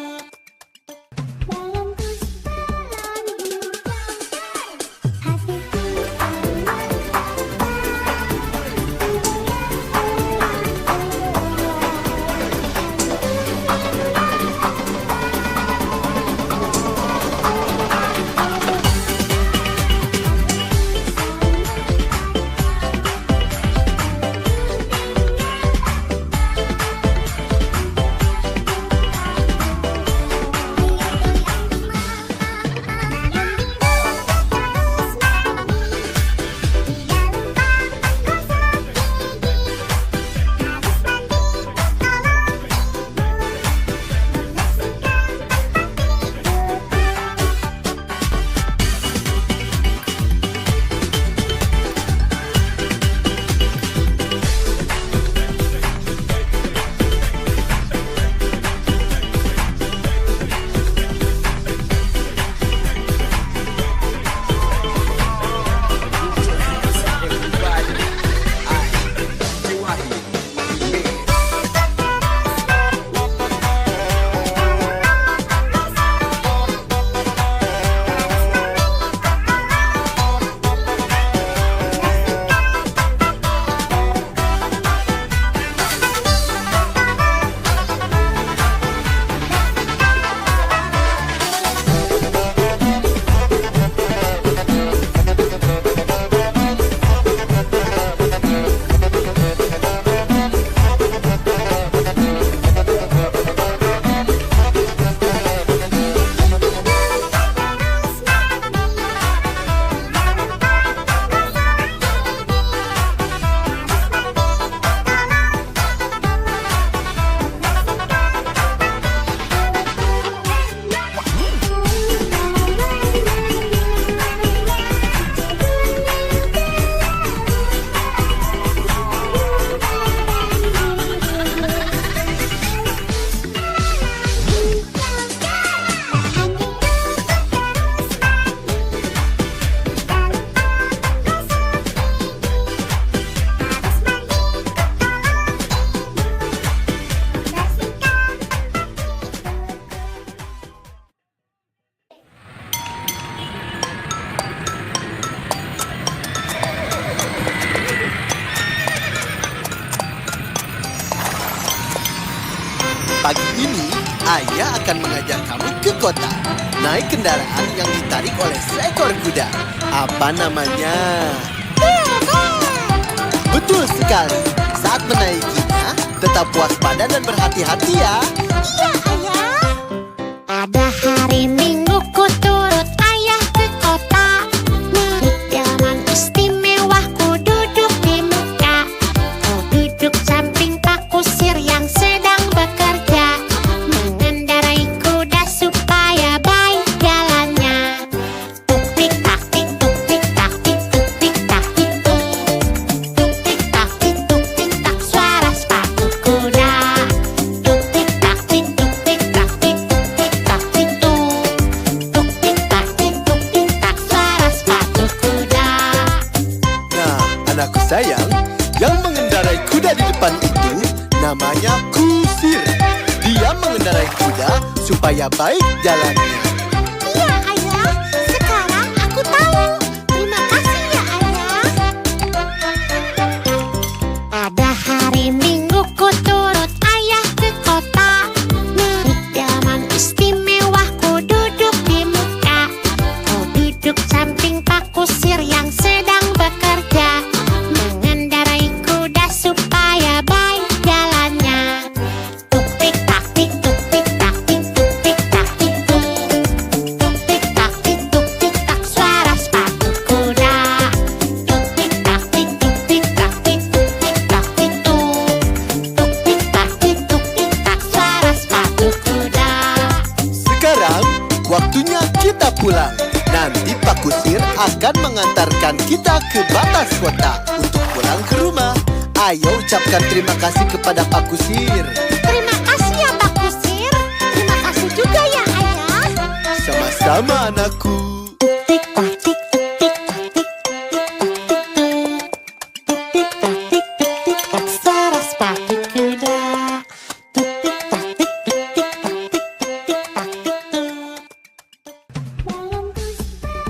Pagi ini, Ayah akan mengajak kamu ke kota. Naik kendaraan yang ditarik oleh seekor kuda. Apa namanya? Betul sekali. Saat menaikinya, tetap waspada dan berhati-hati ya. Iya Ayah. Ada hari Minggu ku turut Ayah ke kota. Naik delman istimewa ku duduk di muka. Ku duduk samping Pak Kusir yang sedang bekerja. Mengendarai kuda supaya baik jalannya. Tuk tik tak tik tuk tik tak tik tuk tik tak tik tuk. Tuk tik tak tik tuk tik tak suara sepatu kuda. Tuk tik tak tik tuk tik tak tik tuk tik tak tik tuk. Tuk tik tak tik tuk tik tak suara sepatu kuda. Nah, anakku sayang, yang mengendarai kuda di depan itu namanya Kusir. Dia mengendarai kuda supaya baik jalannya. Iya Ayah, sekarang aku tahu. Terima kasih ya Ayah. Ada hari Minggu ku turut Ayah ke kota. Naik delman istimewa ku duduk di muka. Ku duduk samping Pak Kusir yang sedang bekerja. Mengendarai kuda supaya baik jalannya. Tuk tik tak tik tuk tik tak tik tuk tik tak tik tuk. Pak Kusir akan mengantarkan kita ke batas kota untuk pulang ke rumah. Ayo ucapkan terima kasih kepada Pak Kusir. Terima kasih ya Pak Kusir. Terima kasih juga ya Ayah. Sama-sama anakku. Tik tak tik tik tak tik tik tak tik tik tak suara sepatu kuda. Tik tik tak tik tik tak tik tik tak tik. Dalam bus hatiku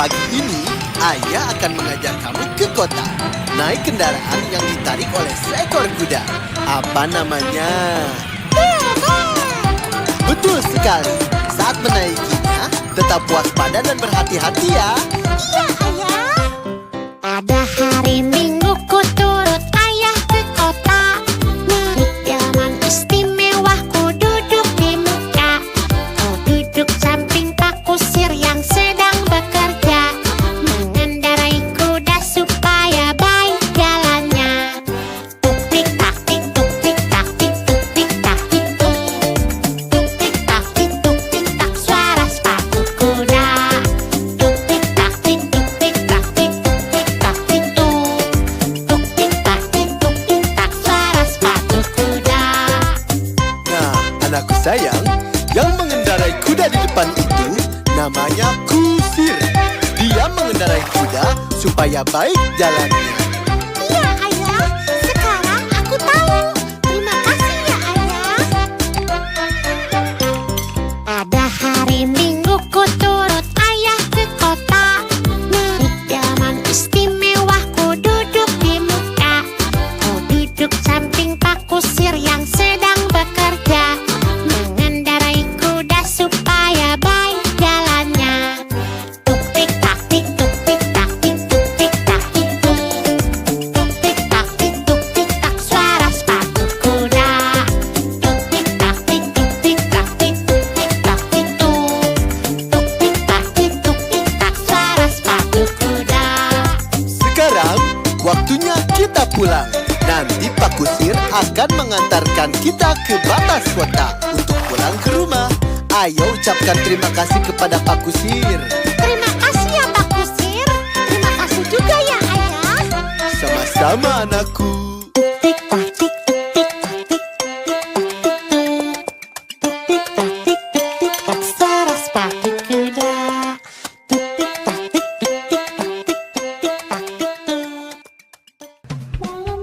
Pagi ini, Ayah akan mengajak kamu ke kota. Naik kendaraan yang ditarik oleh seekor kuda. Apa namanya? Betul sekali. Saat menaikinya, tetap waspada dan berhati-hati ya. Iya Ayah. Pada hari Minggu ku turut Ayah ke kota. Naik delman istimewa ku duduk di muka. Ku duduk samping Pak Kusir yang sedang bekerja. Mengendarai kuda supaya baik jalannya. Tuk tik tak tik tuk tik tak tik tuk tik tak tik tuk. Tuk tik tak tik tuk tik tak suara sepatu kuda. Tuk tik tak tik tuk tik tak tik tuk tik tak tik tuk. Tuk tik tak tik tuk tik tak suara sepatu kuda. Nah, anakku sayang, yang mengendarai kuda di depan itu namanya Kusir. Dia mengendarai kuda supaya baik jalannya. Iya Ayah, sekarang aku tahu. Terima kasih ya Ayah. Pada hari Minggu ku turut Ayah ke kota. Naik delman istimewa ku duduk di muka. Ku duduk samping Pak Kusir yang sedang bekerja. Mengendarai kuda supaya baik jalannya. Tuk tik tak tik tuk tik tak tik tuk tik tak tik tuk. Nanti Pak Kusir akan mengantarkan kita ke batas kota untuk pulang ke rumah. Ayo ucapkan terima kasih kepada Pak Kusir. Terima kasih ya Pak Kusir. Terima kasih juga ya Ayah. Sama-sama anakku. Tik tak tik tik tak tik tik tak tik tik tak suara sepatu kuda. Tik tik tak tik tik tak tik tik tak tik. Dalam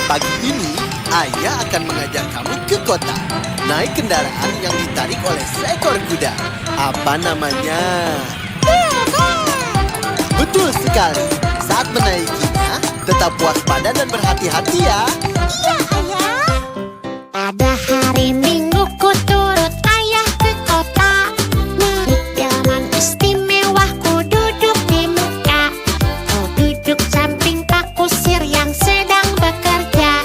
Pagi ini, Ayah akan mengajak kamu ke kota. Naik kendaraan yang ditarik oleh seekor kuda. Apa namanya? Betul sekali. Saat menaikinya, tetap waspada dan berhati-hati ya. Iya Ayah. Pada hari Minggu ku turut Ayah ke kota. Naik delman istimewa ku duduk di muka. Ku duduk samping Pak Kusir yang sedang bekerja.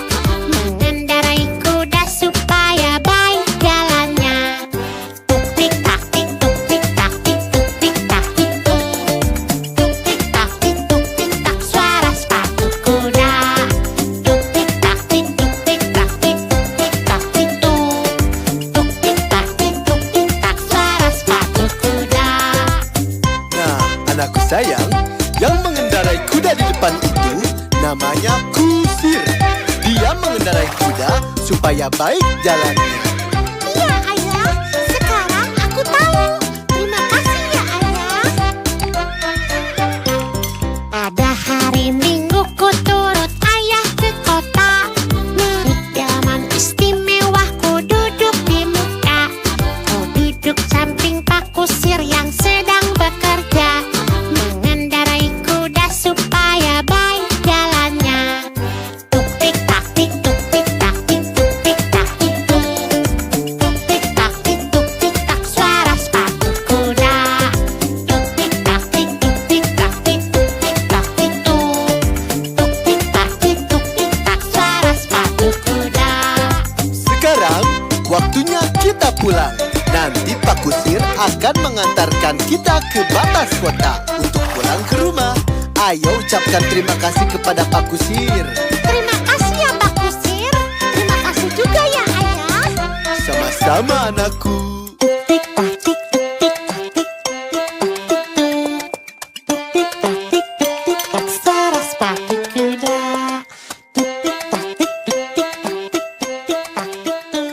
Mengendarai kuda supaya baik jalannya. Tuk tik tak tik tuk tik tak tik tuk tik tak tik tuk. Tuk tik tak tik tuk tik tak suara sepatu kuda. Tuk tik tak tik tuk tik tak tik tuk tik tak tik tuk. Tuk tik tak tik tuk tik tak suara sepatu kuda. Nah, anakku sayang, yang mengendarai kuda di depan itu namanya Kusir. Dia mengendarai kuda supaya baik jalannya. Iya Ayah, sekarang aku tahu. Terima kasih ya Ayah. Pada hari Minggu ku turut Ayah ke kota. Naik delman istimewa ku duduk di muka. Ku duduk samping Pak Kusir yang sedang bekerja. Mengendarai kuda supaya baik jalannya. Tuk tik tak tik tuk tik tak tik tuk tik tak tik tuk. kita pulang. Nanti Pak Kusir akan mengantarkan kita ke batas kota untuk pulang ke rumah. Ayo ucapkan terima kasih kepada Pak Kusir. Terima kasih ya Pak Kusir. Terima kasih juga ya Ayah. Sama-sama anakku. Tik tak tik tik tak tik tik tak tik tik tak suara sepatu kuda. Tik tak tik tik tak tik tik tak tik.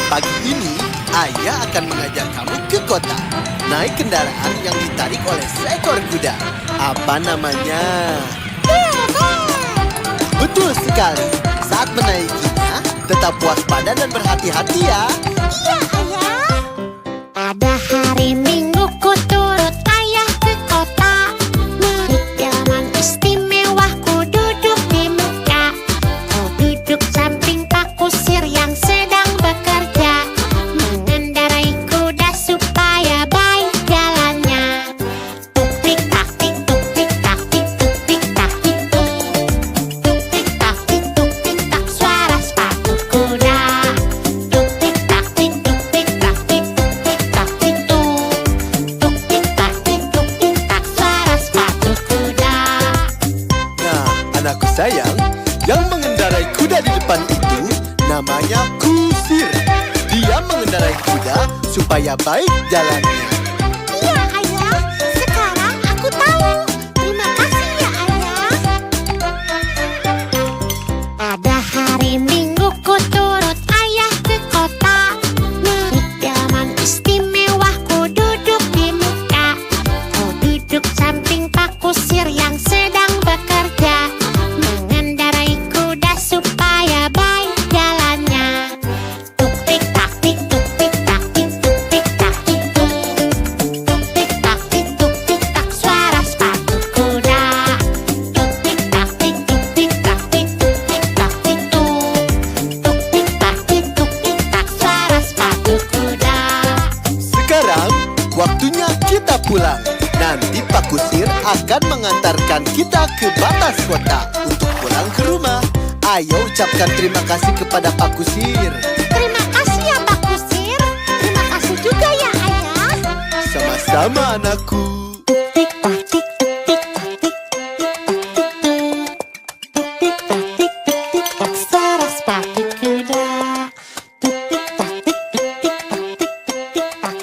Pagi ini, Ayah akan mengajak kamu ke kota. Naik kendaraan yang ditarik oleh seekor kuda. Apa namanya? Betul sekali. Saat menaikinya, tetap waspada dan berhati-hati ya. Iya Ayah. Pada hari Minggu ku turut Ayah ke kota. Naik delman istimewa ku duduk di muka. Ku duduk samping Pak Kusir yang sedang bekerja. Mengendarai kuda supaya baik jalannya. Tuk tik tak tik tuk tik tak tik tuk tik tak tik tuk. Tuk tik tak tik tuk tik tak suara sepatu kuda. Tuk tik tak tik tuk tik tak tik tuk tik tak tik tuk. Tuk tik tak tik tuk tik tak suara sepatu kuda. Nah, anakku sayang, yang mengendarai kuda di depan itu namanya Kusir. Dia mengendarai kuda supaya baik jalannya. Iya Ayah, sekarang aku tahu. Terima kasih ya Ayah. Pada hari Minggu ku turut Ayah ke kota. Naik delman istimewa ku duduk di muka. Ku duduk samping Pak Kusir yang sedang bekerja. Mengendarai kuda supaya baik jalannya. Tuk tik tak tik tuk tik tak tik tuk tik tak tik tuk. waktunya kita pulang. Nanti Pak Kusir akan mengantarkan kita ke batas kota untuk pulang ke rumah. Ayo ucapkan terima kasih kepada Pak Kusir. Terima kasih ya Pak Kusir. Terima kasih juga ya Ayah. Sama-sama anakku. Tik tak tik tik tak tik tik tak tik tik tak suara sepatu kuda. Tik tak tik tik tak tik tak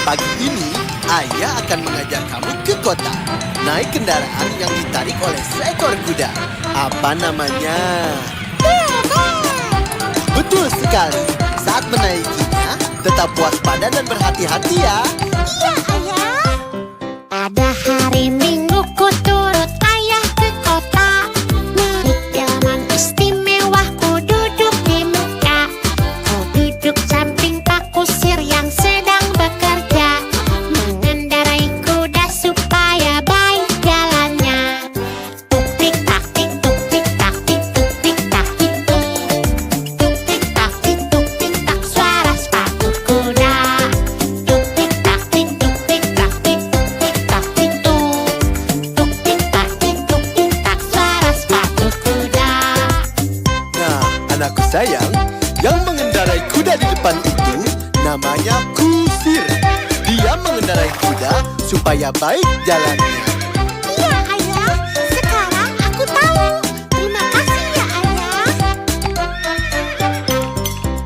Pagi ini, Ayah akan mengajak kamu ke kota. Naik kendaraan yang ditarik oleh seekor kuda. Apa namanya? Betul sekali. Saat menaikinya, tetap waspada dan berhati-hati ya. Iya Ayah. Pada hari Minggu ku turut Ayah ke kota. Naik delman istimewa ku duduk di muka. Ku duduk samping Pak Kusir yang sedang bekerja. Mengendarai kuda supaya baik jalannya. Tuk tik tak tik tuk tik tak tik tuk tik tak tik tuk. Tuk tik tak tik tuk tik tak suara sepatu kuda. Tuk tik tak tik tuk tik tak tik tuk tik tak tik tuk. Tuk tik tak tik tuk tik tak suara sepatu kuda. Nah, anakku sayang, yang mengendarai kuda di depan itu namanya Kusir. Dia mengendarai kuda supaya baik jalannya. Iya Ayah, sekarang aku tahu. Terima kasih ya Ayah.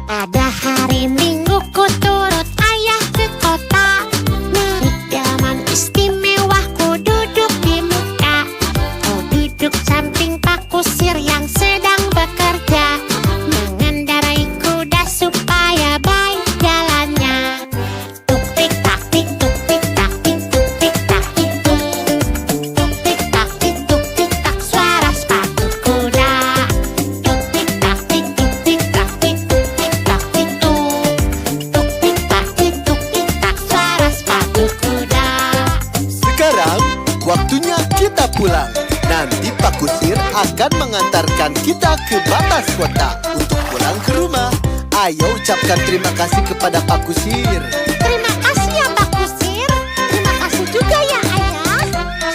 Pada hari Minggu ku turut Ayah ke kota. Naik delman istimewa ku duduk di muka. Ku duduk samping Pak Kusir yang sedang bekerja. Mengendarai kuda supaya baik jalannya. Tuk tik tak tik tuk tik tak tik tuk tik tak tik tuk. Tuk tik tak tik tuk tik tak suara sepatu kuda. Tuk tik tak tik tuk tik tak tik tuk tik tak tik tuk. Tuk tik tak tik tuk tik tak suara sepatu kuda. waktunya kita pulang. Nanti Pak Kusir akan mengantarkan kita ke batas kota untuk pulang ke rumah. Ayo ucapkan terima kasih kepada Pak Kusir. Terima kasih ya Pak Kusir. Terima kasih juga ya Ayah.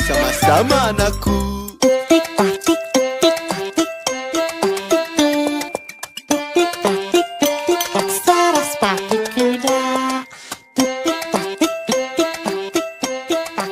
Sama-sama anakku. Tik tak tik tik tak tik tik tak tik tik tak suara sepatu kuda. Tik tak tik tik tak tik tik tak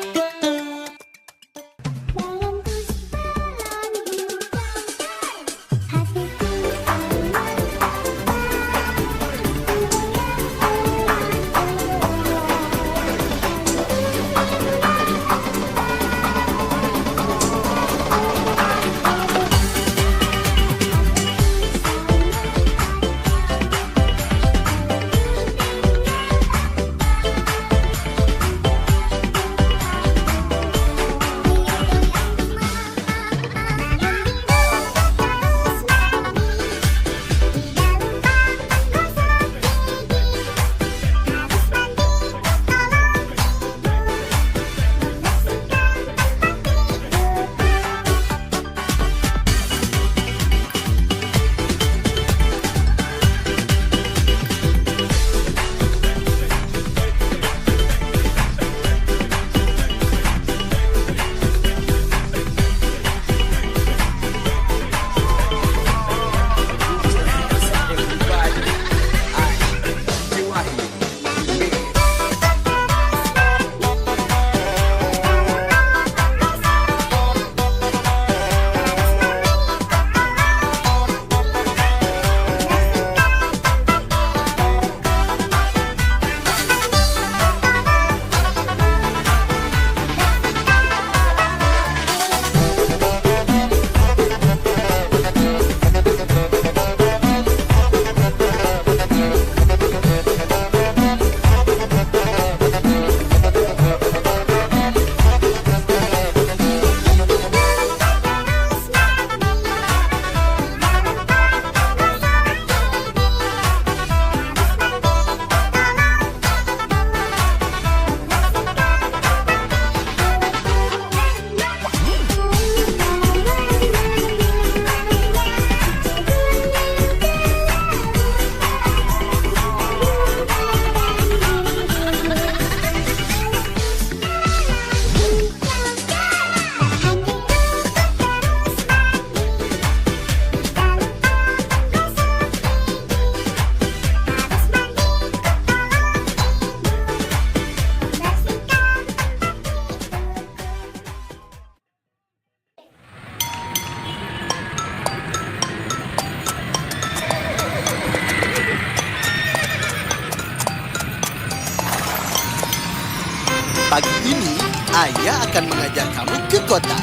Pagi ini, Ayah akan mengajak kamu ke kota.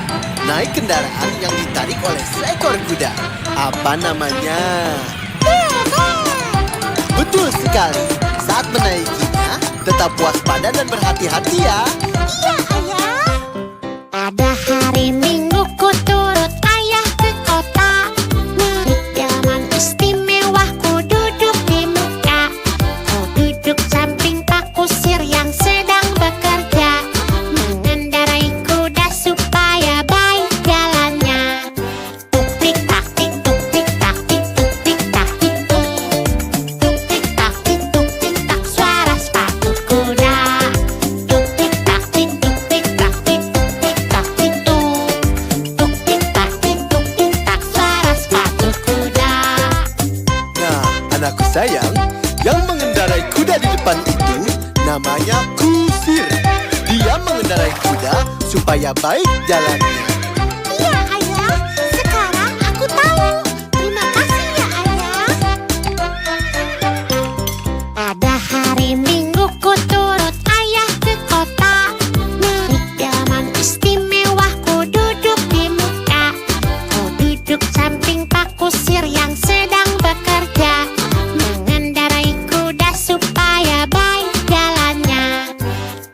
Naik kendaraan yang ditarik oleh seekor kuda. Apa namanya? Betul sekali. Saat menaikinya, tetap waspada dan berhati-hati ya. Iya Ayah. Pada hari Minggu ku turut Ayah ke kota. Naik delman istimewa ku duduk di muka. Ku duduk samping Pak Kusir yang sedang bekerja. Mengendarai kuda supaya baik jalannya. Tuk tik tak tik tuk tik tak tik tuk tik tak tik tuk. Tuk tik tak tik tuk tik tak suara sepatu kuda. Tuk tik tak tik tuk tik tak tik tuk tik tak tik tuk. Tuk tik tak tik tuk tik tak suara sepatu kuda. Nah, anakku sayang, yang mengendarai kuda di depan itu namanya Kusir. Dia mengendarai kuda supaya baik jalannya. Iya Ayah, sekarang aku tahu. Terima kasih ya Ayah. Pada hari Minggu ku turut Ayah ke kota. Naik delman istimewa ku duduk di muka. Ku duduk samping Pak Kusir yang sedang bekerja. Mengendarai kuda supaya baik jalannya.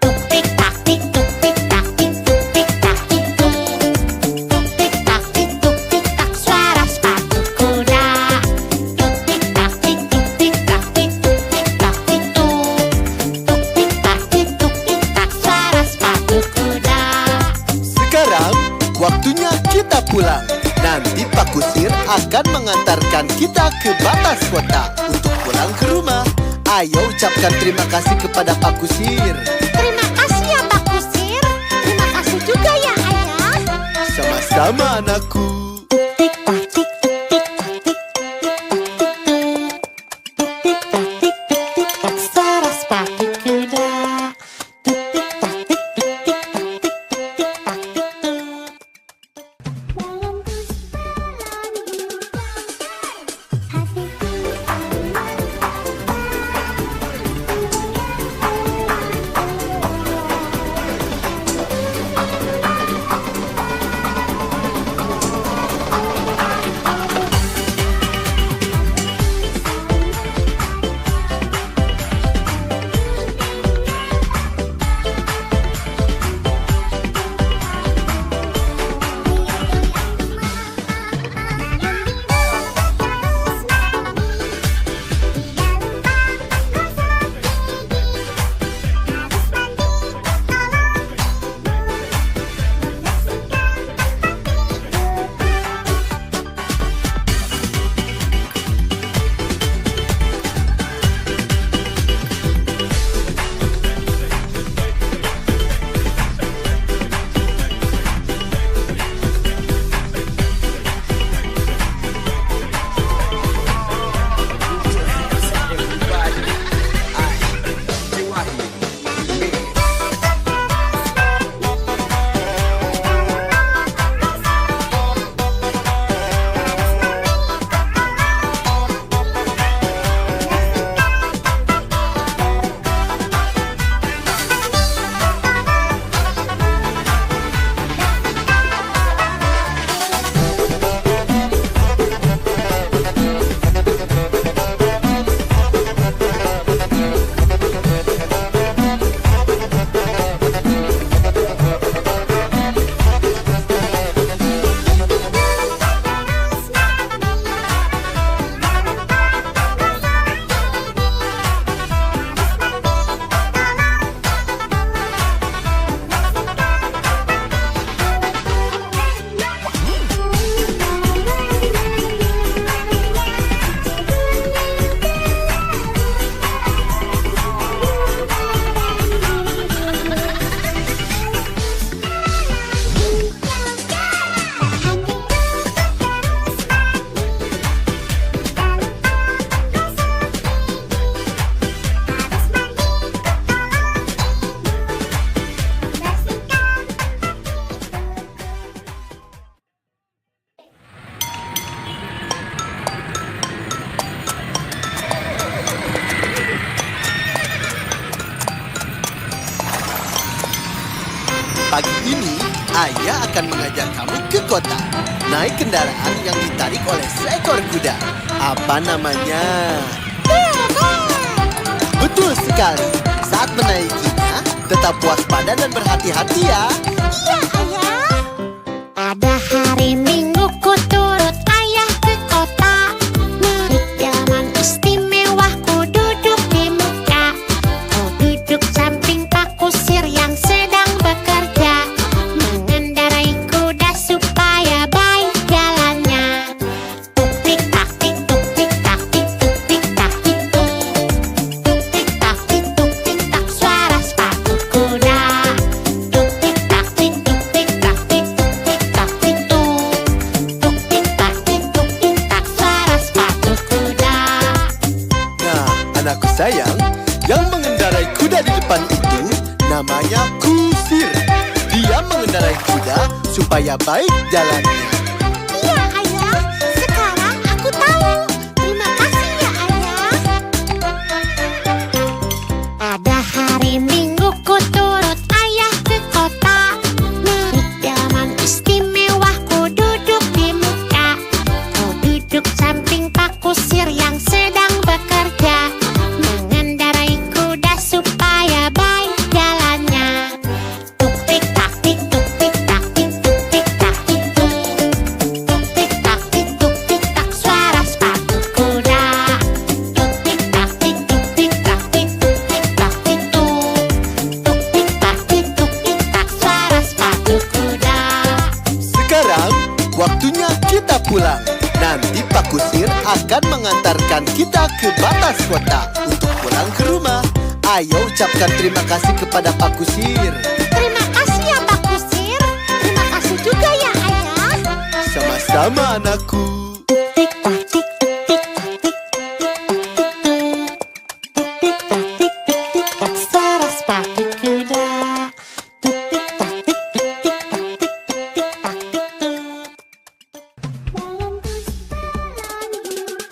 Tuk tik tak tik tuk tik tak tik tuk tik tak tik tuk. kita pulang. Nanti Pak Kusir akan mengantarkan kita ke batas kota untuk pulang ke rumah. Ayo ucapkan terima kasih kepada Pak Kusir. Terima kasih ya Pak Kusir. Terima kasih juga ya Ayah. Sama-sama anakku. Pagi ini, Ayah akan mengajak kamu ke kota. Naik kendaraan yang ditarik oleh seekor kuda. Apa namanya? Betul sekali. Saat menaikinya, tetap waspada dan berhati-hati ya. Iya Ayah. Ada hari Minggu ku turut Ayah ke kota. Naik delman istimewa ku duduk di muka. Ku duduk samping Pak Kusir yang sedang bekerja. Mengendarai kuda supaya baik jalannya. Tuk tik tak tik tuk tik tak tik tuk tik tak tik tuk. Tuk tik tak tik tuk tik tak suara sepatu kuda. Tuk tik tak tik tuk tik tak tik tuk tik tak tik tuk. Tuk tik tak tik tuk tik tak suara sepatu kuda. Nah, anakku sayang, yang mengendarai kuda di depan itu namanya Kusir. Dia mengendarai kuda supaya baik jalannya. Iya Ayah, sekarang aku tahu. Terima kasih ya Ayah. Ada hari Minggu ku turut Ayah ke kota. Naik delman istimewa ku duduk di muka. Ku duduk samping Pak Kusir yang sedang bekerja. Mengendarai kuda supaya baik jalannya. Tuk tik tak tik tuk tik tak tik tuk tik tak tik tuk. pulang. Nanti Pak Kusir akan mengantarkan kita ke batas kota untuk pulang ke rumah. Ayo ucapkan terima kasih kepada Pak Kusir. Terima kasih ya Pak Kusir. Terima kasih juga ya Ayah. Sama-sama anakku. Tik tak tik tik tak tik tik tak tik tik tak suara sepatu kuda. Tik tik tak tik tik tak tik tik tak tik. Dalam perjalanan hidup hatiku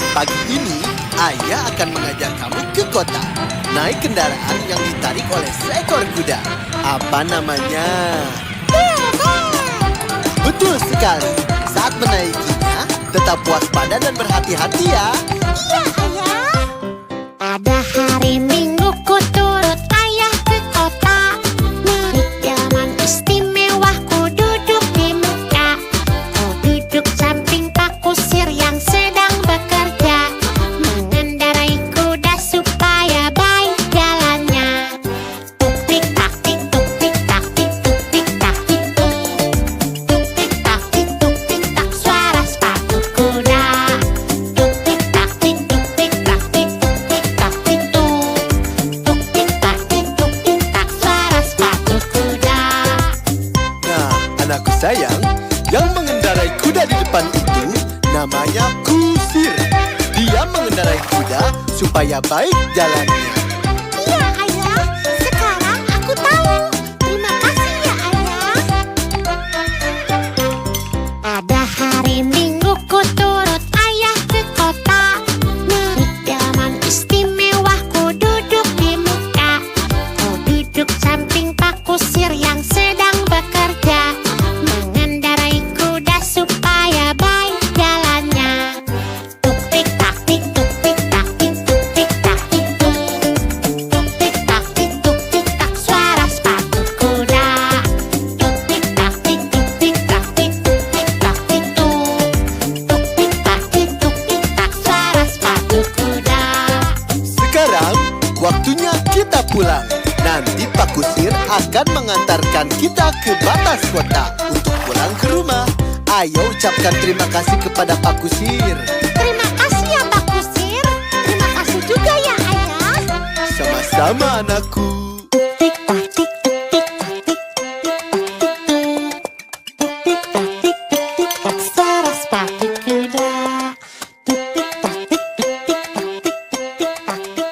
Pagi ini, Ayah akan mengajak kamu ke kota. Naik kendaraan yang ditarik oleh seekor kuda. Apa namanya? Betul sekali. Saat menaikinya, tetap waspada dan berhati-hati ya. Iya Ayah. Pada hari Minggu ku turut Ayah ke kota. Naik delman istimewa ku duduk di muka. Ku duduk samping Pak Kusir yang sedang bekerja. Mengendarai kuda supaya baik jalannya. Tuk tik tak tik tuk tik tak tik tuk tik tak tik tuk. Tuk tik tak tik tuk tik tak suara sepatu kuda. Tuk tik tak tik tuk tik tak tik tuk tik tak tik tuk. Tuk tik tak tik tuk tik tak suara sepatu kuda. Nah, anakku sayang, yang mengendarai kuda di depan itu namanya Kusir. Dia mengendarai kuda supaya baik jalannya. Iya Ayah, sekarang aku tahu. Terima kasih ya Ayah. Pada hari Minggu ku turut Ayah ke kota. Naik delman istimewa ku duduk di muka. Ku duduk samping Pak Kusir yang sedang bekerja. Mengendarai kuda supaya baik jalannya. Tuk tik tak tik tuk tik tak tik tuk tik tak tik tuk. pulang. Nanti Pak Kusir akan mengantarkan kita ke batas kota untuk pulang ke rumah. Ayo ucapkan terima kasih kepada Pak Kusir. Terima kasih ya Pak Kusir. Terima kasih juga ya Ayah. Sama-sama anakku. Tik tak tik tik tak tik tik tak tik tik tak suara sepatu kuda. Tik tik tak tik tik tak tik tik tak tik.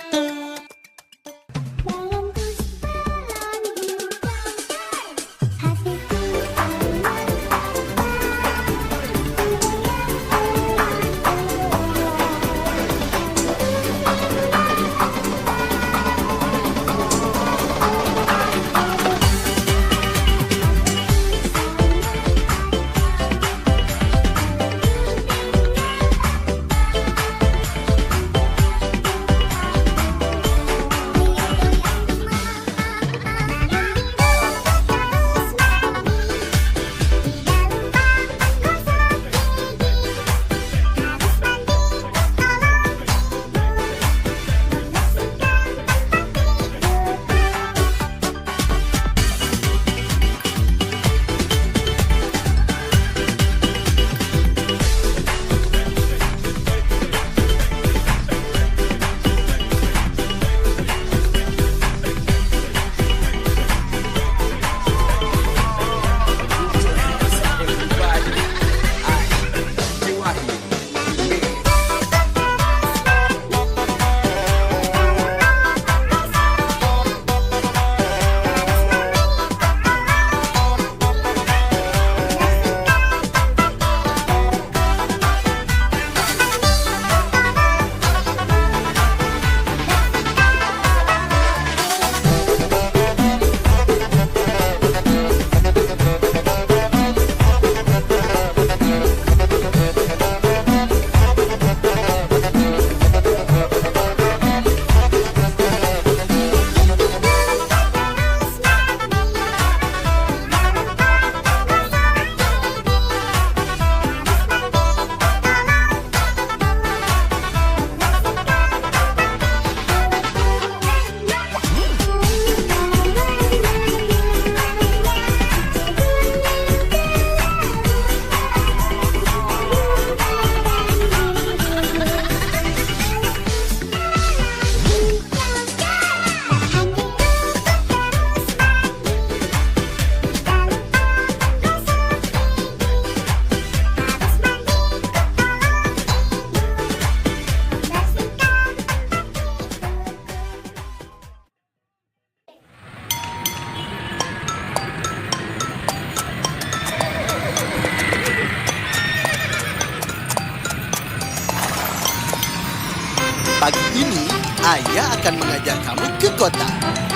Pagi ini, Ayah akan mengajak kamu ke kota.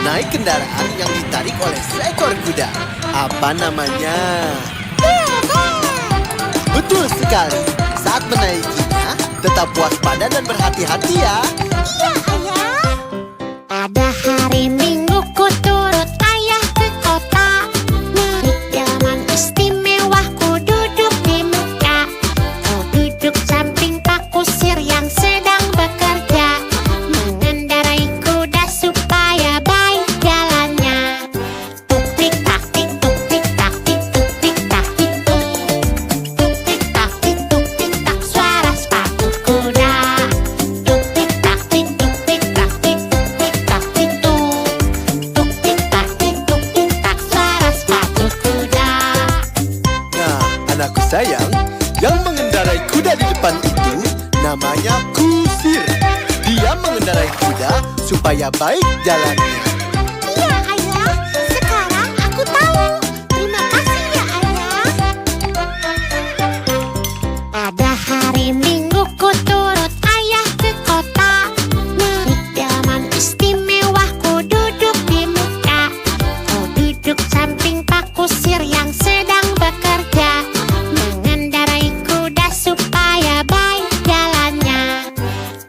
Naik kendaraan yang ditarik oleh seekor kuda. Apa namanya? Betul sekali. Saat menaikinya, tetap waspada dan berhati-hati ya. Iya Ayah. Pada hari Minggu ku turut Ayah ke kota. Naik delman istimewa ku duduk di muka. Ku duduk samping Pak Kusir yang sedang bekerja. Mengendarai kuda supaya baik jalannya. Tuk tik tak tik tuk tik tak tik tuk tik tak tik tuk. Tuk tik tak tik tuk tik tak suara sepatu kuda. Tuk tik tak tik tuk tik tak tik tuk tik tak tik tuk. Tuk tik tak tik tuk tik tak suara sepatu kuda. Nah, anakku sayang, yang mengendarai kuda di depan itu namanya Kusir. Dia mengendarai kuda supaya baik jalannya. Iya Ayah, sekarang aku tahu. Terima kasih ya Ayah. Pada hari Minggu ku turut Ayah ke kota. Naik delman istimewa ku duduk di muka. Ku duduk samping Pak Kusir yang sedang bekerja. Mengendarai kuda supaya baik jalannya.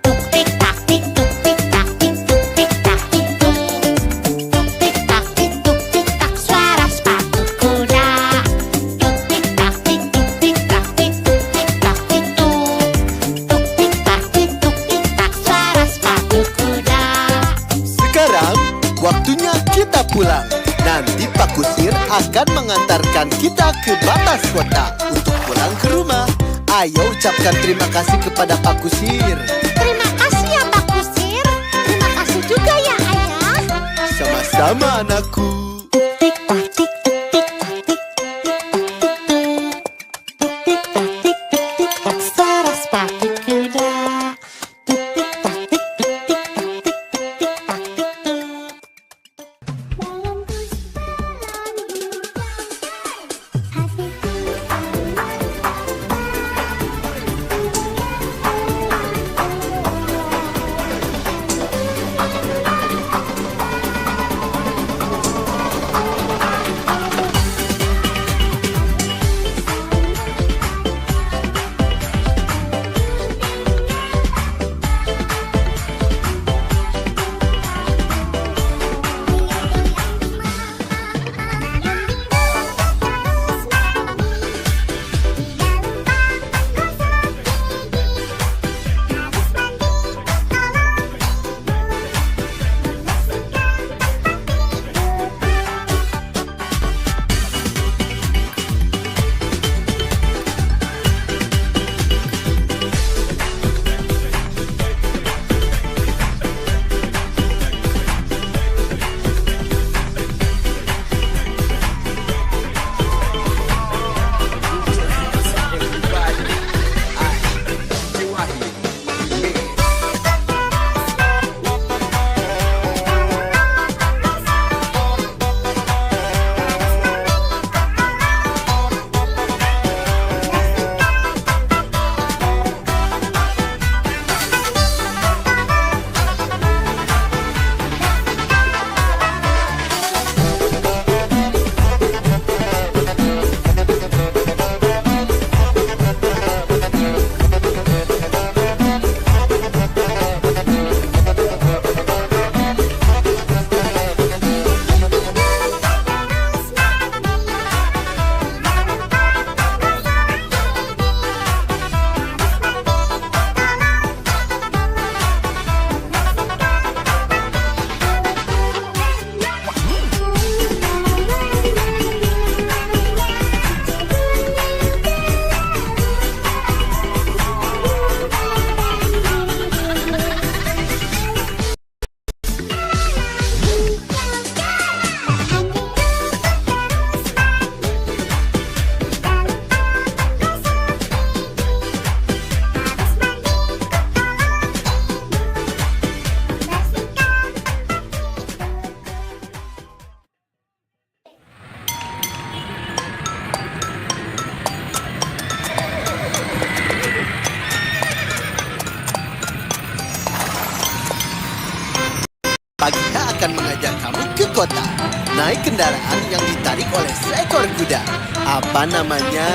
Tuk tik tak tik tuk tik tak tik tuk tik tak tik tuk. akan mengantarkan kita ke batas kota untuk pulang ke rumah. Ayo ucapkan terima kasih kepada Pak Kusir. Terima kasih ya Pak Kusir. Terima kasih juga ya Ayah. Sama-sama anakku. Tik tak tik tik tak tik tik tak tik tik tak suara sepatu kuda. Tik tak tik tik tak tik tik tak tik. Baginda akan mengajak kamu ke kota. Naik kendaraan yang ditarik oleh seekor kuda. Apa namanya?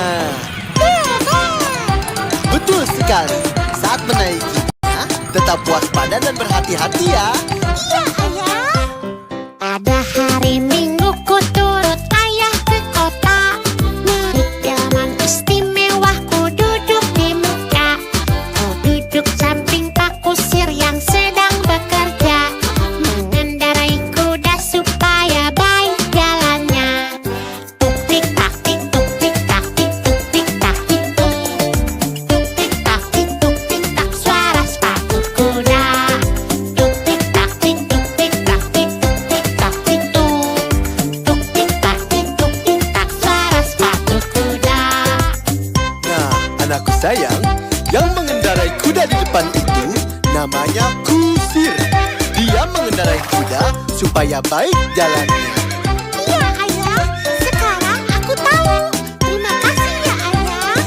Betul sekali. Saat menaikinya, tetap waspada dan berhati-hati ya. Iya Ayah. Ada hari Minggu ku turut Ayah ke kota. Naik delman istimewa ku duduk di muka. Ku duduk samping Pak Kusir yang sedang bekerja. Mengendarai kuda supaya baik jalannya. Tuk tik tak tik tuk tik tak tik tuk tik tak tik tuk. Tuk tik tak tik tuk tik tak suara sepatu kuda. Tuk tik tak tik tuk tik tak tik tuk tik tak tik tuk. Tuk tik tak tik tuk tik tak suara sepatu kuda. Nah, anakku sayang, yang mengendarai kuda di depan itu namanya Kusir. Dia mengendarai kuda supaya baik jalannya. Iya Ayah, sekarang aku tahu. Terima kasih ya Ayah.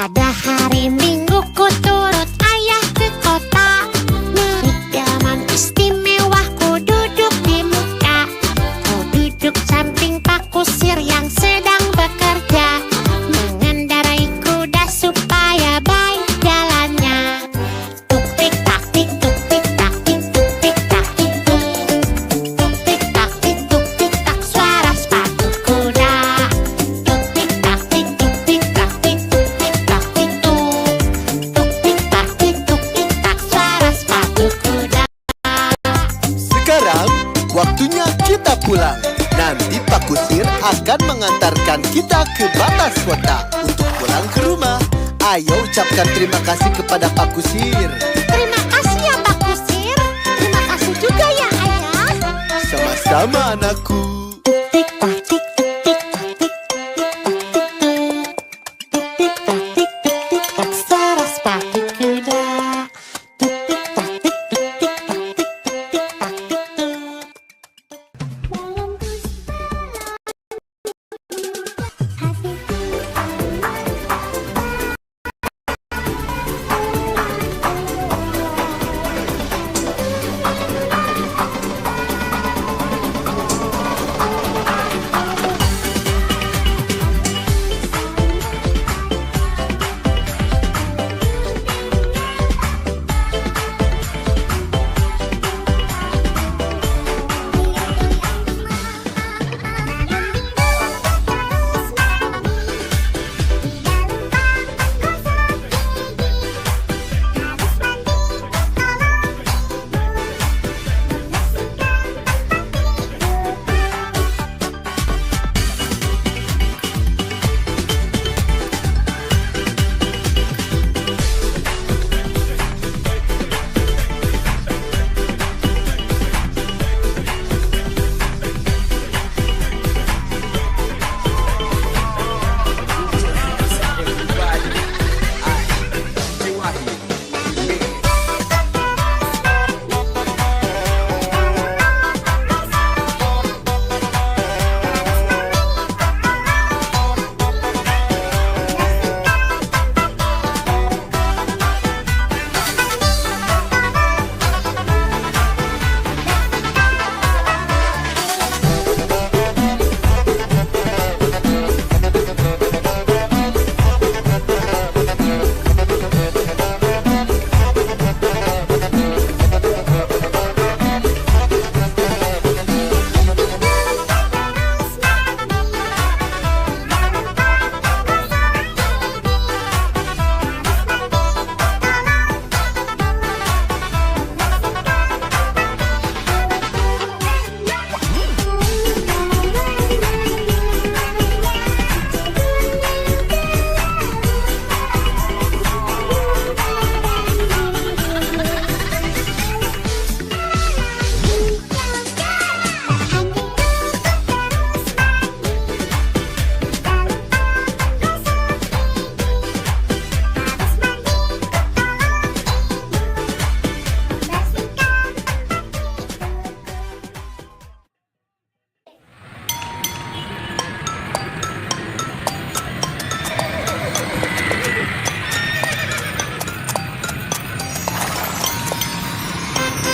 Ada hari Minggu ku turut Ayah ke kota. Naik delman istimewa ku duduk di muka. Ku duduk samping Pak Kusir yang sedang bekerja. Mengendarai kuda supaya baik jalannya. Tuk tik tak tik tuk tik tak tik tuk tik tak tik tuk. Tuk tik tak tik tuk tik tak suara sepatu kuda. Tuk tik tak tik tuk tik tak tik tuk tik tak tik tuk. akan mengantarkan kita ke batas kota untuk pulang ke rumah. Ayo ucapkan terima kasih kepada Pak Kusir. Terima kasih ya Pak Kusir. Terima kasih juga ya Ayah. Sama-sama anakku. Tik tak tik tik tak tik tik tak tik tik tak suara sepatu kuda. Tik tak tik tik tak tik tik tak tik.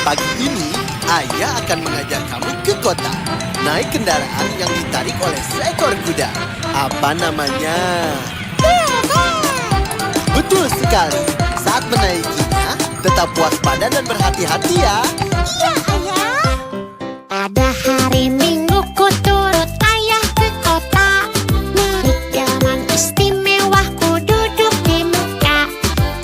Pagi ini, Ayah akan mengajak kamu ke kota. Naik kendaraan yang ditarik oleh seekor kuda. Apa namanya? Betul sekali. Saat menaikinya, tetap waspada dan berhati-hati ya. Iya Ayah. Pada hari Minggu ku turut Ayah ke kota. Naik delman istimewa ku duduk di muka.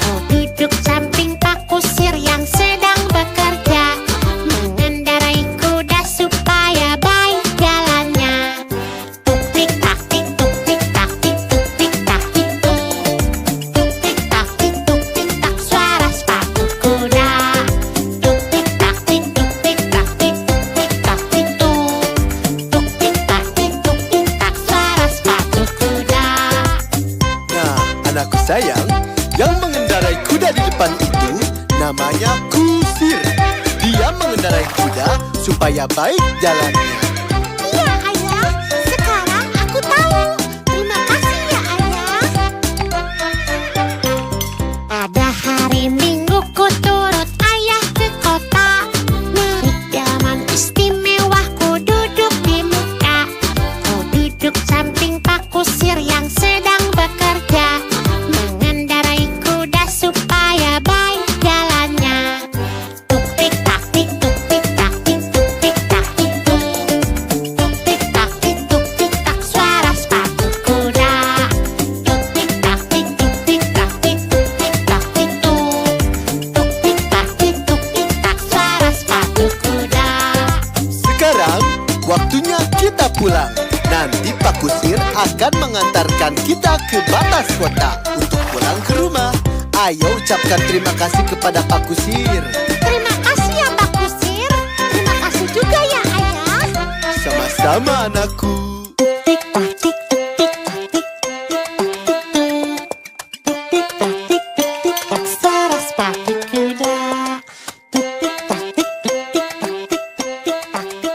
Ku duduk samping Pak Kusir yang sedang bekerja. Mengendarai kuda supaya baik jalannya. Tuk tik tak tik tuk tik tak tik tuk tik tak tik tuk. Tuk tik tak tik tuk tik tak suara sepatu kuda. Tuk tik tak tik tuk tik tak tik tuk tik tak tik tuk. Tuk tik tak tik tuk tik tak suara sepatu kuda. Nah, anakku sayang, yang mengendarai kuda di depan itu namanya Kusir. Dia mengendarai kuda supaya baik jalannya. Iya Ayah, sekarang aku tahu. Terima kasih ya Ayah. Pada hari Minggu ku turut Ayah ke kota. Naik delman istimewa ku duduk di muka. Ku duduk samping Pak Kusir yang sedang bekerja. Mengendarai kuda supaya baik jalannya. Tuk tik tak tik tuk tik tak tik tuk tik tak tik tuk. Tuk tik tak tik tuk tik tak suara sepatu kuda. Tuk tik tak tik tuk tik tak tik tuk tik tak tik tuk. Tuk tik tak tik tuk tik tak suara sepatu kuda. Sekarang, waktunya kita pulang. Nanti Pak Kusir akan mengantarkan kita ke batas kota untuk pulang ke rumah. Ayo ucapkan terima kasih kepada Pak Kusir. Terima kasih ya Pak Kusir. Terima kasih juga ya Ayah. Sama-sama anakku. Tik tak tik tik tak tik tik tak tik tik tak suara sepatu kuda. Tik tik tak tik tik tak tik tik tak tik.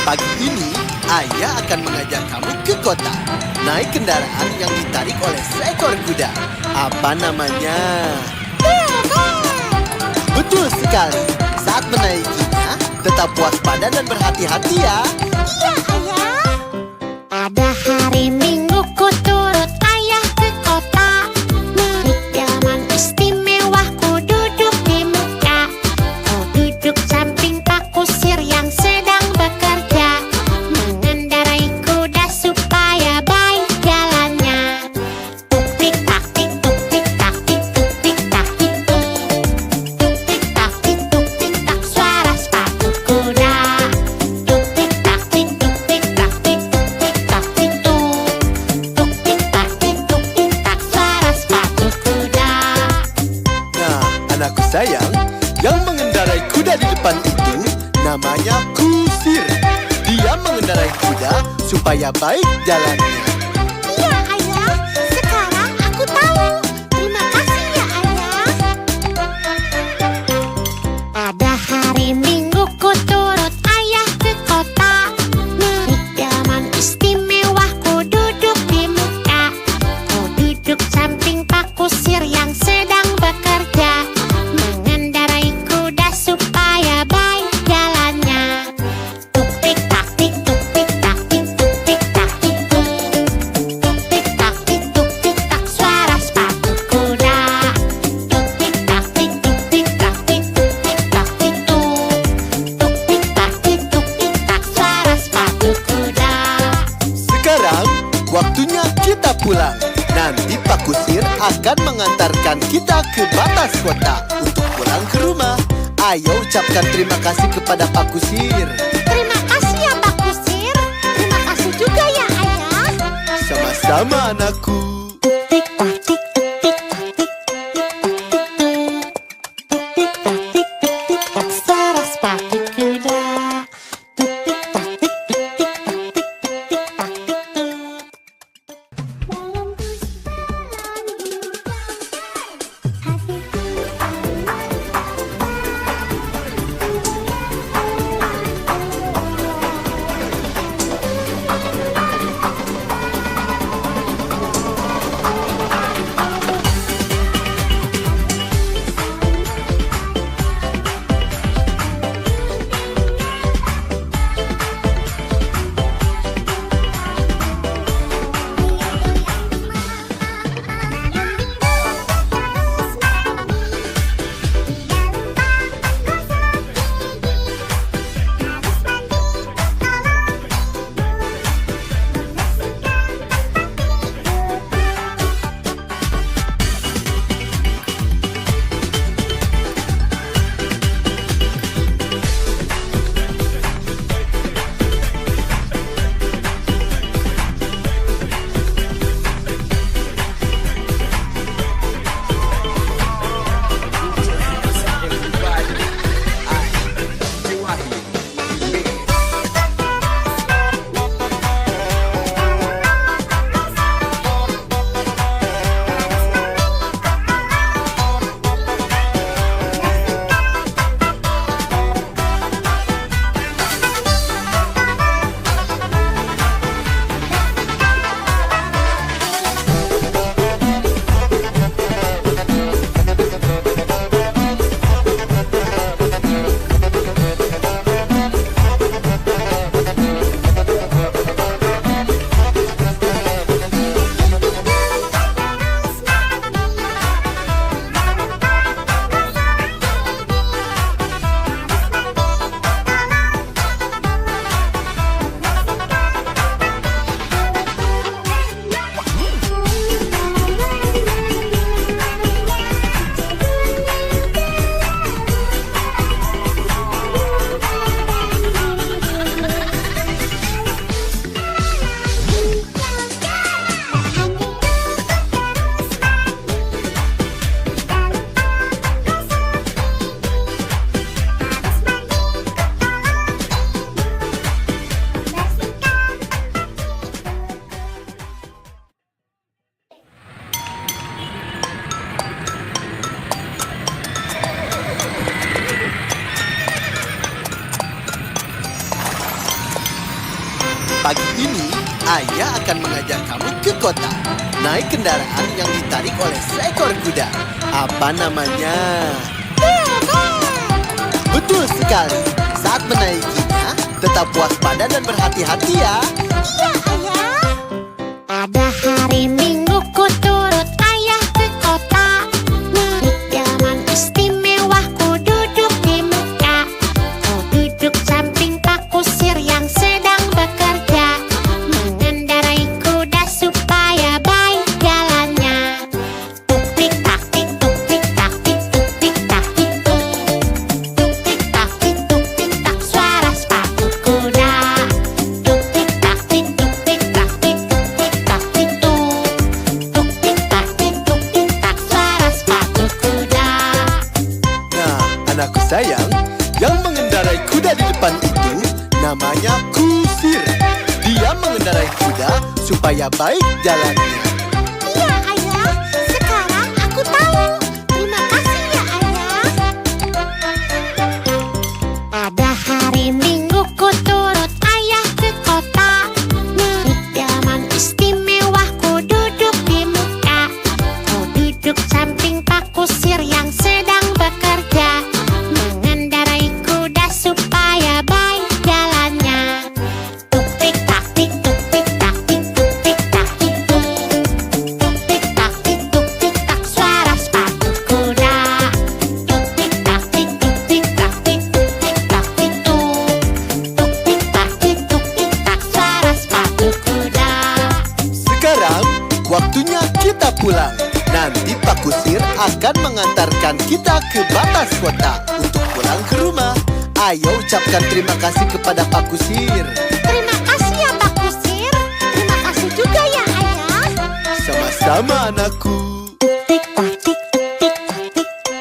Pagi ini, ayah akan mengajak kamu ke kota. Naik kendaraan yang ditarik oleh seekor kuda. Apa namanya? Betul sekali. Saat menaikinya, tetap waspada dan berhati-hati ya. Iya Ayah. Pada hari Minggu ku turut ayah ke kota. Naik delman istimewa ku duduk di muka. Ku duduk samping Pak Kusir yang sedang bekerja. Mengendarai kuda supaya baik jalannya. Tuk tik tak tik tuk tik tak tik tuk tik tak tik tuk. Tuk tik tak tik tuk tik tak suara sepatu kuda. Tuk tik tak tik tuk tik tak tik tuk tik tak tik tuk. Tuk tik tak tik tuk tik tak suara sepatu kuda. Nah, anakku sayang, yang mengendarai kuda di depan itu namanya Kusir. Dia mengendarai kuda supaya baik jalannya. Iya Ayah, sekarang aku tahu. Terima kasih ya Ayah. Pada hari Minggu ku turut ayah ke kota. Naik delman istimewa ku duduk di muka. Ku duduk samping Pak Kusir yang sedang bekerja. Mengendarai kuda supaya baik jalannya. Tuk tik tak tik tuk tik tak tik tuk tik tak tik tuk. akan mengantarkan kita ke batas kota untuk pulang ke rumah. Ayo ucapkan terima kasih kepada Pak Kusir. Terima kasih ya Pak Kusir. Terima kasih juga ya Ayah. Sama-sama anakku. Tik tak tik tik tak tik tik tak tik tik tak suara sepatu kuda. Tik tak tik tik tak tik tik tak Pagi ini, Ayah akan mengajak kamu ke kota. Naik kendaraan yang ditarik oleh seekor kuda. Apa namanya? Betul sekali. Saat menaikinya, tetap waspada dan berhati-hati ya. Iya Ayah. Pada hari Minggu ku turut Ayah ke kota. Naik delman istimewa ku duduk di muka. Ku duduk samping Pak Kusir yang sedang bekerja. Mengendarai kuda supaya baik jalannya. Tuk tik tak tik tuk tik tak tik tuk tik tak tik tuk. Tuk tik tak tik tuk tik tak suara sepatu kuda. Tuk tik tak tik tuk tik tak tik tuk tik tak tik tuk. Tuk tik tak tik tuk tik tak suara sepatu kuda. Nah, anakku sayang, yang mengendarai kuda di depan itu namanya Kusir. Dia mengendarai kuda supaya baik jalannya. Iya Ayah, sekarang aku tahu. Terima kasih ya Ayah. Pada hari Minggu ku turut Ayah ke kota. Naik delman istimewa ku duduk di muka. Ku duduk samping Pak Kusir yang sedang bekerja. Mengendarai kuda supaya baik jalannya. Tuk tik tak tik tuk tik tak tik tuk tik tak tik tuk. Tuk tik tak tik tuk tik tak suara sepatu kuda. Tuk tik tak tik tuk tik tak tik tuk tik tak tik tuk. Tuk tik tak tik tuk tik tak suara sepatu kuda. Sekarang, waktunya kita pulang. Nanti akan mengantarkan kita ke batas kota untuk pulang ke rumah. Ayo ucapkan terima kasih kepada Pak Kusir. Terima kasih ya Pak Kusir. Terima kasih juga ya Ayah. Sama-sama anakku. Tik tak tik tik tak tik tik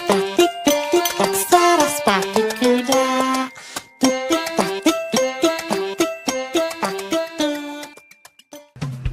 tak tik tik tak suara sepatu kuda. Tik tak tik tik tak tik tik tak tik.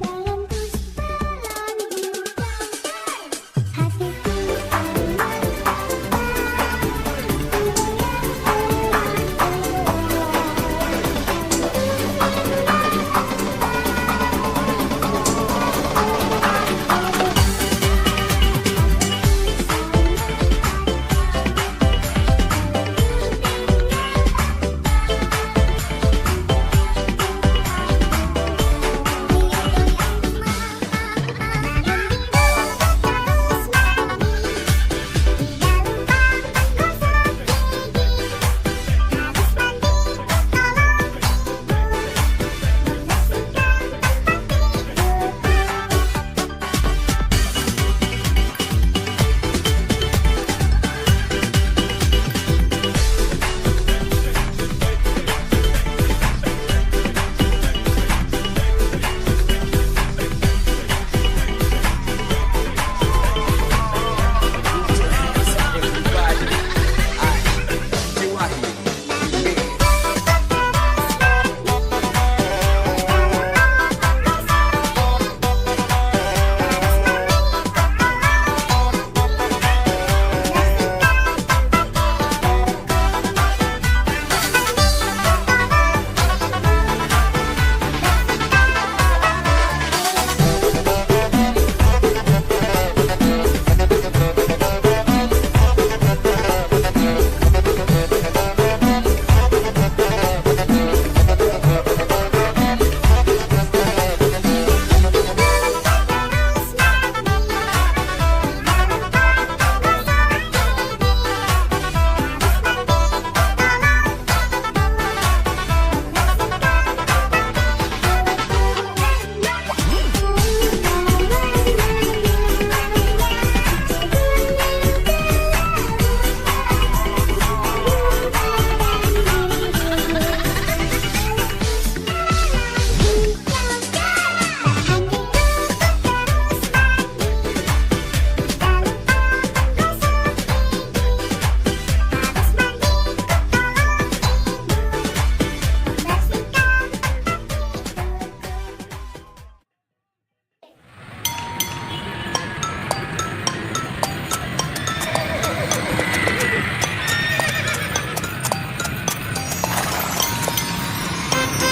Dalam perjalanan hatiku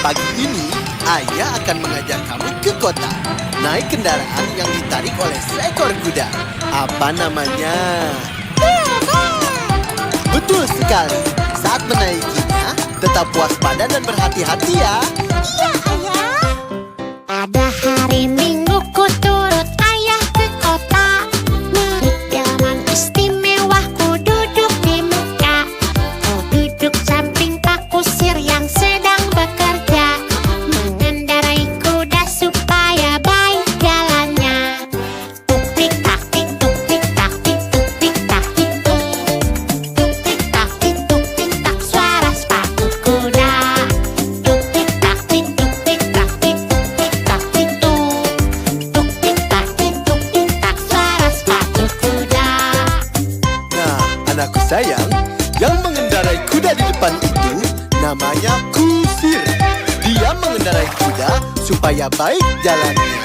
Pagi ini, Ayah akan mengajak kamu ke kota. Naik kendaraan yang ditarik oleh seekor kuda. Apa namanya? Betul sekali. Saat menaikinya, tetap waspada dan berhati-hati ya. Iya Ayah. Pada hari Minggu ku turut ayah ke kota. Naik delman istimewa ku duduk di muka. Ku duduk samping Pak Kusir yang sedang bekerja. Mengendarai kuda supaya baik jalannya. Tuk tik tak tik tuk tik tak tik tuk tik tak tik tuk. Tuk tik tak tik tuk tik tak suara sepatu kuda. Tuk tik tak tik tuk tik tak tik tuk tik tak tik tuk. Tuk tik tak tik tuk tik tak suara sepatu kuda. Nah, anakku sayang, yang mengendarai kuda di depan itu namanya Kusir. Dia mengendarai kuda supaya baik jalannya.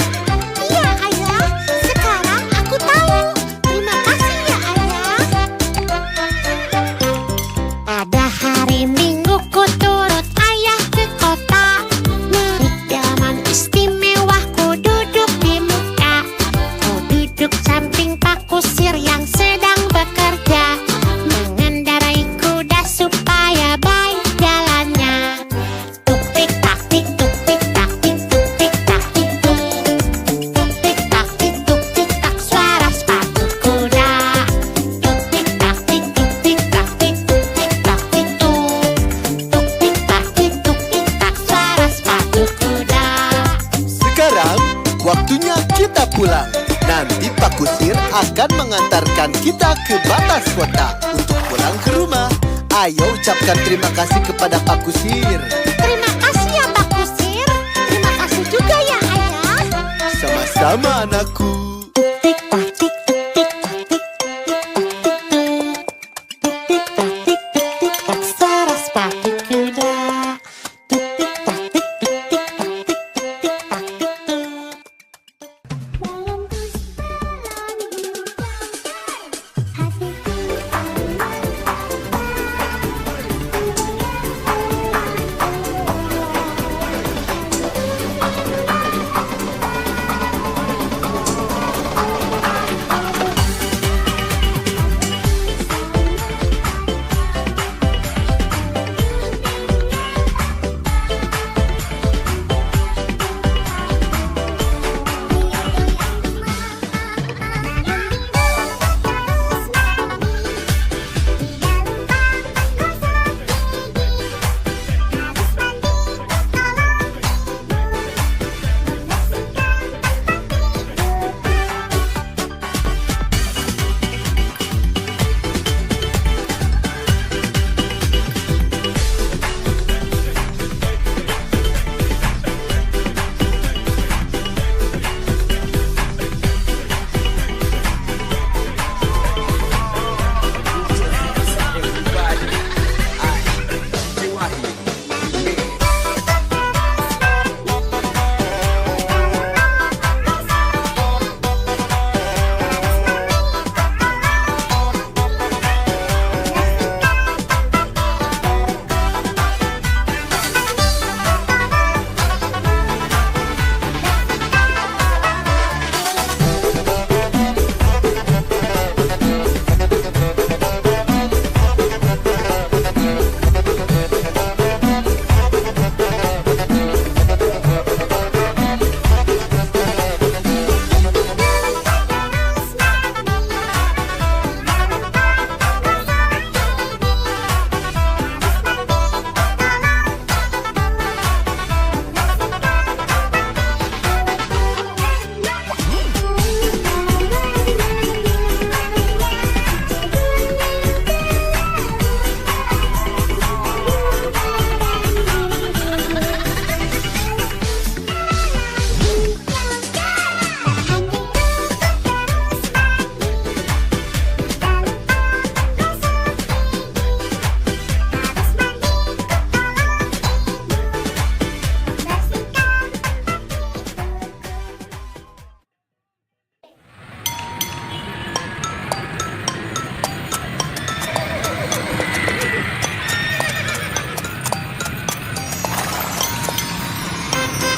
Iya Ayah, sekarang aku tahu. Terima kasih ya Ayah. Pada hari Minggu ku turut ayah ke kota. Naik delman istimewa ku duduk di muka. Ku duduk samping Pak Kusir yang sedang bekerja. Mengendarai kuda supaya baik jalannya. Tuk tik tak tik tuk tik tak tik tuk tik tak tik tuk. akan mengantarkan kita ke batas kota untuk pulang ke rumah. Ayo ucapkan terima kasih kepada Pak Kusir. Terima kasih ya Pak Kusir. Terima kasih juga ya Ayah. Sama-sama anakku.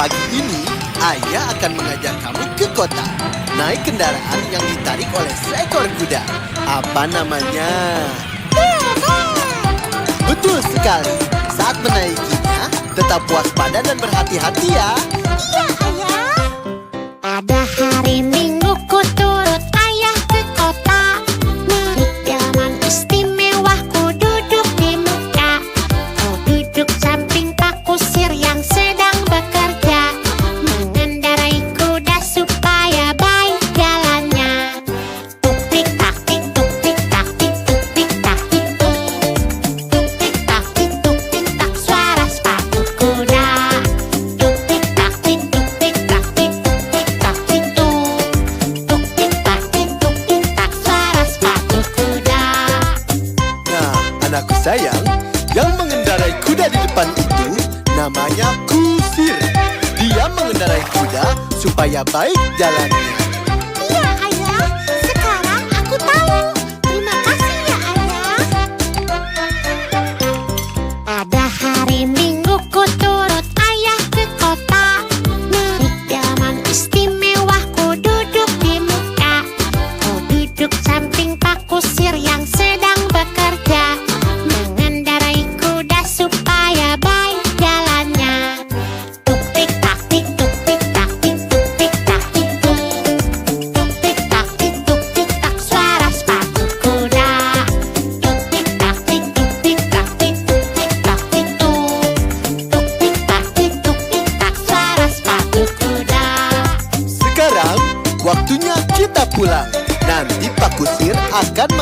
Pagi ini, Ayah akan mengajak kamu ke kota. Naik kendaraan yang ditarik oleh seekor kuda. Apa namanya? Betul sekali. Saat menaikinya, tetap waspada dan berhati-hati ya. Iya Ayah. Pada hari Minggu ku turut Ayah ke kota. Naik delman istimewa ku duduk di muka. Ku duduk samping Pak Kusir yang sedang bekerja. Mengendarai kuda supaya baik jalannya. Tuk tik tak tik tuk tik tak tik tuk tik tak tik tuk. Tuk tik tak tik tuk tik tak suara sepatu kuda. Tuk tik tak tik tuk tik tak tik tuk tik tak tik tuk. Tuk tik tak tik tuk tik tak suara sepatu kuda. Nah, anakku sayang, yang mengendarai kuda di depan itu namanya Kusir. Dia mengendarai kuda supaya baik jalannya. Iya Ayah, sekarang aku tahu. Terima kasih ya Ayah. Pada hari Minggu ku turut Ayah ke kota. Naik delman istimewa ku duduk di muka. Ku duduk samping Pak Kusir yang sedang bekerja. Mengendarai kuda supaya baik jalannya. Tuk tik tak tik tuk tik tak tik tuk tik tak tik tuk.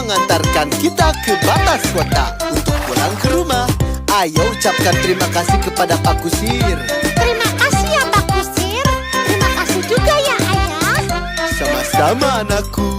mengantarkan kita ke batas kota untuk pulang ke rumah. Ayo ucapkan terima kasih kepada Pak Kusir. Terima kasih ya Pak Kusir. Terima kasih juga ya Ayah. Sama-sama anakku.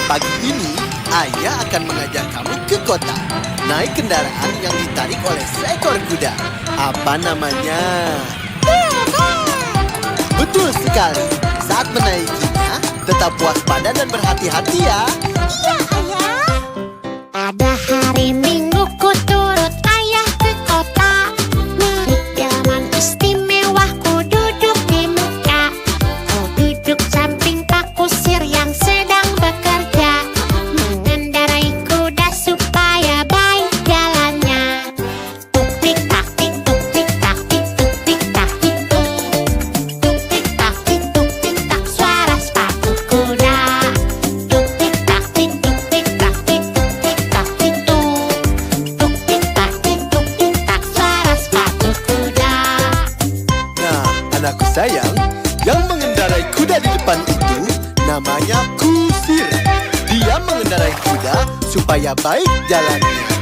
Pagi ini, Ayah akan mengajak kamu ke kota. Naik kendaraan yang ditarik oleh seekor kuda. Apa namanya? Betul sekali. Saat menaikinya, tetap waspada dan berhati-hati ya. Iya Ayah. Pada hari Minggu ku turut Ayah ke kota. Naik delman istimewa ku duduk di muka. Ku duduk samping Pak Kusir yang sedang bekerja. Mengendarai kuda supaya baik jalannya. Tuk tik tak tik tuk tik tak tik tuk tik tak tik tuk. Tuk tik tak tik tuk tik tak suara sepatu kuda. Tuk tik tak tik tuk tik tak tik tuk tik tak tik tuk. Tuk tik tak tik tuk tik tak suara sepatu kuda. Nah, anakku sayang, yang mengendarai kuda di depan itu namanya Kusir. Dia mengendarai kuda supaya baik jalannya.